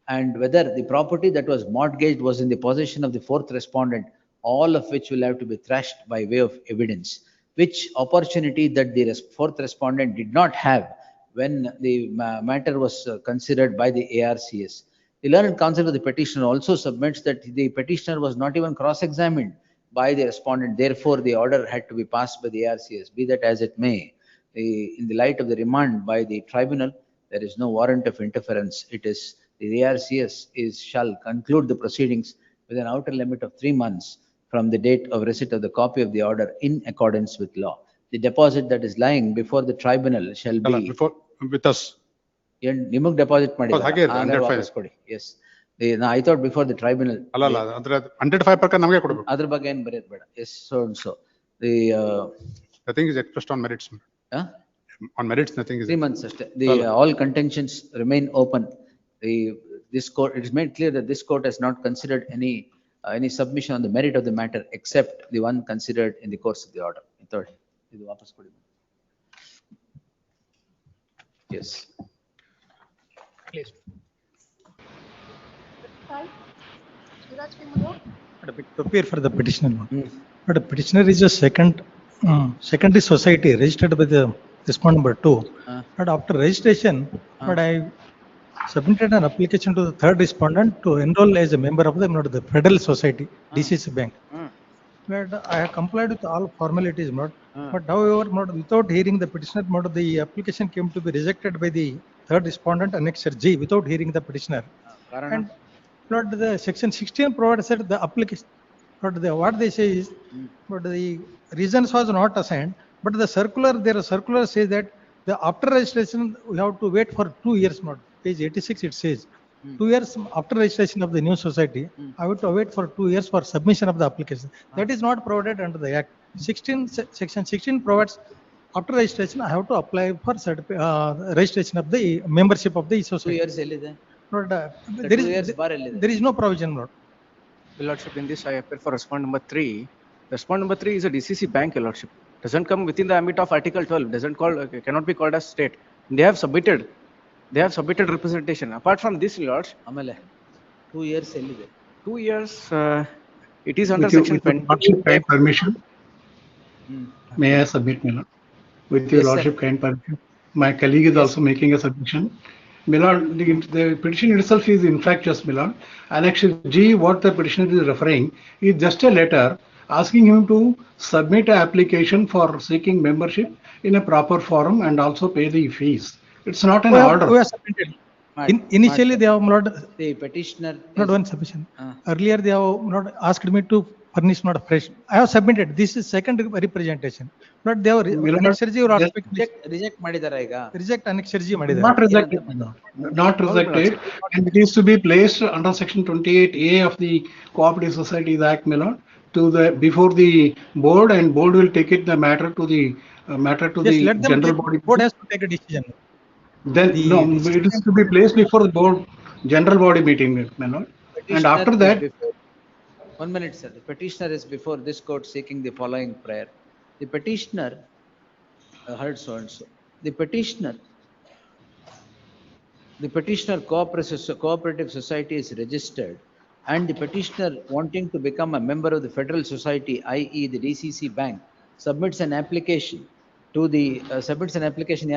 and whether the property that was mortgaged was in the possession of the fourth respondent, all of which will have to be thrashed by way of evidence, which opportunity that the fourth respondent did not have when the matter was considered by the ARCS. The learned counsel of the petitioner also submits that the petitioner was not even cross-examined by the respondent. Therefore, the order had to be passed by the ARCS. Be that as it may, in the light of the remand by the tribunal, there is no warrant of interference. It is the ARCS shall conclude the proceedings with an outer limit of 3 months from the date of receipt of the copy of the order in accordance with law. The deposit that is lying before the tribunal shall be with us. Nimug deposit ಮಾಡಿ yes. I thought before the tribunal. ಅಲ್ಲ ಅಂದ್ರೆ 105 ಪ್ರಕಾರ ನಮಗೆ ಕೊಡಬೇಕು. ಅದರ ಬಗ್ಗೆ ಏನು ಬರೆಯೋದು ಬೇಡ. Yes, so and so. The thing is expressed on merits. On merits, nothing is. 3 months ಅಷ್ಟೇ. All contentions remain open. This court, it is made clear that this court has not considered any submission on the merit of the matter except the one considered in the course of the order. Third, ಇದು ವಾಪಸ್ ಕೊಡಿ. Yes. Please. Prepare for the petitioner. But the petitioner is a secondary society registered by the respondent number 2. But after registration, but submitted an application to the third respondent to enroll as a member of the Federal Society, DCC Bank. But I have complied with all formalities, but however, without hearing the petitioner, the application came to be rejected by the third respondent, Annexure G, without hearing the petitioner. And the section 16 provides that the application, what they say is, but the reasons was not assigned, but the circular, their circular says that the after registration, we have to wait for 2 years, page 86, it says, 2 years after registration of the new society, I have to wait for 2 years for submission of the application. That is not provided under the Act. Section 16 provides after registration, I have to apply for registration of the membership of the 2 society. years ಎಲ್ಲಿದೆ? There is no provision, Lord. Your Lordship, in this I appear for respond number 3. Respond number 3 is a DCC bank, Your Lordship. Doesn't come within the ambit of Article 12. Cannot be called as state. They have submitted representation. Apart from this, Your Lordship. ಆಮೇಲೆ 2 years ಎಲ್ಲಿದೆ? 2 years, it is under With your section lordship 20. kind permission, may I submit, my lord? With your Yes, sir. lordship kind permission, my colleague is also making a submission. My lord, the petition itself is in fact just, my lord. Annexure G, what the petitioner is referring, is just a letter asking him to submit an application for seeking membership in a proper forum and also pay the fees. It's not an order. We have submitted. Initially, they have not. The petitioner. Not one submission. Earlier, they have not asked me to furnish not fresh. I have submitted. This is second representation. But they have Annexure G or reject ಮಾಡಿದಾರಾ ಈಗ? reject Annexure G Not rejected, my lord. Not rejected, and it is to be placed under section 28A of the Cooperative Societies Act, my lord, to the before the board, and board will take it the matter to the Yes, let them general take, body. board has to take a decision. Then no, it is to be placed before the board general body meeting, my lord, and after that. 1 minute, sir. The petitioner is before this court seeking the following prayer. The petitioner heard so and so. The petitioner cooperative society is registered, and the petitioner wanting to become a member of the federal society, i.e. the DCC bank, submits an application to the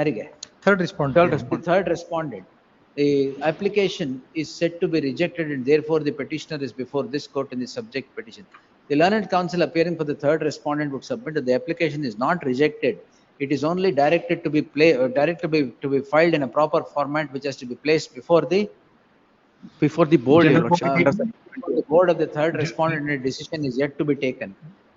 ಯಾರಿಗೆ? Third respondent. The third respondent. The application is said to be rejected, and therefore the petitioner is before this court in the subject petition. The learned counsel appearing for the third respondent would submit that the application is not rejected. It is only directed to be to be filed in a proper format, which has to be placed before the board. Your before Lordship. the board of the third respondent, and a decision is yet to be taken.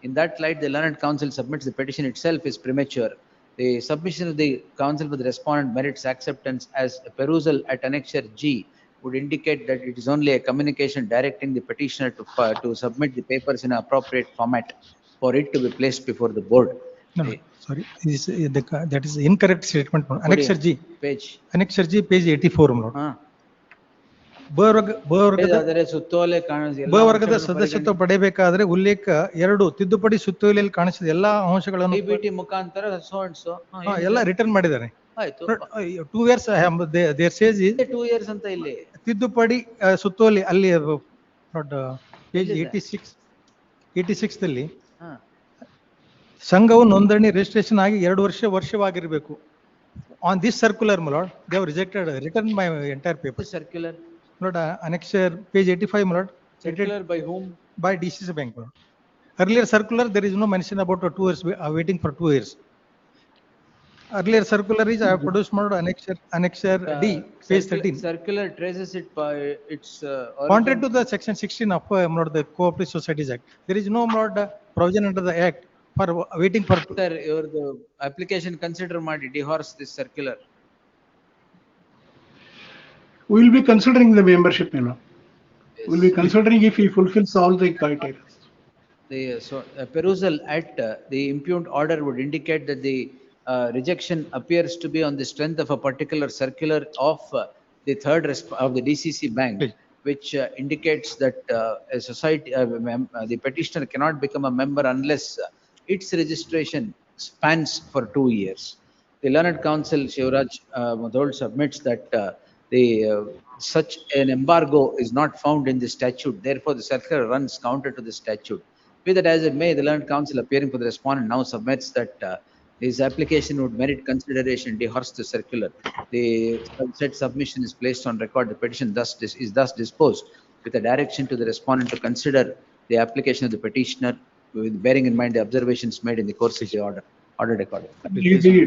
In that light, the learned counsel submits the petition itself is premature. The submission of the counsel with the respondent merits acceptance, as a perusal at Annexure G would indicate that it is only a communication directing the petitioner to submit the papers in an appropriate format for it to be placed before the board. No, sorry, that is incorrect statement. Annexure G. Page. Annexure G, page 84. ವರ್ಗದ ಸದಸ್ಯತ್ವ ಪಡೆಯಬೇಕಾದ್ರೆ ಉಲ್ಲೇಖ 2 ತಿದ್ದುಪಡಿ ಸುತ್ತೋಲೆಯಲ್ಲಿ ಕಾಣಿಸಿದ ಎಲ್ಲಾ ಅಂಶಗಳನ್ನು PPT ಮುಖಾಂತರ so and so ಎಲ್ಲ return ಮಾಡಿದ್ದಾರೆ. ಆಯ್ತು. 2 years there says is 2 years ಅಂತ ಇಲ್ಲಿ ತಿದ್ದುಪಡಿ ಸುತ್ತೋಲೆ ಅಲ್ಲಿ ಪೇಜ್ 86 ದಲ್ಲಿ ಸಂಘವು ನೋಂದಣಿ ರಿಜಿಸ್ಟ್ರೇಷನ್ ಆಗಿ 2 ವರ್ಷವಾಗಿರಬೇಕು. On this circular, my lord, they have returned my entire paper. Circular. Lord, annexure page 85, my lord. Circular by whom? By DCC Bank, my lord. Earlier circular, there is no mention about 2 years, waiting for 2 years. Earlier circular is, I have produced my lord, annexure D, page 13. Circular traces it by its Contrary to the section 16 of my lord, the Cooperative Societies Act, there is no my lord provision under the Act for waiting for. Sir, the application consider ಮಾಡಿ dehorse this circular. We will be considering the membership, you know. Yes. We will be considering if he fulfills all the criteria. Perusal at the impugned order would indicate that the rejection appears to be on the strength of a particular circular of the third of the DCC bank, which indicates that a society, the petitioner cannot become a member unless its registration spans for 2 years. The learned counsel Shivraj Madhol submits that such an embargo is not found in the statute. Therefore, the circular runs counter to the statute. Be that as it may, the learned counsel appearing for the respondent now submits that His application would merit consideration, dehors the circular. The said submission is placed on record. The petition is thus disposed with a direction to the respondent to consider the application of the petitioner with bearing in mind the observations made in the course of the order recorded. He be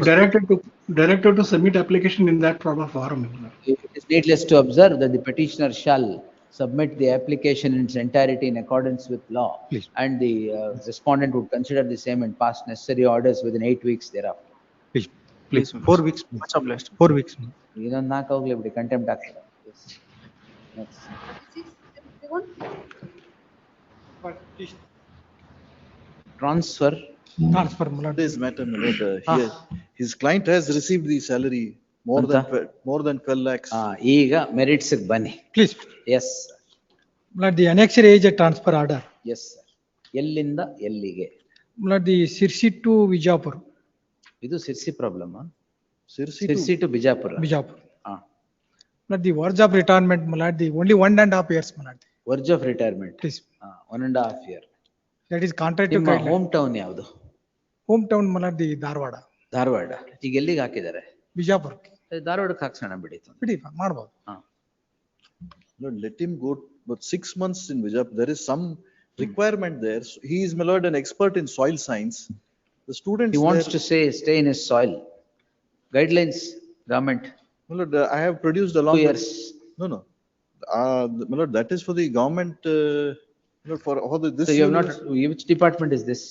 directed to submit application in that proper forum. It is needless to observe that the petitioner shall submit the application in its entirety in accordance with law. Please. And the respondent would consider the same and pass necessary orders within 8 weeks thereafter. Please, 4 weeks. Much obliged. 4 weeks. ಇನ್ನೊಂದು 4 ಹೋಗ್ಲಿ ಬಿಡಿ, contempt ಆಗ್ತದೆ. Next. 36, Transfer. Transfer, my lord. This matter, my lord, his client has received the salary more than 12 lakhs. ಈಗ merits ಬನ್ನಿ. Please. Yes. My lord, the annexure is a transfer order. Yes, sir. ಎಲ್ಲಿಂದ ಎಲ್ಲಿಗೆ? My lord, the Sirsi to Vijapur. ಇದು Sirsi problem. Sirsi to Bijapur. Vijapur. My lord, the words of retirement, my lord, the only 1.5 years, my lord. Verge of retirement. Please. 1.5 year. That is contrary to ನಿಮ್ಮ guideline. Home town ಯಾವುದು? Home town, my lord, the Dharwad. Dharwad. ಈಗ ಎಲ್ಲಿಗೆ ಹಾಕಿದ್ದಾರೆ? Vijapur. ಧಾರವಾಡಕ್ಕೆ ಹಾಕ್ಸೋಣ ಬಿಡಿ. ಬಿಡಿ, ಮಾಡ್ಬೋದು. Lord, let him go, but 6 months in Vijayapur, there is some requirement there. So he is, my lord, an expert in soil science. The students He wants to stay in his soil. Guidelines, government. My lord, I have produced along 2 years. No. My lord, that is for the government, my lord, for all this. So you have not, which department is this?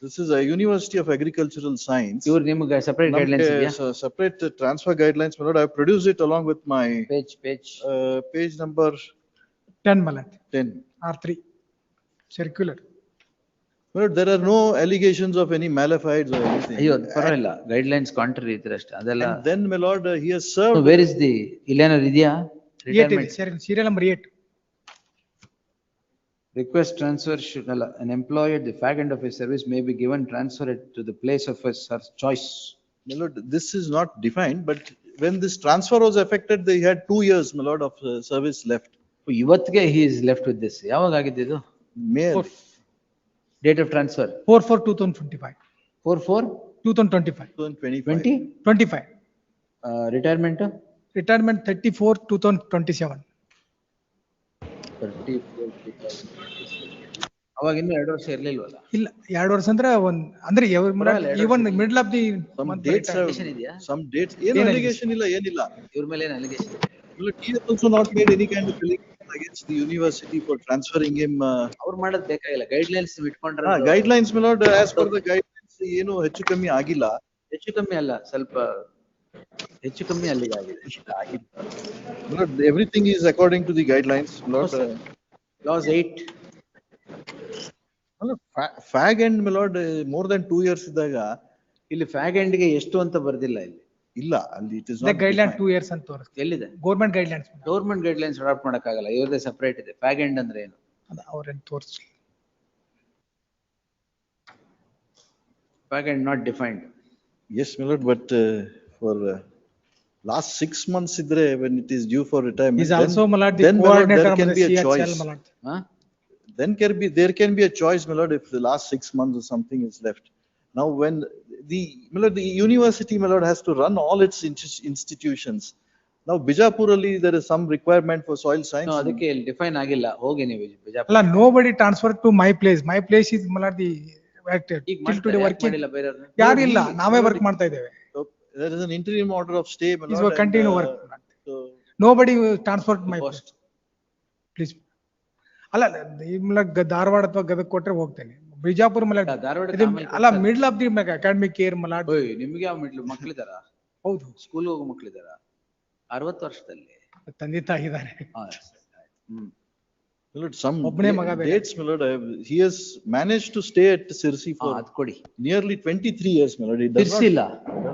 This is a University of Agricultural Science. ಇವ್ರು ನಿಮ್ಗೆ separate guidelines ಇದೆಯಾ? Separate transfer guidelines, my lord. I have produced it along with my page number 10, my lord. 10. R3. Circular. My lord, there are no allegations of any malifides or anything. ಅಯ್ಯೋ ಪರವಾಗಿಲ್ಲ, guidelines contrary ಇದ್ರೆ ಅಷ್ಟೇ ಅದೆಲ್ಲ. And then, my lord, he has served. Where is the ಇಲ್ಲೇನಾದ್ರು ಇದೆಯಾ? 8 ಇದೆ, serial number 8. Request transfer should, an employee at the fag end of his service may be given transfer to the place of his choice. My lord, this is not defined, but when this transfer was effected, they had 2 years, my lord, of service left. ಇವತ್ತಿಗೆ he is left with this. ಯಾವಾಗ ಆಗಿದ್ದು ಇದು? May. Date of transfer? 4/4/2025. 4/4/2025. 2025. Retirement? Retirement 34/2027. 34/2027. ಅವಾಗ ಇನ್ನು 2 ವರ್ಷ ಇರ್ಲಿಲ್ವಲ್ಲ? ಇಲ್ಲ, 2 ವರ್ಷ ಅಂದ್ರೆ ಅಂದ್ರೆ even middle of the some dates have, some dates ಏನು allegation ಇಲ್ಲ, ಏನಿಲ್ಲ. ಇವ್ರ ಮೇಲೆ ಏನು allegation? He has also not made any kind of allegation against the university for transferring him. ಅವ್ರು ಮಾಡೋದು ಬೇಕಾಗಿಲ್ಲ, ಗೈಡ್ಲೈನ್ಸ್ ಇಟ್ಕೊಂಡ್ರೆ. Guidelines, my lord, as per the guidelines ಏನು ಹೆಚ್ಚು ಕಮ್ಮಿ ಆಗಿಲ್ಲ. ಹೆಚ್ಚು ಕಮ್ಮಿ ಅಲ್ಲ, ಸ್ವಲ್ಪ ಹೆಚ್ಚು ಕಮ್ಮಿ ಅಲ್ಲಿಗೆ ಆಗಿದೆ. Lord, everything is according to the guidelines, Lord. Clause 8. Fag end, my lord, more than 2 years ಇದ್ದಾಗ ಇಲ್ಲಿ ಫ್ಯಾಗ್ ಎಂಡ್ ಗೆ ಎಷ್ಟು ಅಂತ ಬರ್ದಿಲ್ಲ ಇಲ್ಲಿ. ಇಲ್ಲ, ಅಲ್ಲಿ it is not guideline 2 years ಅಂತ ತೋರಿಸ್ತಾರೆ. ಎಲ್ಲಿದೆ? Government guidelines. Government guidelines adopt ಮಾಡಕ್ಕಾಗಲ್ಲ, ಇವ್ರದೇ ಸೆಪರೇಟ್ ಇದೆ. ಫ್ಯಾಗ್ ಎಂಡ್ ಅಂದ್ರೆ ಏನು? ಅದು ಅವರೇನು ತೋರಿಸಲಿ. Fag end not defined. Yes, my lord, but for last 6 months idre, when it is due for retirement, is also malad the coordinator of the CHL malad. Then there can be a choice, my lord, if the last 6 months or something is left. Now when the university, my lord, has to run all its institutions. Now Bijapur ali there is some requirement for soil science. No, ಅದಕ್ಕೆ ಇಲ್ಲಿ define ಆಗಿಲ್ಲ. ಹೋಗಿ ನೀವು ಬಿಜಾಪುರ. ಅಲ್ಲ, nobody transferred to my place. My place is malad the till today working. ಯಾರು ಇಲ್ಲ, ನಾವೇ work ಮಾಡ್ತಾ ಇದ್ದೇವೆ. There is an interim order of stay, my lord. Is continue work. So nobody transferred my post. Please. ಅಲ್ಲ, ಧಾರವಾಡ ಅಥವಾ ಗದಗ ಕೊಟ್ರೆ ಹೋಗ್ತೇನೆ. ಬಿಜಾಪುರ ಮಲಾಡ್ ಅಲ್ಲ, middle of the academic year Malad. ನಿಮ್ಗೆ ಯಾವ ಮಿಡ್ಲ್ ಮಕ್ಕಳಿದಾರ? ಹೌದು, ಸ್ಕೂಲ್ ಹೋಗೋ ಮಕ್ಕಳಿದಾರ. 60 ವರ್ಷದಲ್ಲಿ ತಂದೆ ತಾಯಿ ಇದ್ದಾರೆ. Some dates, my lord, he has managed to stay at Sirsi for nearly 23 years, my lord. He does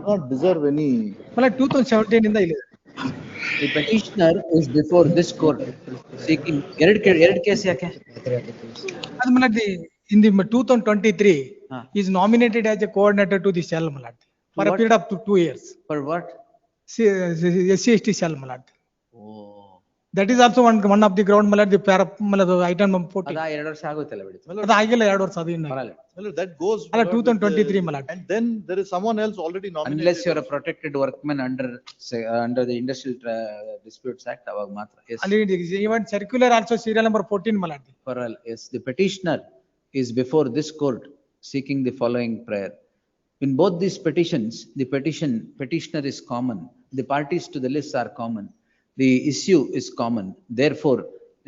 not deserve any. Malad 2017 ಇಂದ ಇಲ್ಲ. The petitioner is before this court seeking ಎರಡು case ಯಾಕೆ? ಅದು malad in the 2023 is nominated as a coordinator to the cell malad for a period of 2 years. For what? SC/ST cell malad. Oh. That is also one of the ground, my lord, the item number 14. ಅದ 2 ವರ್ಷ ಆಗುತ್ತಲ್ಲ ಬಿಡಿ. ಅದು ಆಗಿಲ್ಲ 2 ವರ್ಷ ಅದು ಇನ್ನು. My lord, that goes. ಅಲ್ಲ, my lord, with 2023, my lord. And then there is someone else already nominated. Unless you are a protected workman under the Industrial Disputes Act, ಅವಾಗ ಮಾತ್ರ. Yes. ಅಲ್ಲಿ even circular also serial number 14, my lord. For all, yes, the petitioner is before this court seeking the following prayer. In both these petitions, the petitioner is common. The parties to the list are common. The issue is common. Therefore,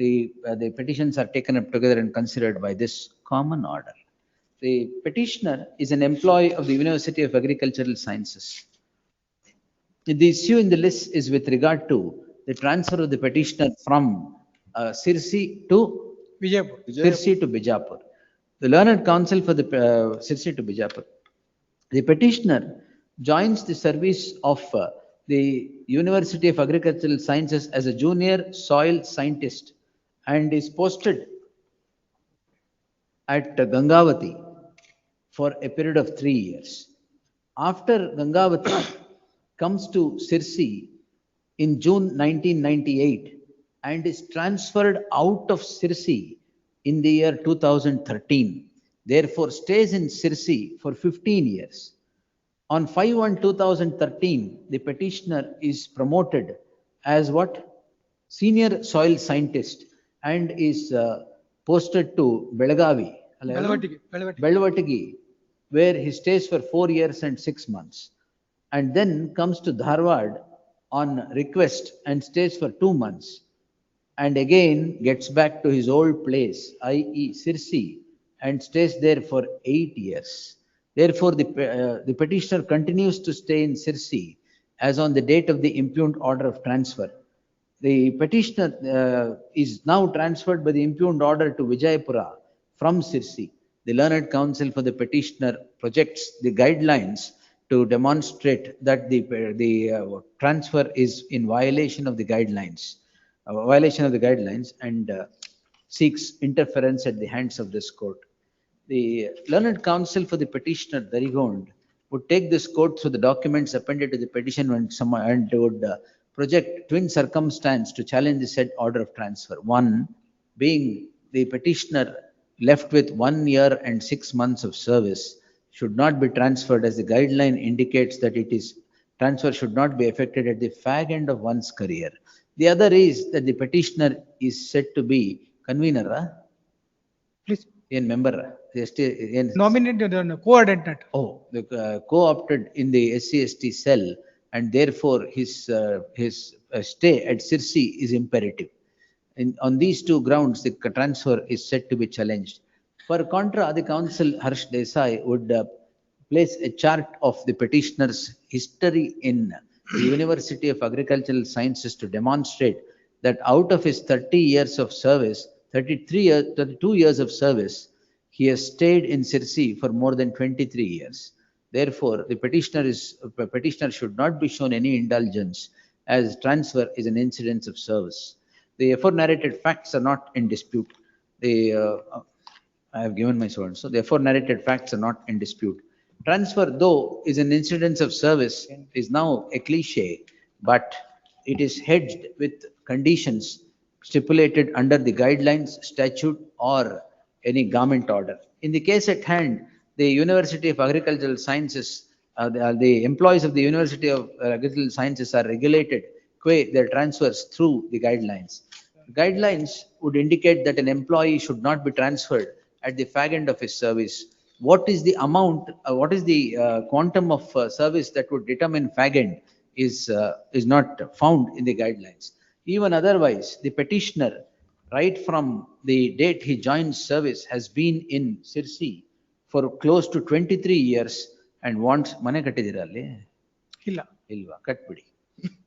the petitions are taken up together and considered by this common order. The petitioner is an employee of the University of Agricultural Sciences. The issue in the list is with regard to the transfer of the petitioner from Sirsi to Bijapur. The learned counsel for the Sirsi to Bijapur. The petitioner joins the service of the University of Agricultural Sciences as a junior soil scientist and is posted at Gangavati for a period of 3 years. After Gangavati comes to Sirsi in June 1998 and is transferred out of Sirsi in the year 2013. Therefore, stays in Sirsi for 15 years. On 5/1/2013, the petitioner is promoted as what? Senior soil scientist and is posted to Belagavi, Belvatigi, where he stays for 4 years and 6 months. And then comes to Dharwad on request and stays for 2 months. And again gets back to his old place, i.e. Sirsi, and stays there for 8 years. Therefore, the petitioner continues to stay in Sirsi as on the date of the impugned order of transfer. The petitioner is now transferred by the impugned order to Vijayapura from Sirsi. The learned counsel for the petitioner projects the guidelines to demonstrate that the transfer is in violation of the guidelines, and seeks interference at the hands of this court. The learned counsel for the petitioner, Darigond, would take this court through the documents appended to the petition and would project twin circumstance to challenge the said order of transfer. One being the petitioner left with 1 year and 6 months of service should not be transferred, as the guideline indicates that transfer should not be effected at the fag end of one's career. The other is that the petitioner is said to be convener. Please. In member. Nominated, coordinated. Oh, co-opted in the SC/ST cell, and therefore his stay at Sirsi is imperative. On these two grounds, the transfer is said to be challenged. Per contra, the counsel Harsh Desai would place a chart of the petitioner's history in the University of Agricultural Sciences to demonstrate that out of his 30 years of service, 32 years of service, he has stayed in Sirsi for more than 23 years. Therefore, the petitioner should not be shown any indulgence, as transfer is an incidence of service. The aforenarrated facts are not in dispute. I have given my so-and-so. So the aforenarrated facts are not in dispute. Transfer, though, is an incidence of service, is now a cliche, but it is hedged with conditions stipulated under the guidelines, statute, or any government order. In the case at hand, the University of Agricultural Sciences, the employees of the University of Agricultural Sciences are regulated their transfers through the guidelines. Guidelines would indicate that an employee should not be transferred at the fag end of his service. What is the amount, what is the quantum of service that would determine fag end is not found in the guidelines. Even otherwise, the petitioner, right from the date he joins service, has been in Sirsi for close to 23 years and wants mane kattidiralli ilva katbidi,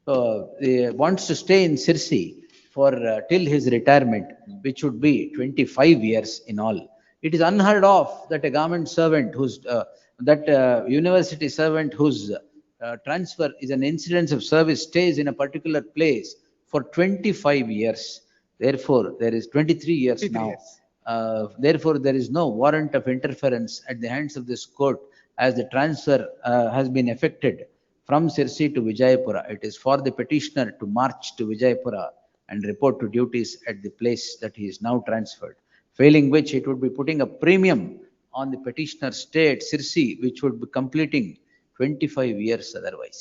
so wants to stay in Sirsi for till his retirement, which would be 25 years in all. It is unheard of that a government servant university servant whose transfer is an incidence of service stays in a particular place for 25 years. Therefore, there is 23 years now. Therefore, there is no warrant of interference at the hands of this court, as the transfer has been effected from Sirsi to Vijayapura. It is for the petitioner to march to Vijayapura and report to duties at the place that he is now transferred. Failing which, it would be putting a premium on the petitioner state, Sirsi, which would be completing 25 years otherwise.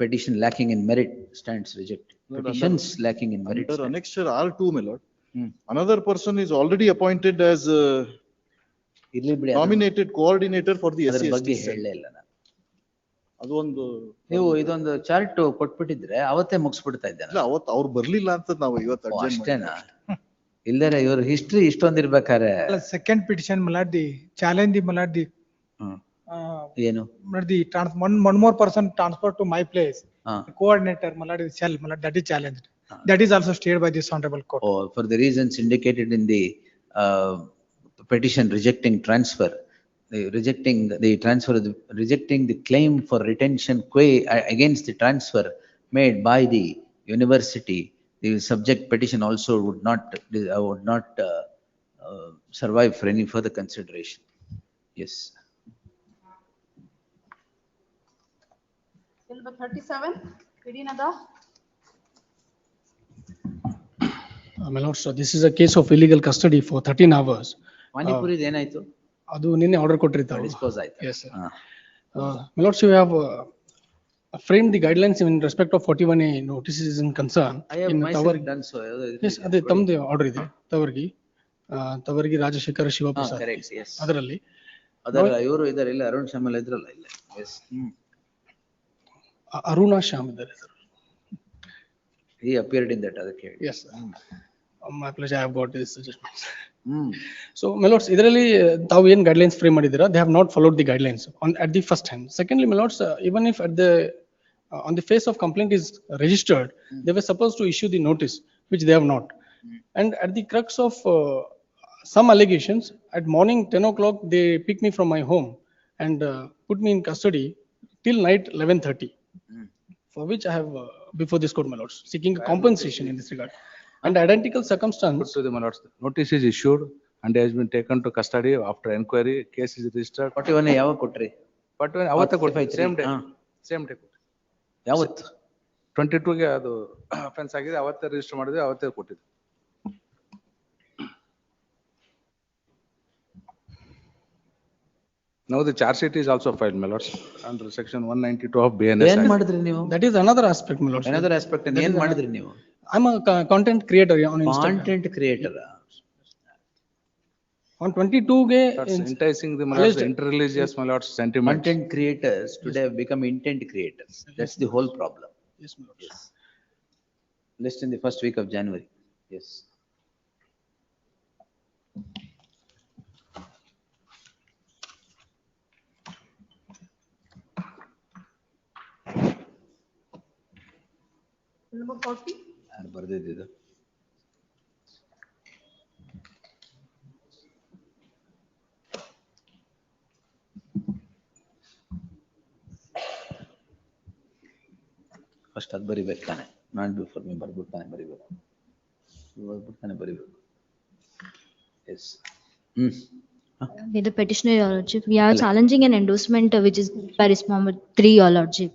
Petition lacking in merit stands rejected. Petitions lacking in merit. Under annexure R2, my lord, another person is already appointed as nominated coordinator for the ಅದರ SC ಬಗ್ಗೆ ST cell. ಹೇಳಲೇ ಇಲ್ಲ ನಾನು. ಅದು ಒಂದು ನೀವು ಇದೊಂದು chart ಕೊಟ್ಬಿಟ್ಟಿದ್ರೆ ಅವತ್ತೇ ಮುಗಿಸ್ಬಿಡ್ತಾ ಇದ್ದೆ ನಾನು. ಇಲ್ಲ, ಅವತ್ತು ಅವ್ರು ಬರ್ಲಿಲ್ಲ ಅಂತ ನಾವು ಇವತ್ತು ಅಡ್ಜಸ್ಟ್ ಅಷ್ಟೇನಾ? ಇಲ್ಲರ ಇವ್ರ history ಇಷ್ಟೊಂದಿರ್ಬೇಕಾರೆ. Second petition, my lord, the challenge, my lord, the ಏನು? my lord, the one more person transferred to my place. The coordinator, my lord, the cell, my lord, that is challenged. That is also stayed by this honorable court. Oh, for the reasons indicated in the petition rejecting transfer, rejecting the claim for retention against the transfer made by the university, the subject petition also would not survive for any further consideration. Yes. Bill number 37, Vidinada. My lord, so this is a case of illegal custody for 13 hours. Manipuri ಏನಾಯ್ತು? ಅದು ನಿನ್ನೆ order ಕೊಟ್ಟಿರ್ತಾರೆ. Dispose ಆಯ್ತು. Yes, sir. My lord, so you have framed the guidelines in respect of 41A notices in concern. I have in myself Tavargi. done so. Yes, ಅದೇ ತಮ್ಮದೇ order ಇದೆ. ತವರ್ಗಿ Rajashekhara Shivaprasad. Correct, yes. ಅದರಲ್ಲಿ ಅದರ ಇವರು ಇದಾರೆ, ಇಲ್ಲ ಅರುಣ್ ಶ್ಯಾಮಲ್ ಇದ್ರಲ್ಲ, ಇಲ್ಲ. Yes. ಅರುಣಾ ಶ್ಯಾಮ್ ಇದ್ದಾರೆ sir. He appeared in that ಅದಕ್ಕೆ ಹೇಳಿ. Yes, sir. My pleasure, I have got this judgments. So, my lords, ಇದರಲ್ಲಿ ತಾವು ಏನು ಗೈಡ್ಲೈನ್ಸ್ ಫ್ರೇಮ್ ಮಾಡಿದ್ದೀರಾ, they have not followed the guidelines at the first hand. Secondly, my lords, even if at the on the face of complaint is registered, they were supposed to issue the notice, which they have not. And at the crux of some allegations, at morning 10 o'clock, they picked me from my home and put me in custody till night 11:30, for which I have before this court, my lords, seeking a compensation in this regard. And identical circumstance. To the my lords, notice is issued and has been taken to custody after inquiry. Case is registered. 41 ಯಾವಾಗ ಕೊಟ್ರಿ? 41 ಅವತ್ತೇ ಕೊಟ್ರಿ. Same day. Same day ಕೊಟ್ರಿ. ಯಾವತ್ತು? 22 ಗೆ ಅದು offence ಆಗಿದೆ, ಅವತ್ತೇ ರಿಜಿಸ್ಟರ್ ಮಾಡಿದ್ವಿ, ಅವತ್ತೇ ಕೊಟ್ಟಿದ್ವಿ. Now the charge sheet is also filed, my lords, under section 192 of BNS. ಏನ್ ಮಾಡಿದ್ರಿ ನೀವು? That is another aspect, my lords. Another aspect, ಏನ್ ಮಾಡಿದ್ರಿ ನೀವು? I'm a content creator on Instagram. Content creator. On 22 ಗೆ enticing the my lords, interreligious my lords sentiments. Content creators today have become intent creators. That's the whole problem. Yes, my lords. Yes. List in the first week of January. Yes. Number 40. ಯಾರು ಬರ್ದಿದ್ದು? First ಅದು ಬರಿಬೇಕು ತಾನೆ, not before me ಬರ್ಬಿಡ್ತಾನೆ ಬರಿಬೇಕು, ಬರ್ಬಿಡ್ತಾನೆ ಬರಿಬೇಕು. S. With the petitioner, Your Lordship, we are challenging an endorsement which is by Respondent 3, Your Lordship.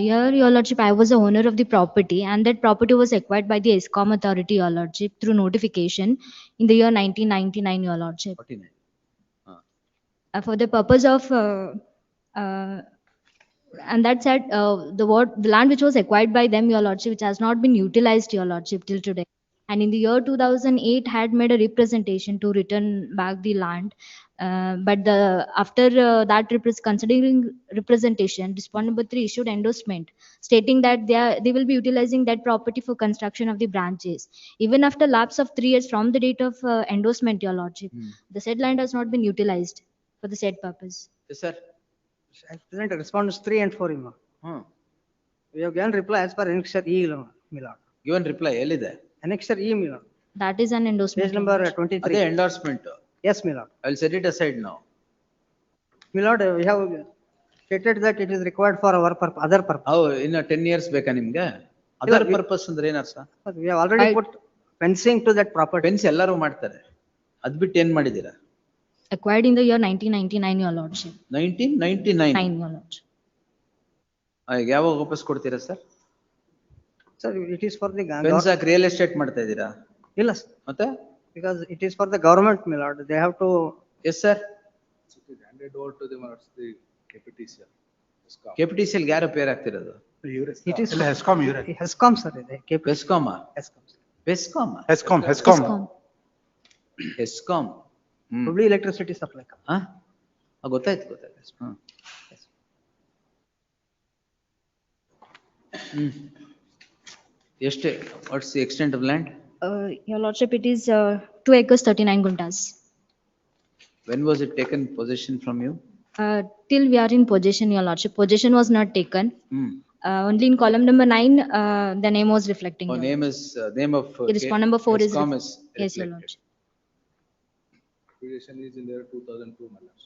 Here, Your Lordship, I was the owner of the property, and that property was acquired by the ESCOM authority, Your Lordship, through notification in the year 1999, Your Lordship. 49. For the purpose of, and that said, the land which was acquired by them, Your Lordship, which has not been utilized, Your Lordship, till today. And in the year 2008, had made a representation to return back the land. But after that considering representation, Respondent number 3 issued endorsement stating that they will be utilizing that property for construction of the branches. Even after lapse of 3 years from the date of endorsement, Your Lordship, the said land has not been utilized for the said purpose. Yes, sir. Present respondents 3 and 4, we have given reply as per annexure E, my lord. Given reply, ಎಲ್ಲಿದೆ? Annexure E, my lord. That is an endorsement. Page number 23. ಅದೇ endorsement. Yes, my lord. I will set it aside now. My lord, we have stated that it is required for our other purpose. Oh, ಇನ್ನು 10 years ಬೇಕಾ ನಿಮ್ಗೆ? Other purpose ಅಂದ್ರೆ ಏನು ಅರ್ಥ? We have already put fencing to that property. Fence ಎಲ್ಲರೂ ಮಾಡ್ತಾರೆ, ಅದ್ ಬಿಟ್ಟು ಏನ್ ಮಾಡಿದೀರಾ? Acquired in the year 1999, Your Lordship. 1999. 9, Your Lordship. ಯಾವಾಗ ವಾಪಸ್ ಕೊಡ್ತೀರಾ sir? Sir, it is for the fence hockey real estate ಮಾಡ್ತಾ ಇದ್ದೀರಾ? ಇಲ್ಲ sir, ಮತ್ತೆ? because it is for the government, my lord. They have to. Yes, sir. It is handed over to the KPTCL. KPTCL ಗೆ ಯಾರು peer ಆಗ್ತಿರೋದು? It is. HESCOM, HESCOM, sir. BESCOM. HESCOM. HESCOM. Hubli electricity supply. ಗೊತ್ತಾಯ್ತು. ಎಷ್ಟು? What's the extent of land? Your lordship, it is 2 acres 39 guntas. When was it taken possession from you? Till we are in possession, your lordship. Possession was not taken. Only in column number 9, the name was reflecting. Name is name of. Respond number 4 is. Yes, your lordship. Acquisition is in there 2002, my lord.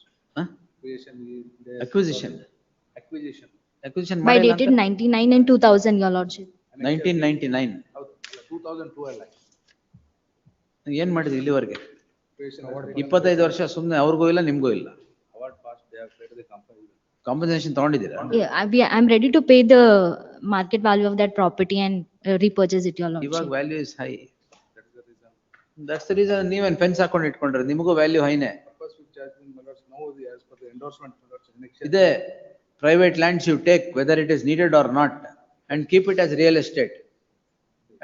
Acquisition is there. Acquisition. By dated 99 and 2000, your lordship. 1999. 2002 ಅಲ್ಲ. ಏನ್ ಮಾಡಿದ್ರಿ ಇಲ್ಲಿವರೆಗೆ? 25 ವರ್ಷ ಸುಮ್ಮನೆ ಅವ್ರಿಗೂ ಇಲ್ಲ ನಿಮ್ಗೂ ಇಲ್ಲ. Award passed, they have paid the company. Compensation ತಗೊಂಡಿದ್ದೀರಾ? Yeah, I'm ready to pay the market value of that property and repurchase it, your lordship. ಇವಾಗ value is high. That's the reason ನೀವೇನ್ ಫೆನ್ಸ್ ಹಾಕೊಂಡು ಇಟ್ಕೊಂಡ್ರೆ ನಿಮಗೂ value ಹೈನೇ. ಇದೆ private lands you take, whether it is needed or not, and keep it as real estate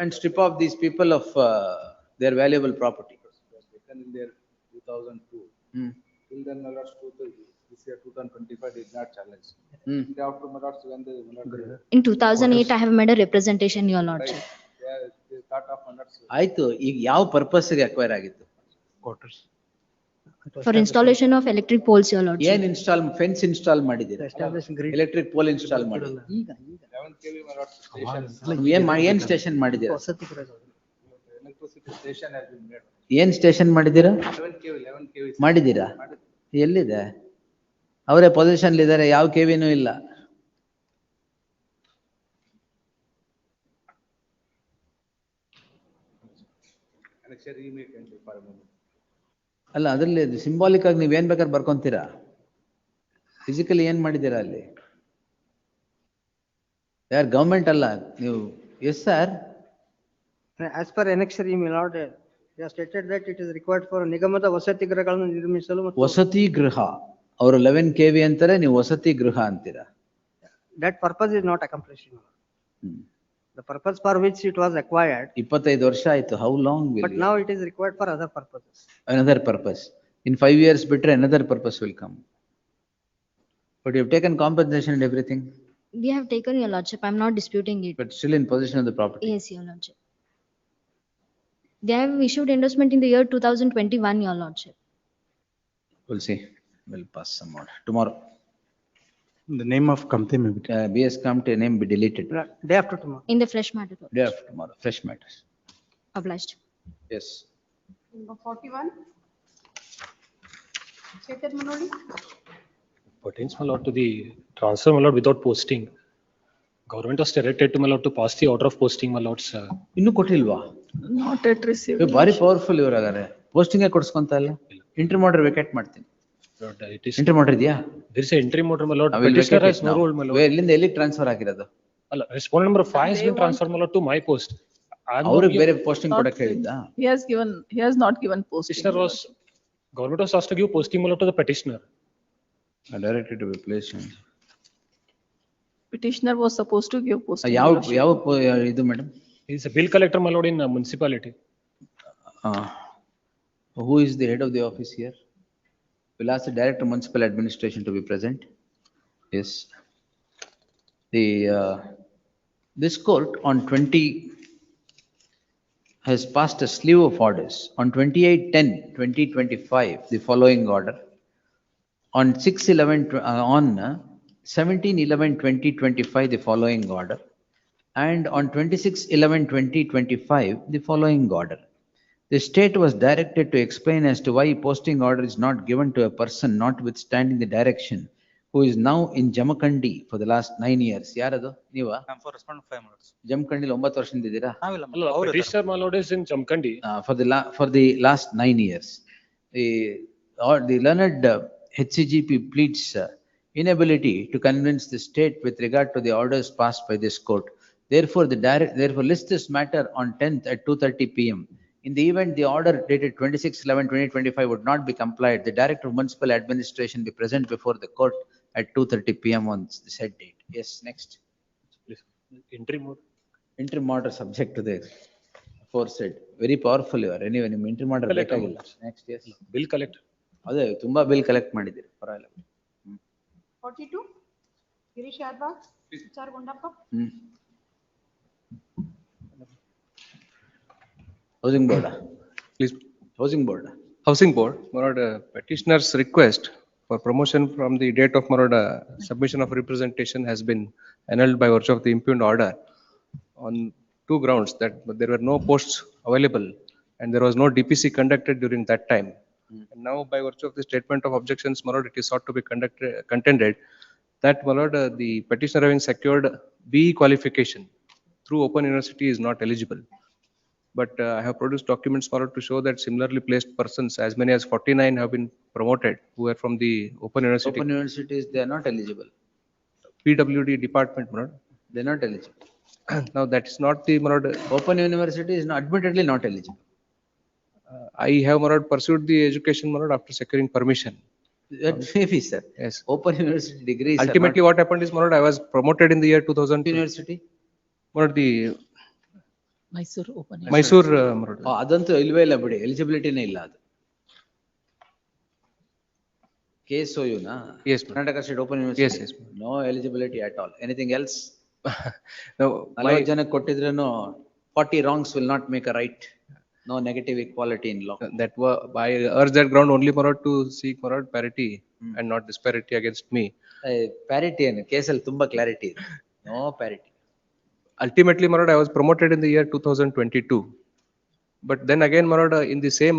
and strip off these people of their valuable property. Taken in there 2002. Till then, my lords, this year 2025 did not challenge. After my lords, when they in 2008, I have made a representation, your lordship. they thought of my lords. ಆಯ್ತು, ಈಗ ಯಾವ purpose ಗೆ acquire ಆಗಿತ್ತು? Quarters. For installation of electric poles, your lordship. ಏನ್ fence install ಮಾಡಿದ್ದೀರಾ? Electric pole install ಮಾಡಿ. 11 kV my lords station. ಏನ್ station ಮಾಡಿದ್ದೀರಾ? Electricity station has been made. ಏನ್ ಸ್ಟೇಷನ್ ಮಾಡಿದ್ದೀರಾ? 11 kV. ಮಾಡಿದ್ದೀರಾ? ಎಲ್ಲಿದೆ? ಅವರೇ ಪೊಸಿಷನ್ ಇದ್ದಾರೆ, ಯಾವ ಕೆವಿನೂ ಇಲ್ಲ. ಅಲ್ಲ, ಅದ್ರಲ್ಲಿ ಸಿಂಬಾಲಿಕ್ ಆಗಿ ನೀವ್ ಏನ್ ಬೇಕಾದ್ರೆ ಬರ್ಕೊಂತೀರಾ? ಫಿಸಿಕಲಿ ಏನ್ ಮಾಡಿದ್ದೀರಾ ಅಲ್ಲಿ? ಯಾರು ಗವರ್ಮೆಂಟ್ ಅಲ್ಲ ನೀವು. Yes sir. As per annexure, my lord, they have stated that it is required for ನಿಗಮದ ವಸತಿ ಗೃಹಗಳನ್ನು ನಿರ್ಮಿಸಲು. ವಸತಿ ಗೃಹ ಅವರು 11 kV ಅಂತಾರೆ, ನೀವು ವಸತಿ ಗೃಹ ಅಂತೀರಾ. That purpose is not accomplished. The purpose for which it was acquired. 25 ವರ್ಷ ಆಯ್ತು. How long will? But now it is required for other purposes. Another purpose. In 5 years bitre another purpose will come. But you have taken compensation and everything. We have taken, your lordship. I'm not disputing it. But still in possession of the property. Yes, your lordship. They have issued endorsement in the year 2021, your lordship. We'll see. We'll pass some more tomorrow. The name of company may be. BS Committee name be deleted. Day after tomorrow. In the fresh matter. Day after tomorrow. Fresh matters. Obliged. Yes. Number 41. Chetan Manoli. Pertains, my lord, to the transfer, my lord, without posting. Government was directed to, my lord, to pass the order of posting, my lords. ಇನ್ನು ಕೊಟ್ಟಿಲ್ವಾ? Not yet received. ಬಾರಿ powerful ಇವರಾಗಾರೆ. Posting ಕೊಡ್ಸ್ಕೊಂತ ಇಲ್ಲ. Entry ಮಾಡ್ರೆ vacate ಮಾಡ್ತೀನಿ. Entry ಮಾಡ್ರೆ ಇದೆಯಾ? There is an entry order, my lord. Petitioner has no role, my lord. ಎಲ್ಲಿಂದ ಎಲ್ಲಿಗೆ transfer ಆಗಿರೋದು? ಅಲ್ಲ, respondent number 5 has been transferred, my lord, to my post. ಅವ್ರಿಗೆ ಬೇರೆ ಪೋಸ್ಟಿಂಗ್ ಕೊಡಕ್ಕೆ ಹೇಳಿದ್ದ? He has not given posting. Petitioner was, government was asked to give posting, my lord, to the petitioner. Directed to be placed. Petitioner was supposed to give posting. ಯಾವ ಇದು madam? He is a bill collector, my lord, in municipality. Who is the head of the office here? We'll ask the Director of Municipal Administration to be present. Yes. This court on 20 has passed a slew of orders. On 28/10/2025, the following order. On 17/11/2025, the following order. And on 26/11/2025, the following order. The state was directed to explain as to why posting order is not given to a person notwithstanding the direction, who is now in Jamakandi for the last 9 years. Yaradu? Niva? I'm for respondent 5 minutes. Jamakandi 9 ವರ್ಷದಿಂದ ಇದ್ದೀರಾ? Petitioner, my lord, is in Jamkandi. For the last 9 years. The learned HCGP pleads inability to convince the state with regard to the orders passed by this court Therefore, therefore list this matter on 10th at 2:30 PM. In the event the order dated 26/11/2025 would not be complied, the Director of Municipal Administration be present before the court at 2:30 PM on the said date. Yes, next. Interim order subject to the aforesaid. Very powerful you are. Anyway, ನಿಮ್ಮ interim order ಬೇಕಾಗಿಲ್ಲ. Next, yes. Bill collector. ಅದೇ ತುಂಬಾ bill collect ಮಾಡಿದ್ದೀರಿ, ಪರವಾಗಿಲ್ಲ. 42, Girish Yadva, HR Gundappa. Housing board. Please. Housing board. Housing board, Lord, petitioner's request for promotion from the date of submission of representation has been annulled by virtue of the impugned order on two grounds: that there were no posts available and there was no DPC conducted during that time. And now by virtue of the statement of objections, it is sought to be contended that the petitioner having secured BE qualification through Open University is not eligible. But I have produced documents to show that similarly placed persons, as many as 49, have been promoted who are from the Open University. Open universities, they are not eligible. PWD department, they are not eligible. Now that is not the Open University is admittedly not eligible. I have pursued the education after securing permission. That may be, sir. Yes. Open University degrees. Ultimately, what happened is I was promoted in the year 2000. University. The Mysore Open. Mysore. ಅದಂತೂ ಇಲ್ವೇ ಇಲ್ಲ ಬಿಡಿ, ಎಲಿಜಿಬಿಲಿಟಿನೇ ಇಲ್ಲ ಅದು. KSOU na? Yes. Karnataka State Open University. Yes, yes. No eligibility at all. Anything else? No. 40 ಜನಕ್ಕೆ ಕೊಟ್ಟಿದ್ರೇನು 40 wrongs will not make a right. No negative equality in law. That I urge that ground only to seek parity and not disparity against me. Parity ಏನು ಕೇಸಲ್ಲಿ ತುಂಬಾ clarity ಇದೆ. No parity. Ultimately, I was promoted in the year 2022. But then again, in the same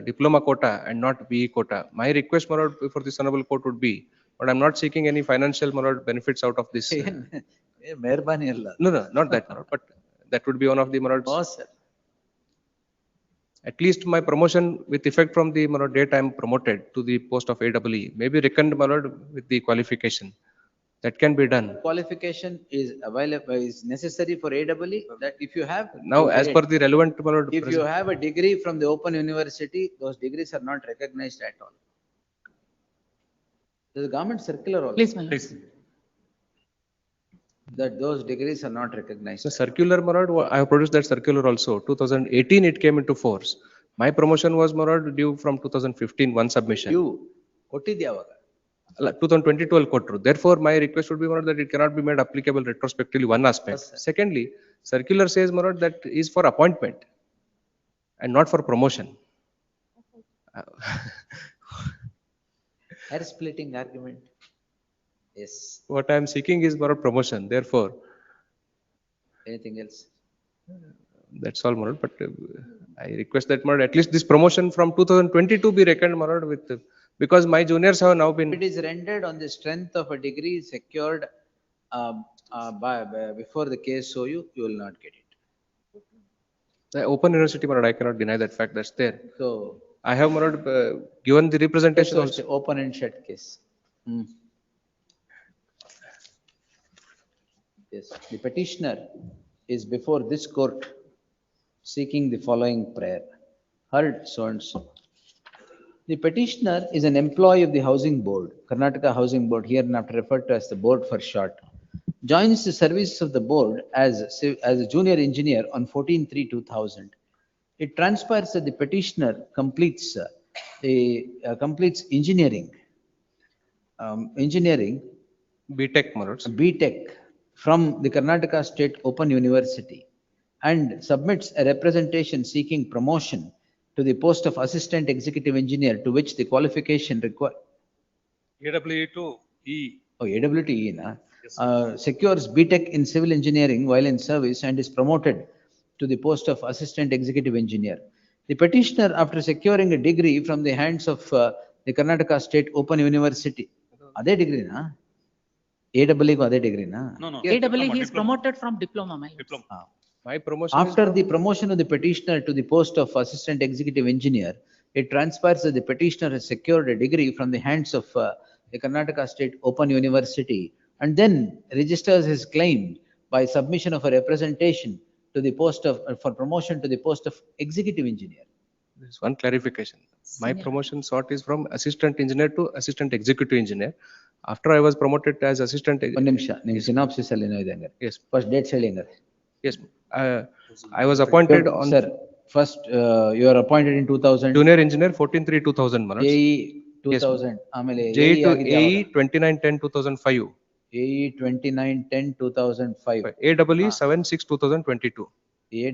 diploma quota and not BE quota. My request before this honorable court would be, but I'm not seeking any financial benefits out of this. ಮೆಹರ್ಬಾನಿ ಅಲ್ಲ. No, not that, but that would be one of the No, sir. At least my promotion with effect from the date I am promoted to the post of AEE may be reckoned with the qualification. That can be done. Qualification is available, is necessary for AEE. That if you have now, as per the relevant. If you have a degree from the Open University, those degrees are not recognized at all. There's a government circular also. Please. That those degrees are not recognized. So circular, I have produced that circular also. 2018 it came into force. My promotion was due from 2015, one submission. You ಕೊಟ್ಟಿದ್ದೆ ಯಾವಾಗ? 2022 al kotru. Therefore, my request would be that it cannot be made applicable retrospectively, one aspect. Yes, secondly, circular says that is for appointment and not for promotion. Hair splitting argument. Yes. What I am seeking is promotion. Therefore, anything else? That's all, but I request that at least this promotion from 2022 be reckoned with, because my juniors have now been. It is rendered on the strength of a degree secured before the KSOU, you will not get it. The Open University, I cannot deny that fact. That's there. So I have given the representation also. Open and shut case. Yes, the petitioner is before this court seeking the following prayer. Heard so and so. The petitioner is an employee of the Housing Board, Karnataka Housing Board, hereinafter referred to as the board for short. Joins the services of the board as a junior engineer on 14/3/2000. It transpires that the petitioner completes engineering BTech from the Karnataka State Open University and submits a representation seeking promotion to the post of assistant executive engineer, to which the qualification required. AWE to E. Oh, AWE to E, na? Secures BTech in civil engineering while in service and is promoted to the post of assistant executive engineer. The petitioner, after securing a degree from the hands of the Karnataka State Open University, are they degree, na? AWE ko ade degree, na? No. AWE he is promoted from diploma. My promotion. After the promotion of the petitioner to the post of assistant executive engineer, it transpires that the petitioner has secured a degree from the hands of the Karnataka State Open University and then registers his claim by submission of a representation to the post of, for promotion to the post of executive engineer. There's one clarification. My promotion sought is from assistant engineer to assistant executive engineer. After I was promoted as assistant. One ನಿಮಿಷ, ನಿಮ್ಮ synopsis ಅಲ್ಲಿ ಏನೋ ಇದೆ ಹಂಗಾರೆ. Yes. First dates ಹೇಳಿ ಹಂಗಾರೆ. Yes. I was appointed on. Sir, first you are appointed in 2000. Junior engineer 14/3/2000 Manoj. AE 2000. ಆಮೇಲೆ JE to ಆಗಿದೆ AE ಯಾವಾಗ? 29/10/2005. AE 29/10/2005. AEE 7/6/2022. AEE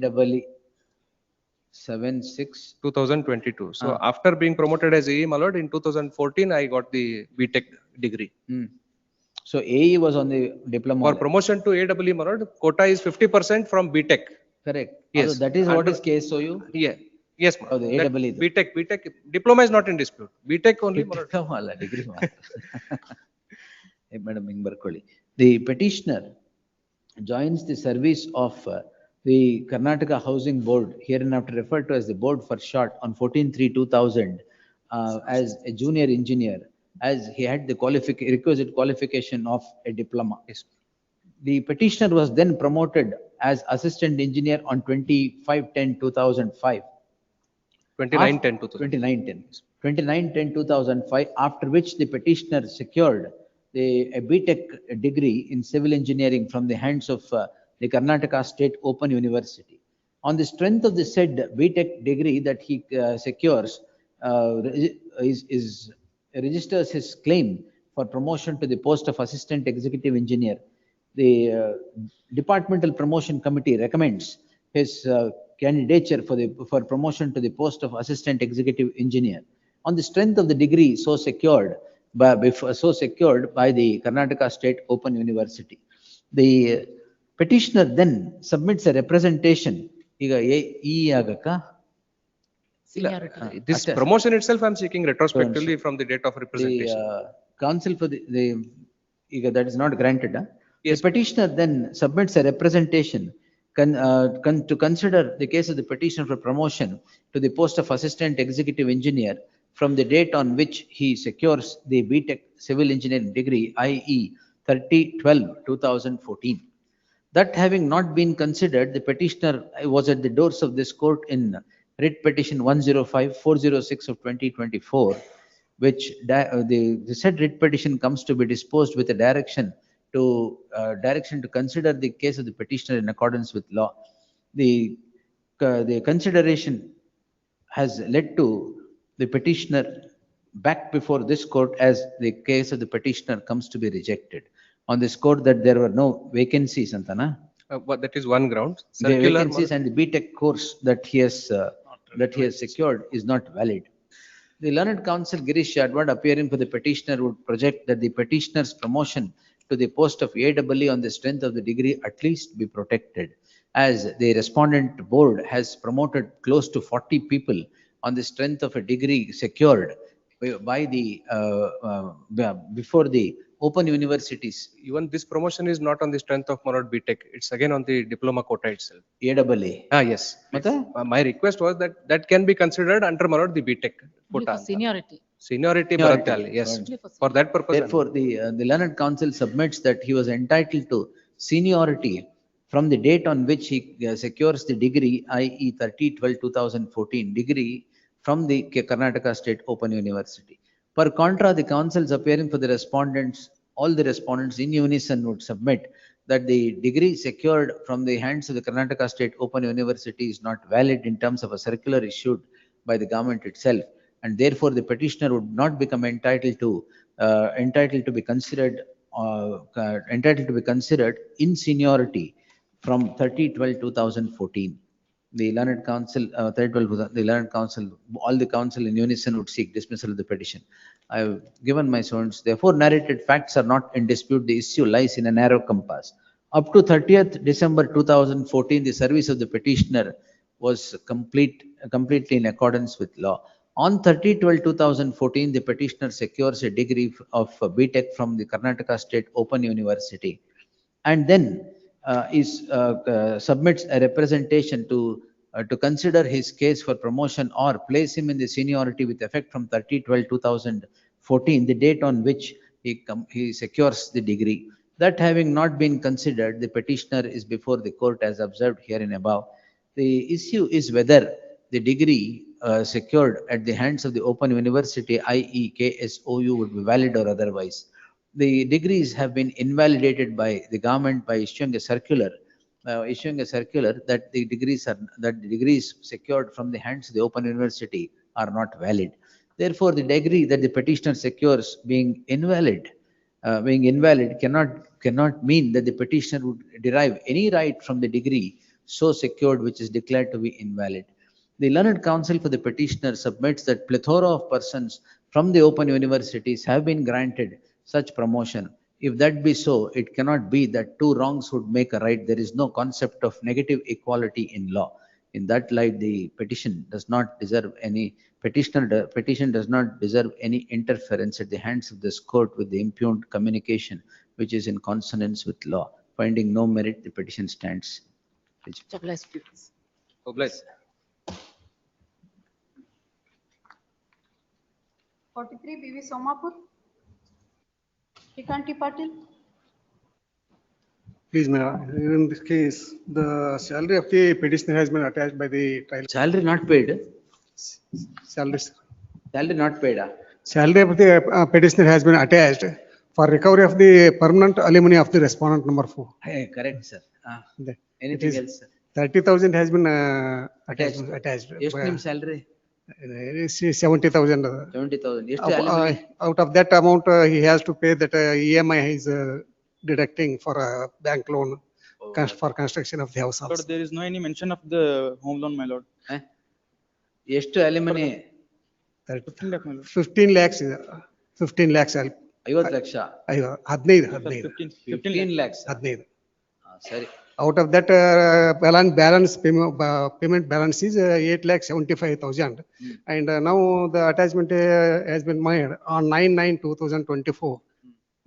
7/6. 2022. So after being promoted as AE, my lord, in 2014 I got the BTech degree. So AE was on the diploma. For promotion to AEE, my lord, quota is 50% from BTech. Correct. Yes. So that is what is KSOU? Yeah. Yes, ma'am. Oh, the AEE. BTech diploma is not in dispute. BTech only, my lord. Diploma ಅಲ್ಲ, degree ಮಾತ್ರ. Madam, ಹಿಂಗ್ ಬರ್ಕೊಳ್ಳಿ. The petitioner joins the service of the Karnataka Housing Board, hereinafter referred to as the board for short, on 14/3/2000 as a junior engineer, as he had the requisite qualification of a diploma. Yes. The petitioner was then promoted as assistant engineer on 25/10/2005. 29/10/2005, after which the petitioner secured a BTech degree in civil engineering from the hands of the Karnataka State Open University. On the strength of the said BTech degree that he secures, registers his claim for promotion to the post of assistant executive engineer. The departmental promotion committee recommends his candidature for promotion to the post of assistant executive engineer on the strength of the degree so secured by the Karnataka State Open University. The petitioner then submits a representation. This promotion itself I'm seeking retrospectively from the date of representation. The counsel for that is not granted. Yes. The petitioner then submits a representation to consider the case of the petitioner for promotion to the post of assistant executive engineer from the date on which he secures the BTech civil engineering degree, i.e. 30/12/2014. That having not been considered, the petitioner was at the doors of this court in writ petition 105/406 of 2024, which the said writ petition comes to be disposed with a direction to consider the case of the petitioner in accordance with law. The consideration has led to the petitioner back before this court, as the case of the petitioner comes to be rejected on this court that there were no vacancies, Santana. But that is one ground. The vacancies and the BTech course that he has secured is not valid. The learned counsel Girish Dharwad, appearing for the petitioner, would project that the petitioner's promotion to the post of AEE on the strength of the degree at least be protected, as the respondent board has promoted close to 40 people on the strength of a degree secured by the before the open universities. Even this promotion is not on the strength of Marod BTech. It's again on the diploma quota itself. AEE. Yes. My request was that can be considered under Marod the BTech quota. Seniority. Seniority. Yes. For that purpose. Therefore, the learned counsel submits that he was entitled to seniority from the date on which he secures the degree, i.e. 30/12/2014 degree from the Karnataka State Open University. Per contra, the counsels appearing for the respondents, all the respondents in unison would submit that the degree secured from the hands of the Karnataka State Open University is not valid in terms of a circular issued by the government itself, and therefore the petitioner would not become entitled to be considered in seniority from 30/12/2014. The learned counsel, all the counsel in unison would seek dismissal of the petition. I have given my source. Therefore, narrated facts are not in dispute. The issue lies in a narrow compass. Up to 30th December 2014, the service of the petitioner was completely in accordance with law. On 30/12/2014, the petitioner secures a degree of BTech from the Karnataka State Open University, and then submits a representation to consider his case for promotion or place him in the seniority with effect from 30/12/2014, the date on which he secures the degree. That having not been considered, the petitioner is before the court as observed herein above. The issue is whether the degree secured at the hands of the Open University, i.e. KSOU, would be valid or otherwise. The degrees have been invalidated by the government by issuing a circular that the degrees secured from the hands of the Open University are not valid. Therefore, the degree that the petitioner secures being invalid cannot mean that the petitioner would derive any right from the degree so secured which is declared to be invalid. The learned counsel for the petitioner submits that plethora of persons from the open universities have been granted such promotion. If that be so, it cannot be that two wrongs would make a right. There is no concept of negative equality in law. In that light, the petition does not deserve any petition does not deserve any interference at the hands of this court with the impugned communication, which is in consonance with law. Finding no merit, the petition stands. Obliged. 43 BV Somapur. Kikanti Patil. Please, Madam, in this case, the salary of the petitioner has been attached by the trial. Salary not paid? Salary, sir. Salary not paid? Salary of the petitioner has been attached for recovery of the permanent alimony of the respondent number 4. Hey, correct, sir. It Anything is else, sir? 30,000 has been attached. ಎಷ್ಟು ನಿಮ್ಮ salary? 70,000. 70,000. ಎಷ್ಟು alimony? Out of that amount, he has to pay that EMI is deducting for a bank loan for construction of the house also. Lord, there is no any mention of the home loan, my lord. ಎಷ್ಟು alimony? 15 lakh, my lord. 15 lakhs ಇದೆ. 15 lakhs. 50 lakh. 15 lakhs. 15. ಸರಿ. Out of that payment balance is 8,75,000. And now the attachment has been made on 9/9/2024.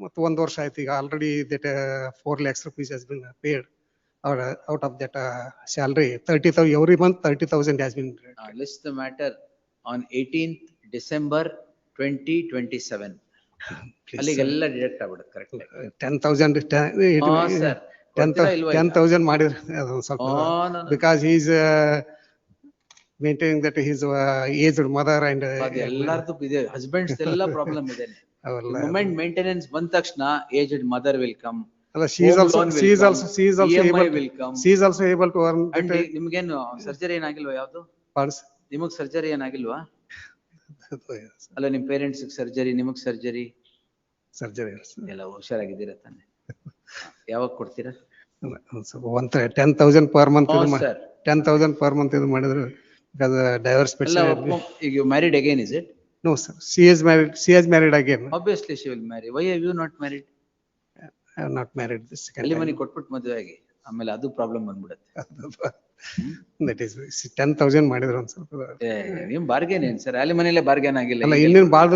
ಮತ್ತು 1 ವರ್ಷ ಆಯ್ತು ಈಗ already that 4 lakhs rupees has been paid out of that salary. 30,000 every month, 30,000 has been. List the matter on 18th December 2027. ಅಲ್ಲಿಗೆಲ್ಲ deduct ಆಗ್ಬಿಡುತ್ತೆ correct. 10,000 sir 10,000 ಮಾಡಿದ್ರೆ ಅದೊಂದು ಸ್ವಲ್ಪ because he is maintaining that his aged mother and ಎಲ್ಲಾರ್ದು ಇದೆ husbands ಎಲ್ಲ problem ಇದೆ. Moment maintenance ಬಂದ ತಕ್ಷಣ aged mother will come. She is also able to earn. ನಿಮ್ಗೇನು ಸರ್ಜರಿ ಏನಾಗಿಲ್ವಾ ಯಾವ್ದು? ನಿಮಗ್ ಸರ್ಜರಿ ಏನಾಗಿಲ್ವಾ? ಅಲ್ಲ ನಿಮ್ ಪೇರೆಂಟ್ಸ್ ಸರ್ಜರಿ, ನಿಮಗ್ ಸರ್ಜರಿ ಎಲ್ಲ ಹುಷಾರಾಗಿದ್ದೀರಾ ತಾನೆ? ಯಾವಾಗ ಕೊಡ್ತೀರಾ? 10,000 per month. 10,000 per month ಇದು ಮಾಡಿದ್ರು because divorce petition. ಈಗ you married again, is it? No sir, she has married again. Obviously she will marry. Why have you not married? I have not married this second time. ಅಲಿಮನಿ ಕೊಟ್ಬಿಟ್ಟು ಮದುವೆ ಆಗಿ ಆಮೇಲೆ ಅದು problem ಬಂದ್ಬಿಡುತ್ತೆ. That is 10,000 ಮಾಡಿದ್ರು ಒಂದು ಸ್ವಲ್ಪ. ನಿಮ್ ಬಾರ್ಗೇನ್ ಏನ್ ಸರ್? ಅಲಿಮನಿಲೇ ಬಾರ್ಗೇನ್ ಆಗಿಲ್ಲ. ಅಲ್ಲ ಇನ್ನೇನು ಭಾಳ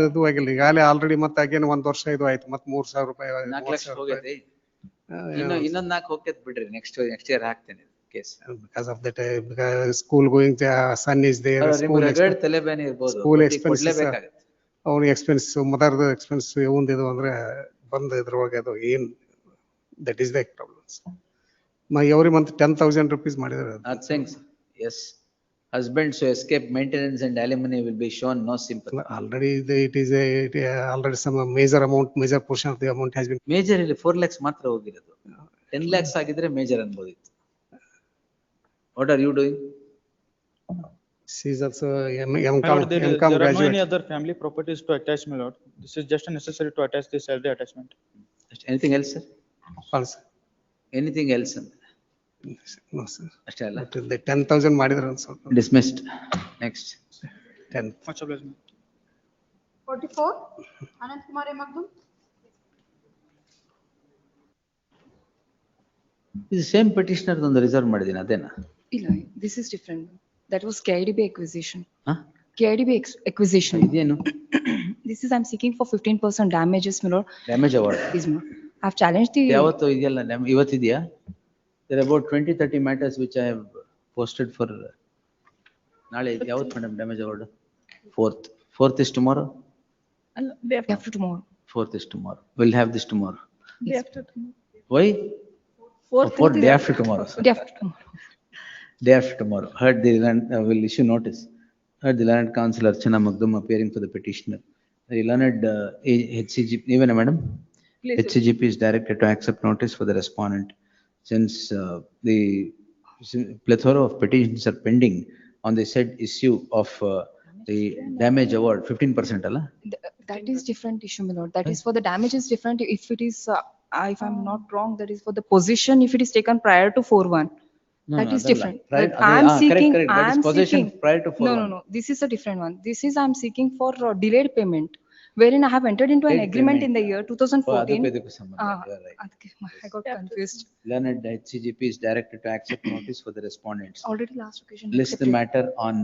ಇದು ಆಗಿಲ್ಲ. ಈಗಾಗಲೇ ಆಲ್ರೆಡಿ ಮತ್ತೆ ಅಗೇನ್ 1 ವರ್ಷ ಇದು ಆಯ್ತು. ಮತ್ತೆ 3,000 ರೂಪಾಯಿ 4 ಲಕ್ಷ ಹೋಗೈತಿ. ಇನ್ನೊಂದ್ 4 ಹೋಗ್ತೈತೆ ಬಿಡ್ರಿ. ನೆಕ್ಸ್ಟ್ ಇಯರ್ ಹಾಕ್ತೇನೆ case. Because of that, because school going son is there. ತಲೆಬೇನೆ ಇರ್ಬೋದು. School expenses. ಅವ್ರ ಎಕ್ಸ್ಪೆನ್ಸ್, ಮದರ್ದು ಎಕ್ಸ್ಪೆನ್ಸ್ ಇವಂದಿದು ಅಂದ್ರೆ ಬಂದು ಇದ್ರೊಳಗೆ ಅದು ಏನ್ that is the problems. every month 10,000 rupees ಮಾಡಿದ್ರೆ. Yes, husbands who escape maintenance and alimony will be shown no sympathy. Already already some major portion of the amount has been. Major ಇಲ್ಲಿ 4 lakhs ಮಾತ್ರ ಹೋಗಿರೋದು. 10 lakhs ಆಗಿದ್ರೆ major ಅನ್ಬೋದಿತ್ತು. What are you doing? She is also M.Com graduate. There are no any other family properties to attach, my lord. This is just necessary to attach the salary attachment. Anything else, sir? False. Anything else? No sir. ಅಷ್ಟೇ ಅಲ್ಲ. 10,000 ಮಾಡಿದ್ರು ಒಂದು ಸ್ವಲ್ಪ. Dismissed. Next. 10. Much obliged. 44 Anant Kumar Magdum. This same petitioner ಒಂದು reserve ಮಾಡಿದೀನಿ ಅದೇನಾ? ಇಲ್ಲ, this is different. That was KIDB acquisition. KIDB acquisition. ಇದೇನು? This is I'm seeking for 15% damages, my lord. Damage award. Please, my lord. I've challenged the. ಯಾವತ್ತು ಇದೆಯಲ್ಲ ಇವತ್ತಿದೆಯಾ? There are about 20-30 matters which I have posted for. ನಾಳೆ ಯಾವತ್ತು madam damage award? 4th is tomorrow. Day after tomorrow. 4th is tomorrow. We'll have this tomorrow. Day after tomorrow. Why? Fourth For is day at- after tomorrow. Day after tomorrow. Day after tomorrow. Heard the learned, will issue notice. Heard the learned counsel Archana Magdum appearing for the petitioner. The learned HCGP, even madam, Please. HCGP is directed to accept notice for the respondent since the plethora of petitions are pending on the said issue of the damage award, 15%, Allah? That is different issue, my lord. That is for the damage is different. If it is, if I'm not wrong, that is for the position, if it is taken prior to 4-1. That is different. Right? But I'm seeking, Correct. That is I'm possession seeking. prior to 4-1. No. This is a different one. This is I'm seeking for delayed payment, wherein I have entered into an Delayed agreement payment. in the year Oh, 2014. adukku sambandha. You are right. I got confused. Learned HCGP is directed to accept notice for the respondents. Already last occasion. List the accepted. matter on.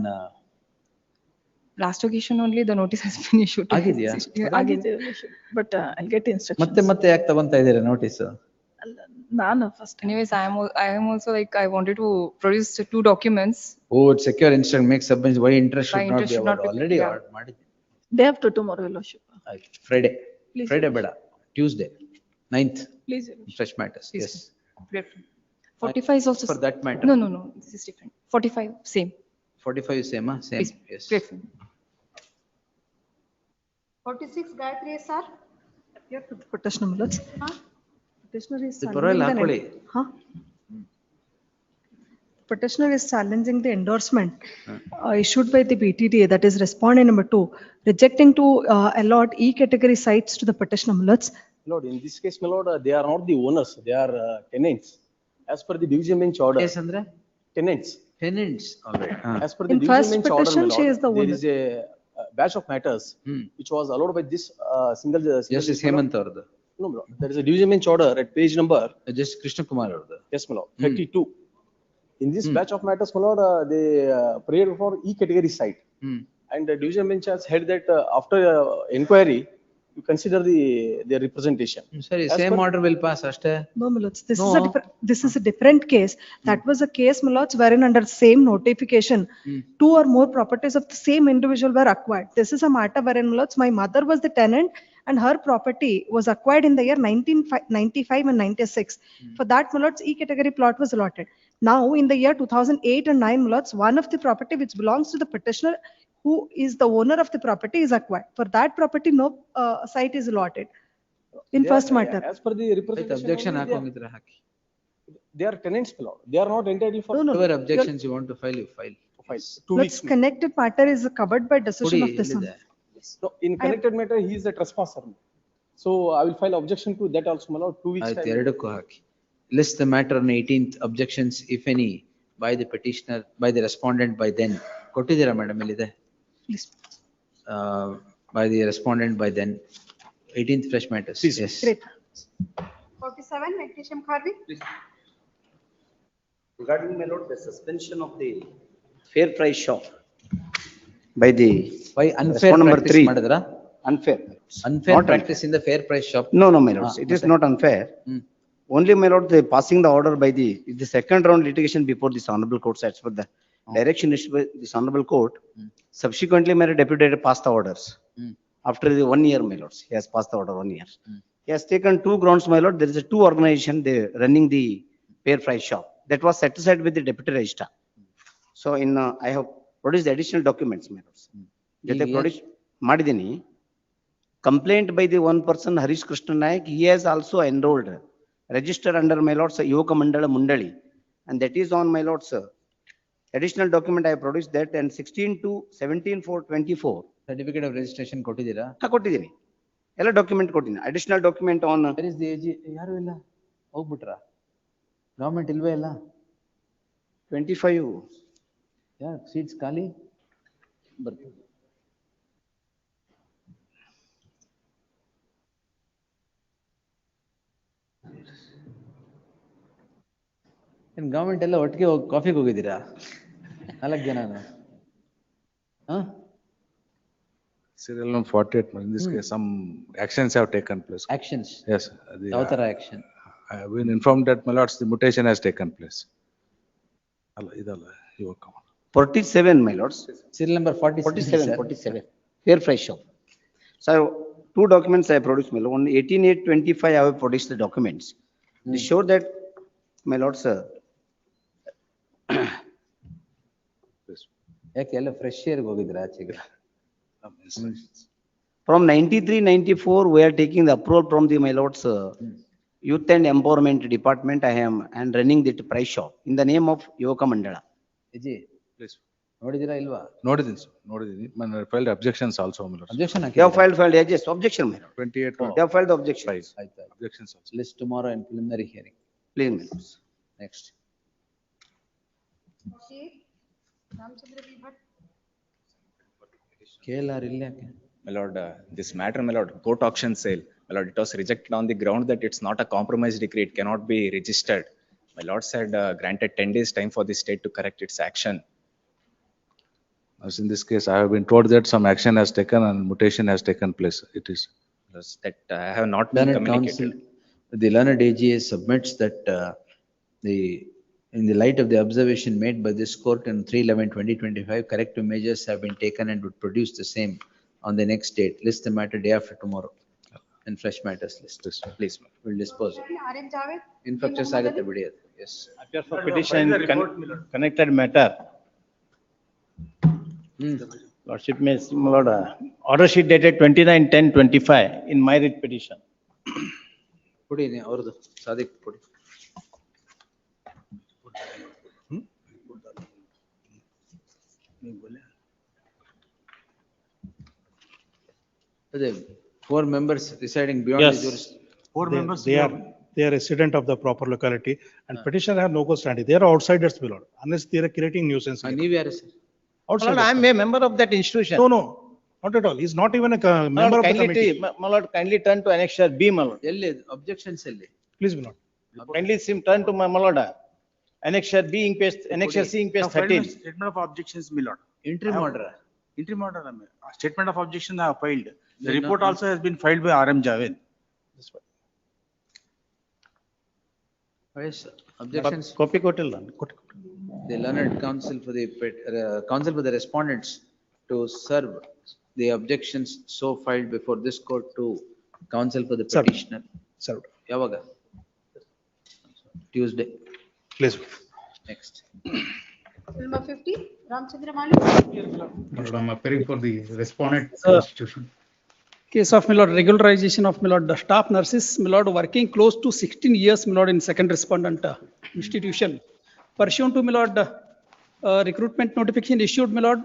Last occasion only the notice has been issued. ಆಗಿದ್ಯಾ? Yeah, ಆಗಿದೆ. But I'll get instructions. ಮತ್ತೆ ಯಾಕೆ ತಗೊಂತಾ ಇದ್ದೀರಾ notice? ನಾನು first. Anyways, I am also like, I wanted to produce 2 documents. Oh, it's secure instant make submission. Why interest Why should not interest be should not awarded? be- Already yeah. awarded ಮಾಡಿದ್ದೀನಿ. Day after tomorrow, your lordship. Friday. Please, Friday Your ಬೇಡ. Tuesday. 9th. Please, your lordship. Fresh matters. Please. Yes. 45 is also. For that matter. No. This is different. 45, same. 45 is same, same. Please. Yes. Grateful. 46 Gayatri sir. Here to the petitioner, my lords. Petitioner is ಇದು ಪರವಾಗಿಲ್ಲ ಹಾಕೊಳ್ಳಿ. Petitioner is challenging the endorsement issued by the BTDA, that is respondent number 2, rejecting to allot E category sites to the petitioner, my lords. Lord, in this case, my lord, they are not the owners, they are tenants. As per the division bench order. Yes, Andre? Tenants. Tenants, all right. As per the In division first bench order, petition, my she lord, is the there owner. is a batch of matters which was allowed by this single. Justice Hemant ಅವರದು. No, my lord, there is a division bench order at page number. Just Krishna Kumar ಅವರದು. Yes, my lord, 32. In this batch of matters, my lord, they prayed for E category site. And the division bench has held that after inquiry, you consider their representation. Sorry, As same per- order will pass, ಅಷ್ಟೇ. No, my lords, this No. is a different, this is a different case. That was a case, my lords, wherein under same notification, 2 or more properties of the same individual were acquired. This is a matter wherein, my lords, my mother was the tenant and her property was acquired in the year 1995 and 96. For that, my lords, E category plot was allotted. Now, in the year 2008 and 9, my lords, one of the property which belongs to the petitioner, who is the owner of the property, is acquired. For that property, no site is allotted. In They first are- matter. As per the representation. Objection only, they are- ಹಾಕೋಂಗಿದ್ರೆ hockey. They are tenants, my lord. They are not entitled for. Whatever objections you want to file, you file. 2 Let's weeks. connected matter is covered by decision ಕೊಡಿ, of this one. ಎಲ್ಲಿದೆ? No, in connected matter, he is a trespasser. So I will file objection to that also, my lord, 2 weeks. ಆಯ್ತು, time. ಎರಡಕ್ಕೂ ಹಾಕಿ. List the matter on 18th, objections, if any, by the petitioner, by the respondent, by then. ಕೊಟ್ಟಿದ್ದೀರಾ madam ಇಲ್ಲಿದೆ? Please. By the respondent, by then. 18th fresh matters. Yes. Great. 47 Venkatesham Kharvi. Regarding, my lord, the suspension of the fair price shop by the. Why unfair respondent number practice 3. ಮಾಡಿದ್ರಾ? Unfair. Unfair Not practice in the fair price shop. No, my lords, it is ಮತ್ತೆ? not unfair. Only, my lord, the passing the order by the second round litigation before this honorable court as per the direction issued by this honorable court. Subsequently, my deputy director passed the orders. After the 1 year, my lords, he has passed the order 1 year. He has taken 2 grounds, my lord. There is a 2 organization, they running the fair price shop. That was set aside with the deputy registrar. So in, I have produced the additional documents, my lords. Jothe ಈಗ produce ಮಾಡಿದೀನಿ. Complaint by the one person, Harish Krishna Nayak, he has also enrolled, registered under, my lords, Yoga Mandala Mundali. And that is on, my lords, additional document I have produced that, and 16 to 17/4/24. Certificate of registration ಕೊಟ್ಟಿದ್ದೀರಾ? ಕೊಟ್ಟಿದ್ದೀನಿ. ಎಲ್ಲ document ಕೊಟ್ಟಿದ್ದೀನಿ. Additional document on. Where is the AG? ಯಾರು ಇಲ್ಲ? ಹೋಗ್ಬಿಟ್ರಾ? Government ಇಲ್ವೇ ಇಲ್ಲ? 25. ಯಾರು seats ಖಾಲಿ? ಬರ್ತದೆ. ಏನ್ ಗವರ್ಮೆಂಟ್ ಎಲ್ಲ ಒಟ್ಟಿಗೆ ಹೋಗಿ ಕಾಫಿಗೆ ಹೋಗಿದ್ದೀರಾ? 4 ಜನನಾ? Serial number 48, in this case, some actions have taken place. Actions? Yes. ಯಾವ ತರ action? I have been informed that, my lords, the mutation has taken place. ಅಲ್ಲ, ಇದಲ್ಲ, ಇವಾಗ come on. 47, my lords. Serial number 47. 47. Fair price shop. So two documents I produced, my lord. On 18/8/25, I have produced the documents. They show that, my lord, sir. ಯಾಕೆಲ್ಲ fresh ಏರ್ಗೆ ಹೋಗಿದ್ರ ಆಚೆಗೆ? From 93/94, we are taking the approval from the, my lords, Youth and Empowerment Department. I am and running the price shop in the name of Yoka Mandala. Ji, Please. ನೋಡಿದಿರಾ ಇಲ್ವಾ? ನೋಡಿದೀನಿ sir, ನೋಡಿದೀನಿ. filed objections also, my lord. Objection They have filed, yes, objection, my lord. 28. They have filed the objection. ಆಯ್ತು. Objections also. List tomorrow in preliminary hearing. Please, my lords. Next. Ramchandra V. Bhatt. KLR ಇಲ್ಲ ಯಾಕೆ? My lord, this matter, my lord, court auction sale, my lord, it was rejected on the ground that it's not a compromise decree, it cannot be registered. My lord said granted 10 days time for the state to correct its action. As in this case, I have been told that some action has taken and mutation has taken place. It is. That I have not been Learned communicated. counsel, the learned AGA submits that in the light of the observation made by this court in 3/11/2025, corrective measures have been taken and would produce the same on the next date. List the matter day after tomorrow. And fresh matters list. Please. We'll dispose. RM Javed. Infectious agate bidiyadu. Yes. Appear for petition connected matter. Lordship may, my lord, order sheet dated 29/10/25 in my writ petition. ಕೊಡಿ ಅವ್ರದ್ದು ಸಾದಿಕ್ ಕೊಡಿ. ಅದೇ 4 members residing beyond the jurisdiction. 4 members, they are resident of the proper locality and petitioner have no go standing. They are outsiders, my lord, unless they are creating nuisance. ನೀವ್ ಯಾರು sir? Outsiders. I am a member of that institution. No, not at all. He's not even a member of the committee. My lord, kindly turn to annexure B, my lord. ಎಲ್ಲಿ objections ಎಲ್ಲಿ? Please, my lord. Kindly turn to my lord. Annexure B, annexure C, page 13. Statement of objections, my lord. Interim order. Interim order, statement of objection I have filed. The report also has been filed by RM Javed. Yes, objections. Copy kotilla. The learned counsel for the counsel for the respondents to serve the objections so filed before this court to counsel for the petitioner. Served. Yavaga? Tuesday. Please. Next. Number 50, Ramchandra Malik. Lord, I'm appearing for the respondent institution. Case of, my lord, regularization of, my lord, the staff nurses, my lord, working close to 16 years, my lord, in second respondent institution. Pursuant to, my lord, recruitment notification issued, my lord,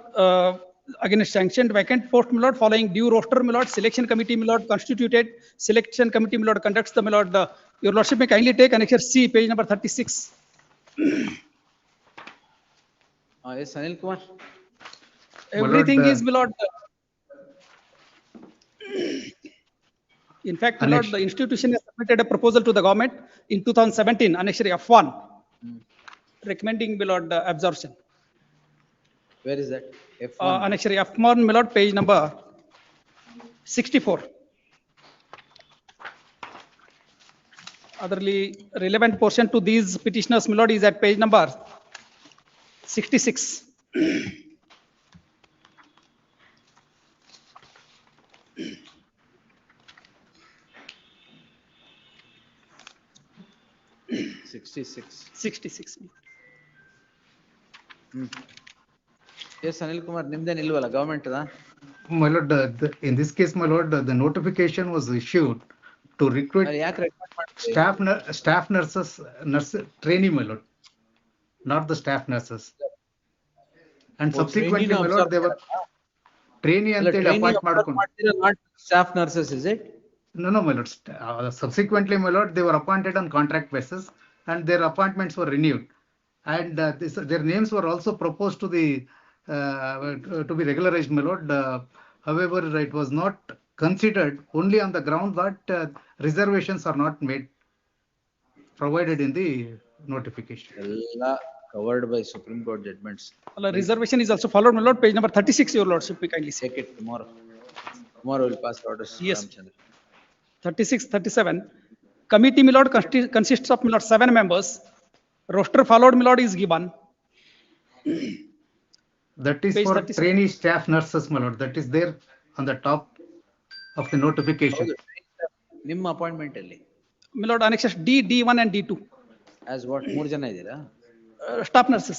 against sanctioned vacant post, my lord, following due roster, my lord, selection committee, my lord, constituted, selection committee, my lord, conducts the, my lord, your lordship may kindly take annexure C, page number 36. Yes, Anil Kumar. Everything is, my lord. In fact, my lord, the institution has submitted a proposal to the government in 2017, annexure F1, recommending, my lord, absorption. Where is that? F1. Annexure F1, my lord, page number 64. Otherly relevant portion to these petitioners, my lord, is at page number 66. Sixty-six. Yes, Anil Kumar, nimden ilwala government da? My lord, in this case, my lord, the notification was issued to recruit staff nurses, trainee, my lord, not the staff nurses. And subsequently, my lord, they were trainee and they appoint not staff nurses, is it? No, my lord. Subsequently, my lord, they were appointed on contract basis and their appointments were renewed. And their names were also proposed to the to be regularized, my lord. However, it was not considered only on the ground that reservations are not made, provided in the notification. Covered by Supreme Court judgments. Reservation is also followed, my lord, page number 36, your lordship, we kindly take it tomorrow. Tomorrow we'll pass orders. Yes. 36, 37. Committee, my lord, consists of, my lord, 7 members. Roster followed, my lord, is given. That is Page for 37. trainee staff nurses, my lord. That is there on the top of the notification. ನಿಮ್ಮ appointment ಅಲ್ಲಿ My lord, annexes D, D1 and D2. As what 3 ಜನ ಇದ್ದೀರಾ? Staff nurses.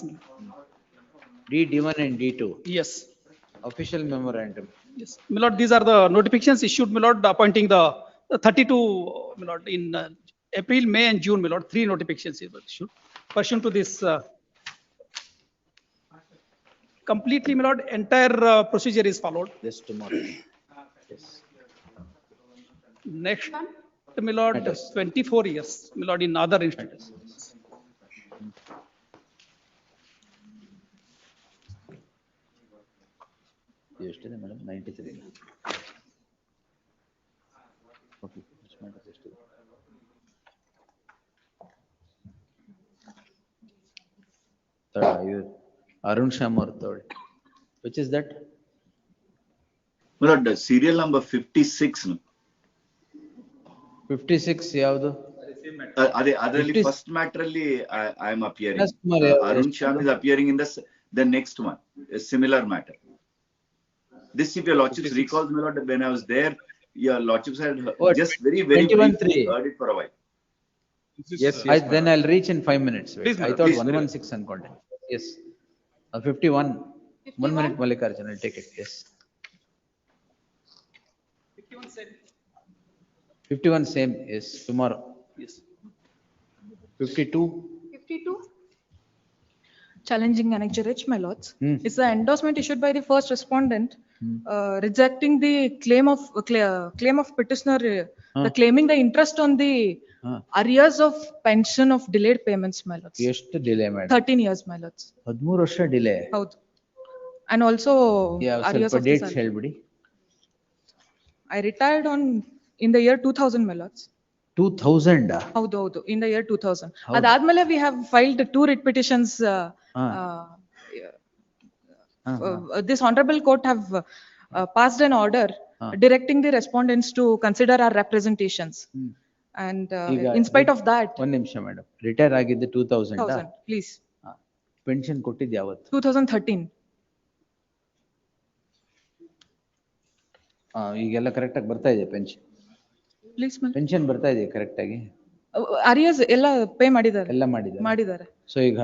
D1 and D2. Yes. Official memorandum. Yes. My lord, these are the notifications issued, my lord, appointing the 32, my lord, in April, May and June, my lord, 3 notifications were issued. Pursuant to this, completely, my lord, entire procedure is followed. This tomorrow. Yes. Next, my lord, 24 years, my lord, in other instances. ಎಷ್ಟಿದೆ madam? 93. Okay, ಎಷ್ಟಿದೆ? ಅರುಣ್ ಶ್ಯಾಮ್ ಅವ್ರ ತಗೊಳ್ಳಿ. Which is that? My lord, serial number 56. 56 ಯಾವುದು? ಅದರಲ್ಲಿ first matter ಅಲ್ಲಿ I am appearing. Arun Shyam is appearing in the next one, a similar matter. This, if your lordships recalls, my lord, when I was there, your lordships had just very briefly heard it for a while. Yes, then I'll reach in 5 minutes. Wait. I thought 116 ಅನ್ಕೊಂಡೆ. Yes. 51. 1 minute, Mallikarjun, I'll take it. Yes. 51 same. Yes, tomorrow. Yes. 52. 52. Challenging annexure, my lords. It's the endorsement issued by the first respondent rejecting the claim of petitioner, the claiming the interest on the arrears of pension of delayed payments, my lords. ಎಷ್ಟು delay ಮಾಡಿ? 13 years, my lords. 13 ವರ್ಷ delay. ಹೌದು. And also arrears of dates ಹೇಳ್ಬಿಡಿ. I retired in the year 2000, my lords. 2000? ಹೌದು, in the year 2000. ಅದಾದ್ಮೇಲೆ we have filed 2 writ petitions. This honorable court have passed an order directing the respondents to consider our representations. And in spite of that. ಒಂದು ನಿಮಿಷ madam, retire ಆಗಿದ್ದು 2000. Please. Pension ಕೊಟ್ಟಿದ್ದು ಯಾವತ್ತು? 2013. ಈಗೆಲ್ಲ correct ಆಗಿ ಬರ್ತಾ ಇದೆ ಪೆನ್ಷನ್? Please, ಪೆನ್ಷನ್ ಬರ್ತಾ ಇದೆ ಕರೆಕ್ಟ್ ಆಗಿ? ಅರಿಯರ್ಸ್ ಎಲ್ಲ ಪೇ ಮಾಡಿದ್ದಾರೆ. ಎಲ್ಲ ಮಾಡಿದ್ದಾರೆ. ಸೊ ಈಗ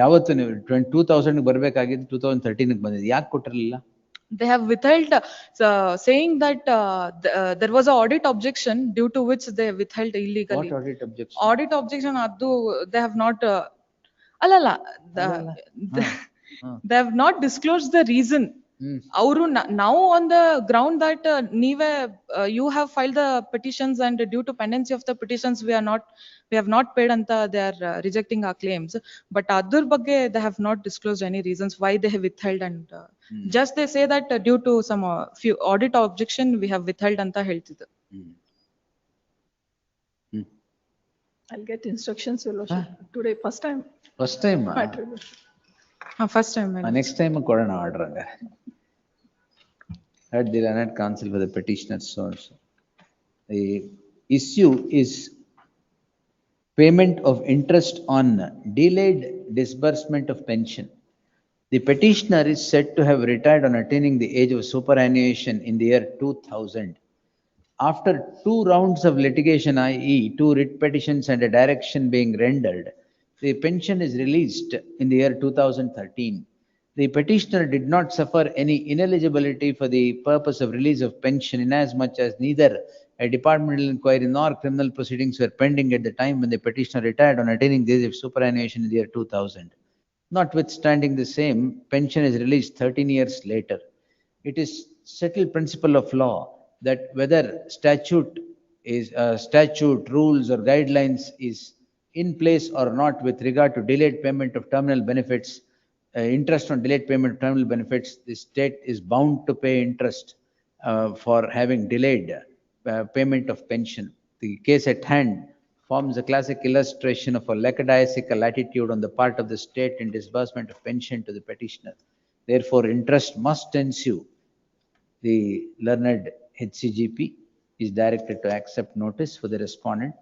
ಯಾವತ್ತು ನೀವು 2000 ಬರಬೇಕಾಗಿದ್ದು 2013 ಬಂದಿದೆ, ಯಾಕೆ ಕೊಟ್ಟಿರಲಿಲ್ಲ? They have withheld, saying that there was a audit objection due to which they withheld illegally. What audit objection? Audit objection adu they have not they have not disclosed the reason. Avuru now on the ground that you have filed the petitions and due to pendency of the petitions we have not paid anta they are rejecting our claims, but adur bagge they have not disclosed any reasons why they have withheld, and just they say that due to some few audit objection we have withheld anta heltiddu. I'll get instructions, your lordship, today first time. First time? First time. Next time ಕೊಡೋಣ order ಹಂಗ. At the Learned Council for the petitioners, so and so. The issue is payment of interest on delayed disbursement of pension. The petitioner is said to have retired on attaining the age of superannuation in the year 2000. After 2 rounds of litigation, i.e. 2 writ petitions and a direction being rendered, the pension is released in the year 2013. The petitioner did not suffer any ineligibility for the purpose of release of pension, inasmuch as neither a departmental inquiry nor criminal proceedings were pending at the time when the petitioner retired on attaining the age of superannuation in the year 2000. Notwithstanding the same, pension is released 13 years later. It is settled principle of law that whether statute, rules or guidelines is in place or not with regard to delayed payment of terminal benefits, interest on delayed payment of terminal benefits, the state is bound to pay interest for having delayed payment of pension. The case at hand forms a classic illustration of a lackadaisical attitude on the part of the state in disbursement of pension to the petitioner. Therefore, interest must ensue. The learned HCGP is directed to accept notice for the respondent,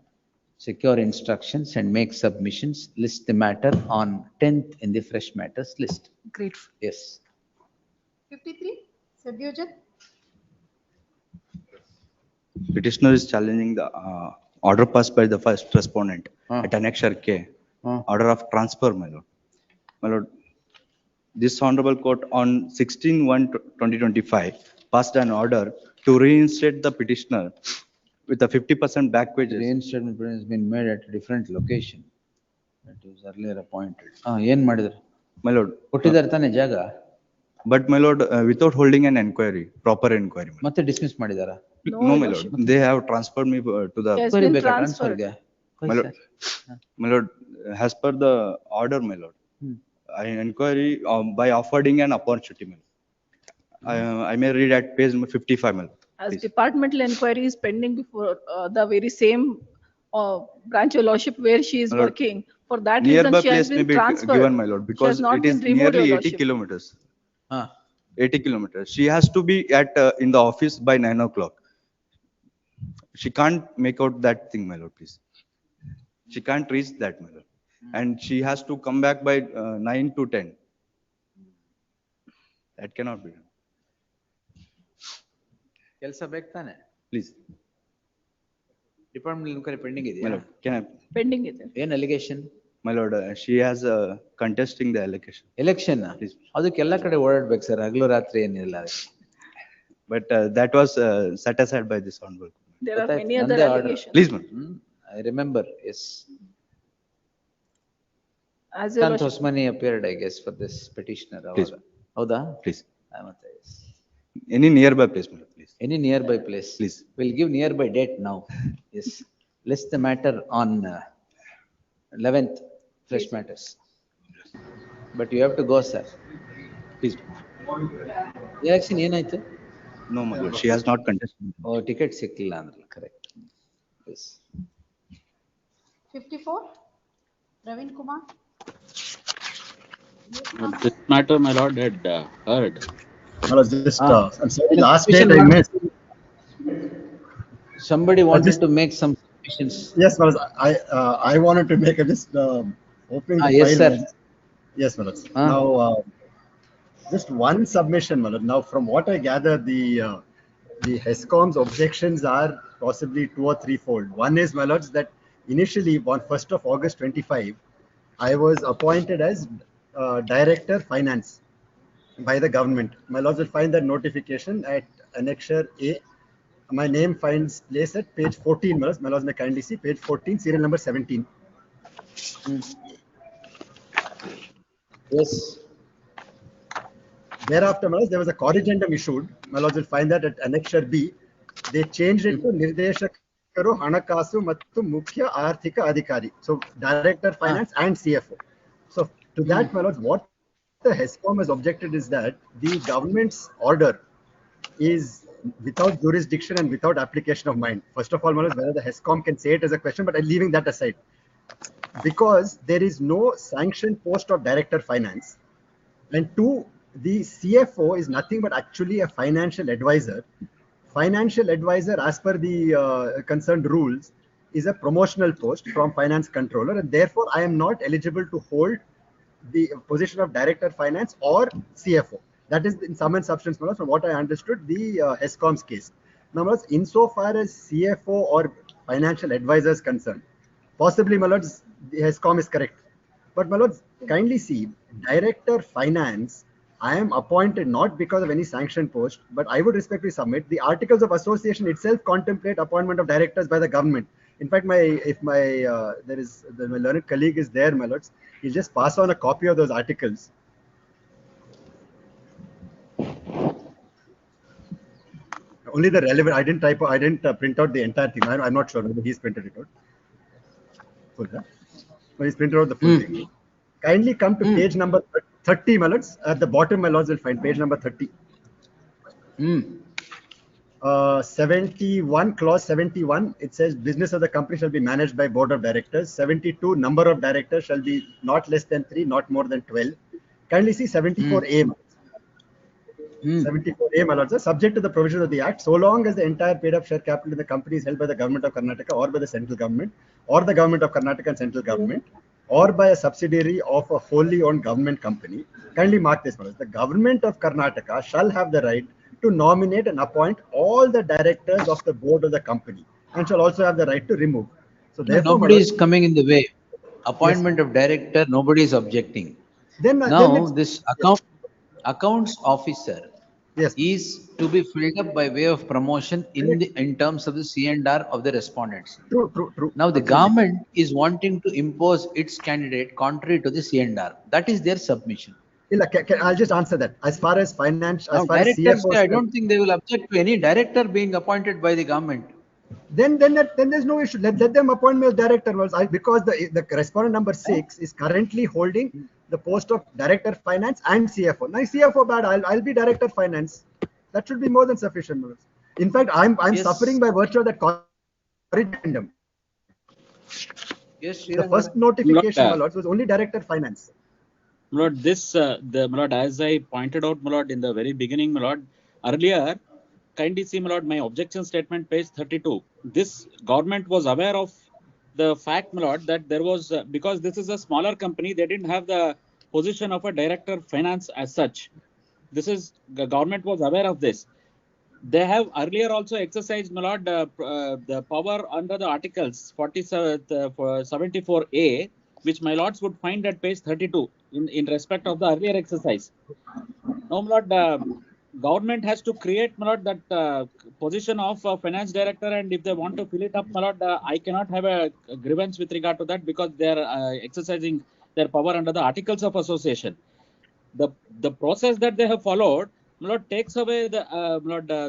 secure instructions and make submissions, list the matter on 10th in the fresh matters list. Great. Yes. 53, Sadyojit. Petitioner is challenging the order passed by the first respondent at Annexure K, order of transfer, my lord. My lord, this honorable court on 16/1/2025 passed an order to reinstate the petitioner with a 50% back wages. Reinstatement has been made at a different location. That was earlier appointed. ಏನ್ ಮಾಡಿದ್ರು? My lord. ಕೊಟ್ಟಿದ್ದಾರೆ ತಾನೇ ಜಾಗ? But my lord, without holding an inquiry, proper inquiry. ಮತ್ತೆ dismiss ಮಾಡಿದಾರಾ? No, my lord. They have transferred me to the. Has been transferred. My lord, my lord, as per the order, my lord, I inquiry by affording an opportunity, my lord. I may read at page 55, my lord. As Please. departmental inquiry is pending before the very same branch of lordship where she is My lord, working. For that reason, Nearby she has place may been be transferred. given, my lord, She because has not it is been removed, nearly your 80 lordship. kilometers. 80 kilometers. She has to be at in the office by 9 o'clock. She can't make out that thing, my lord, please. She can't reach that, my lord. And she has to come back by 9 to 10. That cannot be done. ಕೆಲಸ ಬೇಕು ತಾನೆ? Please. Department inquiry pending My ಇದೆಯಾ? lord, can I? Pending ಇದೆ. ಏನ್ allegation? My lord, she has contesting the allocation. Election ಅದಕ್ಕೆ ಎಲ್ಲ ಕಡೆ ಓಡಾಡ್ಬೇಕು sir, ಹಗಲು ರಾತ್ರಿ ಏನಿಲ್ಲ. But that was set aside by this honorable. There are many other allegations. Please, ma'am. I remember, yes. As your Kant lordship. Osmani appeared, I guess, for this petitioner. Please. ಹೌದಾ? Please. Yes. Any nearby place, my lord, please. Any nearby place? Please. We'll give nearby date now. Yes. List the matter on 11th, fresh matters. But you have to go, sir. Please. Election ಏನಾಯ್ತು? No, my lord, she has not contested. Oh, ticket ಸಿಕ್ಕಿಲ್ಲ ಅಂದ್ರೆ, correct. Yes. 54, Ravin Kumar. This matter, my lord, had heard. I'm sorry, last date I missed. Somebody wanted to make some submissions. Yes, Maharaj, I wanted to make a just opening the yes, file. sir. Yes, Maharaj. Now, just one submission, Maharaj. Now, from what I gather, the HESCOM's objections are possibly 2 or 3-fold. One is, my lords, that initially on 1st of August 25, I was appointed as Director Finance by the government. My lords will find that notification at Annexure A. My name finds place at page 14, my lords. My lords may kindly see page 14, serial number 17. Yes. Thereafter, my lords, there was a corrigendum issued. My lords will find that at Annexure B, they changed it to Nirdeshakaru Hanakasu Mattu Mukhya Arthika Adhikari. So, Director Finance and CFO. So, to that, my lords, what the HESCOM has objected is that the government's order is without jurisdiction and without application of mind. First of all, my lords, whether the HESCOM can say it as a question, but I'm leaving that aside. Because there is no sanctioned post of Director Finance. And two, the CFO is nothing but actually a financial advisor. Financial advisor, as per the concerned rules, is a promotional post from finance controller, and therefore I am not eligible to hold the position of Director Finance or CFO. That is in sum and substance, from what I understood, the HESCOM's case. Now, insofar as CFO or financial advisor is concerned, possibly, my lords, the HESCOM is correct. But, my lords, kindly see, Director Finance, I am appointed not because of any sanctioned post, but I would respectfully submit the Articles of Association itself contemplate appointment of directors by the government. In fact, my learned colleague is there, my lords, he'll just pass on a copy of those articles. Only the relevant. I didn't print out the entire thing. I'm not sure whether he's printed it out. No, he's printed out the full thing. Kindly come to page number 30, my lords. At the bottom, my lords will find page number 30. 71, clause 71, it says business of the company shall be managed by board of directors. 72, number of directors shall be not less than 3, not more than 12. Kindly see 74A. 74A, my lords, subject to the provisions of the Act, so long as the entire paid up share capital in the company is held by the government of Karnataka or by the central government or the government of Karnataka and central government or by a subsidiary of a wholly owned government company. Kindly mark this, my lords. The government of Karnataka shall have the right to nominate and appoint all the directors of the board of the company and shall also have the right to remove. So therefore, Nobody my is coming in the way. Appointment of director, nobody is objecting. then Now, it's, this accounts officer yes, is to be filled up by way of promotion in terms of the C&R of the respondents. True. Now, the Absolutely. government is wanting to impose its candidate contrary to the C&R. That is their submission. I'll just answer that. As far as finance, Now, as far as directors, CFO, I don't think they will object to any director being appointed by the government. then there's no issue. Let them appoint me as director. Because the respondent number 6 is currently holding the post of director finance and CFO. Now CFO bad, I'll be director finance. That should be more than sufficient. In fact, I'm Yes. suffering by virtue of that corrigendum. Yes, The first notification, my lords, was only director finance. My lord, my lord, as I pointed out, my lord, in the very beginning, my lord, earlier, kindly see, my lord, my objection statement, page 32. This government was aware of the fact, my lord, that there was, because this is a smaller company, they didn't have the position of a director finance as such. The government was aware of this. They have earlier also exercised, my lord, the power under the articles 74A, which my lords would find at page 32 in respect of the earlier exercise. Now, my lord, government has to create, my lord, that position of finance director, and if they want to fill it up, my lord, I cannot have a grievance with regard to that because they are exercising their power under the articles of association. The process that they have followed, my lord, takes away the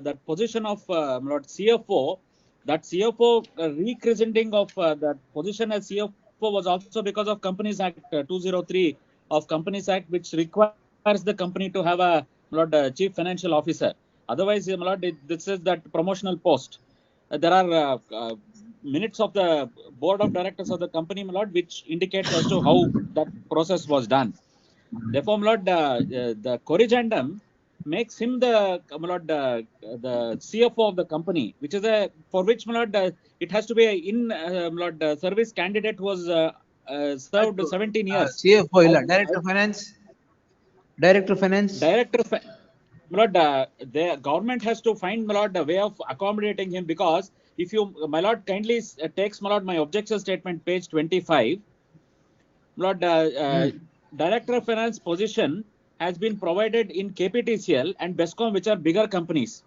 that position of my lord CFO. That CFO rechristening of that position as CFO was also because of Companies Act 203 of Companies Act, which requires the company to have a my lord, chief financial officer. Otherwise, my lord, this is that promotional post. There are minutes of the board of directors of the company, my lord, which indicates as to how that process was done. Therefore, my lord, the corrigendum makes him the my lord, the CFO of the company, which is for which, my lord, it has to be my lord, service candidate who was served 17 years. CFO, director finance. Director finance. My lord, the government has to find, my lord, a way of accommodating him, because if you, my lord, kindly takes, my lord, my objection statement, page 25. My lord, director of finance position has been provided in KPTCL and BESCOM, which are bigger companies.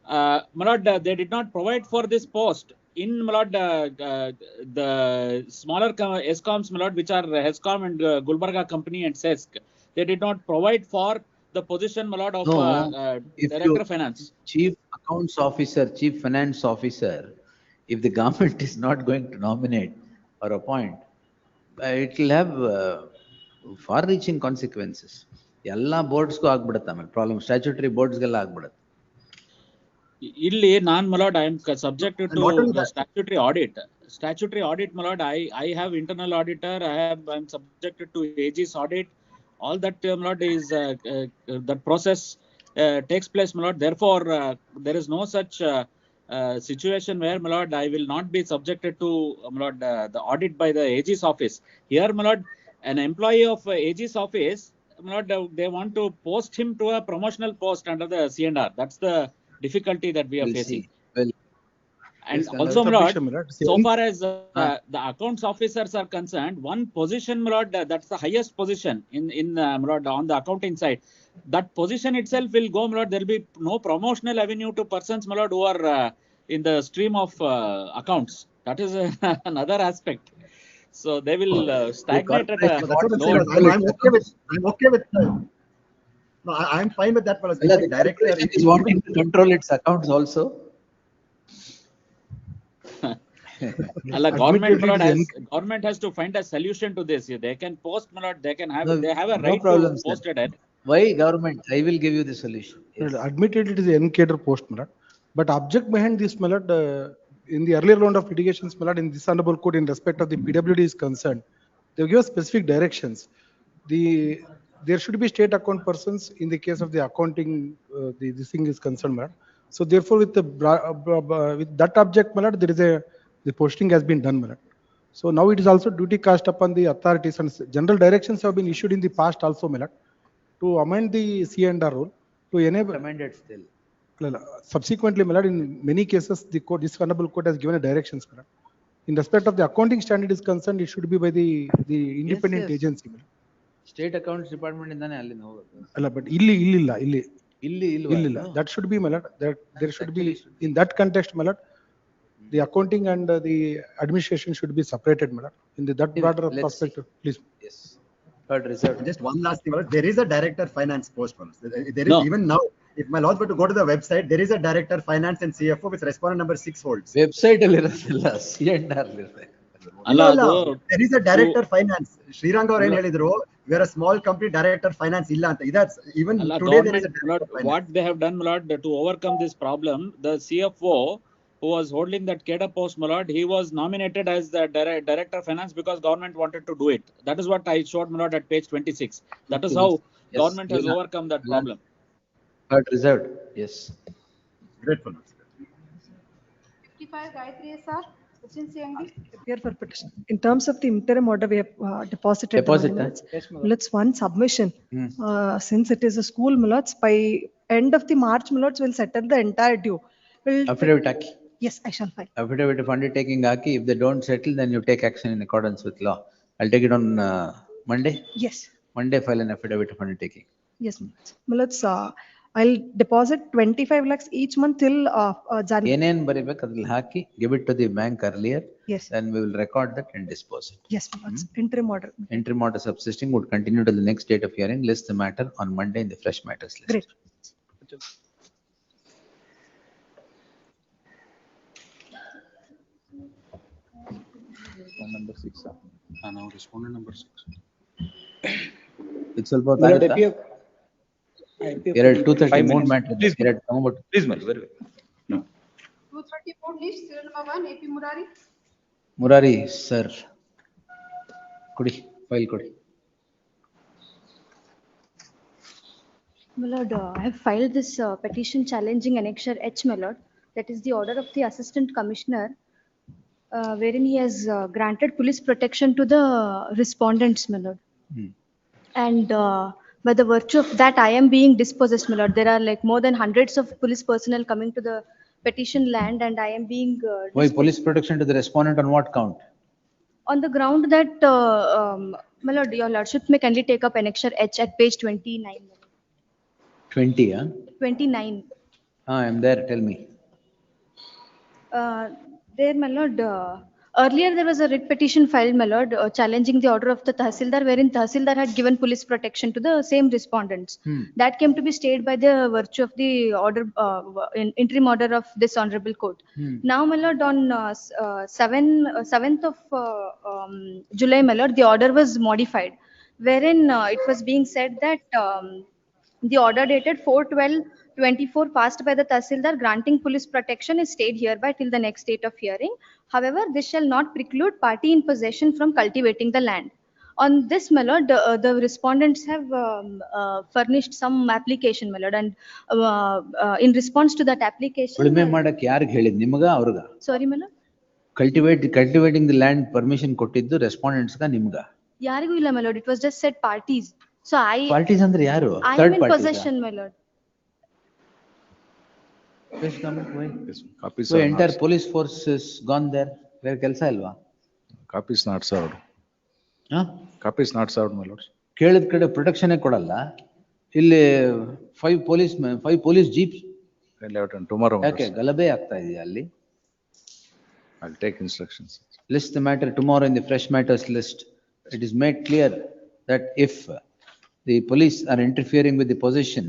My lord, they did not provide for this post in, my lord, the smaller ESCOMs, my lord, which are HESCOM and Gulbarga company and SESC. They did not provide for the position, my lord, of director of finance. Chief accounts officer, chief finance officer, if the government is not going to nominate or appoint, it will have far-reaching consequences. ಎಲ್ಲ ಬೋರ್ಡ್ಸ್ಗೂ ಆಗ್ಬಿಡುತ್ತೆ ಆಮೇಲೆ problem, statutory ಬೋರ್ಡ್ಸ್ಗೆಲ್ಲ ಆಗ್ಬಿಡುತ್ತೆ. Illi non, my lord, I am subjected to the statutory audit. Statutory audit, my lord, I have internal auditor. I'm subjected to AG's audit. All that, my lord, is that process takes place, my lord. Therefore, there is no such situation where, my lord, I will not be subjected to, my lord, the audit by the AG's office. Here, my lord, an employee of AG's office, my lord, they want to post him to a promotional post under the C&R. That's the difficulty that we are facing. And Yes, also, my lord, so same- far as the accounts officers are concerned, one position, my lord, that's the highest position in my lord, on the accounting side. That position itself will go, my lord. There will be no promotional avenue to persons, my lord, who are in the stream of accounts. That is another aspect. So they will stagnate at a That's what I'm lower. saying. I'm okay with. No, I'm fine with that. But The director is wanting to control its accounts also. Government has to find a solution to this. They can post, my lord, they can have, No, they have a no right problem, to sir. post it. Why government? I will give you the solution. Yes. Admitted it is an cadre post, my lord. But object behind this, my lord, in the earlier round of litigations, my lord, in this honorable court, in respect of the PWD is concerned, they give specific directions. There should be state account persons in the case of the accounting. This thing is concerned, my lord. So therefore, with that object, my lord, the posting has been done, my lord. So now it is also duty cast upon the authorities, and general directions have been issued in the past also, my lord, to amend the C&R rule to enable. Recommended still. Subsequently, my lord, in many cases, the court, this honorable court has given a directions, my lord. In respect of the accounting standard is concerned, it should be by the independent yes. agency, my lord. State accounts department ಇಂದಾನೆ ಅಲ್ಲಿ ಹೋಗೋದು. But ಇಲ್ಲಿ ಇಲ್ವಾ illi. That should be, my lord, that there should be, in that context, my lord, the accounting and the administration should be separated, my lord. In that broader perspective, please. Yes. But reserved. Just one last thing, my lord. There is a director finance post, my lord. There is No. even now. If my lords were to go to the website, there is a director finance and CFO with respondent number 6 holds. Website ಅಲ್ಲಿ ಇರೋದಿಲ್ಲ, C&R ಅಲ್ಲಿ ಇರುತ್ತೆ. There is a director finance. Srirang ಅವರು ಏನು ಹೇಳಿದ್ರು, we are a small company, director finance ಇಲ್ಲ ಅಂತ. That's even today there is a director finance. What they have done, my lord, to overcome this problem, the CFO who was holding that cadre post, my lord, he was nominated as the director of finance because government wanted to do it. That is what I showed, my lord, at page 26. That is how government has overcome that problem. But reserved. Yes. Grateful. 55 Gayatri sir, Sachin Singh. Here for petition. In terms of the interim order, we have deposited. Deposit, the yes, Millards one submission. Since it is a school, Millards, by end of the March, Millards will settle the entire due. Affidavit haki. Yes, I shall file. Affidavit of undertaking haki. If they don't settle, then you take action in accordance with law. I'll take it on Monday. Yes. Monday, file an affidavit of undertaking. Yes, Millards. I'll deposit 25 lakhs each month till January. ಏನೇನ್ ಬರಿಬೇಕು ಅದ್ರಲ್ಲಿ ಹಾಕಿ, give it to the bank earlier. Yes. Then we will record that and dispose it. Yes, Millards. Interim order. Interim order subsisting would continue till the next date of hearing. List the matter on Monday in the fresh matters list. Great. Number 6. Now respondent number 6. It's ಸ್ವಲ್ಪ ಎರಡು 233 matter. ಎರಡು ತಗೊಂಡ್ಬಿಟ್ಟು Please, very well. No. 234 list, serial number 1, AP Murari. Murari sir ಕೊಡಿ, file ಕೊಡಿ. My lord, I have filed this petition challenging annexure H, my lord. That is the order of the Assistant Commissioner, wherein he has granted police protection to the respondents, my lord. And by the virtue of that, I am being dispossessed, my lord. There are like more than hundreds of police personnel coming to the petition land, and I am being Why police protection to the respondent on what count? on the ground that, my lord, your lordship may kindly take up annexure H at page 29. 20, huh? 29. I am there, tell me. There, my lord, earlier there was a writ petition filed, my lord, challenging the order of the Tahsildar, wherein Tahsildar had given police protection to the same respondents. That came to be stayed by the virtue of the order, interim order of this honorable court. Now, my lord, on 7th of July, my lord, the order was modified, wherein it was being said that the order dated 4/12/24 passed by the Tahsildar granting police protection is stayed hereby till the next date of hearing. However, this shall not preclude party in possession from cultivating the land. On this, my lord, the respondents have furnished some application, my lord, and in response to that application. ಉಳುಮೆ ಮಾಡಕ್ಕೆ ಯಾರಿಗೆ ಹೇಳಿದ್, ನಿಮಗ ಅವ್ರಿಗ? Sorry, my lord. Cultivating the land permission ಕೊಟ್ಟಿದ್ದು respondents ಗ ನಿಮ್ಗ? ಯಾರಿಗೂ ಇಲ್ಲ, my lord. It was just said parties. So Parties ಅಂದ್ರೆ ಯಾರು? I am in possession, my lord. Yes, government, why? Copies So are entire not- police force is gone there. ಬೇರೆ ಕೆಲಸ ಇಲ್ವಾ? Copies not served. Huh? Copies not served, my lords. ಕೇಳಿದ ಕಡೆ protection ಕೊಡಲ್ಲ. ಇಲ್ಲಿ 5 police jeeps. Tomorrow. ಯಾಕೆ ಗಲಭೆ ಆಗ್ತಾ ಇದೆಯಾ ಅಲ್ಲಿ? I'll take instructions. List the matter tomorrow in the fresh matters list. It is made clear that if the police are interfering with the possession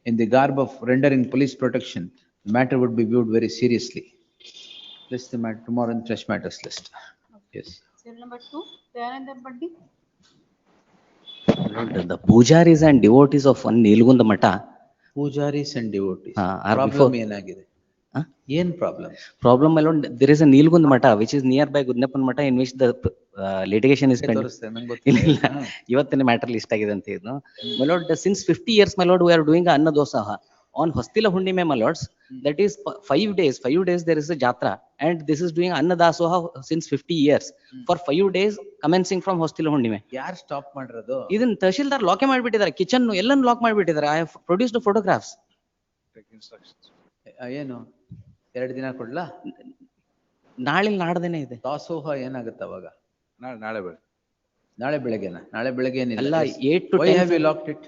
in the garb of rendering police protection, the matter would be viewed very seriously. List the matter tomorrow in fresh matters list. Yes. Serial number 2, Dayananda Baddi. The pujaris and devotees of one Nilgunda Mata. Pujaris and devotees. Are Problem before. ಏನಾಗಿದೆ? ಏನ್ problem? Problem alone, there is a Nilgund Mata which is nearby Gudnappan Mata in which the litigation is pending. ಇಲ್ಲ ಇವತ್ತಿನ matter list ಆಗಿದೆ ಅಂತ ಇದ್ನು. My lord, since 50 years, my lord, we are doing Anna Dosaha on Hostila Hundime, my lords. That is 5 days. 5 days there is a jatra, and this is doing Anna Dasoha since 50 years for 5 days commencing from Hostila Hundime. ಯಾರು stop ಮಾಡಿರೋದು? ಇದನ್ನ tahsildar lock ಮಾಡಿಬಿಟ್ಟಿದ್ದಾರೆ, kitchen ಎಲ್ಲಾನು lock ಮಾಡಿಬಿಟ್ಟಿದ್ದಾರೆ. I have produced the photographs. take instructions. ಏನು 2 ದಿನ ಕೊಡ್ಲಾ? ನಾಳೆ ನಾಡ್ದೇನೆ ಇದೆ. ದಾಸೋಹ ಏನಾಗುತ್ತೆ ಅವಾಗ? ನಾಳೆ ಬೆಳಗ್ಗೆ. ನಾಳೆ ಬೆಳಗ್ಗೆನಾ? ನಾಳೆ ಬೆಳಗ್ಗೆ ಏನಿಲ್ಲ. ಅಲ್ಲ 8 to 10. Why have you locked it?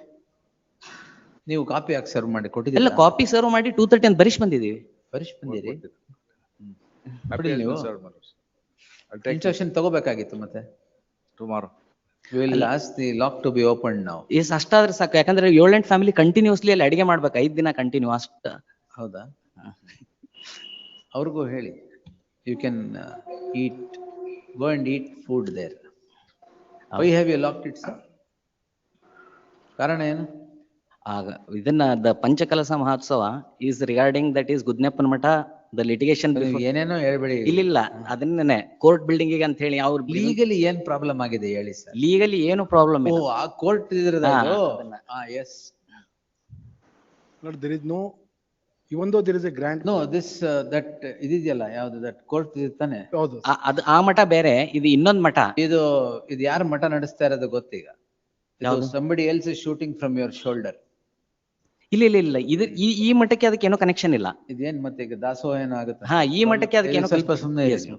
ನೀವು ಕಾಪಿ ಹಾಕಿ ಸರ್ವ್ ಮಾಡಿ ಎಲ್ಲ ಕೊಟ್ಟಿದ್ದೀರಾ? ಕಾಪಿ ಸರ್ವ್ ಮಾಡಿ 2:30 ಅಂತ ಬರಿಸಿ ಬಂದಿದ್ದೀವಿ. ಬರಿಸಿ ಬಂದಿರಿ? Appeal ನೀವು will serve, my lords. I'll take instruction ತಗೋಬೇಕಾಗಿತ್ತು ಮತ್ತೆ. tomorrow. We will ask the lock to be opened now. Yes ಅಷ್ಟಾದ್ರೆ ಸಾಕು. ಯಾಕಂದ್ರೆ 7-8 ಫ್ಯಾಮಿಲಿ ಕಂಟಿನ್ಯೂಸ್ಲಿ ಅಲ್ಲಿ ಅಡಿಗೆ ಮಾಡ್ಬೇಕು 5 ದಿನ ಕಂಟಿನ್ಯೂ ಅಷ್ಟ. ಹೌದಾ? ಅವ್ರಿಗೂ ಹೇಳಿ you can eat, go and eat food there. Why have you locked it, sir? ಕಾರಣ ಏನು? ಆಗ ಇದನ್ನ ದ ಪಂಚಕಲಸ ಮಹೋತ್ಸವ is regarding that is ಗುದ್ನೆಪ್ಪನ Math the litigation. ಏನೇನೋ ಹೇಳ್ಬೇಡಿ. ಇಲ್ಲ ಅದನ್ನೇ ಕೋರ್ಟ್ ಬಿಲ್ಡಿಂಗ್ ಅಂತ ಹೇಳಿ ಅವ್ರ ಲೀಗಲಿ ಏನ್ ಪ್ರಾಬ್ಲಮ್ ಆಗಿದೆ ಹೇಳಿ ಸರ್. ಲೀಗಲಿ ಏನು ಪ್ರಾಬ್ಲಮ್ ಇಲ್ಲ. ಆ ಕೋರ್ಟ್ ಇದ್ರದ್ದು. S. Lord, there is no, even though there is a grant. No, this that ಇದೆಯಲ್ಲ ಯಾವುದು that court ಇರ್ತಾನೆ. ಹೌದು. ಅದು ಆ ಮಠ ಬೇರೆ, ಇದು ಇನ್ನೊಂದು ಮಠ. ಇದು ಯಾರ ಮಠ ನಡೆಸ್ತಾ ಇರೋದು ಗೊತ್ತೀಗ? Somebody else is shooting from your shoulder. ಇಲ್ಲ ಇದು ಈ ಮಠಕ್ಕೆ ಅದಕ್ಕೆ ಏನೋ ಕನೆಕ್ಷನ್ ಇಲ್ಲ. ಇದೇನ್ ಮತ್ತೆ ಈಗ ದಾಸೋಹ ಏನೋ ಆಗುತ್ತೆ? ಈ ಮಠಕ್ಕೆ ಅದಕ್ಕೆ ಏನೋ ಸ್ವಲ್ಪ ಸುಮ್ಮನೆ ಇರಿ.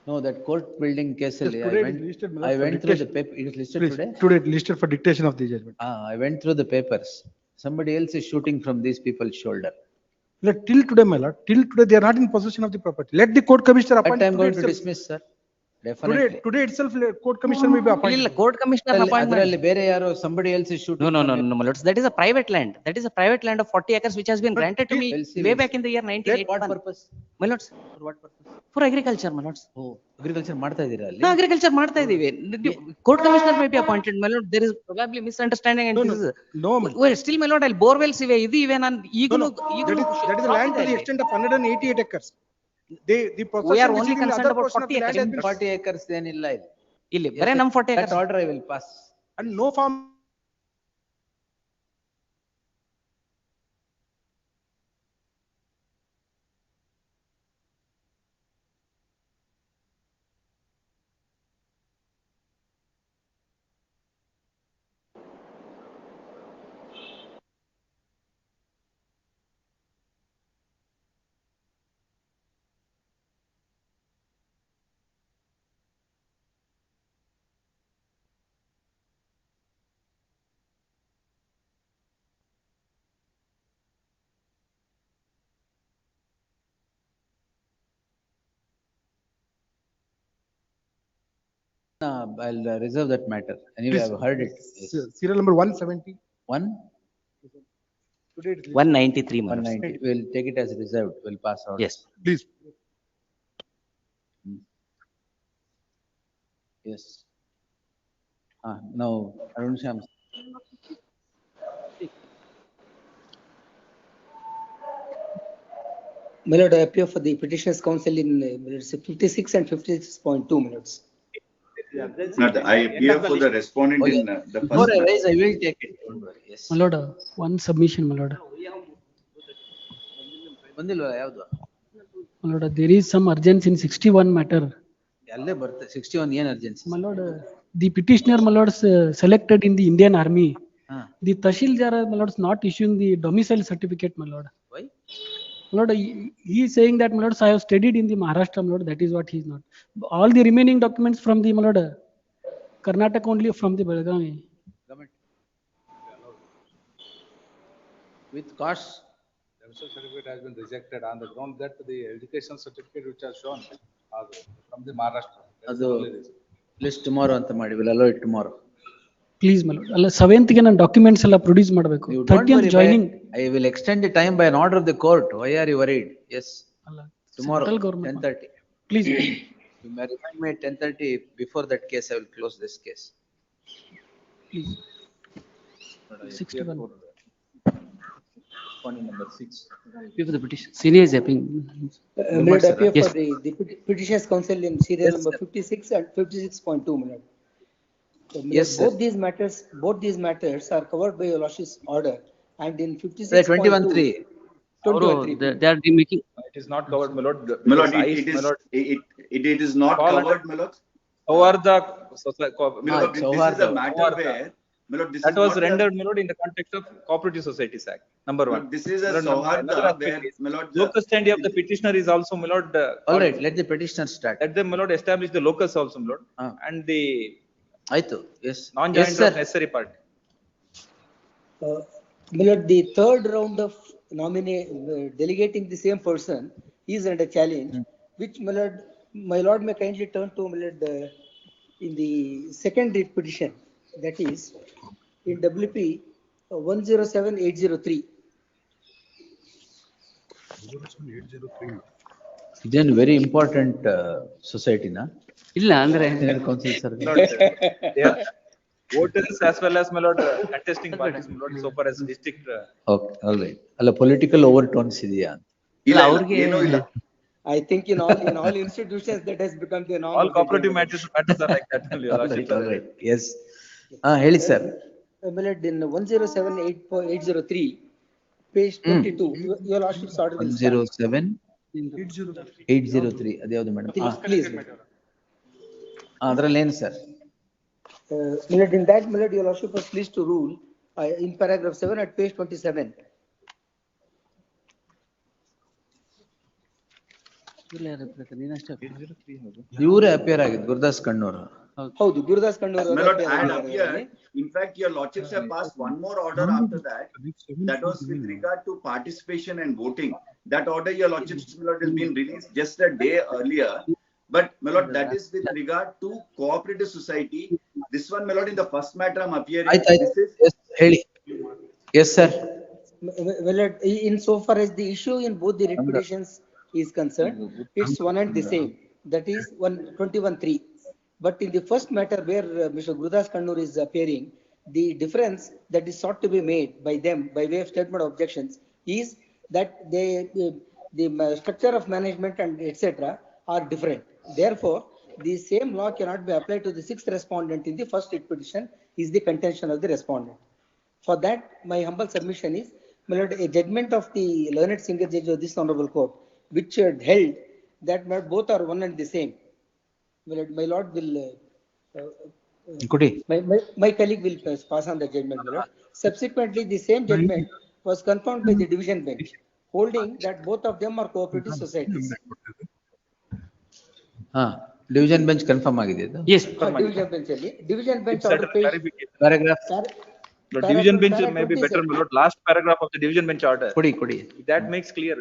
No, that court building case ಅಲ್ಲಿ I went through the paper. It is listed today? Today listed for dictation of the judgment. I went through the papers. Somebody else is shooting from these people's shoulder. Till today, my lord, till today they are not in possession of the property. Let the court commissioner appoint. I am going to dismiss, sir. Definitely. Today itself court commissioner may be appointed. ಇಲ್ಲ court commissioner appointment. ಅದರಲ್ಲಿ ಬೇರೆ ಯಾರೋ somebody else is shooting. No, my lords, that is a private land. That is a private land of 40 acres which has been granted to me way back in the year 1981. What purpose? My lords, For what purpose? for agriculture, my lords. Oh, agriculture ಮಾಡ್ತಾ ಇದ್ದೀರಾ ಅಲ್ಲಿ? ನಾವು agriculture ಮಾಡ್ತಾ ಇದೀವಿ. Court commissioner may be appointed, my lord. There is probably misunderstanding and this is. No. Well, still my lord, I'll borewells ಇವೆ ಇದು ಇವೆ ನಾನು ಈಗಲೂ That is a land to the extent of 188 acres. The we are only concerned about 40 acres. 40 acres ಏನಿಲ್ಲ ಇಲ್ಲಿ ಬರೇ ನಮ್ 40 acres. That order I will pass. And no farm. I'll reserve that matter. Anyway, Please, I've heard it. Yes. Serial number 170. 193. 190. We'll take it as reserved. We'll pass out. Yes. Please. Yes. Now, Arun Sham. My lord, I appear for the petitioners counsel in 56 and 56.2 minutes. Not, I appear for the respondent in the first. Before I raise, I will take it. Don't worry. Yes. My lord, one submission, my lord. ಬಂದಿಲ್ವಾ ಯಾವುದು? My lord, there is some urgency in 61 matter. ಅಲ್ಲೇ ಬರುತ್ತೆ 61 ಏನ್ urgency? My lord, the petitioner, my lord, selected in the Indian Army. The Tahsildar, my lord, is not issuing the domicile certificate, my lord. Why? My lord, he is saying that, my lord, I have studied in the Maharashtra, my lord, that is what he is not. All the remaining documents from the, my lord, Karnataka only from the Belgavi. With cost? The certificate has been rejected on the ground that the education certificate which are shown are from the Maharashtra. ಅದು list tomorrow ಅಂತ ಮಾಡಿ. We'll allow it tomorrow. Please, my lord. ಅಲ್ಲ 7th ಗೆ ನಾನು documents ಎಲ್ಲ produce ಮಾಡಬೇಕು. 30th joining. I will extend the time by an order of the court. Why are you worried? Yes. Tomorrow, 10:30. Please. You may remind me at 10:30. Before that case, I will close this case. Please. 61. Point number 6. Before the petition. Senior is appearing. May I appear for the petitioners counsel in serial number 56 and 56.2 minutes. Yes, both these matters are covered by your lordship's order, and in 56. 21(3). They are making. It is not covered, my lord. My lord, it is not covered, my lord. Over the My lord, this is a matter where My lord, this That is was not a- rendered, my lord, in the context of Cooperative Societies Act, number My one. lord, this is a My lord, another Sauharda aspect where, is, my lord, locus standi of the petitioner is also, my lord. All right, let the petitioner start. Let them, my lord, establish the locus also, my lord, and the Aitu, yes. non-jointer sir. of necessary party. My lord, the third round of delegating the same person is under challenge, which my lord may kindly turn to my lord, in the second writ petition, that is in WP 107803. ಇದೇನು very important society ನಾ ಇಲ್ಲ ಅಂದ್ರೆ council sir They are voters as well as, my lord, contesting parties, my lord, so far as district. Okay all right ಅಲ್ಲ political over tones ಇದೆಯಾ ಇಲ್ಲ, ಅವ್ರಿಗೆ ಏನೂ ಇಲ್ಲ. I think in all institutions that has become the norm. All cooperative matters are like that only, your lordship. Yes ಹೇಳಿ ಸರ್. My lord, in 107803, page 22, your lordship's order will start. 107-803 ಅದ್ಯಾವುದು madam? Please. ಅದರಲ್ಲಿ ಏನು sir? My lord, in that, my lord, your lordship was pleased to rule in paragraph 7 at page 27. ಇವರೇ appear ಆಗಿದ್ದು ಗುರುದಾಸ್ ಕಣ್ಣೂರು. ಹೌದು, Gurudas Kannur. My lord, had appeared. In fact, your lordships have passed one more order after that. That was with regard to participation and voting. That order, your lordships, my lord, has been released just a day earlier. But my lord, that is with regard to cooperative society. This one, my lord, in the first matter I'm appearing. Yes, ಹೇಳಿ. Yes, sir. My lord, in so far as the issue in both the writ petitions is concerned, it's one and the same. That is 121(3). But in the first matter where Mr. Gurudas Kannur is appearing, the difference that is sought to be made by them by way of statement of objections is that the structure of management and etc. are different. Therefore, the same law cannot be applied to the sixth respondent in the first writ petition is the contention of the respondent. For that, my humble submission is, my lord, a judgment of the learned single judge of this honorable court, which had held that both are one and the same. My lord will, my colleague will pass on the judgment, my lord. Subsequently, the same judgment was confirmed by the division bench, holding that both of them are cooperative societies. Division bench confirm ಆಗಿದೆ ಇದು? Yes, division bench order page paragraph. Division bench may be better, my lord. Last paragraph of the division bench order. ಕೊಡಿ. That makes clear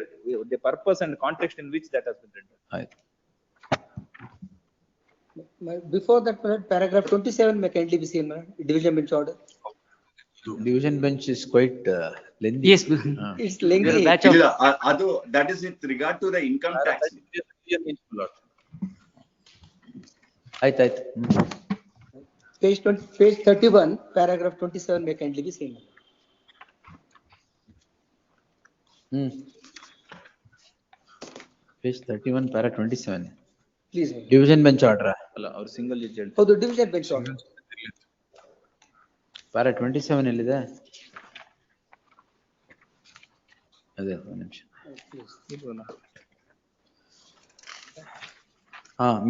the purpose and context in which that has been rendered. ಆಯ್ತು. Before that, paragraph 27 may kindly be seen, division bench order. Division bench is quite lengthy. Yes, it's lengthy. That is with regard to the income tax. ಆಯ್ತು. Page 31, paragraph 27 may kindly be seen. Page 31, para 27. Please. Division bench order. ಅಲ್ಲ, ಅವರು single judge ಹೇಳ್ತಾರೆ. ಹೌದು, division bench order. para 27 ಎಲ್ಲಿದೆ? ಅದೇ ಒಂದು ನಿಮಿಷ.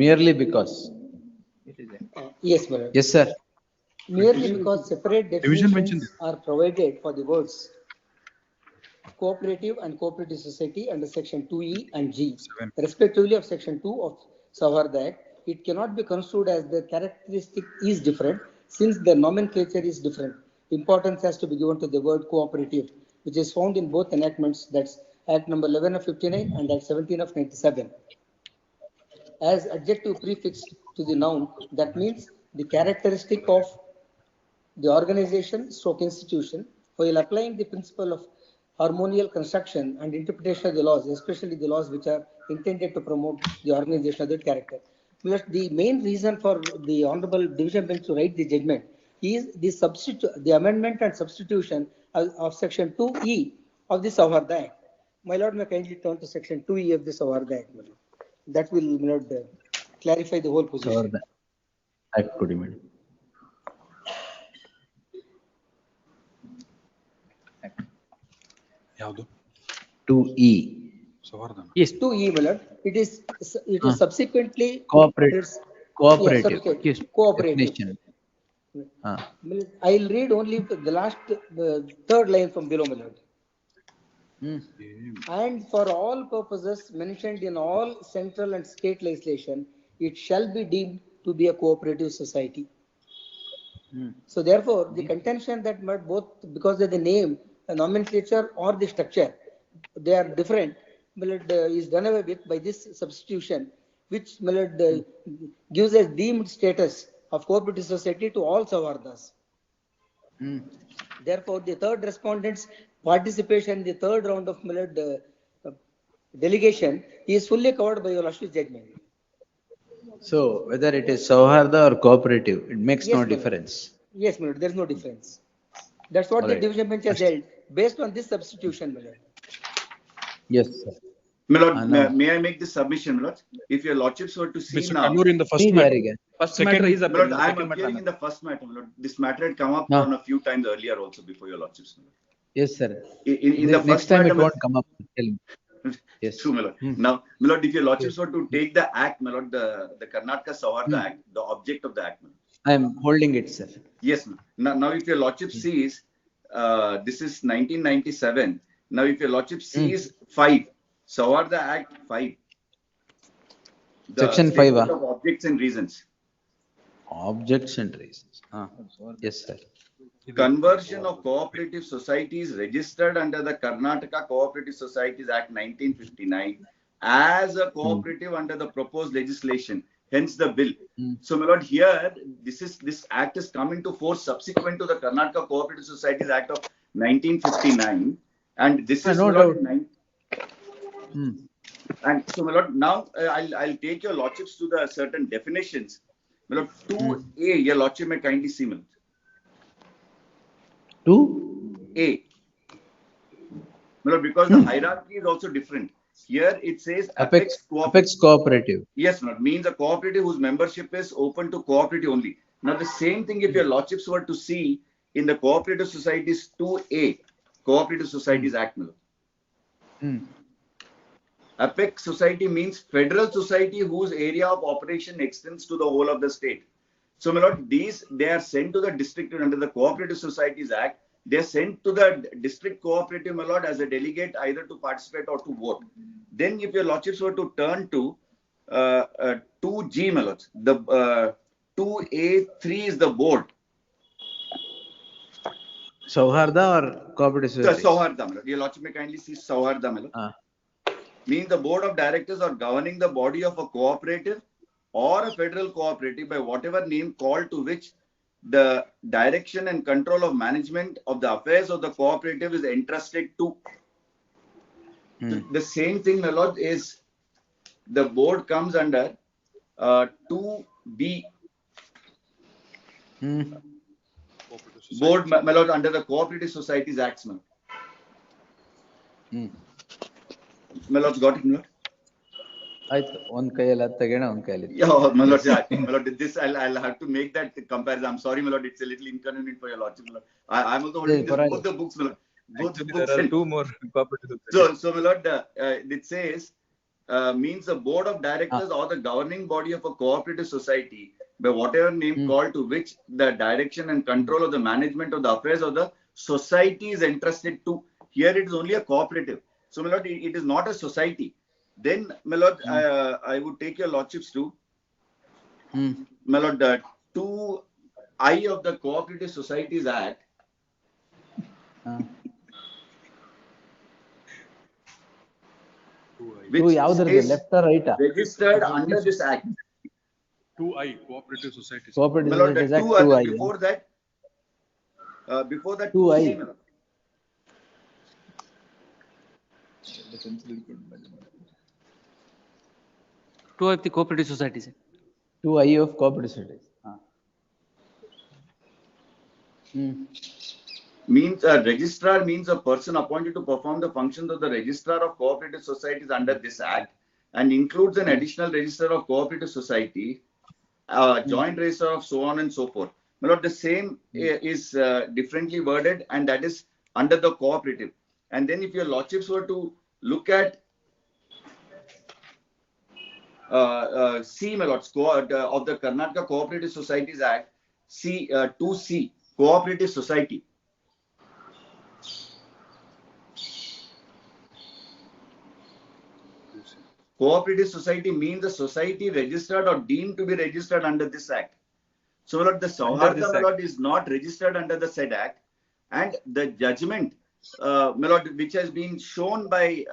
Merely because. Yes, my lord. Yes, sir. Merely because separate definitions are provided for the words cooperative and cooperative society under section 2E and G, respectively of section 2 of Sauharda Act, it cannot be construed as the characteristic is different since the nomenclature is different. Importance has to be given to the word cooperative, which is found in both enactments, that's Act number 11 of 59 and Act 17 of 97. As adjective prefixed to the noun, that means the characteristic of the organization stroke institution, while applying the principle of harmonial construction and interpretation of the laws, especially the laws which are intended to promote the organization of that character. Because the main reason for the Honorable Division Bench to write the judgment is the amendment and substitution of section 2E of the Sauharda Act. My lord may kindly turn to section 2E of the Sauharda Act. That will, my lord, clarify the whole position. Sauharda Act ಕೊಡಿ madam. ಯಾವುದು? 2E. Yes, 2E, my lord. It is subsequently cooperative. Yes, cooperative. Definition. I'll read only the last third line from below, my lord. And for all purposes mentioned in all central and state legislation, it shall be deemed to be a cooperative society. So therefore, the contention that both because of the name, the nomenclature or the structure, they are different, is done away with by this substitution, which gives a deemed status of cooperative society to all Savardas. Therefore, the third respondent's participation in the third round of delegation is fully covered by your lordship's judgment. So whether it is Sauharda or cooperative, it makes Yes, no my lord. difference. Yes, my lord, there is no difference. That's what the Alright. division bench has held based on this substitution, my lord. Yes, sir. My lord, now- may I make this submission, my lord? If your lordships were to see Mr. now. Kannur in the first Need matter. ಯಾರಿಗೆ? First matter is My appearing. lord, The I am second matter appearing in the first matter, my lord. This matter had come up No. on a few times earlier also before your lordships, my lord. Yes, sir. In the Next first time matter, it won't come up. Tell me. Yes. True, my lord. Now, my lord, if your lordships were to take the act, my lord, the Karnataka Sauharda Act, the object of the act, my lord. I am holding it, sir. Yes, ma'am. Now, if your lordship sees, this is 1997. Now, if your lordship sees 5, Sauharda Act 5. The Section 5, statement of objects and reasons. Objects and reasons. Yes, sir. Conversion of cooperative societies registered under the Karnataka Cooperative Societies Act 1959 as a cooperative under the proposed legislation, hence the bill. So, my lord, here this act is coming to force subsequent to the Karnataka Cooperative Societies Act of 1959, and this is no my lord, doubt. and so, my lord, now I'll take your lordships to the certain definitions. My lord, 2A, your lordship may kindly see, my lord. 2A. My lord, because the hierarchy is also different. Here it says Apex cooperative. Yes, my lord, means a cooperative whose membership is open to cooperative only. Now the same thing if your lordships were to see in the Cooperative Societies 2A, Cooperative Societies Act, my lord. Apex society means federal society whose area of operation extends to the whole of the state. So, my lord, they are sent to the district under the Cooperative Societies Act. They are sent to the district cooperative, my lord, as a delegate either to participate or to vote. Then, if your lordships were to turn to 2G, my lords, the 2A3 is the board. Sauharda or cooperative society? Sauharda, my lord. Your lordship may kindly see Sauharda, my lord. Means the board of directors are governing the body of a cooperative or a federal cooperative by whatever name called to which the direction and control of management of the affairs of the cooperative is entrusted to. The same thing, my lord, is the board comes under 2B. Board, my lord, under the Cooperative Societies Acts, my lord. My lord, got it, my lord? ಆಯ್ತು ಒಂದ್ ಕೈಯಲ್ಲಿ ತೆಗೆಣ ಒಂದ್ ಕೈಯಲ್ಲಿ Yeah, my lord, my lord, this I'll have to make that comparison. I'm sorry, my lord, it's a little inconvenient for your lordship, my lord. I'm also holding both the books, my lord. Both Actually, books. there are 2 more cooperative societies. So, my lord, it says means the board of directors or the governing body of a cooperative society by whatever name called to which the direction and control of the management of the affairs of the society is entrusted to. Here it is only a cooperative. So, my lord, it is not a society. Then, my lord, I would take your lordships to, my lord, 2I of the Cooperative Societies Act. Which ಯಾವ್ದ್ರದ್ದು left right registered under this act. 2I, cooperative societies. Cooperative My lord, the Societies Act 2I, 2I. before that 2I. 2C, my lord. Two of the cooperative societies. 2I of cooperative societies. Means a registrar means a person appointed to perform the functions of the registrar of cooperative societies under this act, and includes an additional registrar of cooperative society, joint registrar of so on and so forth. My lord, the same is differently worded, and that is under the cooperative. And then if your lordships were to look at C, my lords, of the Karnataka Cooperative Societies Act, 2C, cooperative society. Cooperative society means the society registered or deemed to be registered under this act. So, my lord, the Sauharda, my lord, is not registered under the said act, and the judgment, my lord, which has been shown by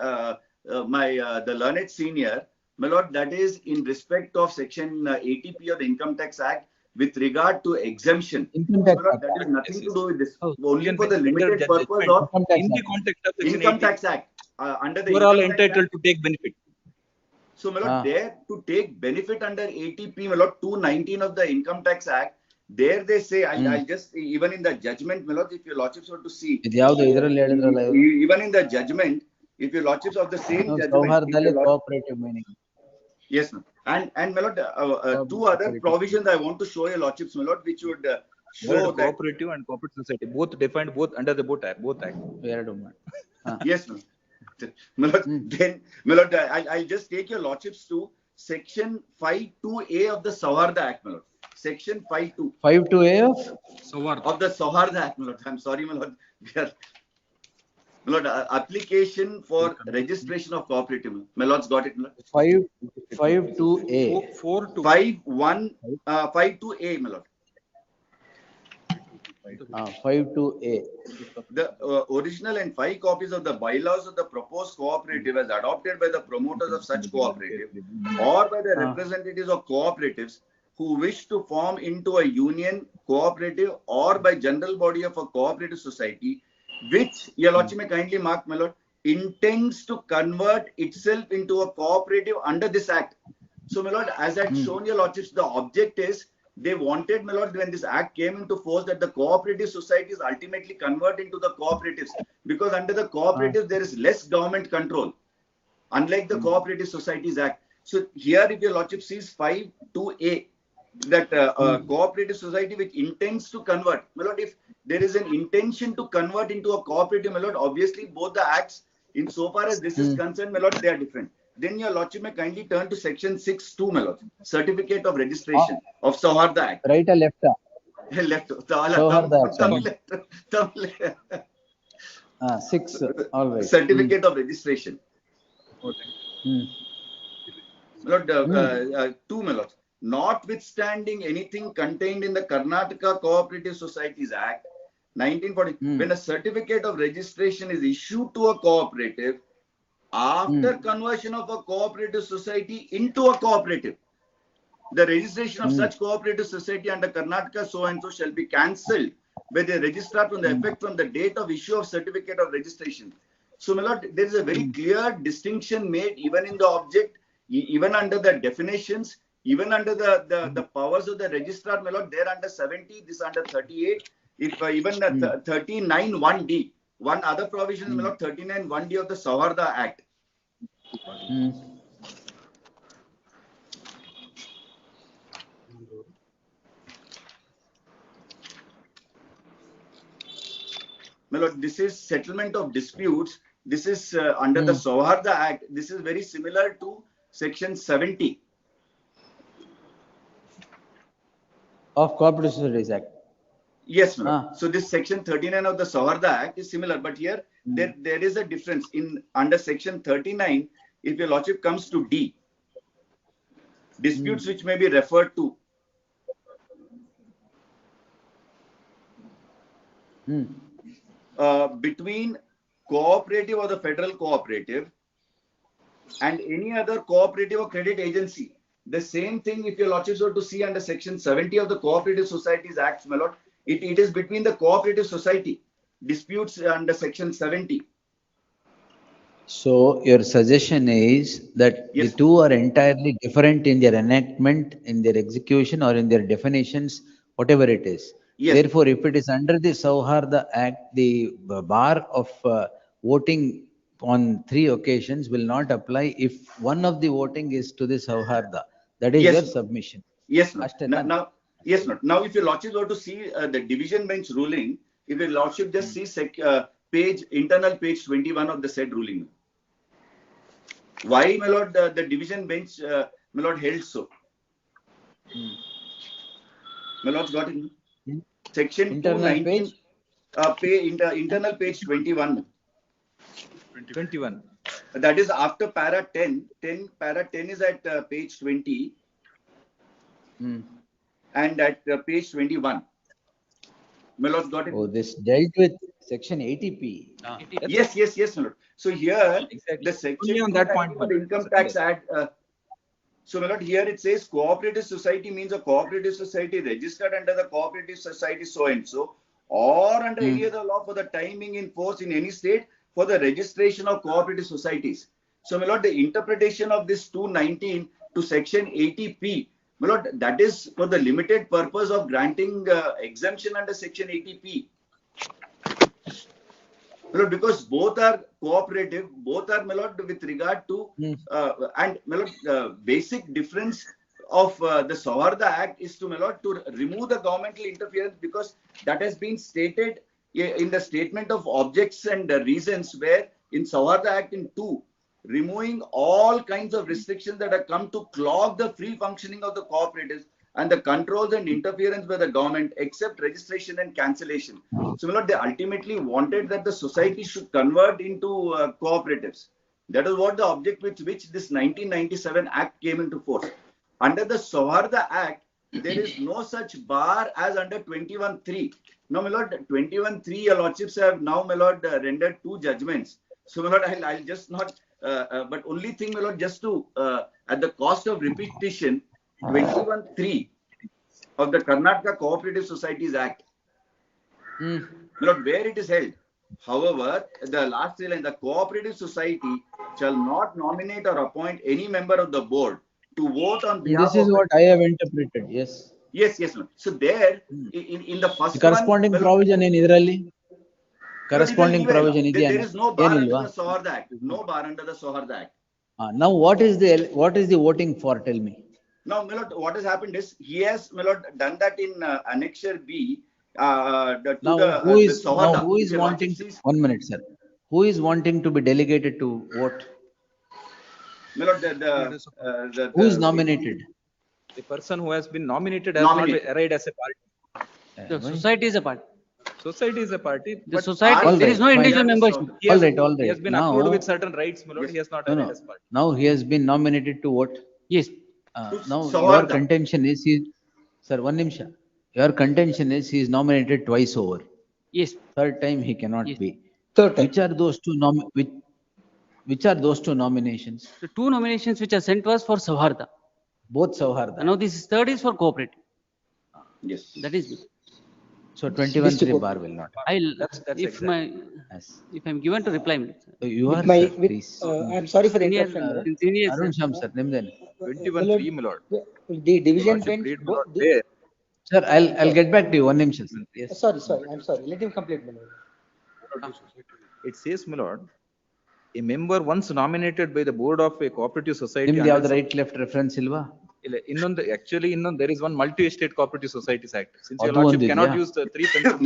the learned senior, my lord, that is in respect of section 80P of the Income Tax Act with regard to exemption. Income Tax My lord, Act. that is nothing to do with this. Oh, Only can for the render limited purpose judgment of in the context of section Income 80. Tax Act. Under the You are all Income Tax entitled Act. to take benefit. So, my lord, there to take benefit under 80P, my lord, 219 of the Income Tax Act, there they say, I'll just, even in the judgment, my lord, if your lordships were to see, even in the judgment, if your lordships of the same judgment, Sauhardale cooperative meaning. yes, ma'am. And my lord, two other provisions I want to show your lordships, my lord, which would show Word that. cooperative and corporate society, both defined both under the both act. Yes, ma'am. My lord, then, my lord, I'll just take your lordships to section 52A of the Sauharda Act, my lord. Section 52. 52A of the Sauharda Act, my lord. I'm sorry, my lord. My lord, application for registration of cooperative. My lord's got it, my lord. 52A. 52A, my lord. 52A. The original and 5 copies of the bylaws of the proposed cooperative as adopted by the promoters of such cooperative or by the representatives of cooperatives who wish to form into a union, cooperative or by general body of a cooperative society, which, your lordship may kindly mark, my lord, intends to convert itself into a cooperative under this act. So, my lord, as I had shown your lordships, the object is they wanted, my lord, when this act came into force, that the cooperative societies ultimately convert into the cooperatives, because under the cooperatives there is less government control, unlike the Cooperative Societies Act. So here, if your lordship sees 52A, that cooperative society which intends to convert, my lord, if there is an intention to convert into a cooperative, my lord, obviously both the acts, in so far as this is concerned, my lord, they are different. Then your lordship may kindly turn to section 6(2), my lord, certificate of registration of Sauharda Act. Right or left? Left. Sauharda Act. 6. All right. Certificate of registration. My lord, 2, my lord. Notwithstanding anything contained in the Karnataka Cooperative Societies Act 1940, when a certificate of registration is issued to a cooperative after conversion of a cooperative society into a cooperative, the registration of such cooperative society under Karnataka so and so shall be cancelled by the registrar from the effect from the date of issue of certificate of registration. So, my lord, there is a very clear distinction made even in the object, even under the definitions, even under the powers of the registrar, my lord, there under 70, this under 38, if even 39(1)(d). One other provision, my lord, 39(1)(d) of the Sauharda Act. My lord, this is settlement of disputes. This is under the Sauharda Act. This is very similar to section 70 of Cooperative Societies Act. Yes, ma'am. So this section 39 of the Sauharda Act is similar, but here there is a difference in under section 39. If your lordship comes to D, disputes which may be referred to. Between cooperative or the federal cooperative and any other cooperative or credit agency. The same thing, if your lordships were to see under section 70 of the Cooperative Societies Act, my lord, it is between the cooperative society. Disputes under section 70. So your suggestion is that the two are entirely different in their enactment, in their execution, or in their definitions, whatever it is. Therefore, if it is under the Sauharda Act, the bar of voting on 3 occasions will not apply if one of the voting is to the Sauharda. That is your submission. Yes, no. Now, yes, no. Now, if your lordship were to see the division bench ruling, if your lordship just see internal page 21 of the said ruling. Why, my lord, the division bench, my lord, held so? My lord's got it. Section Internal 219, internal page 21. 21. That is after para 10. Para 10 is at page 20 and at page 21. Melod got it? Oh, this dealt with section 80P. Yes, Melod. So here, exactly. the section Only on that point, for the Income Tax Act. So Melod, here it says cooperative society means a cooperative society registered under the cooperative society so and so, or under any other law for the timing in force in any state for the registration of cooperative societies. So Melod, the interpretation of this 219 to section 80P, Melod, that is for the limited purpose of granting exemption under section 80P. Melod, because both are cooperative, both are Melod with regard to and Melod, basic difference of the Savarda Act is to Melod to remove the governmental interference, because that has been stated in the statement of objects and reasons, where in Savarda Act in 2, removing all kinds of restrictions that have come to clog the free functioning of the cooperatives and the controls and interference by the government, except registration and cancellation. So they ultimately wanted that the society should convert into cooperatives. That is what the object with which this 1997 Act came into force. Under the Savarda Act, there is no such bar as under 21(3). Now, my lord, 21(3), your lordships have now, my lord, rendered 2 judgments. So, my lord, I'll just not, but only thing, my lord, just to, at the cost of repetition, 21(3) of the Karnataka Cooperative Societies Act, my lord, where it is held. However, the last line, the cooperative society shall not nominate or appoint any member of the board to vote on behalf This is of what I have interpreted. Yes. Yes, no. So there, in the first corresponding one, provision in Idrali. Corresponding provision there is no bar under the Savarda Act. No bar under the Savarda Act. Now, what is the voting for? Tell me. Now, my lord, what has happened is he has, my lord, done that in Annexure B. Who is wanting? 1 minute, sir. Who is wanting to be delegated to vote? My lord, who is nominated? The person who has been nominated has not arrived as a party. The society is a party. Society is a party. The society, there is no individual membership. All right. He has been approved with certain rights, my lord. He has not arrived as party. Now he has been nominated to vote. Yes. Now your contention is sir, 1 nimsha. Your contention is he is nominated twice over. Yes. Third time he cannot be. Third time. Which are those two which are those 2 nominations? The 2 nominations which are sent was for Savarda. Both Savarda. Now this third is for cooperative. Yes. That is. So 21(3) bar will not. That's if exactly. my if I'm given to reply, you are my, sir, please. I'm sorry for the interruption. Arun Sham sir, nimden. 21(3), my lord. The division bench. Sir, I'll get back to you. 1 nimsha, sir. Yes. Sorry. I'm sorry. Let him complete, my lord. It says, my lord, a member once nominated by the board of a cooperative society. Nimdi have the right left reference ilva? Actually, there is one multi-estate cooperative societies act. Since your lordship cannot use the 3 pencils,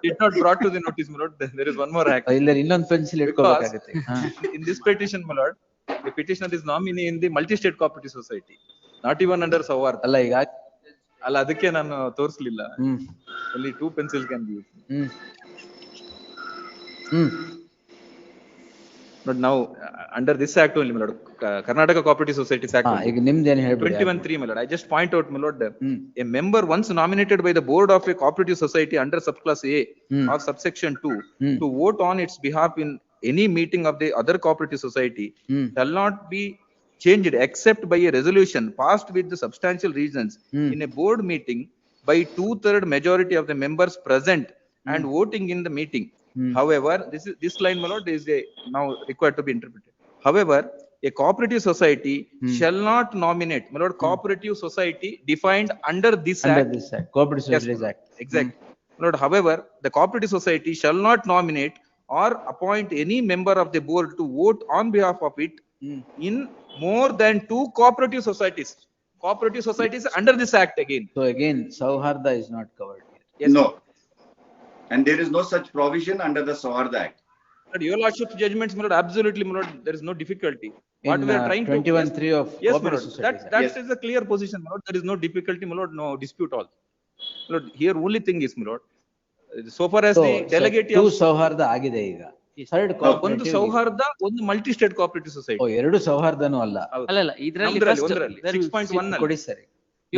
did not brought to the notice, my lord. There is one more act. Because in this petition, my lord, the petitioner is nominee in the multi-state cooperative society, not even under Savarda. ಅಲ್ಲ ಅದಕ್ಕೆ ನಾನು ತೋರಿಸಲಿಲ್ಲ. Only 2 pencils can be used. But now under this act only, my lord, Karnataka Cooperative Societies Act 21(3), my lord. I just point out, my lord, a member once nominated by the board of a cooperative society under subclass A of subsection 2 to vote on its behalf in any meeting of the other cooperative society shall not be changed except by a resolution passed with the substantial reasons in a board meeting by 2/3 majority of the members present and voting in the meeting. However, this line, my lord, is now required to be interpreted. However, a cooperative society shall not nominate, my lord, cooperative society defined under this act. Under this act, Cooperative Societies Act. Exactly. My lord, however, the cooperative society shall not nominate or appoint any member of the board to vote on behalf of it in more than 2 cooperative societies. Cooperative societies under this act again. So again, Savarda is not covered here. Yes. No. And there is no such provision under the Savarda Act. But your lordship's judgments, my lord, absolutely, my lord, there is no difficulty. What in we are trying to. 21(3) of Yes, my Cooperative lord. Societies Act. That is a clear position, my lord. There is no difficulty, my lord, no dispute all. My lord, here only thing is, my lord, so far as the delegate two of ಸೌಹಾರ್ದ ಆಗಿದೆ ಈಗ. Third ಒಂದು cooperative. ಸೌಹಾರ್ದ, ಒಂದು multi state cooperative society. ಎರಡು ಸೌಹಾರ್ದನೂ ಅಲ್ಲ. ಅಲ್ಲ ಇದರಲ್ಲಿ ಒಂದರಲ್ಲಿ 6.1 ಕೊಡಿ ಸರಿ.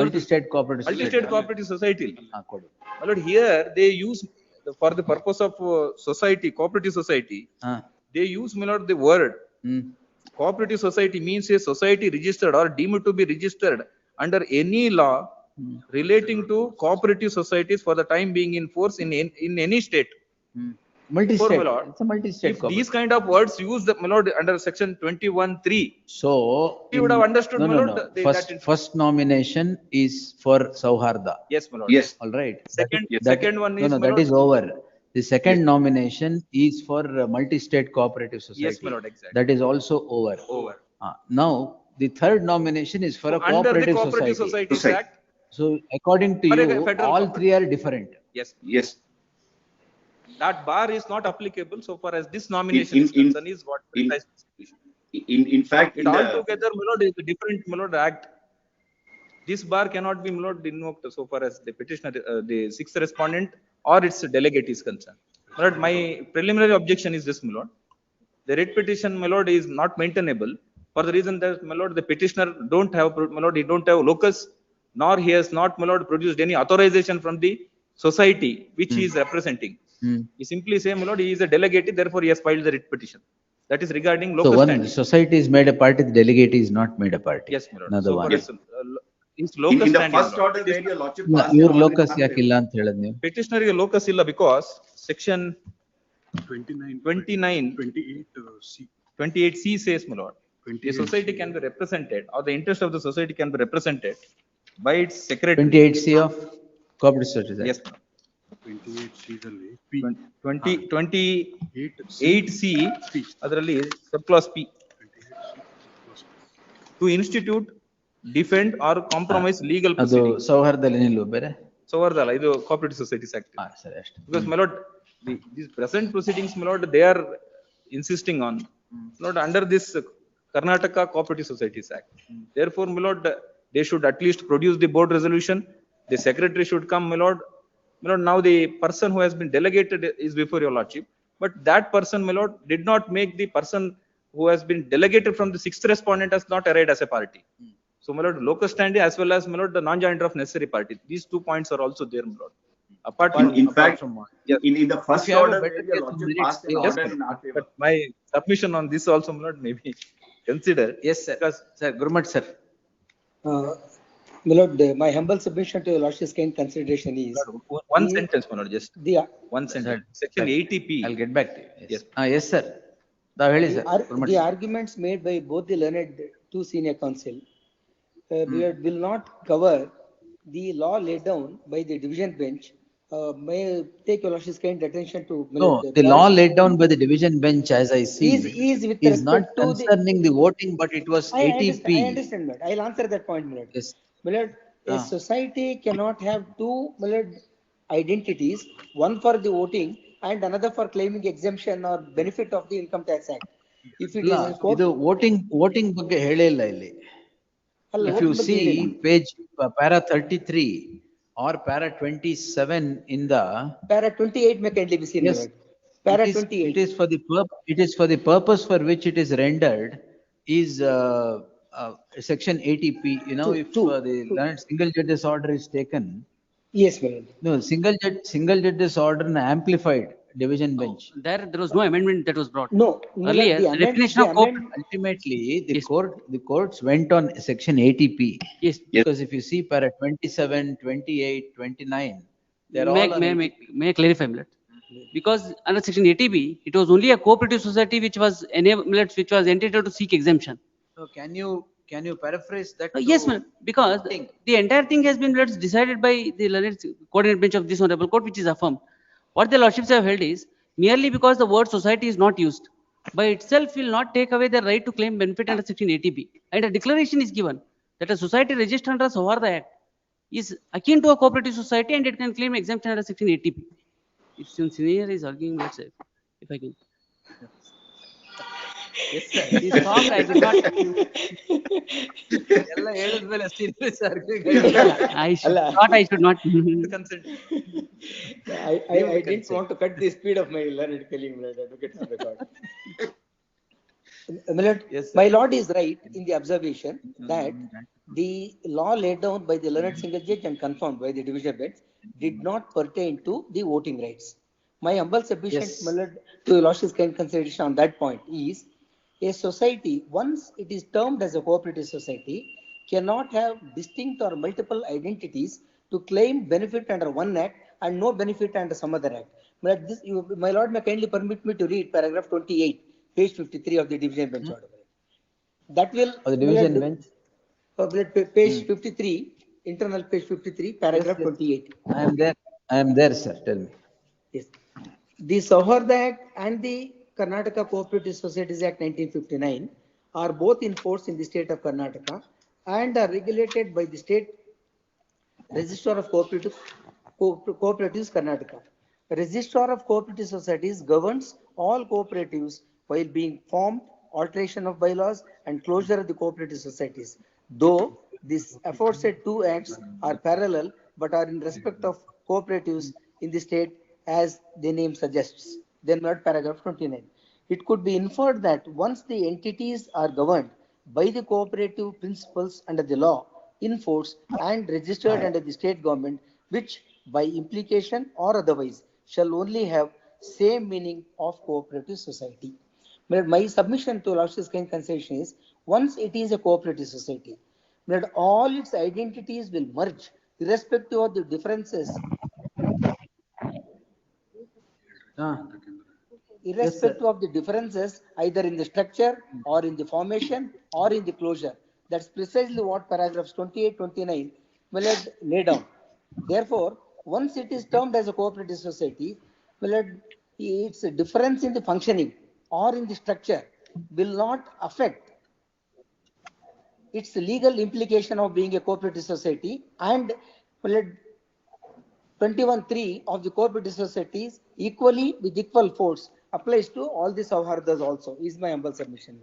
Multi state cooperative society. ಕೊಡಿ. My lord, here they use for the purpose of society, cooperative society. They use, my lord, the word. Cooperative society means a society registered or deemed to be registered under any law relating to cooperative societies for the time being in force in any state. Multi-state. It's a multi-state. If these kind of words used, my lord, under section 21(3), so we would have understood, my lord. First nomination is for Sauharda. Yes, my lord. Yes. All right. Second one is, that is over. The second nomination is for multi-state cooperative society. Yes, my lord, exactly. That is also over. Now, the third nomination is for a under the cooperative Cooperative society. Societies Act. So, according to For a you, federal all cooperative. three are different. Yes. Yes. That bar is not applicable so far as this nomination is concerned, is what precise distinction. In fact, It altogether, my lord, is a different, my lord, act. This bar cannot be, my lord, invoked so far as the petitioner, the sixth respondent or its delegate is concerned. My lord, my preliminary objection is this, my lord. The writ petition, my lord, is not maintainable for the reason that, my lord, the petitioner don't have, my lord, he don't have locus, nor he has not, my lord, produced any authorization from the society which he is representing. He simply say, my lord, he is a delegate, therefore he has filed the writ petition. That is regarding locus So, one standing. society is made a party, the delegate is not made a party. Yes, my lord. Another So one. far as, is locus in the standing, first my lord. order where your lordship passed Your an order locus in favor. ಯಾಕಿಲ್ಲ ಅಂತ ಹೇಳಿದ್ ನೀವು? Petitioner locus illa because section 29, 28C says, my lord, a society can be represented, or the interest of the society can be represented by its secretary. 28C of Cooperative Societies Act. Yes, my lord. 28C ಅದರಲ್ಲಿ subclause P to institute, defend or compromise legal ಅದು proceedings. ಸೌಹಾರ್ದದಲ್ಲಿ ನಿಲ್ಲು ಬೇರೆ. ಸೌಹಾರ್ದಲ್ಲ, ಇದು Cooperative Societies Act. ಸರಿ ಅಷ್ಟೇ. Because, my lord, these present proceedings, my lord, they are insisting on, my lord, under this Karnataka Cooperative Societies Act. Therefore, my lord, they should at least produce the board resolution. The secretary should come, my lord. My lord, now the person who has been delegated is before your lordship, but that person, my lord, did not make the person who has been delegated from the sixth respondent as not arrayed as a party. So, my lord, locus standi as well as, my lord, the non-joiner of necessary party. These 2 points are also there, my lord. Apart from, In fact, yes. in the first If you have a order better where your case, lordship minutes, passed an yes, order in our favor. But my submission on this also, my lord, may be considered. Yes, sir. Because, Sir, Gurmat sir. My lord, my humble submission to your lordship's kind consideration is one sentence, my lord, just the one sentence. Section 80P. I'll get back to you. Yes. Yes, sir. ತಾವು ಹೇಳಿ the, sir. the arguments made by both the learned two senior counsel will not cover the law laid down by the division bench. May I take your lordship's kind attention to No, the law laid down by the division bench, as I see, is with is not respect to concerning the voting, but it was I 80P. understand, my lord. I'll answer that point, my lord. Yes. My lord, a society cannot have two, my lord, identities, one for the voting and another for claiming exemption or benefit of the Income Tax Act. If it is in court, ಇದು voting ಬಗ್ಗೆ ಹೇಳೇ ಇಲ್ಲ ಇಲ್ಲಿ. If you see page para 33 or para 27 in the para 28 may kindly be seen. Yes, para 28. It is for the purpose for which it is rendered is section 80P. You know, if the single judge's order is taken. Yes, my lord. No, single judge's order and amplified division bench. There was no amendment that was brought. No. Earlier, the definition of ultimately, the courts went on section 80P. Yes. Because if you see para 27, 28, 29, they're all on may I clarify, my lord? Because under section 80B, it was only a cooperative society which was entitled to seek exemption. So can you paraphrase that? Yes, ma'am. Because the entire thing has been decided by the learned coordinate bench of this honorable court, which is affirmed. What the lordships have held is merely because the word society is not used by itself will not take away the right to claim benefit under section 80B. And a declaration is given that a society registered under Sauharda Act is akin to a cooperative society and it can claim exemption under section 80B. If some senior is arguing, let's say, if I can. Yes, sir. He stopped. I could not. ಎಲ್ಲ ಹೇಳಿದ್ಮೇಲೆ serious ಆಗಿ I should thought I should not. Consent. I didn't want to cut the speed of my learned colleague, my lord, advocate for the court. My lord, Yes, sir. my lord is right in the observation that the law laid down by the learned single judge and confirmed by the division bench did not pertain to the voting rights. My humble submission, Yes. my lord, to your lordship's kind consideration on that point is, a society, once it is termed as a cooperative society, cannot have distinct or multiple identities to claim benefit under one act and no benefit under some other act. My lord may kindly permit me to read paragraph 28, page 53 of the division bench order. That will. Of the division bench? Page 53, internal page 53, paragraph 28. I am there, sir. Tell me. Yes. The Sauharda Act and the Karnataka Cooperative Societies Act 1959 are both in force in the state of Karnataka and are regulated by the state Registrar of Cooperatives Karnataka. Registrar of Cooperative Societies governs all cooperatives while being formed, alteration of bylaws, and closure of the cooperative societies. Though these aforesaid two acts are parallel but are in respect of cooperatives in the state as the name suggests. Then not paragraph 29. It could be inferred that once the entities are governed by the cooperative principles under the law in force and registered under the state government, which by implication or otherwise shall only have same meaning of cooperative society. My submission to lordship's kind consideration is, once it is a cooperative society, that all its identities will merge irrespective of the differences. Irrespective of the differences either in the structure or in the formation or in the closure. That's precisely what paragraphs 28, 29 will lay down. Therefore, once it is termed as a cooperative society, its difference in the functioning or in the structure will not affect its legal implication of being a cooperative society, and 21(3) of the cooperative societies equally with equal force applies to all the Sauhardas also, is my humble submission.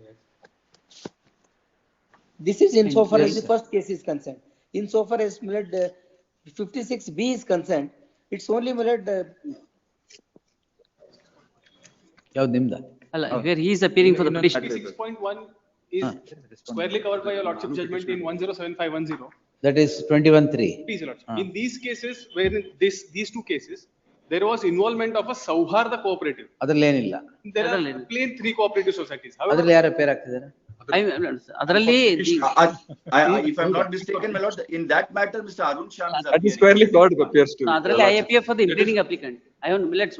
This is insofar as the first case is concerned. Insofar as 56B is concerned, it's only Where he is appearing for the petition. 6.1 is squarely covered by your lordship judgment in 107510. That is 21(3). Please, Lordship. In these cases, where in these two cases, there was involvement of a Sauharda cooperative. ಅದರಲ್ಲಿ ಏನಿಲ್ಲ. There are plain 3 cooperative societies. ಅದರಲ್ಲಿ ಯಾರು peer ಆಗ್ತಿದ್ದಾರೆ? ಅದರಲ್ಲಿ if I'm not mistaken, my lord, in that matter, Mr. Arun Sham is That is squarely flawed, appears to. ಅದರಲ್ಲಿ I appear for the impleading applicant.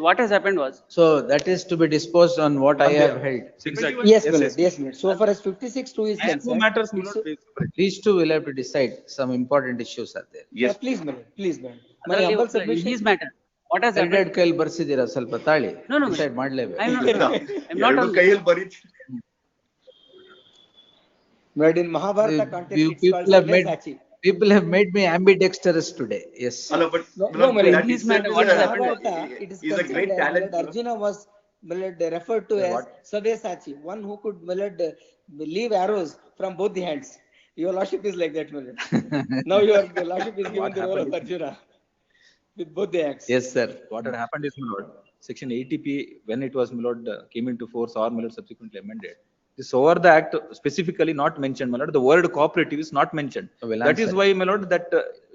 What has happened was. So that is to be disposed on what I have held. Exactly. Yes, yes. So far as 56(2) is concerned, matters these two will have to decide. Some important issues are there. Yes, please, madam. My humble submission. His matter. What has happened? ಎರಡೆರಡು ಕೈಯಲ್ಲಿ ಬರ್ಸಿದ್ದೀರಾ, ಸ್ವಲ್ಪ ತಾಳಿ. No. Decide ಮಾಡಲೇಬೇಕು. I'm not on. ಕೈಯಲ್ಲಿ ಬರೀ. But in Mahabharata context, it's called Sabyasachi. People have made me ambidextrous today. Yes. Hello, but No, that his is matter. What has happened? It is a great talent. Arjuna was referred to as Sabyasachi, one who could leave arrows from both the hands. Your lordship is like that, Now your lordship is given the role of Arjuna with both the hands. Yes, sir. What had happened is, my lord, section 80P, when it was, my lord, came into force or, my lord, subsequently amended, this over the act specifically not mentioned, my lord. The word cooperative is not mentioned. That is why, my lord, that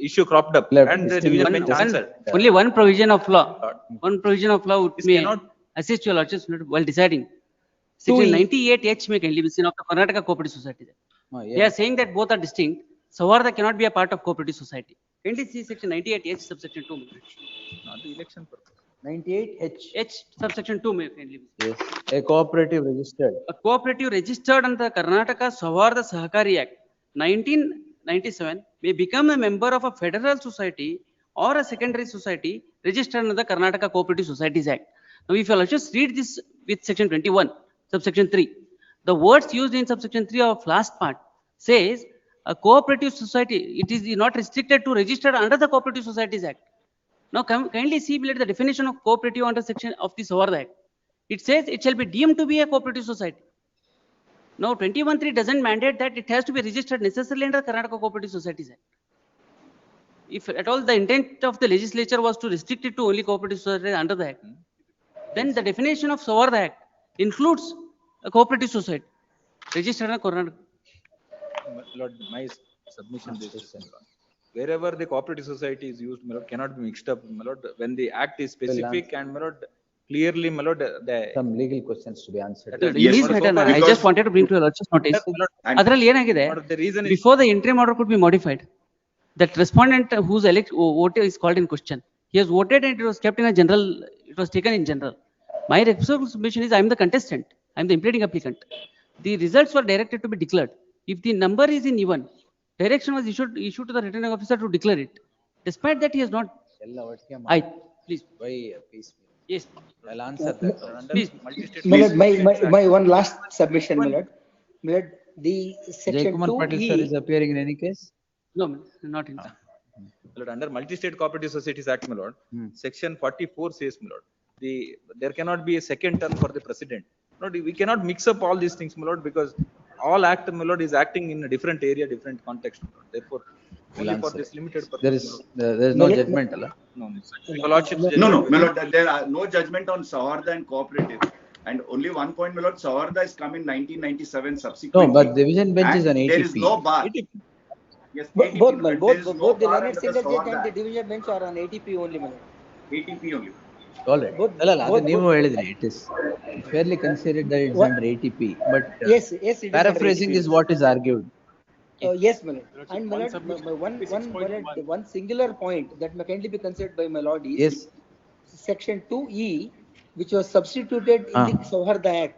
issue cropped up. And the division bench answered. Only one provision of law. One provision of law would may assist your lordship while deciding. Section 98H may kindly be seen of the Karnataka Cooperative Society. They are saying that both are distinct. Sauharda cannot be a part of cooperative society. Kindly see section 98H subsection 2. Not the election purpose. 98H. H subsection 2 may kindly be seen. Yes. A cooperative registered. A cooperative registered under the Karnataka Sauharda Sahakari Act 1997 may become a member of a federal society or a secondary society registered under the Karnataka Cooperative Societies Act. Now, if you will just read this with section 21, subsection 3, the words used in subsection 3 of last part says a cooperative society, it is not restricted to registered under the Cooperative Societies Act. Now, kindly see the definition of cooperative under section of the Sauharda Act. It says it shall be deemed to be a cooperative society. Now 21(3) doesn't mandate that it has to be registered necessarily under Karnataka Cooperative Societies Act. If at all the intent of the legislature was to restrict it to only cooperative societies under the Act, then the definition of Savarda Act includes a cooperative society registered under Karnataka. Lord, my submission is this, Lord. Wherever the cooperative society is used, my Lord, cannot be mixed up, my Lord, when the act is specific and my Lord, clearly, my Lord, Some legal questions to be answered. In this matter, I just wanted to bring to your Lordship's notice. Adರಲ್ಲಿ ಏನಾಗಿದೆ? Before the interim order could be modified, that respondent whose vote is called in question, he has voted and it was kept in a general, it was taken in general. My submission is I am the contestant, I am the impleading applicant. The results were directed to be declared. If the number is in even, direction was issued to the returning officer to declare it. Despite that, he has not. Please. Why peace? Yes. I'll answer that. Please. My one last submission, my lord. My lord, the section Jaykumar Patil sir is appearing in any case? No, not in. Lord, under Multi-State Cooperative Societies Act, my Lord, Section 44 says, my Lord, there cannot be a second term for the president. Lord, we cannot mix up all these things, my Lord, because all act, my Lord, is acting in a different area, different context, my Lord. Therefore, only for this limited purpose. There is no judgment, Allah. No, my Lord, there are no judgment on Savarda and cooperative. And only one point, my Lord, Savarda is come in 1997 subsequently. No, but division bench is an ATP. There is no bar. Yes, ATP, Both the bar learned under the single judge and Savarda the division bench are on ATP only, my lord. ATP only. All right. It is fairly considered that it's under ATP, but yes, it is paraphrasing is what is argued. Yes, my lord. And my lord, one singular point that may kindly be considered by my lord is section 2E, which was substituted in the Savarda Act,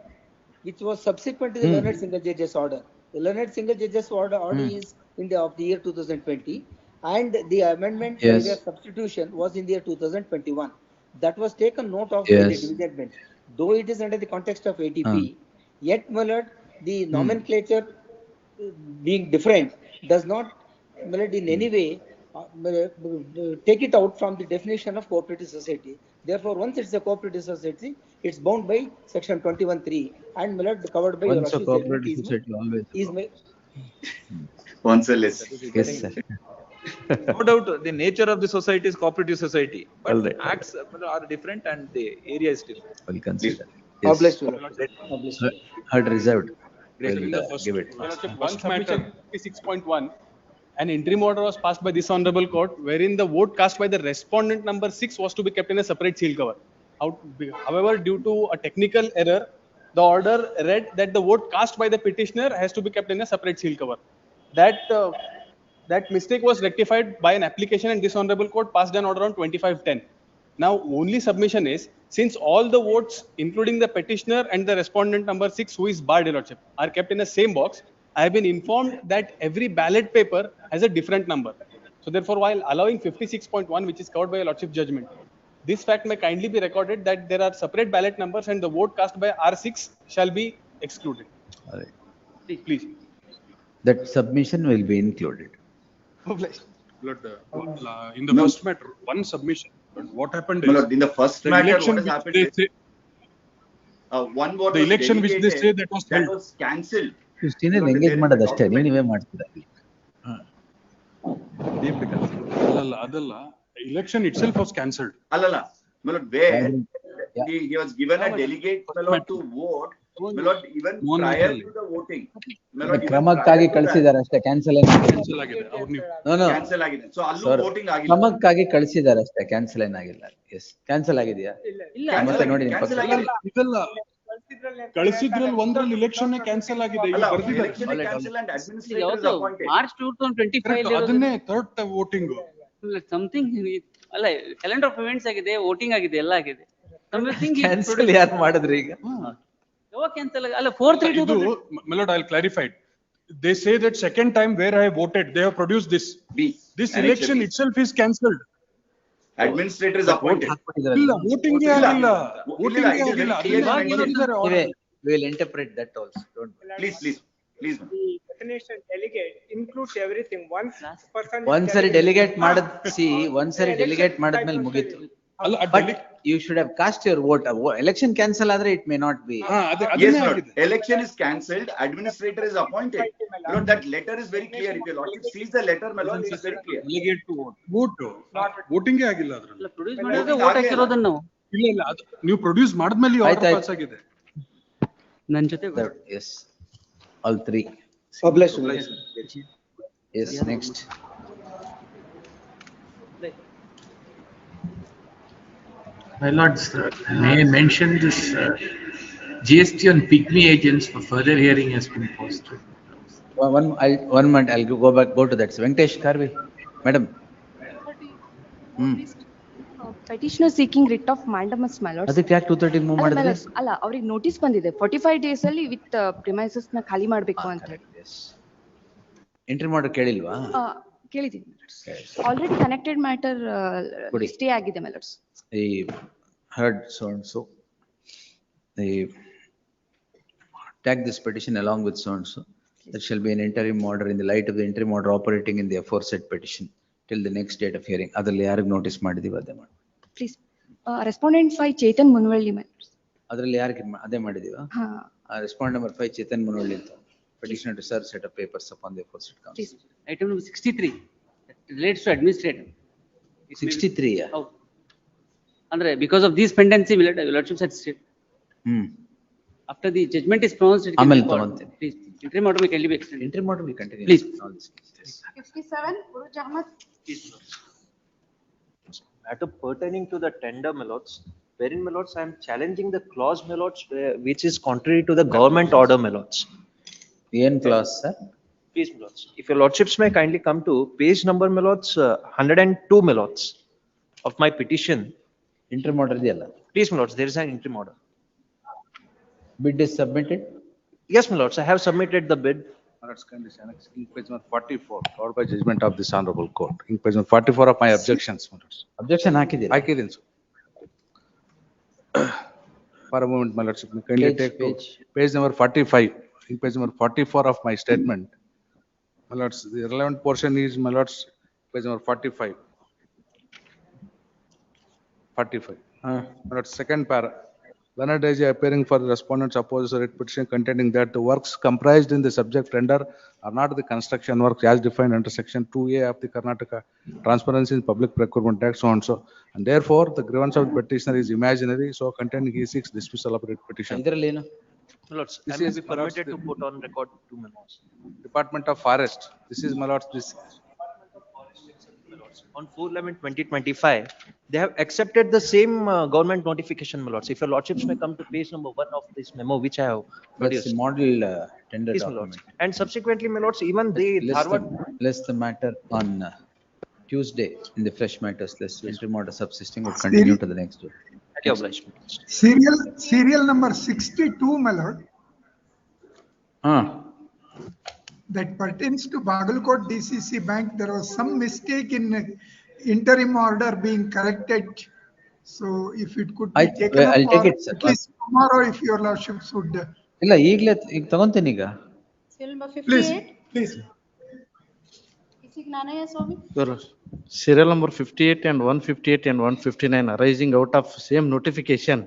which was subsequent to the learned single judges order. The learned single judges order is in of the year 2020, and the amendment by way of substitution was in the year 2021. That was taken note of by the division bench. Though it is under the context of ATP, yet, my lord, the nomenclature being different does not, my lord, in any way take it out from the definition of cooperative society. Therefore, once it's a cooperative society, it's bound by section 21(3) and, my lord, covered by your Once a cooperative society, always. Once a less. Yes, sir. No doubt, the nature of the society is cooperative society, but the acts are different and the area is different. We'll consider. Heard reserved. Give it. One submission 6.1. An interim order was passed by this honorable court wherein the vote cast by the respondent number 6 was to be kept in a separate seal cover. However, due to a technical error, the order read that the vote cast by the petitioner has to be kept in a separate seal cover. That mistake was rectified by an application, and this honorable court passed an order on 2510. Now, only submission is, since all the votes, including the petitioner and the respondent number 6, who is barred, Lordship, are kept in the same box, I have been informed that every ballot paper has a different number. So therefore, while allowing 56.1, which is covered by a Lordship judgment, this fact may kindly be recorded that there are separate ballot numbers and the vote cast by R6 shall be excluded. All right. Please. That submission will be included. Lord, in the first matter, one submission. But what happened is, Lord, in the first matter, what has happened is, one vote the election which they say that was cancelled. Engage ಮಾಡೋದಷ್ಟೇ ನೀವೇ ಮಾಡ್ತೀರಾ ಅದಲ್ಲ election itself was cancelled. Allala, where he was given a delegate to vote, even prior to the voting. ಕ್ರಮಕ್ಕಾಗಿ ಕಳಿಸಿದ್ದಾರೆ ಅಷ್ಟೇ, cancel ಆಗಿದೆ. Cancel ಆಗಿದೆ. So ಅಲ್ಲೂ voting ಆಗಿಲ್ಲ. ಕ್ರಮಕ್ಕಾಗಿ ಕಳಿಸಿದ್ದಾರೆ ಅಷ್ಟೇ, ಕ್ಯಾನ್ಸಲ್ ಏನಾಗಿಲ್ಲ. ಎಸ್ ಕ್ಯಾನ್ಸಲ್ ಆಗಿದೆಯಾ? ಮತ್ತೆ ನೋಡಿ ಇದಲ್ಲ ಕಳಿಸಿದ್ರಲ್ಲಿ ಒಂದ್ರಲ್ಲಿ ಇಲೆಕ್ಷನ್ ಕ್ಯಾನ್ಸಲ್ ಆಗಿದೆ. ಮಾರ್ಚ್ 2025 ಅದನ್ನೇ ಥರ್ಡ್ ವೋಟಿಂಗ್ ಸಮಥಿಂಗ್ ಅಲ್ಲ, ಕ್ಯಾಲೆಂಡರ್ ಆಫ್ ಇವೆಂಟ್ಸ್ ಆಗಿದೆ, ವೋಟಿಂಗ್ ಆಗಿದೆ, ಎಲ್ಲ ಆಗಿದೆ. ಕ್ಯಾನ್ಸಲ್ ಯಾರು ಮಾಡಿದ್ರಿ ಈಗ? ಯಾವಾಗ ಕ್ಯಾನ್ಸಲ್ ಆಗಿದೆ? ಅಲ್ಲ 432. Milord, I'll clarify. They say that second time where I voted, they have produced this. This election itself is cancelled. Administrator is appointed. ಇಲ್ಲ ವೋಟಿಂಗ್ ಆಗಿಲ್ಲ. ವೋಟಿಂಗ್ ಆಗಿಲ್ಲ. We will interpret that also. Don't worry. Please. The definition delegate includes everything. ಒಂದ್ಸರಿ delegate ಮಾಡಿದ್ಮೇಲೆ ಮುಗೀತು. you should have cast your vote. Election cancel adre it may not be. Yes, Lord. Election is cancelled. Administrator is appointed. Lord, that letter is very clear. If your Lordship sees the letter, my Lord, it is very clear. Delegate to vote. Voting ಆಗಿಲ್ಲ ಅದ್ರಲ್ಲಿ. Produce ಮಾಡಿದ್ರೆ vote ಹಾಕಿರೋದನ್ನ ನಾವು. ಇಲ್ಲ ಅದು ನೀವು produce ಮಾಡಿದ್ಮೇಲೆ order pass ಆಗಿದೆ. ನನ್ನ ಜೊತೆ Yes. All three. Yes, next. My lords, may I mention this GST on pygmy agents for further hearing has been posted. One minute, I'll go to that. Venkatesh Karvi, madam. Petitioner seeking writ of mandamus, my lords. ಅದಕ್ಕೆ ಯಾಕೆ 213 move ಮಾಡಿದ್ರಿ? ಅಲ್ಲ ಅವ್ರಿಗೆ notice ಬಂದಿದೆ 45 days ಅಲ್ಲಿ with premises ನ ಖಾಲಿ ಮಾಡಬೇಕು ಅಂತ ಹೇಳಿ. ಎಂಟ್ರಿ ಮಾಡರ್ ಕೇಳಿಲ್ವಾ? ಕೇಳಿದೀನಿ ಆಲ್ರೆಡಿ ಕನೆಕ್ಟೆಡ್ ಮ್ಯಾಟರ್ ಸ್ಟೇ ಆಗಿದೆ my lords. They heard so and so. They tag this petition along with so and so. There shall be an interim order in the light of the interim order operating in the aforesaid petition till the next date of hearing. Adralli ಯಾರಿಗೆ notice ಮಾಡಿದೀವಿ ಅದೇ ಮಾಡಿ. Please. Respondent 5 Chetan Munavalli my lords. ಅದ್ರಲ್ಲಿ ಯಾರಿಗೆ ಅದೇ ಮಾಡಿದೀವಾ? Respondent number 5 Chetan Munavalli ಅಂತ. Petitioner to serve set of papers upon the aforesaid council. Item number 63 relates to administrative. 63 ಹೌದು. ಅಂದ್ರೆ because of these pendency lordship said after the judgment is pronounced it ಆಮೇಲೆ ತಗೊಂತೀನಿ. Please interim order may kindly be extended. Interim order will continue. Please. 57 Uruj Ahmad. Matter pertaining to the tender, my lords, wherein, my lords, I am challenging the clause, my lords, which is contrary to the government order, my lords. N clause, sir? Please, my lords. If your lordships may kindly come to page number, my lords, 102, my lords, of my petition. Interim order ಇದೆಯಲ್ಲ? Please, my lords, there is an interim order. Bid is submitted? Yes, my lords, I have submitted the bid. Lords, kindly annex in page number 44, covered by judgment of this honorable court. In page number 44 of my objections, my lords. Objection ಹಾಕಿದ್ದೀರಾ? ಹಾಕಿದ್ದೀನಿ sir. For a moment, my lordship, kindly take page number 45. In page number 44 of my statement, my lords, the relevant portion is, my lords, page number 45. 45. My lords, second para. Learned AG appearing for the respondents opposes a writ petition containing that the works comprised in the subject tender are not the construction works as defined under section 2A of the Karnataka Transparency in Public Procurement Act, so and so. And therefore, the grievance of the petitioner is imaginary, so containing he seeks dismissal of writ petition. ಇದರಲ್ಲಿ ಏನು? My lords, I may be permitted to put on record 2 my lords. Department of Forest. This is, my lords, this. On 4/11/2025, they have accepted the same government notification, my lords. If your lordships may come to page number 1 of this memo, which I have produced. That's model tender Yes, my document. lords. And subsequently, my lords, even the Dharwad. List the matter on Tuesday in the fresh matters list. Interim order subsisting would continue to the next day. Serial number 62, my lord. That pertains to Bagalkot DCC Bank. There was some mistake in interim order being corrected. So if it could be taken up, I'll take it, sir. At least tomorrow, if your lordships would. ಇಲ್ಲ ಈಗಲೇ ಈಗ ತಗೊಂತೀನಿ ಈಗ. Serial number 58. Please. Isik Nanaya Swami. Serial number 58 and 158 and 159 arising out of same notification.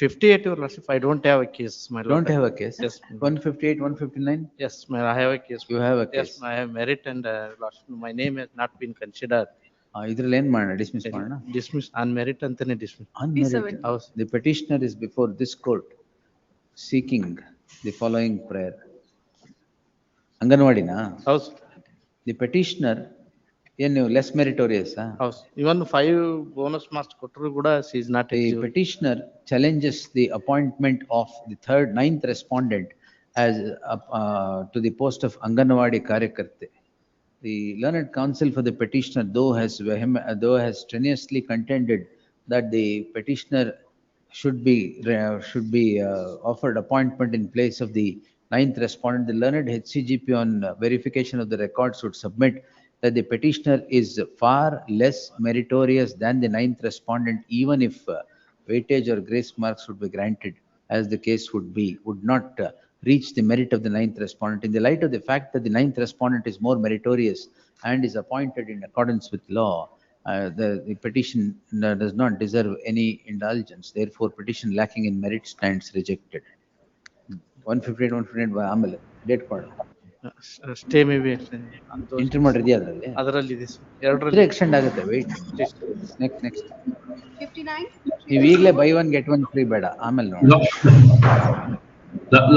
58, your lordship, I don't have a case, my lord. Don't have a case? Yes. 158, 159? Yes, I have a case. You have a case? Yes, I have merit and lordship, my name has not been considered. ಇದ್ರಲ್ಲಿ ಏನ್ ಮಾಡೋಣ? Dismiss ಮಾಡೋಣ? Dismiss on merit ಅಂತಾನೆ dismiss. On merit. The petitioner is before this court seeking the following prayer. ಅಂಗನವಾಡಿನಾ? ಹೌದು. The petitioner ಏನು less meritorious? ಹೌದು. Even 5 bonus marks ಕೊಟ್ಟರು ಕೂಡ she is not eligible. The petitioner challenges the appointment of the ninth respondent as to the post of Anganwadi Karyakarte. The learned counsel for the petitioner, though has strenuously contended that the petitioner should be offered appointment in place of the ninth respondent, the learned HCGP on verification of the records would submit that the petitioner is far less meritorious than the ninth respondent, even if weightage or grace marks would be granted, as the case would not reach the merit of the ninth respondent. In the light of the fact that the ninth respondent is more meritorious and is appointed in accordance with law, The petition does not deserve any indulgence. Therefore, petition lacking in merit stands rejected. 158, 158 ಆಮೇಲೆ date ಕೊಡು. Stay may be entry ಮಾಡಿದ್ಯಾ ಅದರಲ್ಲಿ? ಅದರಲ್ಲಿ ಇದೆ ಎರಡರಲ್ಲಿ extend ಆಗುತ್ತೆ. Weight. Next 59. ನೀವು ಈಗಲೇ by one get one free ಬೇಡ, ಆಮೇಲೆ ನೋಡಿ.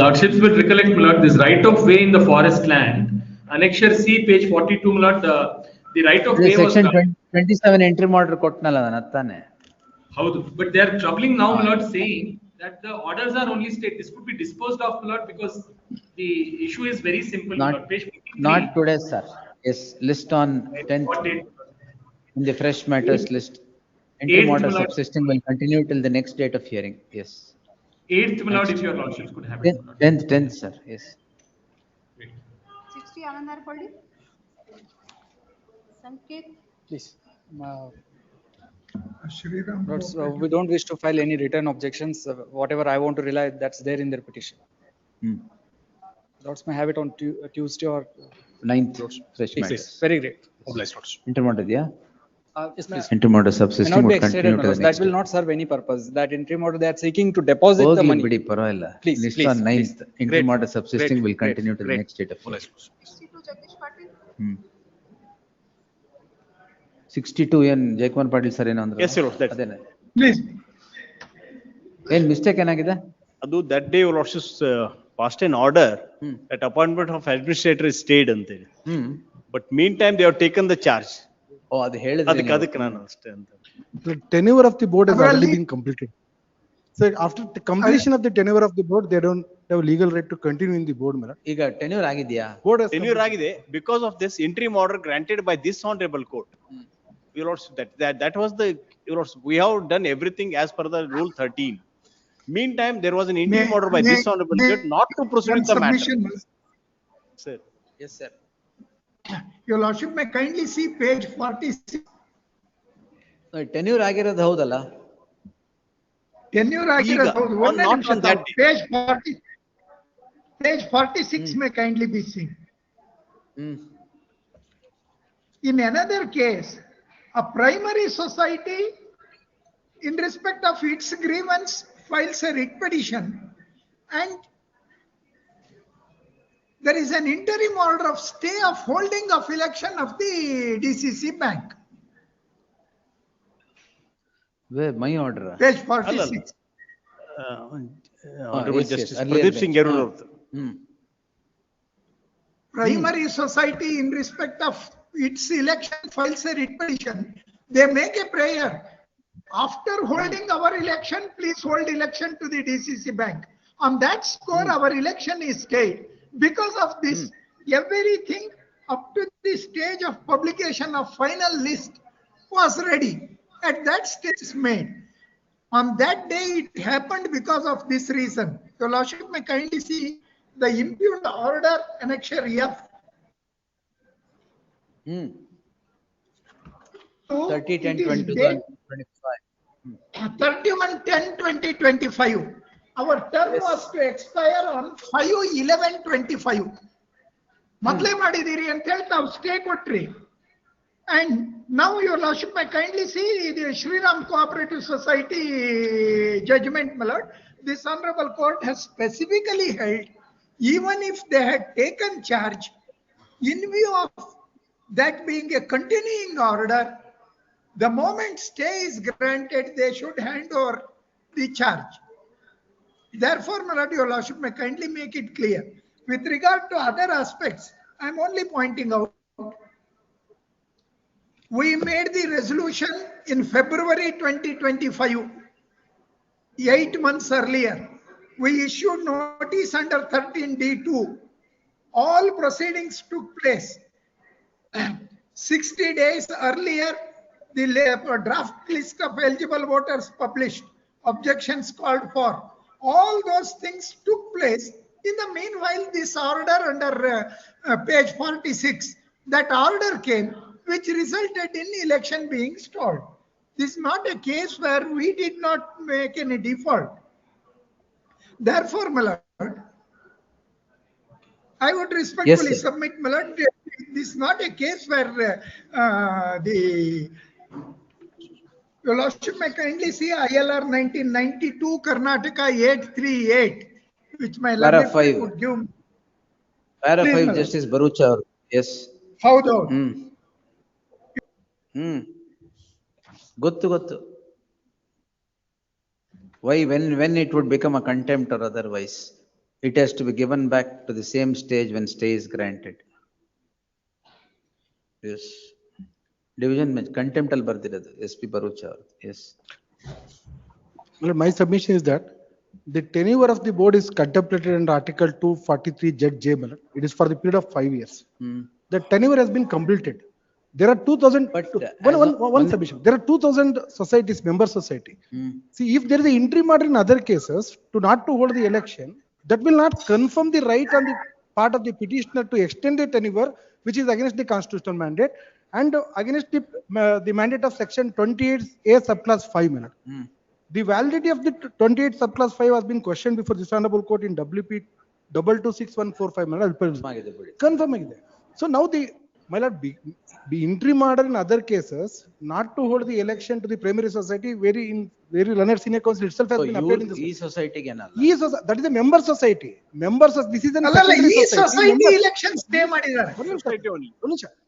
Lordships will recollect, my lord, this right of way in the forest land. Annexure C, page 42, my lord, the right of way was. Section 27 entry order ಕೊಟ್ಟನಲ್ಲ ನಾನು ಅತ್ತಾನೆ. ಹೌದು, but they are troubling now, my lord, saying that the orders are only state. This could be disposed of, my lord, because the issue is very simple. Not today, sir. Yes, list on 10th. In the fresh matters list. Entry order subsisting will continue till the next date of hearing. Yes. 8th, my lord, if your lordships could have it. 10th, sir. Yes. 60 Avandar Poldi. Sanket. Please. Shriram. Lords, we don't wish to file any written objections. Whatever I want to rely, that's there in their petition. Lords may have it on Tuesday or 9th. Fresh matters. Very great. Entry order, yeah? Yes, please. Entry order subsisting will continue till the next. That will not serve any purpose. That entry order they are seeking to deposit the money. ಬಿಡಿ ಪರವಾಗಿಲ್ಲ. Please. List on 9th. Entry order subsisting will continue till the next date of hearing. 62 Jagdish Patil. 62 ಏನ್ Jayakumar Patil sir ಏನೋ ಅಂದ್ರೆ? Yes, sir. ಅದೇನೆ. Please. ಏನ್ mistake ಏನಾಗಿದೆ? ಅದು that day your lordships passed an order that appointment of administrator is stayed ಅಂತೇಳಿ. But meantime they have taken the charge. Oh, ಅದು ಹೇಳಿದ್ರೆ ಅದಕ್ಕೆ ನಾನು ಅಷ್ಟೇ ಅಂತ. The tenure of the board has already been completed. So after the completion of the tenure of the board, they don't have legal right to continue in the board, madam. ಈಗ tenure ಆಗಿದೆಯಾ? Board has tenure ಆಗಿದೆ because of this interim order granted by this honorable court. Your lords, that was the, your lords, we have done everything as per the rule 13. Meantime, there was an interim order by this honorable court not to proceed with the matter. Sir. Yes, sir. Your lordship may kindly see page 46. Tenure ಆಗಿರೋದು ಹೌದಲ್ಲ? Tenure ಆಗಿರೋದು ಹೌದು. Not on that day. Page 46 may kindly be seen. In another case, a primary society, in respect of its grievance, files a writ petition, and there is an interim order of stay of holding of election of the DCC bank. Where my order? Page 46. Honorable Justice Pradeep Singh Yarur. Primary society, in respect of its election, files a writ petition. They make a prayer. After holding our election, please hold election to the DCC bank. On that score, our election is stayed. Because of this, everything up to the stage of publication of final list was ready. At that stage is made. On that day, it happened because of this reason. Your lordship may kindly see the impugned order annexure F. 31/10/2025. Our term was to expire on 5/11/25. ಮೊದಲೇ ಮಾಡಿದಿರಿ ಅಂತ ಹೇಳಿ ನಾವು stay ಕೊಟ್ರಿ. And now your lordship may kindly see the Shriram Cooperative Society judgment, my lord. This honorable court has specifically held, even if they had taken charge, in view of that being a continuing order, the moment stay is granted, they should hand over the charge. Therefore, my lord, your lordship may kindly make it clear. With regard to other aspects, I am only pointing out, we made the resolution in February 2025, 8 months earlier. We issued notice under 13D2. All proceedings took place. 60 days earlier, the draft list of eligible voters published, objections called for. All those things took place. In the meanwhile, this order under page 46, that order came, which resulted in election being stalled. This is not a case where we did not make any default. Therefore, my lord, I would respectfully submit, my lord, this is not a case where the Your Lordship may kindly see ILR 1992 Karnataka 838, which my Para learned friend 5. would give. Para Please, 5 my lord. Justice Barucha. Yes. Howdo? Gottu. Why, when it would become a contempt or otherwise, it has to be given back to the same stage when stay is granted. Yes. Division contempt al bardiradu. SP Barucha. Yes. Well, my submission is that the tenure of the board is contemplated under Article 243 ZJ. It is for the period of 5 years. The tenure has been completed. There are 2,000. One submission. There are 2,000 societies, member society. See, if there is an interim order in other cases to not to hold the election, that will not confirm the right on the part of the petitioner to extend the tenure, which is against the constitutional mandate and against the mandate of section 28A subclass 5. The validity of the 28 subclass 5 has been questioned before this honorable court in WP 226145. Confirm. So now the interim order in other cases not to hold the election to the primary society very learned senior council itself has been appeared in this society. That is a member society. This is a secondary society elections stay ಮಾಡಿದ್ದಾರೆ.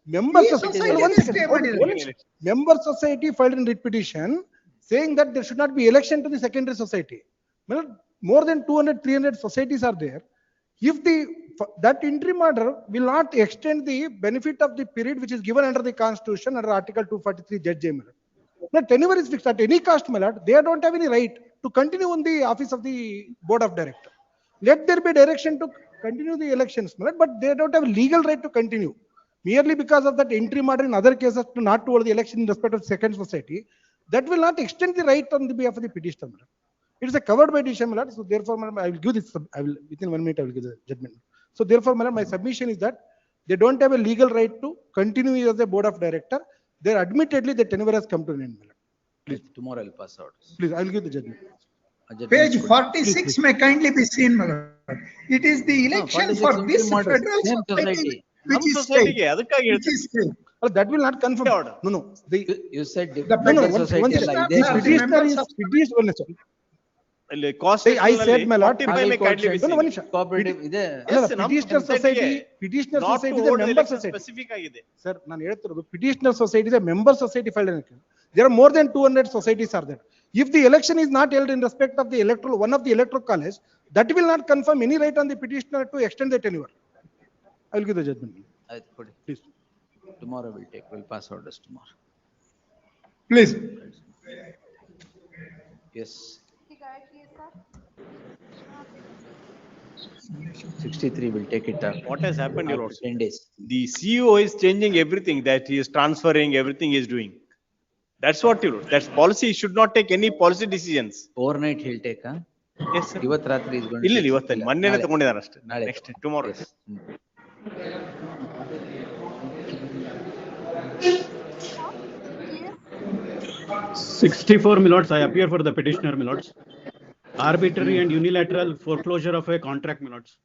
Member society filed in writ petition saying that there should not be election to the secondary society. More than 200-300 societies are there. If that interim order will not extend the benefit of the period which is given under the Constitution under Article 243 ZJ. Now, tenure is fixed at any cost, my lord. They don't have any right to continue in the office of the board of directors. Let there be direction to continue the elections, my lord, but they don't have legal right to continue. Merely because of that interim order in other cases to not to hold the election in respect of second society, that will not extend the right on the behalf of the petitioner. It is a covered by decision, my lord. So therefore, madam, I will give this. Within 1 minute I will give the judgment. So therefore, madam, my submission is that they don't have a legal right to continue as a board of director. They admittedly the tenure has come to an end, madam. Please, tomorrow I will pass out. Please, I will give the judgment. Page 46 may kindly be seen, my lord. It is the election for this federal society which is stayed. That will not confirm. No. You said the federal society. I said, my lord, petitioner society is a member society. Sir, petitioner society is a member society filed. There are more than 200 societies are there. If the election is not held in respect of the one of the electoral college, that will not confirm any right on the petitioner to extend the tenure. I will give the judgment. Please. Tomorrow we'll pass orders tomorrow. Please. Yes. 63 will take it up. What has happened, your lordship? 10 days. The CEO is changing everything, that he is transferring, everything he is doing. That's what you do. That's policy. He should not take any policy decisions. Overnight he'll take, huh? Yes, sir. Ivat Ratri is going to take. Next, tomorrow. Yes. 64, my lords, I appear for the petitioner, my lords. Arbitrary and unilateral foreclosure of a contract, my lords.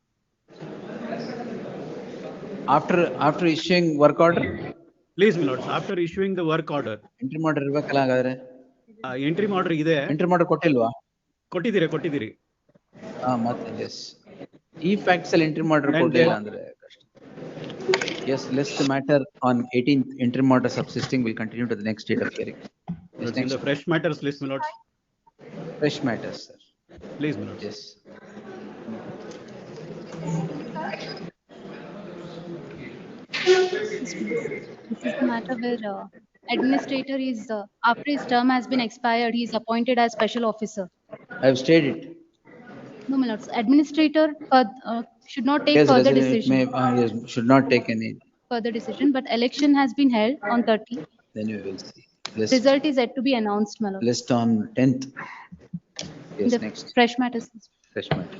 After issuing work order? Please, my lords, after issuing the work order. Interim order irvakala hagadre? Interim order ide. Interim order ಕೊಟ್ಟಿಲ್ವಾ? ಕೊಟ್ಟಿದ್ದೀರಿ. ಮತ್ತೆ yes. ಈ facts ಅಲ್ಲಿ interim order ಕೊಡಲಿಲ್ಲ ಅಂದ್ರೆ ಕಷ್ಟ. Yes, list matter on 18th interim order subsisting will continue to the next date of hearing. Yes, in the fresh matters list, my lords. Fresh matters, sir. Please, my lords. Yes. This is the matter where administrator is, after his term has been expired, he is appointed as special officer. I have stated. No, my lords. Administrator should not take further decision. Yes, should not take any further decision, but election has been held on 30th. Then we will see. Result is yet to be announced, my lord. List on 10th. Yes, the next. Fresh matters. Fresh matter.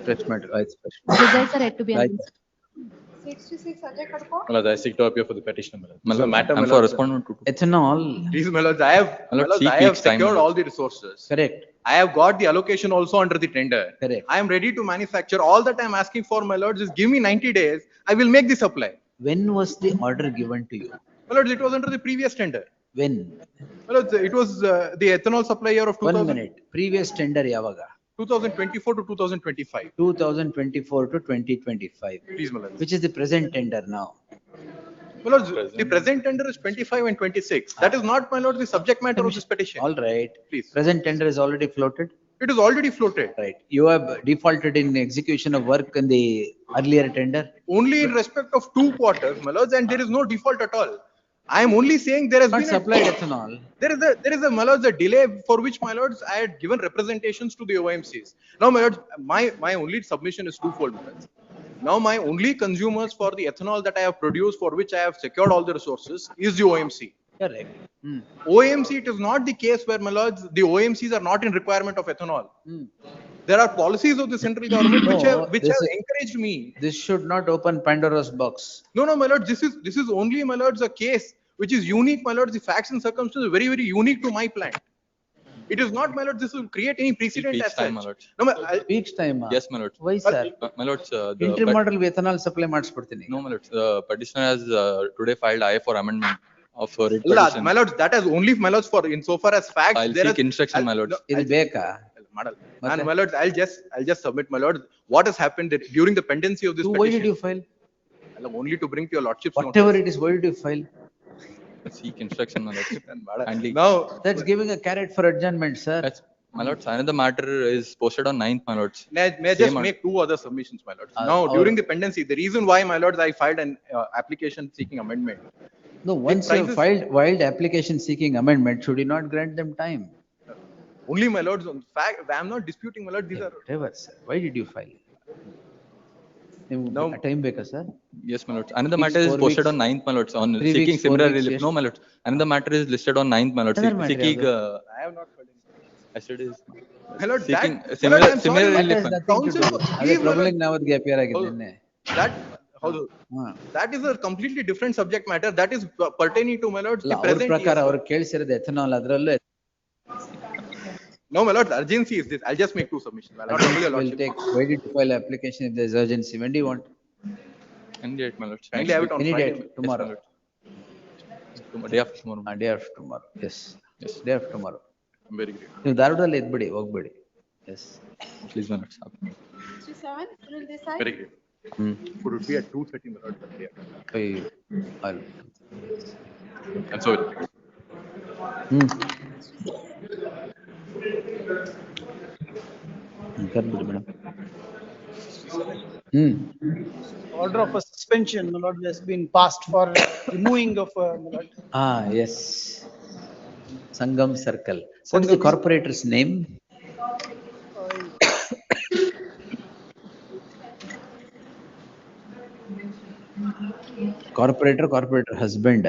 Fresh matter. It's fresh. Results are yet to be announced. 66 Ajay Kadko. Malad, I seek to appear for the petitioner. Malad, matter. I'm for respondent to ethanol. Please, Malad, I have secured all the resources. Correct. I have got the allocation also under the tender. Correct. I am ready to manufacture. All that I am asking for, my lords, is give me 90 days. I will make the supply. When was the order given to you? My lords, it was under the previous tender. When? My lords, it was the ethanol supply year of 2000. 1 minute. Previous tender yavaga? 2024 to 2025. 2024 to 2025. Please, my lords. Which is the present tender now? My lords, the present tender is 25 and 26. That is not, my lord, the subject matter of this petition. All right. Please. Present tender is already floated? It is already floated. Right. You have defaulted in execution of work in the earlier tender? Only in respect of 2 quarters, my lords, and there is no default at all. I am only saying there has been supplied ethanol. There is a, my lords, a delay for which, my lords, I had given representations to the OMCs. Now, my lords, my only submission is twofold, my lords. Now, my only consumers for the ethanol that I have produced, for which I have secured all the resources, is the OMC. Correct. OMC, it is not the case where, my lords, the OMCs are not in requirement of ethanol. There are policies of the central government which have encouraged me. This should not open Pandora's box. No, my lord, this is only, my lords, a case which is unique, my lords. The facts and circumstances are very, very unique to my plant. It is not, my lord, this will create any precedent as time, my such. lords. No, Peaks time. Yes, my lords. Why, sir? My lords, Intermodal ethanol supply ಮಾಡಿಸ್ಬಿಡ್ತೀನಿ. No, my lords. The petitioner has today filed I for amendment of writ Allah, petition. my lords, that has only, my lords, for insofar as facts. I'll there seek instruction, my lords. ಇದು ಬೇಕಾ? And my lords, I'll just submit, my lords, what has happened that during the pendency of this Why petition. did you file? Only to bring to your lordship's Whatever notice. it is, why did you file? Seek instruction, my lords. Kindly. Now, that's giving a carrot for adjournment, sir. My lords, another matter is posted on 9th, my lords. May I just make 2 other submissions, my lords. Now, during the pendency, the reason why, my lords, I filed an application seeking amendment. No, once you have filed application seeking amendment, should you not grant them time? Only, my lords, on fact, I am not disputing, my lords, these are. Whatever, sir. Why did you file? No time ಬೇಕಾ, sir? Yes, my lords. Another matter is posted on 9th, my lords, on 3 seeking weeks, 4 similar weeks, relief. yes. No, my lords. Another matter is listed on 9th, my lords. Another matter, Seeking, I have not filed. I said is My lord, seeking that, similar my lord, I'm similar sorry, relief. That has nothing to do. ಅದೇ troubling ನಾವದ್ಗೆ appear ಆಗಿದ್ದು ನಿನ್ನೆ. That is a completely different subject matter. That is pertaining to, my lords, the ಅವ್ರ present. ಪ್ರಕಾರ ಅವ್ರು ಕೇಳಿಸಿರೋದು ethanol ಅದರಲ್ಲೂ. No, my lord, the urgency is this. I'll just make 2 submissions. I'll not trouble your Will lordship. take. Why did you file application if there is urgency? When do you want? Any date, my lords. Kindly have it on Any Friday. date? Tomorrow. Yes, my lords. Day after tomorrow. Day after tomorrow. Yes. Yes. Day after tomorrow. Very great. ನೀವು ಧಾರವಾಡದಲ್ಲಿ ಇದ್ಬಿಡಿ, ಹೋಗ್ಬೇಡಿ. Yes. Please, my lords. 67, Sunil Desai. Very great. Would it be at 2:30, my lord? I'm sorry. ಕರ್ಬಿಡಿ madam. Order of a suspension, my lord, has been passed for removing of, my lord. Yes. Sangam Circle. What is the corporator's name? Corporator husband.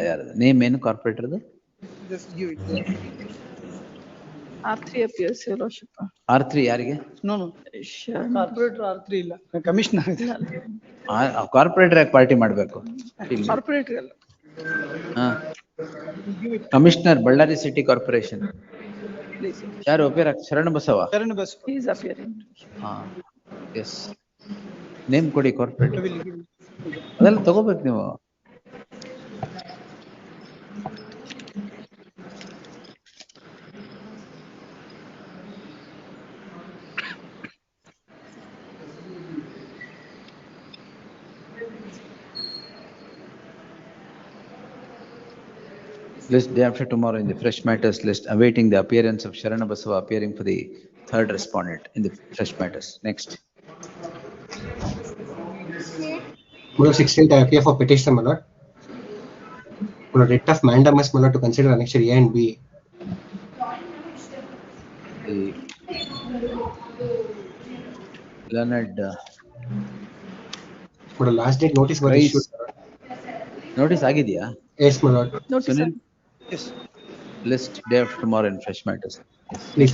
Name ಏನು corporator? Just give it. R3 appears, your lordship. R3 ಯಾರಿಗೆ? No. Corporator R3 ಇಲ್ಲ. Commissioner. Corporator ಯಾಕೆ party ಮಾಡಬೇಕು? Corporate ಅಲ್ಲ. Commissioner Ballari city corporation. ಯಾರು appear? Sharana Basava. He is appearing. Yes. Name ಕೊಡಿ corporator. ಅದೆಲ್ಲ ತಗೋಬೇಕು ನೀವು. List day after tomorrow in the fresh matters list, awaiting the appearance of Sharana Basava appearing for the third respondent in the fresh matters. Next. 16th I appear for petition, my lord. For a writ of mandamus, my lord, to consider annexure A and B. Leonard. For the last date notice was issued. Notice ಆಗಿದೆಯಾ? Yes, my lord. Sunil? Yes. List day after tomorrow in fresh matters. Please.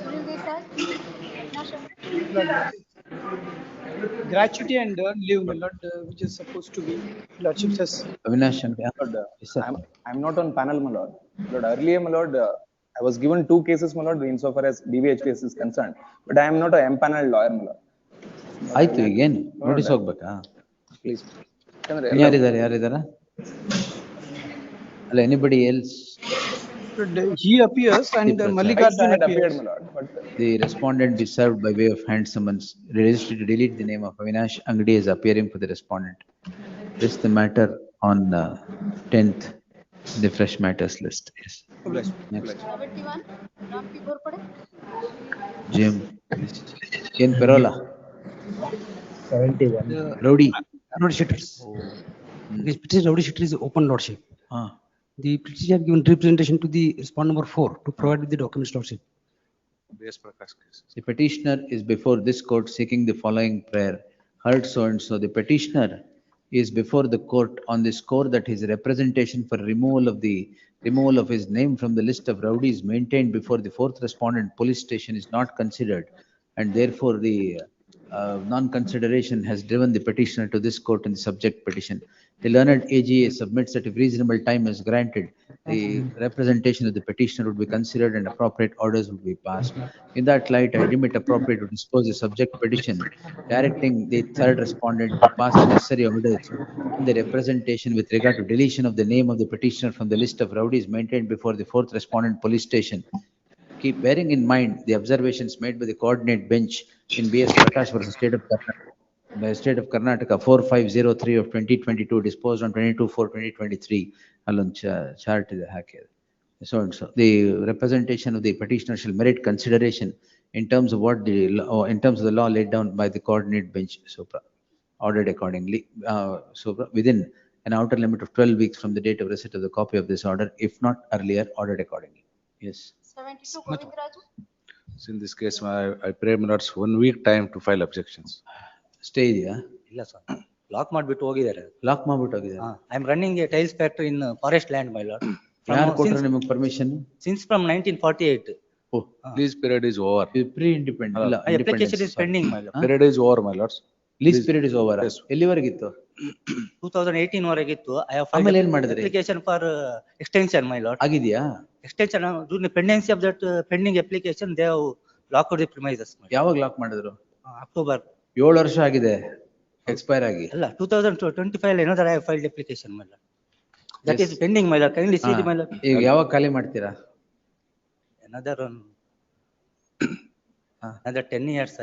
Sunil Desai. Gratuity and earned leave, my lord, which is supposed to be lordship says. Avinash and I'm not on panel, my lord. Lord, earlier, my lord, I was given 2 cases, my lord, insofar as DBH case is concerned. But I am not an empaneled lawyer, my lord. ಆಯ್ತು, ಈಗೇನು notice ಹೋಗ್ಬೇಕಾ? Please. ಯಾರಿದ್ದಾರೆ? Anybody else? He appears and Prasad. Mallikarjun It appeared, appears. my lord, but The respondent be served by way of hand summons. Registered to delete the name of Avinash Angadi as appearing for the respondent. This the matter on 10th, the fresh matters list. Yes. Next. 71, Ramki Ghorpade. Jim. Ken Perola. 71. Rowdy. Lord Shetters. This petition Rowdy Shetter is open lordship. Ah. The petitioner given representation to the respondent number 4 to provide with the documents lordship. The petitioner is before this court seeking the following prayer. Heard so and so. The petitioner is before the court on the score that his representation for removal of his name from the list of rowdies maintained before the fourth respondent police station is not considered, and therefore the non-consideration has driven the petitioner to this court in the subject petition. The learned AGA submits that if reasonable time is granted, the representation of the petitioner would be considered and appropriate orders would be passed. In that light, I deem it appropriate to dispose the subject petition, directing the third respondent to pass the necessary orders on the representation with regard to deletion of the name of the petitioner from the list of rowdies maintained before the fourth respondent police station. Keep bearing in mind the observations made by the coordinate bench in B.S. Prakash versus State of Karnataka 4503 of 2022 disposed on 22/4/2023. Allon chart is hacked. So and so. The representation of the petitioner shall merit consideration in terms of the law laid down by the coordinate bench. Supra. Ordered accordingly. Supra. Within an outer limit of 12 weeks from the date of receipt of the copy of this order, if not earlier, ordered accordingly. Yes. 72, Govindraju. So in this case, I pray my lords 1 week time to file objections. Stay ಇದೆಯಾ? ಇಲ್ಲ sir, lock ಮಾಡ್ಬಿಟ್ಟು ಹೋಗಿದ್ದಾರೆ. Lock ಮಾಡ್ಬಿಟ್ಟು ಹೋಗಿದ್ದಾರೆ. I am running A tiles factory in forest land my lord. ಯಾರು ಕೊಟ್ಟರು ನಿಮಗೆ permission? Since from 1948. Oh, lease period is over. Pre-independent. Application is pending, my lord. Period is over, my lords. Lease period is over. ಎಲ್ಲಿವರೆಗಿತ್ತು? 2018 ವರೆಗಿತ್ತು. I have ಆಮೇಲೆ ಏನ್ ಮಾಡಿದ್ರಿ? Application for extension, my lord. ಆಗಿದೆಯಾ? Extension during the pendency of that pending application they have locked the premises. ಯಾವಾಗ lock ಮಾಡಿದ್ರು? October. 7 ವರ್ಷ ಆಗಿದೆ ಎಕ್ಸ್ಪೈರ್ ಆಗಿ. ಅಲ್ಲ, 2025 another I have filed application, my lord. That is pending, my lord. Kindly see the, my lord. ಈಗ ಯಾವಾಗ ಖಾಲಿ ಮಾಡ್ತೀರಾ? Another 10 years.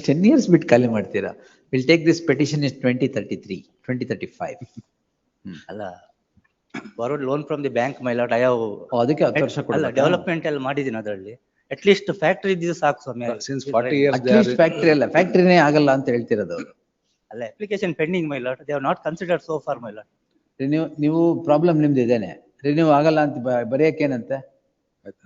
10 years ಬಿಟ್ಟು ಖಾಲಿ ಮಾಡ್ತೀರಾ? We'll take this petition is 2033, 2035. ಅಲ್ಲ, borrowed loan from the bank, my lord. I have ಅದಕ್ಕೆ 10 ವರ್ಷ ಕೊಡಲ್ಲ. ಅಲ್ಲ, ಡೆವಲಪ್ಮೆಂಟ್ ಎಲ್ಲ ಮಾಡಿದ್ದೀನಿ ಅದರಲ್ಲಿ. ಅಟ್ ಲೀಸ್ಟ್ ಫ್ಯಾಕ್ಟರಿ ಇದ್ದು ಸಾಕು ಸ್ವಾಮಿ. Since 40 years at least factory ಅಲ್ಲ, ಫ್ಯಾಕ್ಟರಿನೇ ಆಗಲ್ಲ ಅಂತ ಹೇಳ್ತಿರೋದು. ಅಲ್ಲ, application pending, my lord. They have not considered so for, my lord. ನೀವು ಪ್ರಾಬ್ಲಮ್ ನಿಮ್ದು ಇದೇನೆ, ರಿನ್ಯೂ ಆಗಲ್ಲ ಅಂತ ಬರೆಯಕ್ಕೇನಂತೆ?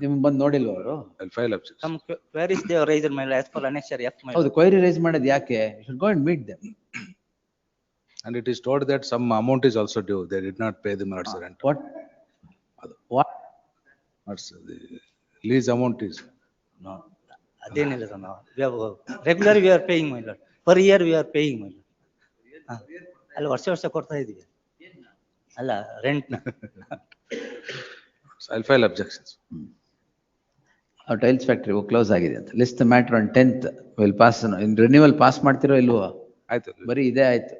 ನಿಮ್ ಬಂದು ನೋಡಿಲ್ವ ಅವರು? File up. Some queries they have raised, my lord, as per annexure F, my lord. ಹೌದು, ಕ್ವೈರಿ ರೈಸ್ ಮಾಡೋದು ಯಾಕೆ? You should go and meet them. And it is told that some amount is also due. They did not pay the merits rent. What? The lease amount is. No, ಅದೇನಿಲ್ಲ ಸರ್. ನಾವು regular we are paying, my lord. Per year we are paying, my lord. ಅಲ್ಲ, ವರ್ಷ ಕೊಡ್ತಾ ಇದೀವಿ. ಅಲ್ಲ, rent ನ. I'll file objections. Tiles factory close ಆಗಿದೆ ಅಂತ. List the matter on 10th will pass. Renewal pass ಮಾಡ್ತಿರೋ ಇಲ್ವೋ? ಆಯ್ತು, ಬರೀ ಇದೇ ಆಯ್ತು.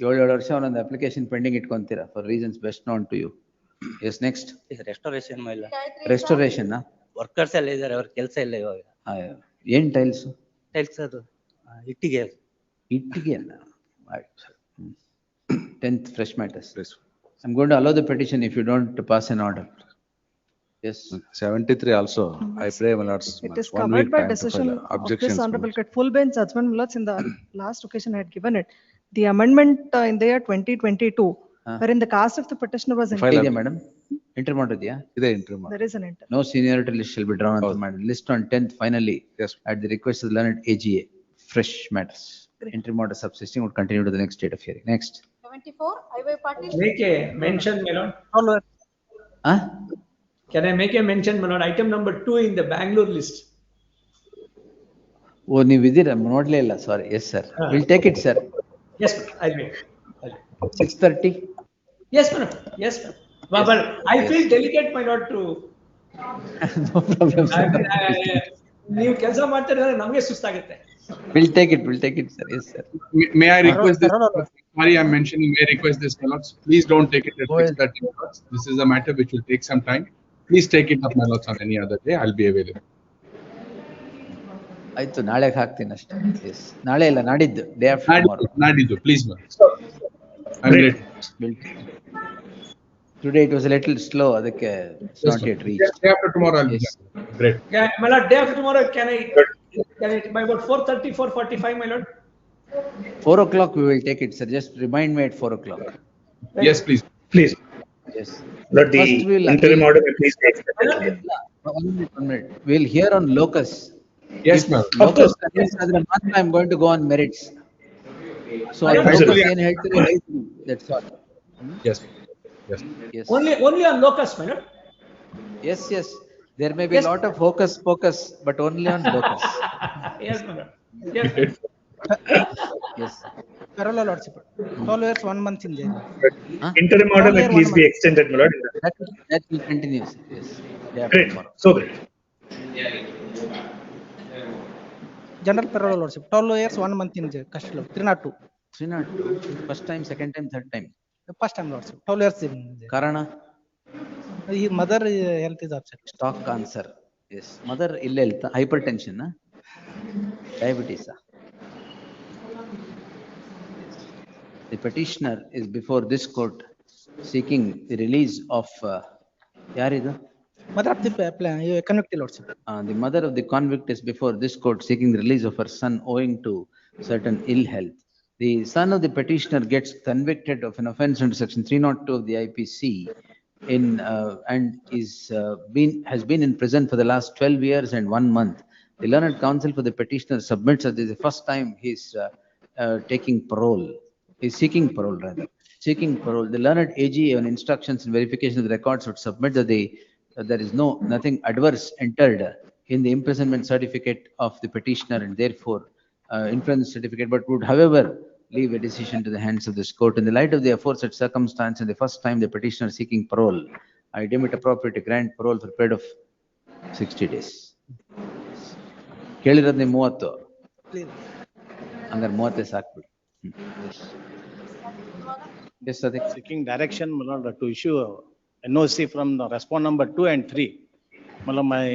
7 ವರ್ಷ ಒಂದೊಂದು ಅಪ್ಲಿಕೇಶನ್ ಪೆಂಡಿಂಗ್ ಇಟ್ಕೊಂತೀರಾ for reasons best known to you. Yes, next. Restoration, my lord. Restoration workers ಎಲ್ಲ ಇದ್ದಾರೆ, ಅವ್ರ ಕೆಲಸ ಇಲ್ಲ ಇವಾಗ. ಏನ್ ಟೈಲ್ಸ್? ಟೈಲ್ಸ್ ಅದು ಇಟ್ಟಿಗೆ. ಇಟ್ಟಿಗೆ ಅಲ್ಲ. 10th fresh matters. I'm going to allow the petition if you don't pass an order. Yes. 73 also. I pray, my lords. It is covered by decision of this honorable court. Full bench judgment, my lords, in the last occasion I had given it. The amendment in the year 2022, wherein the caste of the petitioner was included. Madam, enter ಮಾಡಿದ್ಯಾ? ಇದೆ enter. There is an enter. No seniority list shall be drawn on the list on 10th finally. Yes. At the request of the learned AGA. Fresh matters. Entry order subsisting would continue to the next date of hearing. Next. 74, I.Y. Patil. Make a mention, my lord. Can I make a mention, my lord? Item number 2 in the Bangalore list. ಓ, ನೀವು ಇದ್ದೀರಾ? ನೋಡ್ಲೇ ಇಲ್ಲ, sorry. Yes sir, will take it sir. Yes, I'll wait. 6:30. Yes, madam. Yes, madam. But I feel delicate, my lord, to. No problem, sir. ನೀವು ಕೆಲಸ ಮಾಡ್ತಿದ್ರೆ ನಮಗೆ ಸುಸ್ತಾಗುತ್ತೆ. We'll take it, sir. Yes, sir. May I request this? Sorry, I'm mentioning, may I request this, my lords? Please don't take it at Go ahead. 6:30, my lords. This is a matter which will take some time. Please take it up, my lords, on any other day. I'll be available. ಆಯ್ತು, ನಾಳೆಗೆ ಹಾಕ್ತೀನಿ ಅಷ್ಟೇ. Yes. ನಾಳೆ ಇಲ್ಲ, ನಾಡಿದ್ದು, day after tomorrow. Nadidu, please, my lords. I'm Great. ready. Today it was a little slow, ಅದಕ್ಕೆ it's Yes, not my yet lord. reached. Day after tomorrow, I'll be Yes. there. Great. Yeah, my lord, day after tomorrow, can I by about 4:30, 4:45, my lord? 4 o'clock we will take it, sir. Just remind me at 4 o'clock. Yes, please. Please. Yes. But the First we'll interim order may please be expected. 1 minute. We'll hear on locus. Yes, If ma'am. locus convinced ಆದ್ರೆ ಮಾತ್ರ I'm going to go on merits. So on locus ಏನ್ ಹೇಳ್ತೀರಿ ಹೇಳ್ತೀನಿ. That's all. Yes. Yes. Yes. Only on locus, my lord. Yes, yes. There may be a lot of hocus pocus, but only on locus. Yes, my lord. Yes. Yes. Parallel lordship. 12 years, 1 month in jail. Interim order may please be extended, my lord. That will continue, sir. Yes. Day after Great. tomorrow. So great. General parallel lordship. 12 years, 1 month in jail. Custody. 302. 302. First time, second time, third time. The first time lordship. 12 years in jail. ಕಾರಣ? His mother health is upset. Stock cancer. Yes. Mother ill health. Hypertension. Diabetes. The petitioner is before this court seeking the release of ಯಾರಿದು? Mother of the convicted lordship. The mother of the convict is before this court seeking the release of her son owing to certain ill health. The son of the petitioner gets convicted of an offence under section 302 of the IPC and has been in prison for the last 12 years and 1 month. The learned counsel for the petitioner submits that this is the first time he's taking parole. He's seeking parole rather. Seeking parole. The learned AG on instructions and verification of the records would submit that there is nothing adverse entered in the imprisonment certificate of the petitioner and therefore imprisonment certificate, but would however leave a decision to the hands of this court. In the light of the aforesaid circumstance and the first time the petitioner seeking parole, I deem it appropriate to grant parole for a period of 60 days. ಕೇಳಿರೋದು 30. ಹಂಗಾರೆ 30 ಸಾಕ್ಬಿಡಿ. Yes, sir. Seeking direction, my lord, to issue NOC from the respond number 2 and 3. My lord, my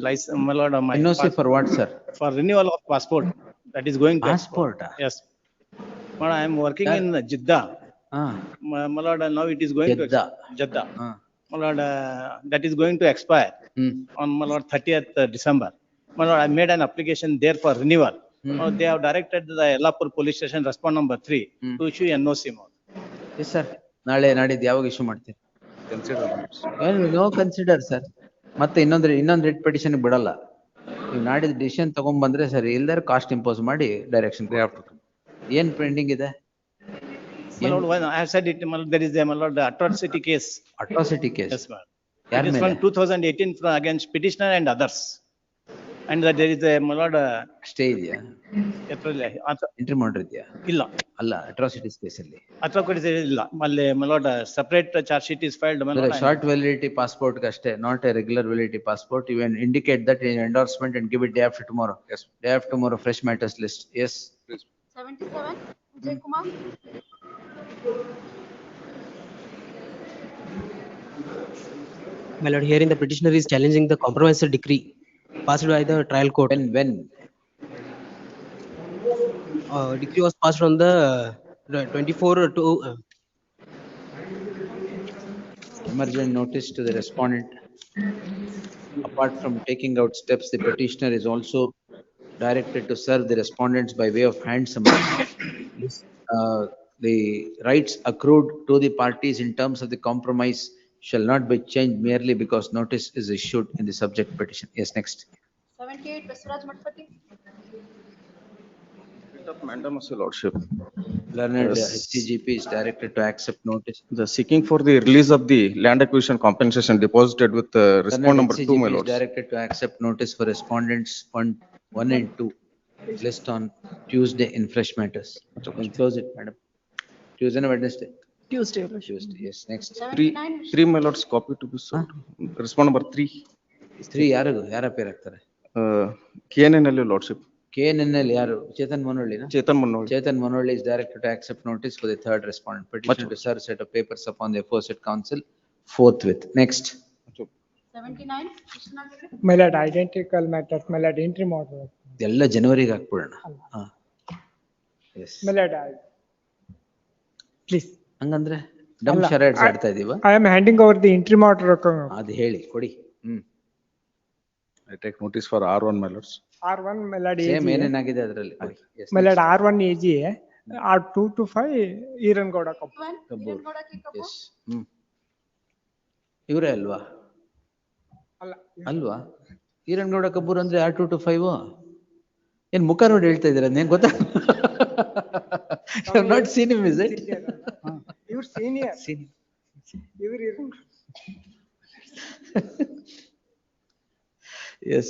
license, my lord, my NOC for what, sir? For renewal of passport. That is going to Passport? Yes. But I am working in Jeddah. My lord, now it is going Jeddah. to Jeddah. My lord, that is going to expire on my lord 30th December. My lord, I made an application there for renewal. Now they have directed the Yellapur police station respond number 3 to issue NOC mode. Yes, sir. ನಾಳೆ ನಾಡಿದ್ದು ಯಾವಾಗ issue ಮಾಡ್ತೀರಿ? No consider sir. ಮತ್ತೆ ಇನ್ನೊಂದು writ petition ಬಿಡಲ್ಲ. ನೀವು ನಾಡಿದ್ದು decision ತಗೊಂಡ್ಬಂದ್ರೆ ಸರಿ, ಇಲ್ದಾರೆ ಕಾಸ್ಟ್ ಇಂಪೋಸ್ ಮಾಡಿ ಡೈರೆಕ್ಷನ್. ಏನ್ ಪೆಂಡಿಂಗ್ ಇದೆ? My lord, when I have said it, my lord, there is a my lord atrocity case. Atrocity case. Yes, ma'am. It is from 2018 against petitioner and others. And that there is a my lord stay ಇದೆಯಾ? Entry ಮಾಡಿದ್ಯಾ? ಇಲ್ಲ. ಅಲ್ಲ, atrocities ಕೇಸಲ್ಲಿ. Atrocity ಇಲ್ಲ. ಅಲ್ಲಿ my lord separate charge sheet is filed. My lord, short validity passport ಅಷ್ಟೇ, not a regular validity passport. You can indicate that in endorsement and give it day after tomorrow. Yes. Day after tomorrow, fresh matters list. Yes. Please. 77, Vijay Kumar. My lord, hearing the petitioner is challenging the compromise decree passed by the trial court. When? Decree was passed on the 24 to Emergent notice to the respondent. Apart from taking out steps, the petitioner is also directed to serve the respondents by way of hand summons. The rights accrued to the parties in terms of the compromise shall not be changed merely because notice is issued in the subject petition. Yes, next. 78, Basiraj Matpati. Mandamus, Lordship. Learned HCGP is directed to accept notice. The seeking for the release of the land acquisition compensation deposited with respond number 2, my HCGP lords. is directed to accept notice for respondents 1 and 2 list on Tuesday in fresh matters. Can close it, madam. Tuesday or Wednesday? Tuesday. Tuesday. Yes, next. 3 my lords, copy to be sold. Respond number 3. 3 ಯಾರ peer ಆಗ್ತಾರೆ? KNNL, Lordship. KNNL yaru? Chetan Manolli na? Chetan Manolli. Chetan Manolli is directed to accept notice for the third respondent. Petition to serve set of papers upon the aforesaid council forthwith. Next. 79, Krishna Giri. My lord, identical matters, my lord, interim order. ಎಲ್ಲ ಜನವರಿಗೆ ಹಾಕ್ಬಿಡೋಣ. My lord, please. ಹಂಗಂದ್ರೆ ಡಮ್ ಶರೈಟ್ಸ್ ಆಡ್ತಾ ಇದೀವ. I am handing over the interim order. ಅದು ಹೇಳಿ ಕೊಡಿ. I take notice for R1, my lords. R1, my lord, same ಏನೇನಾಗಿದೆ ಅದರಲ್ಲಿ. my lord, R1 AGA, R2 to 5, Irangauda Kapoor. Yes. ಇವರೇ ಅಲ್ವಾ? ಅಲ್ವಾ? ಈರನ್ಗೌಡ ಕಪೂರ್ ಅಂದ್ರೆ R2 to 5. ಏನ್ ಮುಖ ನೋಡಿ ಹೇಳ್ತಾ ಇದೀರ? ಏನ್ ಗೊತ್ತಾ? You have not seen him, is it? Your senior. Yes.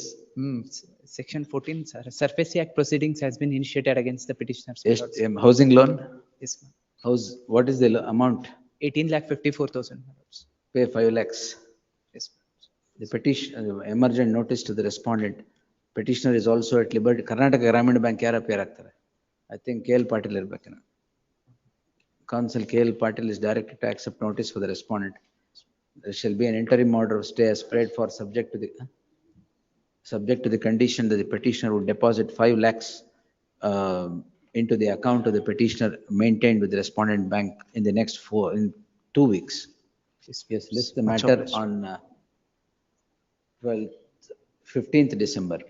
Section 14, Surface Act proceedings has been initiated against the petitioners. Housing loan? Yes, ma'am. What is the amount? 18,54,000. Pay 5 lakhs. Yes. The petition, emergent notice to the respondent. Petitioner is also at liberty. Karnataka Gramin Bank ಯಾರು appear ಆಗ್ತಾರೆ? I think KL Patil ಇರ್ಬೇಕೇನ. Counsel KL Patil is directed to accept notice for the respondent. There shall be an interim order of stay as spread for subject to the condition that the petitioner would deposit 5 lakhs into the account of the petitioner maintained with the respondent bank in the next 2 weeks. Yes, list the matter on 15th December.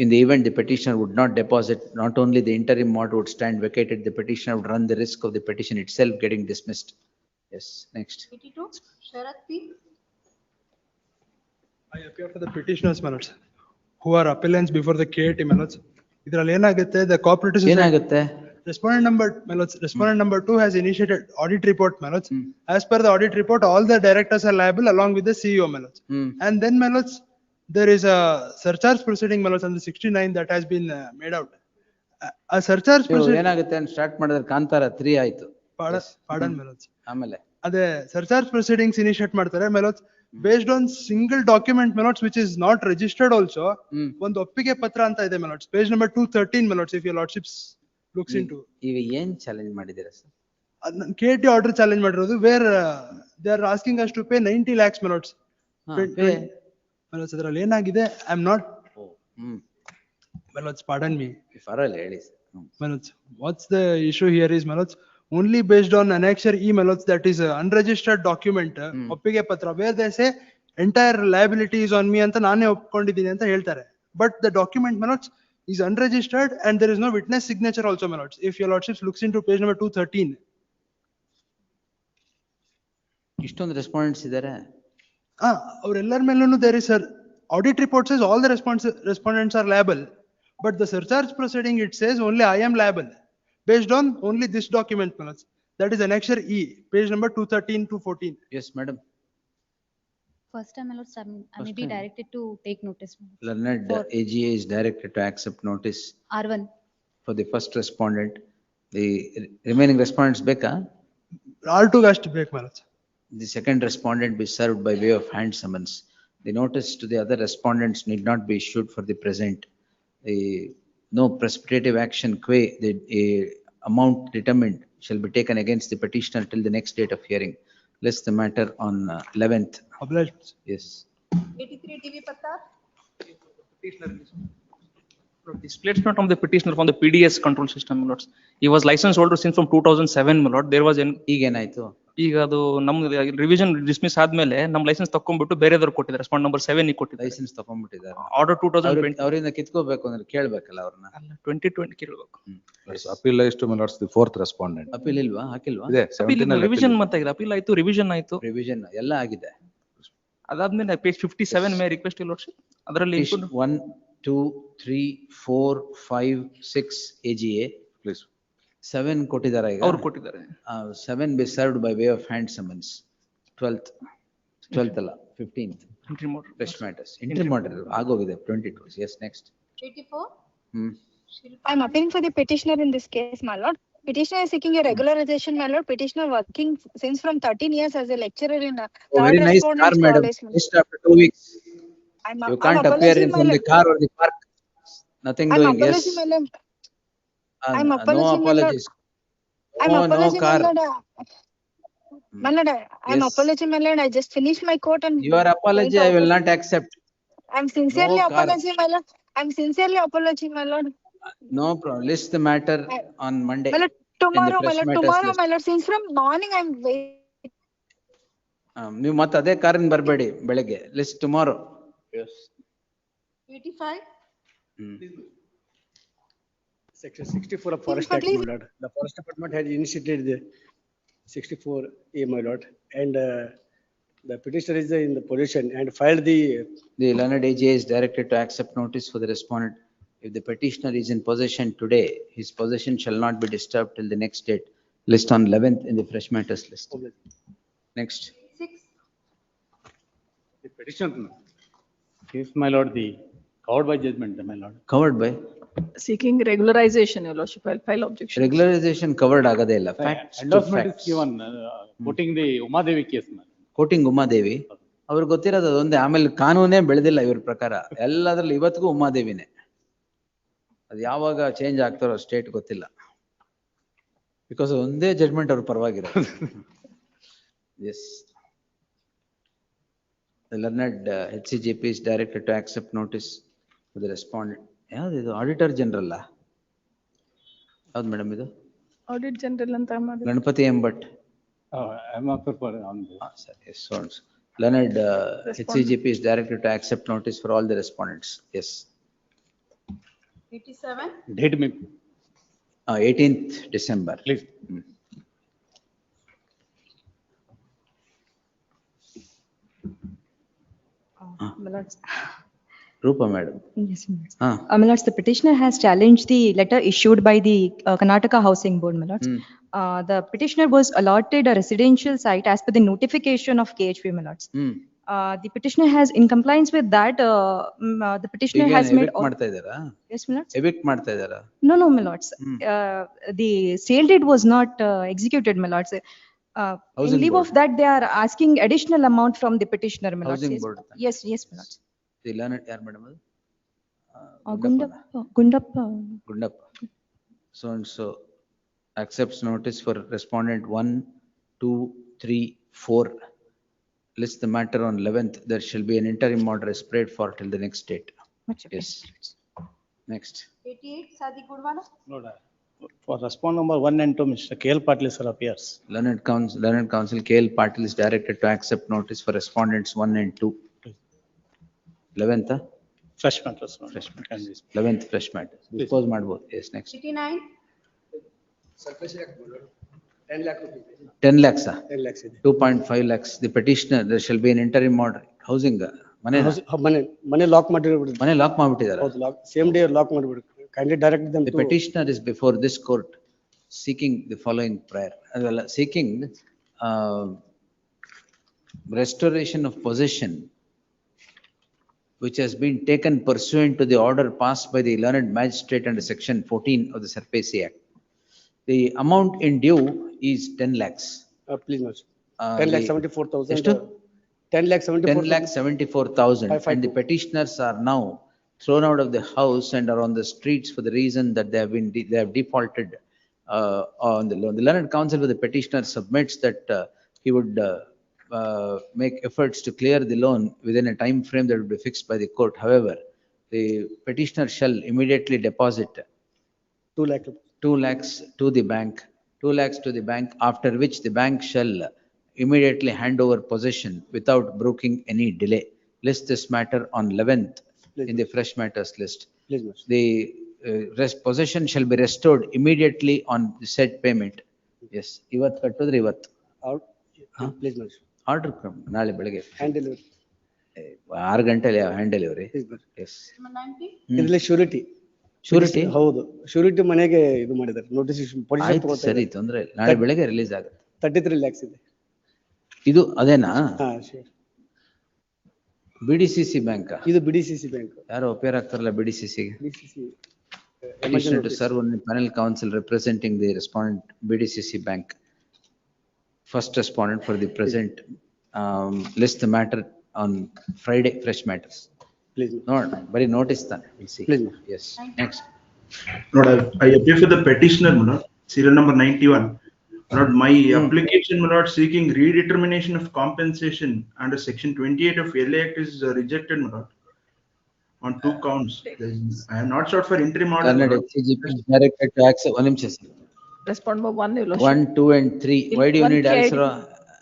In the event the petitioner would not deposit, not only the interim order would stand vacated, the petitioner would run the risk of the petition itself getting dismissed. Yes, next. 82, Sharat P. I appear for the petitioners, my lords, who are appellants before the KAT, my lords. ಇದರಲ್ಲಿ ಏನಾಗುತ್ತೆ, the cooperative society. ಏನಾಗುತ್ತೆ? Respondent number, my lords, respondent number 2 has initiated audit report, my lords. As per the audit report, all the directors are liable along with the CEO, my lords. And then, my lords, there is a surcharge proceeding, my lords, under 69 that has been made out. A surcharge proceeding. ಏನಾಗುತ್ತೆ ಅಂತ start ಮಾಡಿದ್ರೆ ಕಾಂತಾರ 3 ಆಯ್ತು. Pardon, my lords. ಆಮೇಲೆ ಅದೇ surcharge proceedings initiate ಮಾಡ್ತಾರೆ, my lords. Based on single document, my lords, which is not registered also. ಒಂದು ಒಪ್ಪಿಗೆ ಪತ್ರ ಅಂತ ಇದೆ, my lords. Page number 213, my lords, if your lordships looks into. ಈಗ ಏನ್ ಚಾಲೆಂಜ್ ಮಾಡಿದಿರಾ ಸರ್? KT order challenge ಮಾಡಿರೋದು, where they are asking us to pay 90 lakhs, my lords. My lords, ಅದರಲ್ಲಿ ಏನಾಗಿದೆ, I am not. My lords, pardon me. ಪರವಾಗಿಲ್ಲ ಹೇಳಿ ಸರ್. My lords, what's the issue here is, my lords, only based on annexure E, my lords, that is a unregistered document, ಒಪ್ಪಿಗೆ ಪತ್ರ, where they say entire liability is on me ಅಂತ ನಾನೇ ಒಪ್ಕೊಂಡಿದ್ದೀನಿ ಅಂತ ಹೇಳ್ತಾರೆ. But the document, my lords, is unregistered and there is no witness signature also, my lords. If your lordships looks into page number 213. ಇಷ್ಟೊಂದು respondents ಇದ್ದಾರೆ. ಅವರೆಲ್ಲರ ಮೇಲೂ there is a audit report says all the respondents are liable, but the surcharge proceeding it says only I am liable based on only this document, my lords. That is annexure E, page number 213 to 14. Yes, madam. First time, my lords, I may be directed to take notice. Learned AGA is directed to accept notice. R1. For the first respondent. The remaining respondents ಬೇಕಾ? R2 ಅಷ್ಟು ಬೇಕು, my lords. The second respondent be served by way of hand summons. The notice to the other respondents need not be issued for the present. No precipitative action qua the amount determined shall be taken against the petitioner till the next date of hearing. List the matter on 11th. Obliged. Yes. 83, DV Pattar. Displacement of the petitioner from the PDS control system, my lords. He was license holder since from 2007, my lord. There was an. ಈಗ ಏನಾಯ್ತು? ಈಗ ಅದು ನಮ್ದು revision dismiss ಆದ್ಮೇಲೆ ನಮ್ licence ತಕೊಂಡ್ಬಿಟ್ಟು ಬೇರೆದವ್ರು ಕೊಟ್ಟಿದ್ದಾರೆ. Respond number 7 ಗೆ ಕೊಟ್ಟಿದ್ದಾರೆ. ಲೈಸೆನ್ಸ್ ತಕೊಂಡ್ಬಿಟ್ಟಿದ್ದಾರೆ. ಆರ್ಡರ್ 2020. ಅವರಿಂದ ಕಿತ್ಕೋಬೇಕು ಅಂದ್ರೆ ಕೇಳಬೇಕಲ್ಲ ಅವ್ರನ್ನ. 2020 ಕೇಳಬೇಕು. Appeal is to, my lords, the fourth respondent. Appeal ಇಲ್ವಾ? ಹಾಕಿಲ್ವಾ? ಇದೆ. ರಿವಿಷನ್ ಮಾತಾಗಿದೆ. ಅಪೀಲ್ ಆಯ್ತು, ರಿವಿಷನ್ ಆಯ್ತು. ರಿವಿಷನ್ ಎಲ್ಲ ಆಗಿದೆ. ಅದಾದ್ಮೇಲೆ ಪೇಜ್ 57 ಮೇ ರಿಕ್ವೆಸ್ಟ್ ಇಲ್ಲ ಲೋಡ್ಶಿಪ್. ಅದರಲ್ಲಿ 1 2 3 4 5 6 AGA. Please. 7 ಕೊಟ್ಟಿದ್ದಾರೆ ಈಗ. ಅವ್ರು ಕೊಟ್ಟಿದ್ದಾರೆ. 7 be served by way of hand summons. 12th ಅಲ್ಲ 15th. Interim order. Fresh matters. Interim order ಆಗೋಗಿದೆ 22. Yes, next. 84. I am appealing for the petitioner in this case, my lord. Petitioner is seeking a regularization, my lord. Petitioner working since from 13 years as a lecturer in Very nice car, madam. Just after 2 weeks. You can't appear in from the car or the park. Nothing I'm doing, yes. apologizing, my lord. I'm No apologizing, my lord. apologies. I'm No apologizing, my car. lord. My lord, I'm Yes. apologizing, my lord. I just finished my court and Your going apology to I will office. not accept. I'm sincerely No car. apologizing, my lord. I'm sincerely apologizing, my lord. No problem. List the matter on Monday My lord, in the tomorrow, my fresh lord, matters tomorrow, list. my lord. Since from morning I'm waiting. ನೀವು ಮತ್ತೆ ಅದೇ ಕಾರಿನ ಬರಬೇಡಿ ಬೆಳಗ್ಗೆ. List tomorrow. Yes. 85. Section 64 of Forest Act, my lord. The Forest Department has initiated the 64A, my lord, and the petitioner is in the possession and filed the. The learned AGA is directed to accept notice for the respondent. If the petitioner is in possession today, his possession shall not be disturbed till the next date. List on 11th in the fresh matters list. Next. 6. The petitioner is, my lord, the covered by judgment, my lord. Covered by? Seeking regularization, your lordship, I'll file objection. Regularization covered ಆಗದೇ ಇಲ್ಲ. Facts to Endorsement is facts. given, quoting the Umadevi case, man. Quoting Umadevi ಅವ್ರಿಗೆ ಗೊತ್ತಿರೋದು ಅದೊಂದೇ. ಆಮೇಲೆ ಕಾನೂನೇ ಬೆಳೆದಿಲ್ಲ ಇವ್ರ ಪ್ರಕಾರ. ಎಲ್ಲದ್ರಲ್ಲಿ ಇವತ್ತಿಗೂ ಉಮಾದೇವಿನೇ. ಅದು ಯಾವಾಗ ಚೇಂಜ್ ಆಗ್ತಾರೋ ಸ್ಟೇಟ್ ಗೊತ್ತಿಲ್ಲ. ಬಿಕಾಸ್ ಒಂದೇ ಜಡ್ಮೆಂಟ್ ಅವ್ರ ಪರವಾಗಿರೋದು. S. The learned HCGP is directed to accept notice for the respondent. ಯಾವ್ದು ಇದು ಆಡಿಟರ್ ಜನರಲ್? ಯಾವ್ದು ಮೇಡಮ್ ಇದು? Audit general ಅಂತ ಮಾಡಿ. Ganapati ಎಂಬಟ್. I'm not for on this. Yes, so learned HCGP is directed to accept notice for all the respondents. Yes. 87. Date me. 18th December. Please. My lords. Rupa madam. Yes, my lords. My lords, the petitioner has challenged the letter issued by the Karnataka Housing Board, my lords. The petitioner was allotted a residential site as per the notification of KHB, my lords. The petitioner has, in compliance with that, the petitioner has made. ಮಾಡ್ತಾ ಇದ್ದಾರಾ? Yes, my lords. Evict ಮಾಡ್ತಾ ಇದ್ದಾರಾ? No, no, my lords. The sale deed was not executed, my lords. In lieu of that, they are asking additional amount from the petitioner, my lords. Housing board. Yes, yes, my lords. The learned ಯಾರು madam ಅದು? Gundappa. So and so accepts notice for respondent 1, 2, 3, 4. List the matter on 11th. There shall be an interim order spread for till the next date. Yes. Next. 88. Sadiq Gudwala. Lord, for respond number 1 and 2, Mr. KL Patil sir appears. Learned Counsel KL Patil is directed to accept notice for respondents 1 and 2. 11th? Fresh matters. Fresh matters. 11th fresh matters. Dispose ಮಾಡ್ಬೋದು. Yes, next. 89. 10 lakh rupees. 10 lakhs. 10 lakhs ಇದೆ. 2.5 lakhs. The petitioner, there shall be an interim order. Housing. ಮನೆ lock ಮಾಡಿಬಿಡ್ತಾರೆ. ಮನೆ lock ಮಾಡಿಬಿಟ್ಟಿದ್ದಾರೆ. ಹೌದು, lock same day lock ಮಾಡಿಬಿಡ್ತಾರೆ. Kindly direct them The to. petitioner is before this court seeking the following prayer. Seeking restoration of possession which has been taken pursuant to the order passed by the learned magistrate under section 14 of the SARFAESI Act. The amount in due is 10 lakhs. Please, Mr. 10 lakh 74,000. ಎಷ್ಟು? 10 lakh 74,000. And the petitioners are now thrown out of the house and are on the streets for the reason that they have defaulted on the loan. The learned counsel for the petitioner submits that he would make efforts to clear the loan within a time frame that would be fixed by the court. However, the petitioner shall immediately deposit 2 lakh. 2 lakhs to the bank. 2 lakhs to the bank, after which the bank shall immediately hand over possession without broking any delay. List this matter on 11th in the fresh matters list. Please, Mr. The possession shall be restored immediately on the said payment. Yes. ಇವತ್ತು ಕಟ್ಟಿದ್ರೆ ಇವತ್ತು. Please, Mr. Order ನಾಳೆ ಬೆಳಗ್ಗೆ Hand delivery. 6 ಗಂಟೆಲಿ hand delivery. Yes. ಇದರಲ್ಲಿ surety. Surety? ಹೌದು, surety ಮನೆಗೆ ಇದು ಮಾಡಿದ್ದಾರೆ. ನೋಟಿಸ್ ಸರಿ, ತೊಂದ್ರೆ ಇಲ್ಲ. ನಾಳೆ ಬೆಳಗ್ಗೆ ರಿಲೀಸ್ ಆಗುತ್ತೆ. 33 lakhs ಇದೆ. ಇದು ಅದೇನಾ? ಹಾ, sure. BDCC bank. ಇದು BDCC ಬ್ಯಾಂಕ್. ಯಾರು ಅಪೇರ್ ಆಗ್ತಾರಲ್ಲ BDCC ಗೆ? BDCC. Petitioner to serve on the panel counsel representing the respondent BDCC bank. First respondent for the present. List the matter on Friday, fresh matters. Please. ನೋಡೋಣ, ಬರೀ notice ತಾನೆ. We'll see. Please. Yes, next. Lord, I appear for the petitioner, my lord, serial number 91. Lord, my application, my lord, seeking redetermination of compensation under section 28 of LA Act is rejected, my lord, on 2 counts. I am not sought for interim order, my lord. CGP is directed to accept, one niಮಿಷ sir. Respond number 1, Your Lordship. 1, 2 and 3. Why do you One need KIDB. answer?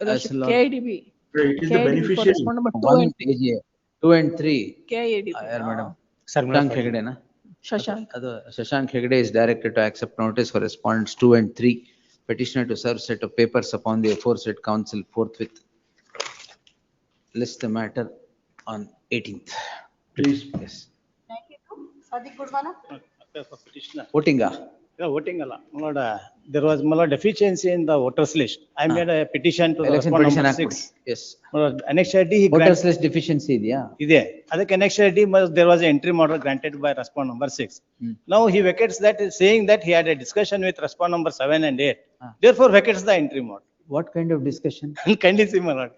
Your Lordship, KIDB. It is the KIDB for beneficiary. respond number 2 1 and AGA, 2 and 3. KIDB. ಯಾರು madam? Sir, Shashank Hegde ನಾ? Shashank. ಅದು Shashank Hegde is directed to accept notice for respondents 2 and 3. Petitioner to serve set of papers upon the aforesaid council forthwith. List the matter on 18th. Please. Yes. 92, Sadiq Gudwala. Petitioner. Voting ah? Yeah, voting Allah. My lord, there was my lord deficiency in the voters list. I made a petition to the Election respondent petition number 6. ಹಾಕ್ಬಿಡಿ. Yes. My lord, annexed ID he Voters granted. list deficiency ಇದೆಯಾ? ಇದೆ. ಅದಕ್ಕೆ annexed ID there was an interim order granted by respondent number 6. Now he vacates that, saying that he had a discussion with respondent number 7 and 8. Therefore vacates the interim order. What kind of discussion? Kindly see, my lord.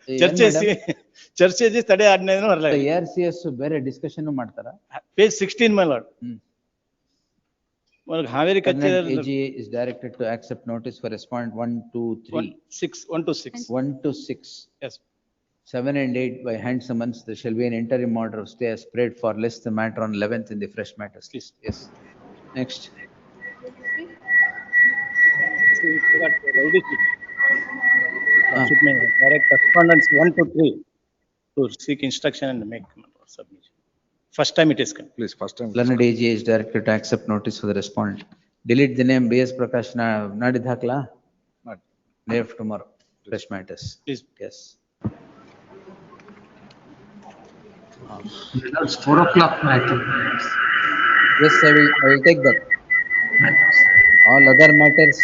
ಚರ್ಚೆ ತಡೆ ಆಜ್ಞೆಯನ್ನು ಬರಲ್ಲ. ARCS ಬೇರೆ discussion ಮಾಡ್ತಾರಾ? Page 16, my lord. Well, Haveri Karnataka AGA is directed to accept notice for respondent 1, 2, 3. 1 to 6. 1 to 6. Yes. 7 and 8 by hand summons, there shall be an interim order of stay as spread for less the matter on 11th in the fresh matters list. Yes. Next. Direct respondents 1 to 3 to seek instruction and make submission. First time it is. Please, first time. Karnataka AGA is directed to accept notice for the respondent. Delete the name B.S. Prakash Nadid Hakla? Not. Day of tomorrow, fresh matters. Please. Yes. It's 4 o'clock matter. Yes, I will take that. All other matters,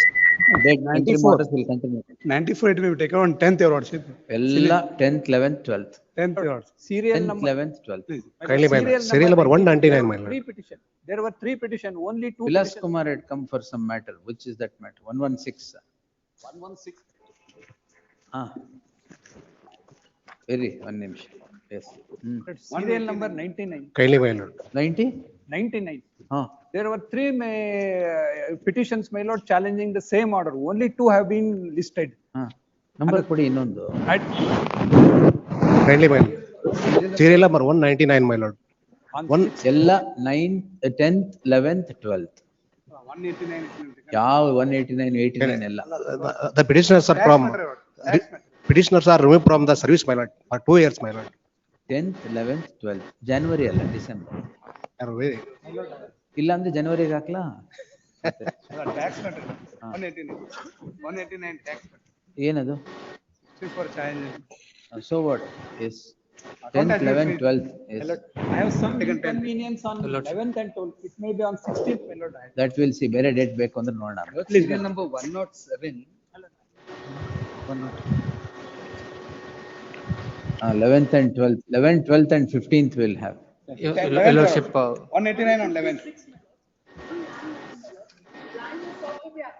that interim orders will continue. 94 it will be taken on 10th, Your Lordship. Ella 10th, 11th, 12th. 10th, Your Lordship. Serial 10th, number. 11th, 12th. Kindly, my lord. Serial number 199, my lord. 3 petition. There were 3 petition, only 2 Vilas petition. Kumar had come for some matter. Which is that matter? 116. 116. Ah. Very, one niಮಿಷ. Yes. Serial number 99. Kindly, my lord. 90? 99. Ah. There were 3 petitions, my lord, challenging the same order. Only 2 have been listed. Number ಕೊಡಿ ಇನ್ನೊಂದು. Kindly, my lord. Serial number 199, my lord. ಎಲ್ಲ 10th, 11th, 12th. 189. ಯಾವ 189, 89 ಎಲ್ಲ. The petitioners are from, petitioners are removed from the service, my lord, for 2 years, my lord. 10th, 11th, 12th. January ಅಲ್ಲ, December. ಇಲ್ಲ ಅಂದ್ರೆ ಜನವರಿಗೆ ಹಾಕ್ಲಾ? Tax matter. 189 tax matter. ಏನದು? For change. So what? Yes. 10th, 11th, 12th. Yes. I have some inconvenience on 11th and 12th. It may be on 16th, my lord. That will see. ಬೇರೆ date ಬೇಕು ಅಂದ್ರೆ ನೋಡೋಣ. Serial number 107. 11th and 12th. 11th, 12th and 15th will have. Your Lordship. 189 on 11th.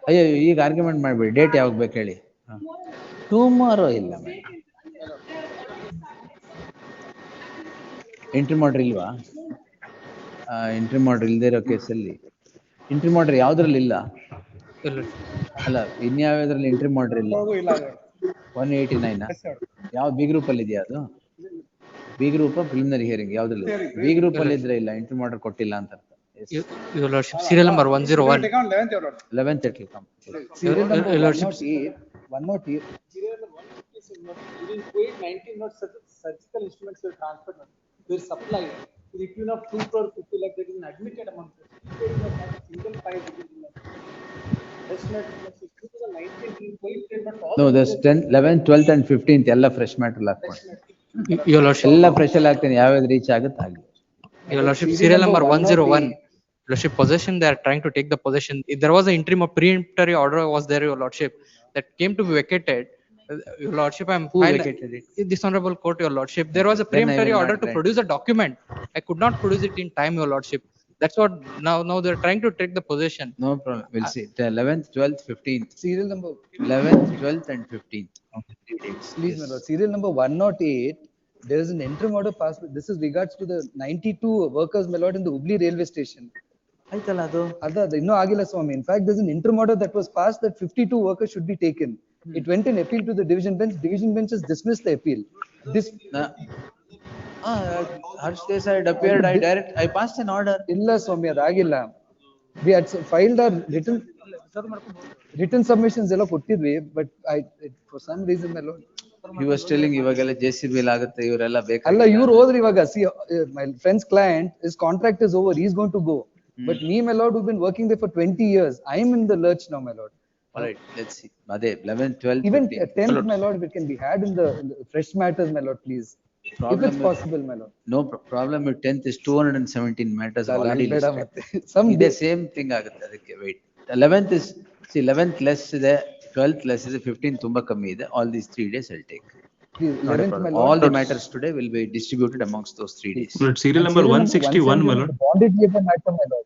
ಅಯ್ಯೋ ಈಗ argument ಮಾಡ್ಬೇಡಿ. Date ಯಾವಾಗ ಬೇಕು ಹೇಳಿ. ಟುಮಾರೋ ಇಲ್ಲ. ಇಂಟ್ರಿ ಆರ್ಡರ್ ಇಲ್ವಾ? ಇಂಟ್ರಿ ಆರ್ಡರ್ ಇಲ್ಲದೆ ಇರೋ ಕೇಸಲ್ಲಿ ಇಂಟ್ರಿ ಆರ್ಡರ್ ಯಾವ್ದ್ರಲ್ಲಿ ಇಲ್ಲ? ಅಲ್ಲ, ಇನ್ಯಾವ್ದ್ರಲ್ಲಿ ಇಂಟ್ರಿ ಆರ್ಡರ್ ಇಲ್ಲ? 189 ಯಾವ ಬಿ ಗ್ರೂಪ್ ಅಲ್ಲಿ ಇದೆಯಾ ಅದು? ಬಿ ಗ್ರೂಪ್ ಪ್ರಿಲಿಮಿನರಿ ಹಿಯರಿಂಗ್ ಯಾವ್ದ್ರಲ್ಲಿ? ಬಿ ಗ್ರೂಪ್ ಅಲ್ಲಿ ಇದ್ರೆ ಇಲ್ಲ, ಇಂಟ್ರಿ ಆರ್ಡರ್ ಕೊಟ್ಟಿಲ್ಲ ಅಂತ ಅರ್ಥ. Your Lordship, serial number 101. 11th it will come. Serial number Your Lordship. 108. Serial number 108, during COVID-19, not surgical instruments were transferred. They were supplied to the tune of 2 crore 50 lakh. That is an admitted amount. It was not a single file within the estimate. 2019 COVID, but all. No, there's 10th, 11th, 12th and 15th ಎಲ್ಲ fresh matter ಹಾಕ್ಕೊಂಡು. Your Lordship. ಎಲ್ಲ fresh ಅಲ್ಲಿ ಹಾಕ್ತೀನಿ, ಯಾವ್ಯಾವ್ದು reach ಆಗುತ್ತೆ ಆಗಲಿ. Your Lordship, serial number 101. Lordship, possession, they are trying to take the possession. If there was an interim or preemptory order was there, Your Lordship, that came to be vacated. Your Lordship, I am. Who vacated it? This honorable court, Your Lordship. There was a preemptory order to produce a document. I could not produce it in time, Your Lordship. That's what now they're trying to take the possession. No problem. We'll see. The 11th, 12th, 15th. Serial number 11th, 12th and 15th. Please, my lord. Serial number 108. There is an interim order passed. This is regards to the 92 workers, my lord, in the Hubli railway station. ಆಯ್ತಲ್ಲ ಅದು ಇನ್ನೂ ಆಗಿಲ್ಲ ಸ್ವಾಮಿ. In fact, there's an interim order that was passed that 52 workers should be taken. It went in appeal to the division bench. Division bench has dismissed the appeal. Harsh Desai had appeared. I passed an order. ಇಲ್ಲ ಸ್ವಾಮಿ, ಅದಾಗಿಲ್ಲ. We had filed our written submissions ಎಲ್ಲ ಕೊಟ್ಟಿದ್ವಿ, but for some reason my lord. He was telling ಇವಾಗೆಲ್ಲ JCB ಆಗುತ್ತೆ ಇವರೆಲ್ಲ ಬೇಕಾಗಿಲ್ಲ. ಅಲ್ಲ ಇವ್ರು ಹೋದ್ರು ಇವಾಗ. See, my friend's client, his contract is over. He's going to go. But me, my lord, who've been working there for 20 years, I am in the lurch now, my lord. All right, let's see. Ade 11th, 12th, even 10th, my lord, it can be had in the fresh matters, my lord, please. If it's possible, my lord. No problem. With 10th is 217 matters already listed. Some the same thing ಆಗುತ್ತೆ ಅದಕ್ಕೆ. Wait. 11th is, see, 11th less ಇದೆ, 12th less ಇದೆ, 15th ತುಂಬಾ ಕಮ್ಮಿ ಇದೆ. All these 3 days I'll take. 11th, my lord. All the matters today will be distributed amongst those 3 days. Serial number 161, my lord. Bonded labor matter, my lord.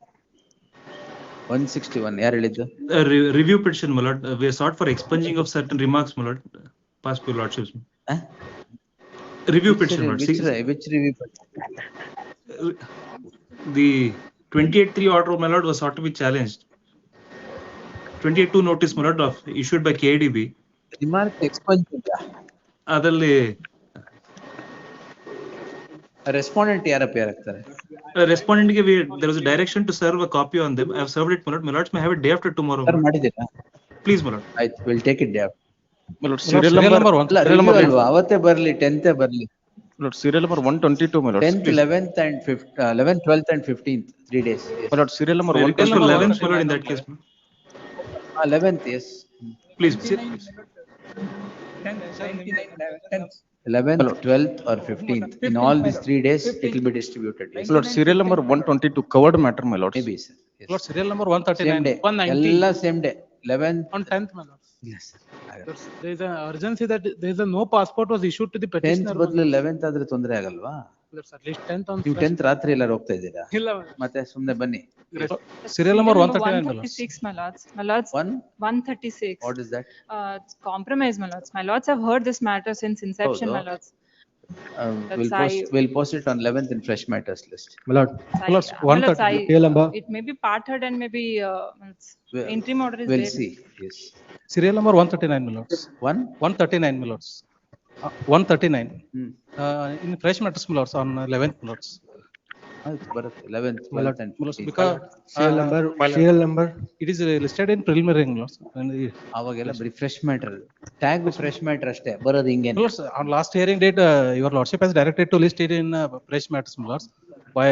161. ಯಾರು ಹೇಳಿದ್ದು? Review petition, my lord. We are sought for expunging of certain remarks, my lord. Past your lordships. Review petition, my lord. Which review petition? The 28-3 order, my lord, was sought to be challenged. 28-2 notice, my lord, issued by KDB. Remark expunge. ಅದರಲ್ಲಿ respondent ಯಾರು appear ಆಗ್ತಾರೆ? Respondent ಗೆ there was a direction to serve a copy on them. I have served it, my lord. My lords may have it day after tomorrow. Sir, ಮಾಡಿದ್ದೀರಾ? Please, my lord. ಆಯ್ತು, we'll take it day after. My lord, serial number 1. ಅವತ್ತೇ ಬರ್ಲಿ, 10th ಬರ್ಲಿ. Lord, serial number 122, my lord. 10th, 11th and 11th, 12th and 15th, 3 days. Yes. My lord, serial number 1. 11th, my lord, in that case. 11th, yes. Please. 11th, 12th or 15th. In all these 3 days, it will be distributed. Yes. Lord, serial number 122 covered matter, my lord. Maybe, sir. Yes. Lord, serial number 139. Same day. 190. All same day. 11th. On 10th, my lord. Yes. There is an urgency that there is a no passport was issued to the petitioner. 10th ಬದಲು 11th ಆದ್ರೆ ತೊಂದರೆ ಆಗಲ್ವಾ? At least 10th on. ನೀವು 10th ರಾತ್ರಿ ಎಲ್ಲ ಹೋಗ್ತಾ ಇದ್ದೀರಾ? ಇಲ್ಲ. ಮತ್ತೆ ಸುಮ್ಮನೆ ಬನ್ನಿ. Serial number 136, my lords. My lords. 136. What is that? It's compromise, my lords. My lords have heard this matter since inception, my lords. We'll post it on 11th in fresh matters list. My lord. My lords, 130. Serial number. It may be parted and maybe interim order is we'll there. see. Yes. Serial number 139, my lords. 139, my lords. 139. In fresh matters, my lords, on 11th, my lords. 11th, 12th and 15th. Because serial number, it is listed in preliminary, my lords. ಅವಾಗೆಲ್ಲ ಬರೀ fresh matter. Tag fresh matter ಅಷ್ಟೇ ಬರೋದು ಹಿಂಗೆ. Lords, on last hearing date, your lordship has directed to list it in fresh matters, my lords. By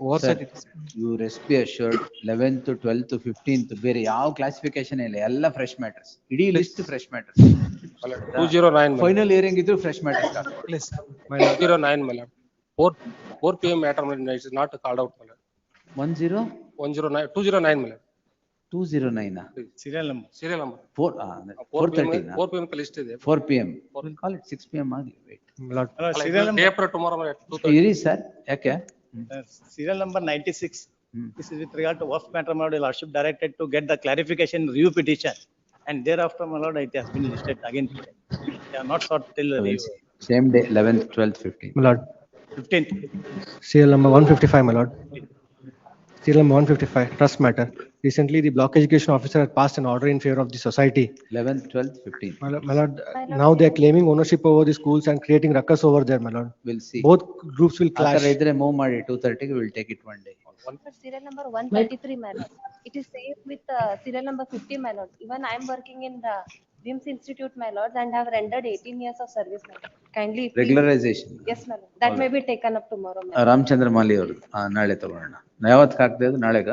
oversight. You rest be assured, 11th to 12th to 15th ಬೇರೆ ಯಾವ classification ಇಲ್ಲ, ಎಲ್ಲ fresh matters. ಇಡೀ list fresh matters. 209 final hearing ಇದ್ರು fresh matters. Please. 209, my lord. 4 p.m. matter, it is not called out, my lord. 109 209, my lord. 209. Serial number. 4:30. 4 p.m. list ಇದೆ. 4 p.m. Call it 6 p.m. ಆಗಲಿ. Wait. Serial number. April tomorrow, my lord. ಇರಿ sir, ಯಾಕೆ? Serial number 96. This is with regard to work matter, my lord. Lordship directed to get the clarification review petition, and thereafter, my lord, it has been listed again today. They are not sought till review. Same day, 11th, 12th, 15th. My lord. 15th. Serial number 155, my lord. Serial number 155, trust matter. Recently, the block education officer had passed an order in favor of the society. 11th, 12th, 15th. My lord, now they are claiming ownership over the schools and creating ruckus over there, my lord. We'll see. Both groups will clash. After idre move ಮಾಡಿ 2:30 we'll take it one day. Serial number 133, my lord. It is same with serial number 50, my lord. Even I am working in the BIMS Institute, my lord, and have rendered 18 years of service, my lord. Kindly. Regularization. Yes, my lord. That may be taken up tomorrow, my lord. Ramachandra ಮಾಲಿ ಅವರು ನಾಳೆ ತಗೊಳ್ಳೋಣ. ಯಾವತ್ತು ಹಾಕ್ತಾ ಇದ್ದು ನಾಳೆಗ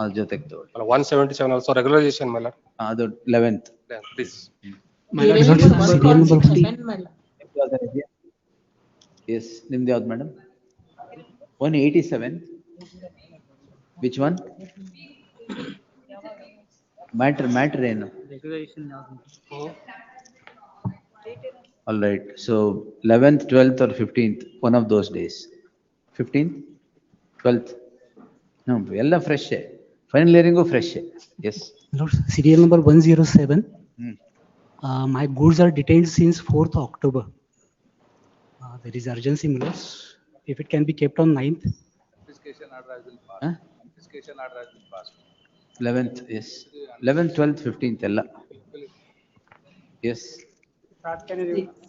ಅದ್ರ ಜೊತೆಗೆ ತಗೊಳ್ಳಿ. 177 also regularization, my lord. ಅದು 11th. Please. Yes, ನಿಮ್ದು ಯಾವ್ದು ಮೇಡಮ್? 187. Which one? Matter ಏನು? All right. So 11th, 12th or 15th, one of those days. 15th, 12th. No, ಎಲ್ಲ fresh. Final hearing fresh. Yes. Lord, serial number 107. My goods are detained since 4th October. There is urgency, my lords. If it can be kept on 9th. Confiscation order has been passed. Confiscation order has been passed. 11th, yes. 11th, 12th, 15th ಎಲ್ಲ. Yes.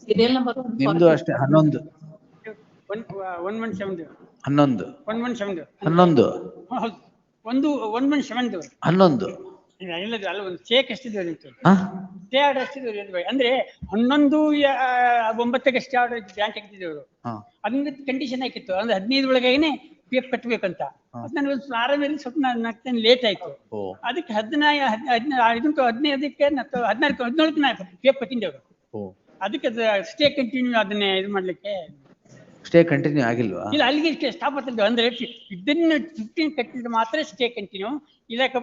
Serial number ನಿಮ್ದು ಅಷ್ಟೇ 11. 1170. 11. 1170. 11. ಹೌದು. 1170. 11. ಇಲ್ಲ ಅಲ್ಲ ಒಂದು ಚೇಕ್ ಎಷ್ಟಿದೆ stay order ಎಷ್ಟಿದೆ ಅಂದ್ರೆ 11/9 ಸ್ಟೇ ಆರ್ಡರ್ ಬ್ಯಾಂಕ್ ಹಾಕಿದ್ದೇವೆ ಅದನ್ನ ಕಂಡೀಷನ್ ಹಾಕಿತ್ತು ಅಂದ್ರೆ 15 ಒಳಗೇನೆ ಪಿ ಎಫ್ ಕಟ್ಟಬೇಕಂತ. ನನಗೆ ಪ್ರಾರಂಭದಲ್ಲಿ ಸ್ವಲ್ಪ ನಾನು ಲೇಟ್ ಆಯ್ತು. ಅದಕ್ಕೆ 15 14 ಪಿ ಎಫ್ ಕಟ್ಟಿದ್ದೇವೆ. ಅದಕ್ಕೆ ಸ್ಟೇ ಕಂಟಿನ್ಯೂ ಅದನ್ನೇ ಇದು ಮಾಡ್ಲಿಕ್ಕೆ ಸ್ಟೇ ಕಂಟಿನ್ಯೂ ಆಗಿಲ್ವಾ? ಇಲ್ಲ, ಅಲ್ಲಿಗೆ ಸ್ಟಾಪ್ ಆಗ್ತದೆ. ಅಂದ್ರೆ ಇದನ್ನ 15 ಕಟ್ಟಿದ್ರೆ ಮಾತ್ರ ಸ್ಟೇ ಕಂಟಿನ್ಯೂ. ಇಲಾಖೆ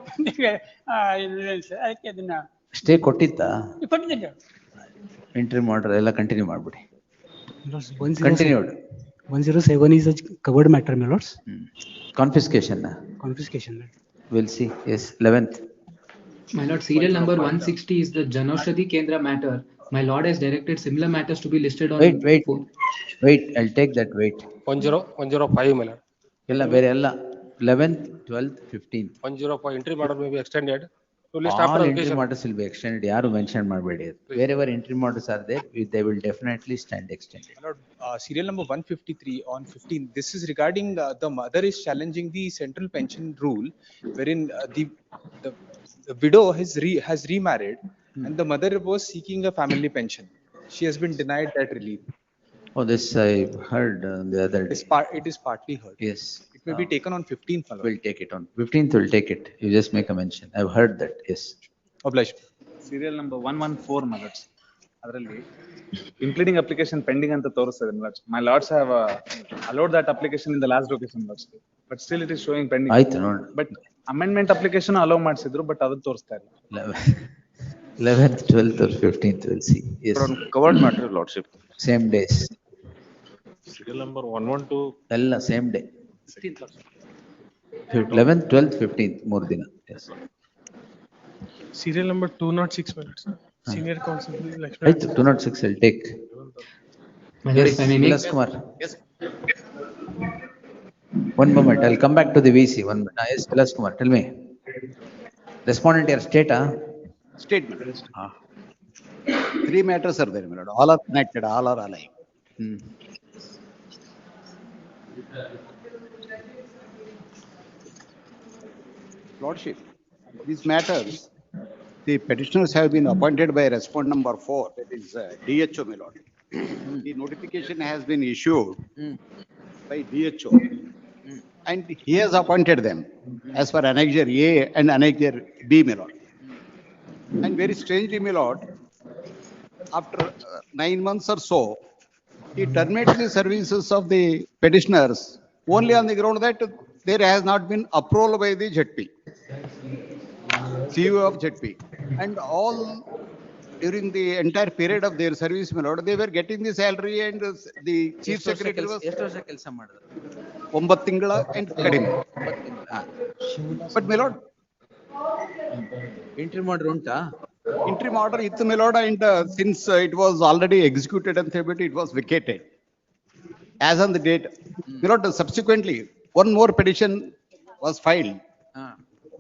ಅದಕ್ಕೆ ಅದನ್ನ ಸ್ಟೇ ಕೊಟ್ಟಿತ್ತಾ? ಕೊಟ್ಟಿದ್ದೆ. ಎಂಟ್ರಿ ಮಾಡ್ರೆ ಎಲ್ಲ ಕಂಟಿನ್ಯೂ ಮಾಡ್ಬಿಡಿ. 107 is a covered matter, my lords. Confiscation. Confiscation. We'll see. Yes, 11th. My lord, serial number 160 is the Janaushadhi Kendra matter. My lord has directed similar matters to be listed on. Wait, I'll take that. Wait. 105, my lord. ಎಲ್ಲ ಬೇರೆ ಎಲ್ಲ 11th, 12th, 15th. 105 entry model may be extended to list All after entry allocation. models will be extended. ಯಾರು mention ಮಾಡಬೇಡಿ. Wherever entry models are there, they will definitely stand extended. My lord, serial number 153 on 15. This is regarding the mother is challenging the central pension rule, wherein the widow has remarried and the mother was seeking a family pension. She has been denied that relief. Oh, this I heard the other day. It is partly heard. Yes. It may be taken on 15th. We'll take it on 15th. We'll take it. You just make a mention. I've heard that. Yes. Obliged. Serial number 114, my lords. Adralli including application pending anta torustade, my lords. My lords have allowed that application in the last location, lords. But still it is showing pending. ಆಯ್ತು ನೋಡಿ. But amendment application allow ಮಾಡಿಸಿದ್ರು, but ಅದು ತೋರಿಸ್ತಾ ಇಲ್ಲ. 11th, 12th or 15th, we'll see. Yes. Covered matter, lordship. Same days. Serial number 112. ಎಲ್ಲ same day. 11th, 12th, 15th, 3 ದಿನ. Yes. Serial number 206, my lord. Senior counsel. ಆಯ್ತು, 206 will take. Yes, Vilas Kumar. Yes. One moment, I'll come back to the VC. One minute. Yes, Vilas Kumar, tell me. Respondent your state, Statement. 3 matters are there, my lord. All are connected, all are alike. Lordship, these matters, the petitioners have been appointed by respondent number 4, that is DHO, my lord. The notification has been issued by DHO and he has appointed them as per Annexure A and Annexure B, my lord. And very strangely, my lord, after 9 months or so, he terminated the services of the petitioners only on the ground that there has not been approval by the ZP, CEO of ZP. And all during the entire period of their service, my lord, they were getting the salary and the chief secretary was 9 ತಿಂಗಳ and ಕಡಿಮೆ. But my lord, entry model unta? Interim order ittu, my lord, and since it was already executed and it was vacated. As on the date, my lord, subsequently, one more petition was filed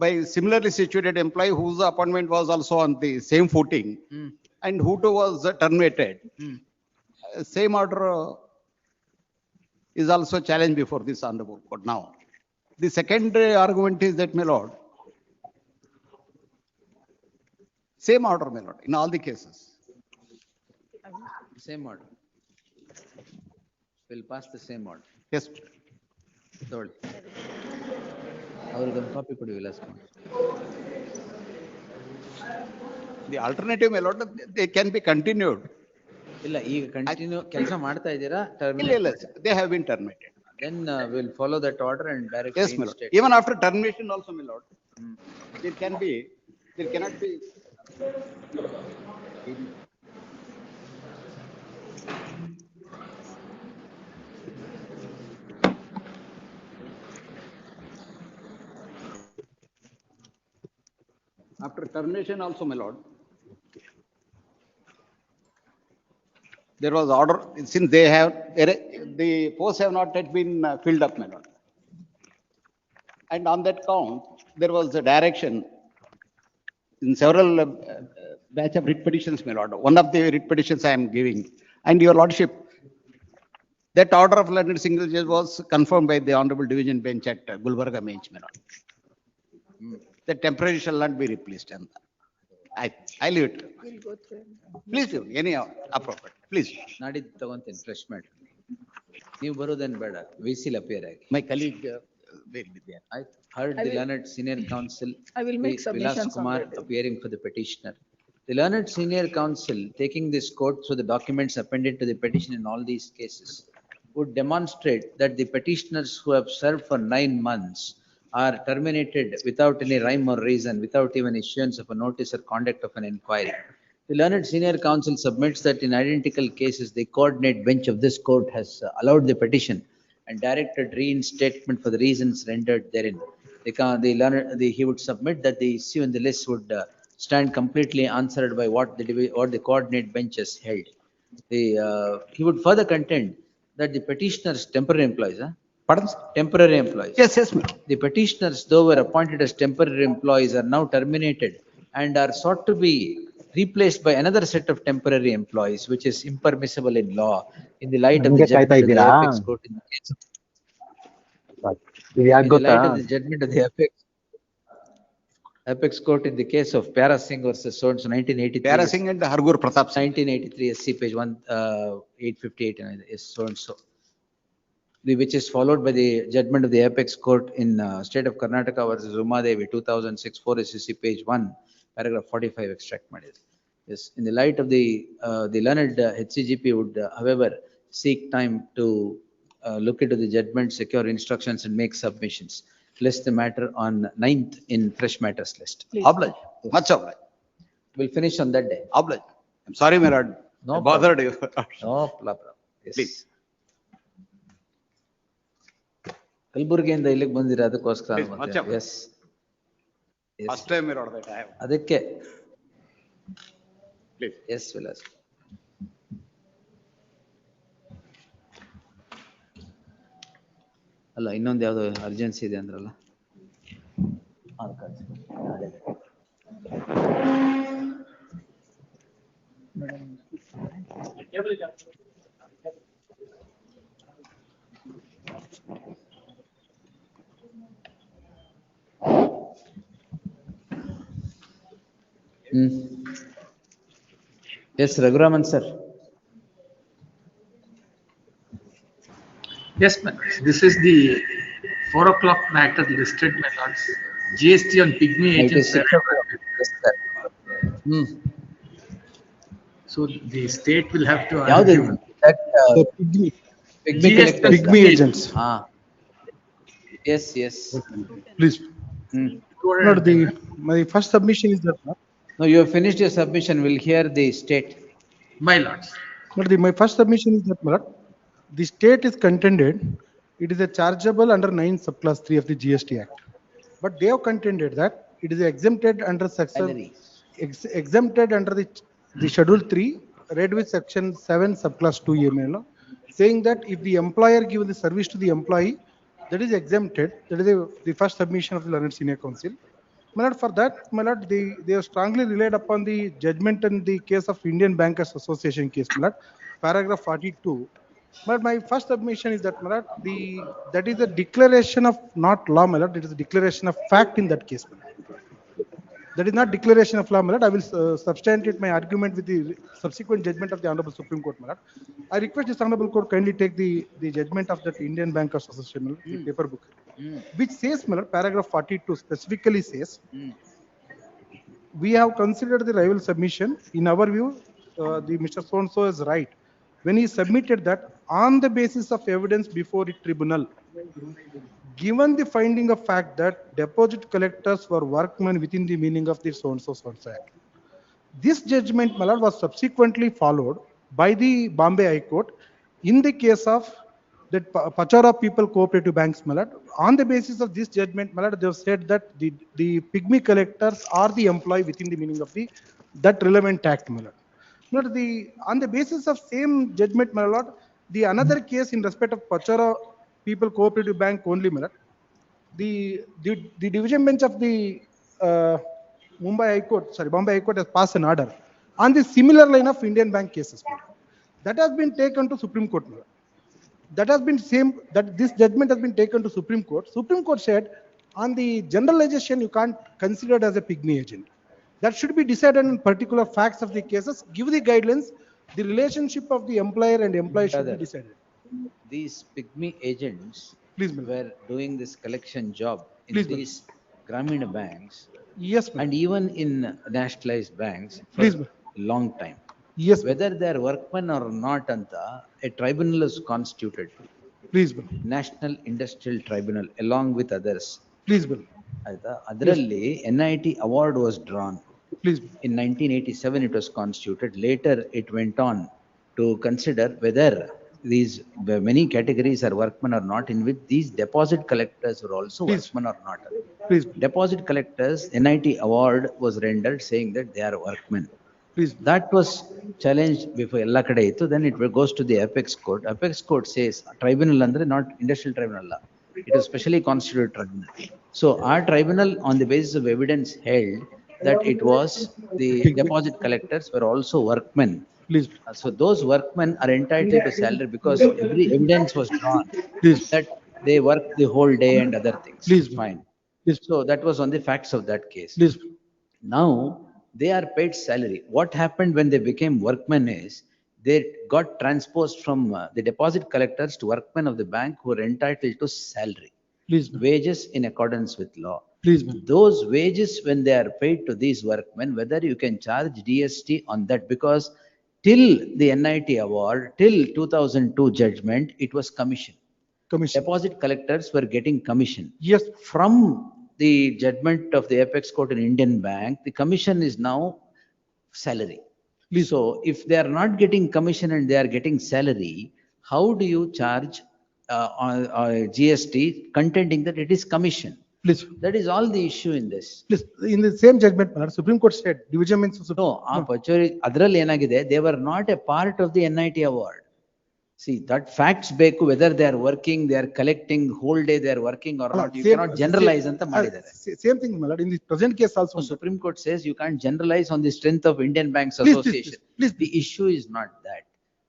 by similarly situated employee whose appointment was also on the same footing and who too was terminated. Same order is also challenged before this honorable court now. The second argument is that, my lord, same order, my lord, in all the cases. Same order. We'll pass the same order. Yes. Third. ಅವ್ರಿಗೊಂದು copy ಕೊಡಿ Vilas Kumar. The alternative, my lord, they can be continued. ಇಲ್ಲ, ಈಗ continue ಕೆಲಸ ಮಾಡ್ತಾ ಇದ್ದೀರಾ? ಇಲ್ಲ, they have been terminated. Then we'll follow that order and directly. Yes, my lord. Even after termination also, my lord, there cannot be. After termination also, my lord, there was order, since they have, the posts have not yet been filled up, my lord. And on that count, there was a direction in several batch of writ petitions, my lord. One of the writ petitions I am giving. And your lordship, that order of learned single judge was confirmed by the Honorable Division Bench at Gulbarga Bench, my lord. The temporary shall not be replaced. And I leave it. We'll go through. Please do, any appropriate, please. ನಾಡಿದ್ದು ತಗೊಂತೀನಿ fresh matter. ನೀವು ಬರೋದೇನು ಬೇಡ, whistle appear ಆಗಿ. My colleague will be there. I heard the learned senior counsel. I will make submissions Vilas on Kumar that. appearing for the petitioner. The learned senior counsel taking this court through the documents appended to the petition in all these cases would demonstrate that the petitioners who have served for 9 months are terminated without any rhyme or reason, without even issuance of a notice or conduct of an inquiry. The learned senior counsel submits that in identical cases, the coordinate bench of this court has allowed the petition and directed reinstatement for the reasons rendered therein. He would submit that the issue in the list would stand completely answered by what the coordinate bench has held. He would further contend that the petitioners temporary employees, Pardon? temporary employees. Yes, yes, ma'am. The petitioners, though were appointed as temporary employees, are now terminated and are sought to be replaced by another set of temporary employees, which is impermissible in law in the light of the judgment of the apex court in the case of in the light of the judgment of the apex court in the case of Pyara Singh versus Sons 1983. Pyara Singh and Hargur Pratap Singh. 1983 SC page 858 is so and so. Which is followed by the judgment of the apex court in state of Karnataka versus Umadevi 2006 4 SC page 1 paragraph 45 extract ಮಾಡಿದೆ. Yes, in the light of the learned HCGP would however seek time to look into the judgment, secure instructions and make submissions. List the matter on 9th in fresh matters list. Oblige. Much oblige. We'll finish on that day. Oblige. I'm sorry, my lord. No I bothered you. No problem. Yes. Please. ಕಲಬುರಗಿಯಿಂದ ಇಲ್ಲಿಗೆ ಬಂದಿರ ಅದಕ್ಕೋಸ್ಕರ. Yes First time, my lord, that I have. ಅದಕ್ಕೆ Please. Yes Vilas. ಅಲ್ಲ ಇನ್ನೊಂದು ಯಾವ್ದೋ urgency ಇದೆ ಅಂದ್ರಲ್ಲ. Yes, Raghuram sir. Yes, ma'am. This is the 4 o'clock matter listed, my lords. GST on pygmy agents. Yes, sir. So the state will have to argue. That pygmy agents. Yes, yes. Please. Not my first submission is that. No, you have finished your submission. We'll hear the state. My lords. But my first submission is that, my lord, the state is contended it is a chargeable under 9 subclass 3 of the GST Act. But they have contended that it is exempted under section exempted under the schedule 3 read with section 7 subclass 2 saying that if the employer gives the service to the employee, that is exempted. That is the first submission of the learned senior counsel. My lord, for that, my lord, they have strongly relied upon the judgment in the case of Indian Bankers Association case, my lord, paragraph 42. But my first submission is that, my lord, that is a declaration of not law, my lord, it is a declaration of fact in that case, my lord. That is not declaration of law, my lord. I will substantiate my argument with the subsequent judgment of the Honorable Supreme Court, my lord. I request this Honorable Court kindly take the judgment of that Indian Bankers Association, the paper book, which says, my lord, paragraph 42 specifically says, we have considered the rival submission. In our view, the Mr. So-and-so is right when he submitted that on the basis of evidence before the tribunal, given the finding of fact that deposit collectors were workmen within the meaning of the so-and-so Act. This judgment, my lord, was subsequently followed by the Bombay High Court in the case of that Pachora People Cooperative Banks, my lord. On the basis of this judgment, my lord, they have said that the pygmy collectors are the employee within the meaning of that relevant act, my lord. My lord, on the basis of same judgment, my lord, the another case in respect of Pachara People Cooperative Bank only, my lord, the division bench of the Bombay High Court has passed an order on the similar line of Indian bank cases, my lord. That has been taken to Supreme Court, my lord. That has been same, that this judgment has been taken to Supreme Court. Supreme Court said on the generalization you can't consider it as a pygmy agent. That should be decided on particular facts of the cases, give the guidelines, the relationship of the employer and employee should be Brother, decided. these pygmy agents Please, ma'am. were doing this collection job in Please, ma'am. these Grameen banks. Yes, ma'am. And even in nationalized banks for Please, ma'am. a long time. Yes, ma'am. Whether they are workmen or not, anta, a tribunal is constituted. Please, ma'am. National Industrial Tribunal, along with others. Please, ma'am. Adರಲ್ಲಿ NIT award was drawn. Please. In 1987, it was constituted. Later, it went on to consider whether these many categories are workmen or not, in which these deposit collectors were also workmen or not. Please. Deposit collectors, NIT award was rendered saying that they are workmen. Please. That was challenged before Ella Kade Ittu. Then it goes to the Apex Court. Apex Court says tribunal andre not industrial tribunal. It is specially constituted tribunal. So our tribunal, on the basis of evidence, held that it was the deposit collectors were also workmen. Please. So those workmen are entitled to salary because every evidence was drawn that they work the whole day and other things. Please. Fine. So that was on the facts of that case. Please. Now they are paid salary. What happened when they became workmen is they got transposed from the deposit collectors to workmen of the bank who were entitled to salary. Please. Wages in accordance with law. Please. Those wages, when they are paid to these workmen, whether you can charge DST on that, because till the NIT award, till 2002 judgment, it was commission. Commission. Deposit collectors were getting commission. Yes. From the judgment of the Apex Court in Indian Bank, the commission is now salary. Please. So if they are not getting commission and they are getting salary, how do you charge GST contending that it is commission? Please. That is all the issue in this. Please, in the same judgment, Supreme Court said division means No, adರಲ್ಲಿ ಏನಾಗಿದೆ, they were not a part of the NIT award. See, that facts ಬೇಕು, whether they are working, they are collecting, whole day they are working or not. You cannot generalize ಅಂತ ಮಾಡಿದ್ದಾರೆ. Same thing, my lord. In the present case also. Supreme Court says you can't generalize on the strength of Indian Banks Please, Association. please. The issue is not that.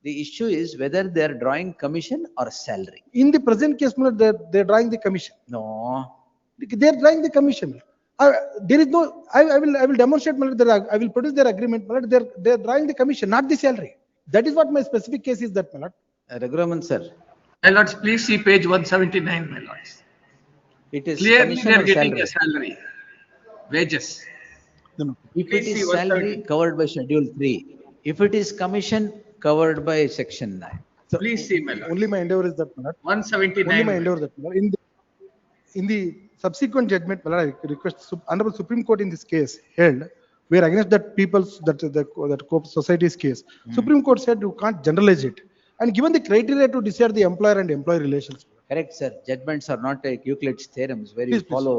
The issue is whether they are drawing commission or salary. In the present case, my lord, they're drawing the commission. No. They're drawing the commission. There is no. I will demonstrate, my lord, I will produce their agreement, my lord. They're drawing the commission, not the salary. That is what my specific case is, that, my lord. Raghuram sir. My lords, please see page 179, my lords. It is Clearly commission they are or getting salary? a salary, wages. If it Please see is 170. salary, covered by Schedule 3. If it is commission, covered by Section 9. Please see, my lord. Only my endeavor is that, my lord. 179. Only my endeavor that, my lord. In the subsequent judgment, my lord, I request Honorable Supreme Court in this case held, where against that people's that society's case, Supreme Court said you can't generalize it, and given the criteria to decide the employer and employee relations. Correct, sir. Judgments are not like Euclid's theorems where you Please, please. follow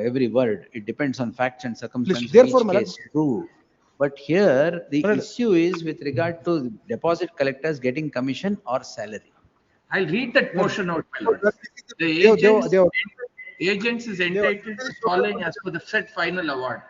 every word. It depends on facts and circumstances. Therefore, each my lord, case true. But here the Madam. issue is with regard to deposit collectors getting commission or salary. I'll read that portion out, my lords. The agents is entitled to following as per the said final award.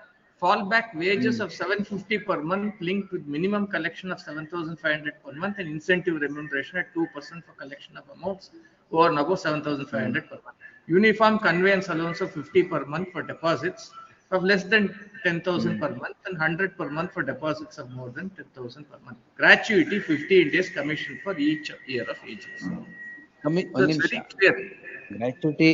Fallback wages of 750 per month linked with minimum collection of 7,500 per month and incentive remuneration at 2% for collection of amounts over and above 7,500 per month. Uniform conveyance allowance of 50 per month for deposits of less than 10,000 per month and 100 per month for deposits of more than 10,000 per month. Gratuity 15 days commission for each year of agents. That's very clear. Gratuity,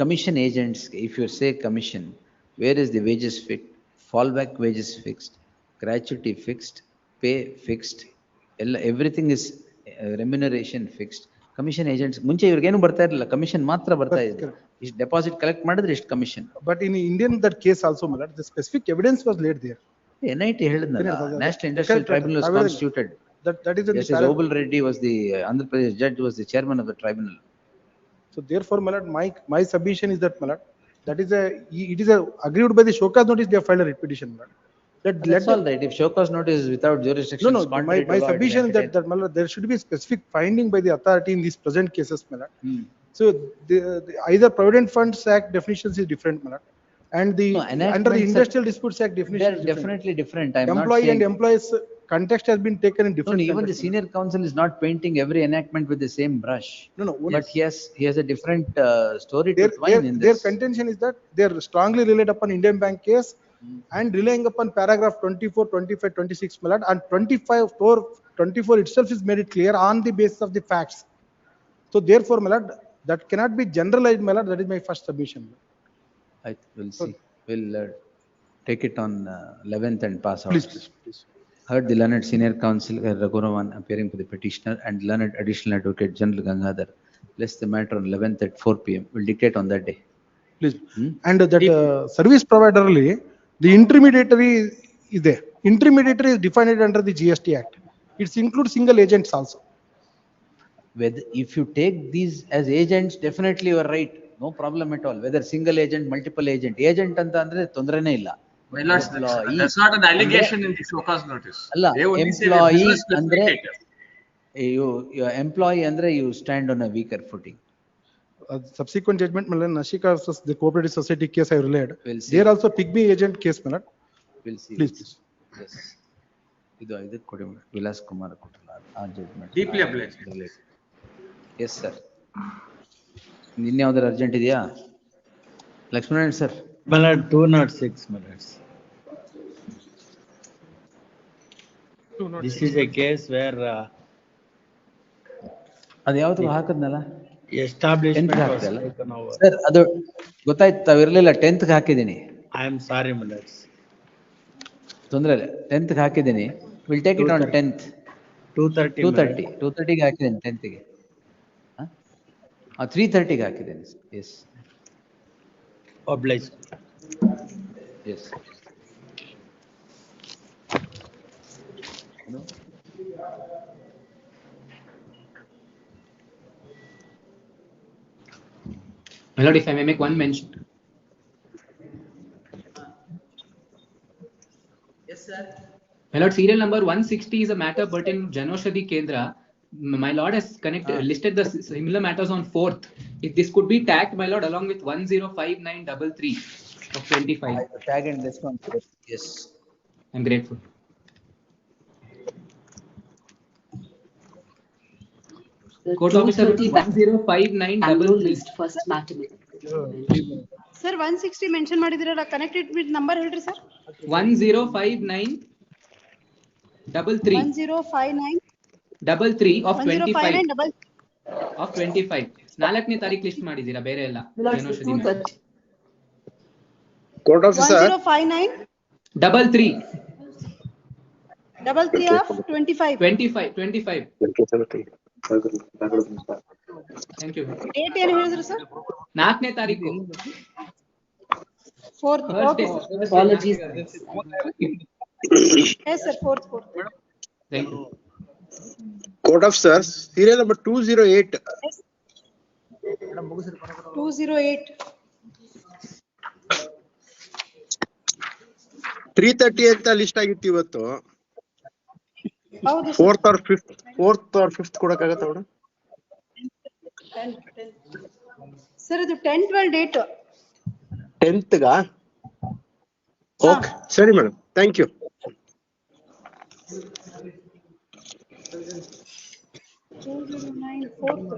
commission agents, if you say commission, where is the wages fixed? Fallback wages fixed, gratuity fixed, pay fixed, everything is remuneration fixed. Commission agents, ಮುಂಚೆ ಇವ್ರಿಗೇನು ಬರ್ತಾ ಇರಲಿಲ್ಲ, commission ಮಾತ್ರ ಬರ್ತಾ ಇದೆ. ಇಷ್ಟು deposit collect ಮಾಡಿದ್ರೆ ಇಷ್ಟು commission. But in Indian that case also, my lord, the specific evidence was laid there. NIT ಹೇಳಿದ್ನಲ್ಲ, National Industrial Tribunal was constituted. That is in Justice Obul Reddy was the Andhra Pradesh judge, was the chairman of the tribunal. So therefore, my lord, my submission is that, my lord, that is it is aggrieved by the showcase notice. They have filed a writ petition, my lord. That's all right. If show cause notice is without jurisdiction, No, it's contrary to my law, submission is it that my lord, there should be specific finding by the authority in these present cases, my lord. So either Provident Funds Act definitions is different, my lord, and the under the Industrial Disputes Act definition they're is different. definitely different. I'm not Employee saying. and employees context has been taken in No, different. even the context, senior counsel is not painting every enactment with the same brush. No, But he has a different story to their, twine in their this. contention is that they are strongly relied upon Indian Bank case and relying upon paragraph 24, 25, 26, my lord, and 24 itself is made it clear on the basis of the facts. So therefore, my lord, that cannot be generalized, my lord. That is my first submission. I will see. We'll take it on 11th and pass out. Please. Heard the learned senior counsel Raghunavan appearing for the petitioner and learned additional advocate General Gangadhar. Place the matter on 11th at 4 p.m. We'll dictate on that day. Please. And that service provider, the intermediary is there. Intermediary is defined under the GST Act. It includes single agents also. Whether if you take these as agents, definitely you are right. No problem at all. Whether single agent, multiple agent. Agent anta andre tondrene illa. My lords, that's not an allegation in the show cause notice. Alla, They only say employee business andre facilitator. your employee andre you stand on a weaker footing. Subsequent judgment, Nashika versus the cooperative society case I relayed. We'll see. There also pygmy agent case, my lord. We'll see. Please. Yes. Idu kodi Vilas Kumar Kotala. Our judgment. Deeply obliged. Yes, sir. ನಿನ್ನೆ ಯಾವ್ದಾರು urgent ಇದೆಯಾ Lakshman sir? My lord, 206 minutes. This is a case where ಅದು ಯಾವ್ದು ಹಾಕದ್ನಲ್ಲ establishment was taken over. Sir ಅದು ಗೊತ್ತಾಯ್ತು, ತಾವು ಇರಲಿಲ್ಲ. 10th ಹಾಕಿದ್ದೀನಿ. I am sorry, my lords. ತೊಂದರೆ ಇಲ್ಲ, 10th ಹಾಕಿದ್ದೀನಿ. Will take it on 10th. 230 ಹಾಕಿದ್ದೀನಿ 10th ಗೆ. 330 ಹಾಕಿದ್ದೇನೆ. Yes Obliged. Yes. My lord, if I may make one mention. Yes, sir. My lord, serial number 160 is a matter pertaining to Janoshadi Kendra. My lord has listed the similar matters on 4th. If this could be tagged, my lord, along with 105933 of 25. Tag and this one. Yes. I'm grateful. Court officer 105933. First matter. Sir, 160 mention ಮಾಡಿದಿರಲ್ಲ, connected with number ಹೇಳ್ರಿ sir. 105933. 1059 of 25. Of 25. 4ನೇ ತಾರೀಕು list ಮಾಡಿದ್ದೀರಾ, ಬೇರೆ ಎಲ್ಲ ಜನೌಷಧಿ. Court officer 1059 33 of 25. 25. Thank you. Date ಏನು ಹೇಳಿದ್ರಿ sir? 4ನೇ ತಾರೀಕು. 4th. Okay. Apologies. Yes sir, 4th. Thank you. Court of Sirs, serial number 208. Yes. 208. 330 ಅಂತ ಲಿಸ್ಟ್ ಆಗಿತ್ತು ಇವತ್ತು. ಹೌದು. 4th or 5th ಕೊಡಕ್ಕಾಗತ್ತ madam? Sir ಇದು 10-12 ಡೇಟ್. 10th ಗಾ? ಓಕೆ, ಸರಿ ಮೇಡಮ್, ಥ್ಯಾಂಕ್ ಯು. 209 4th.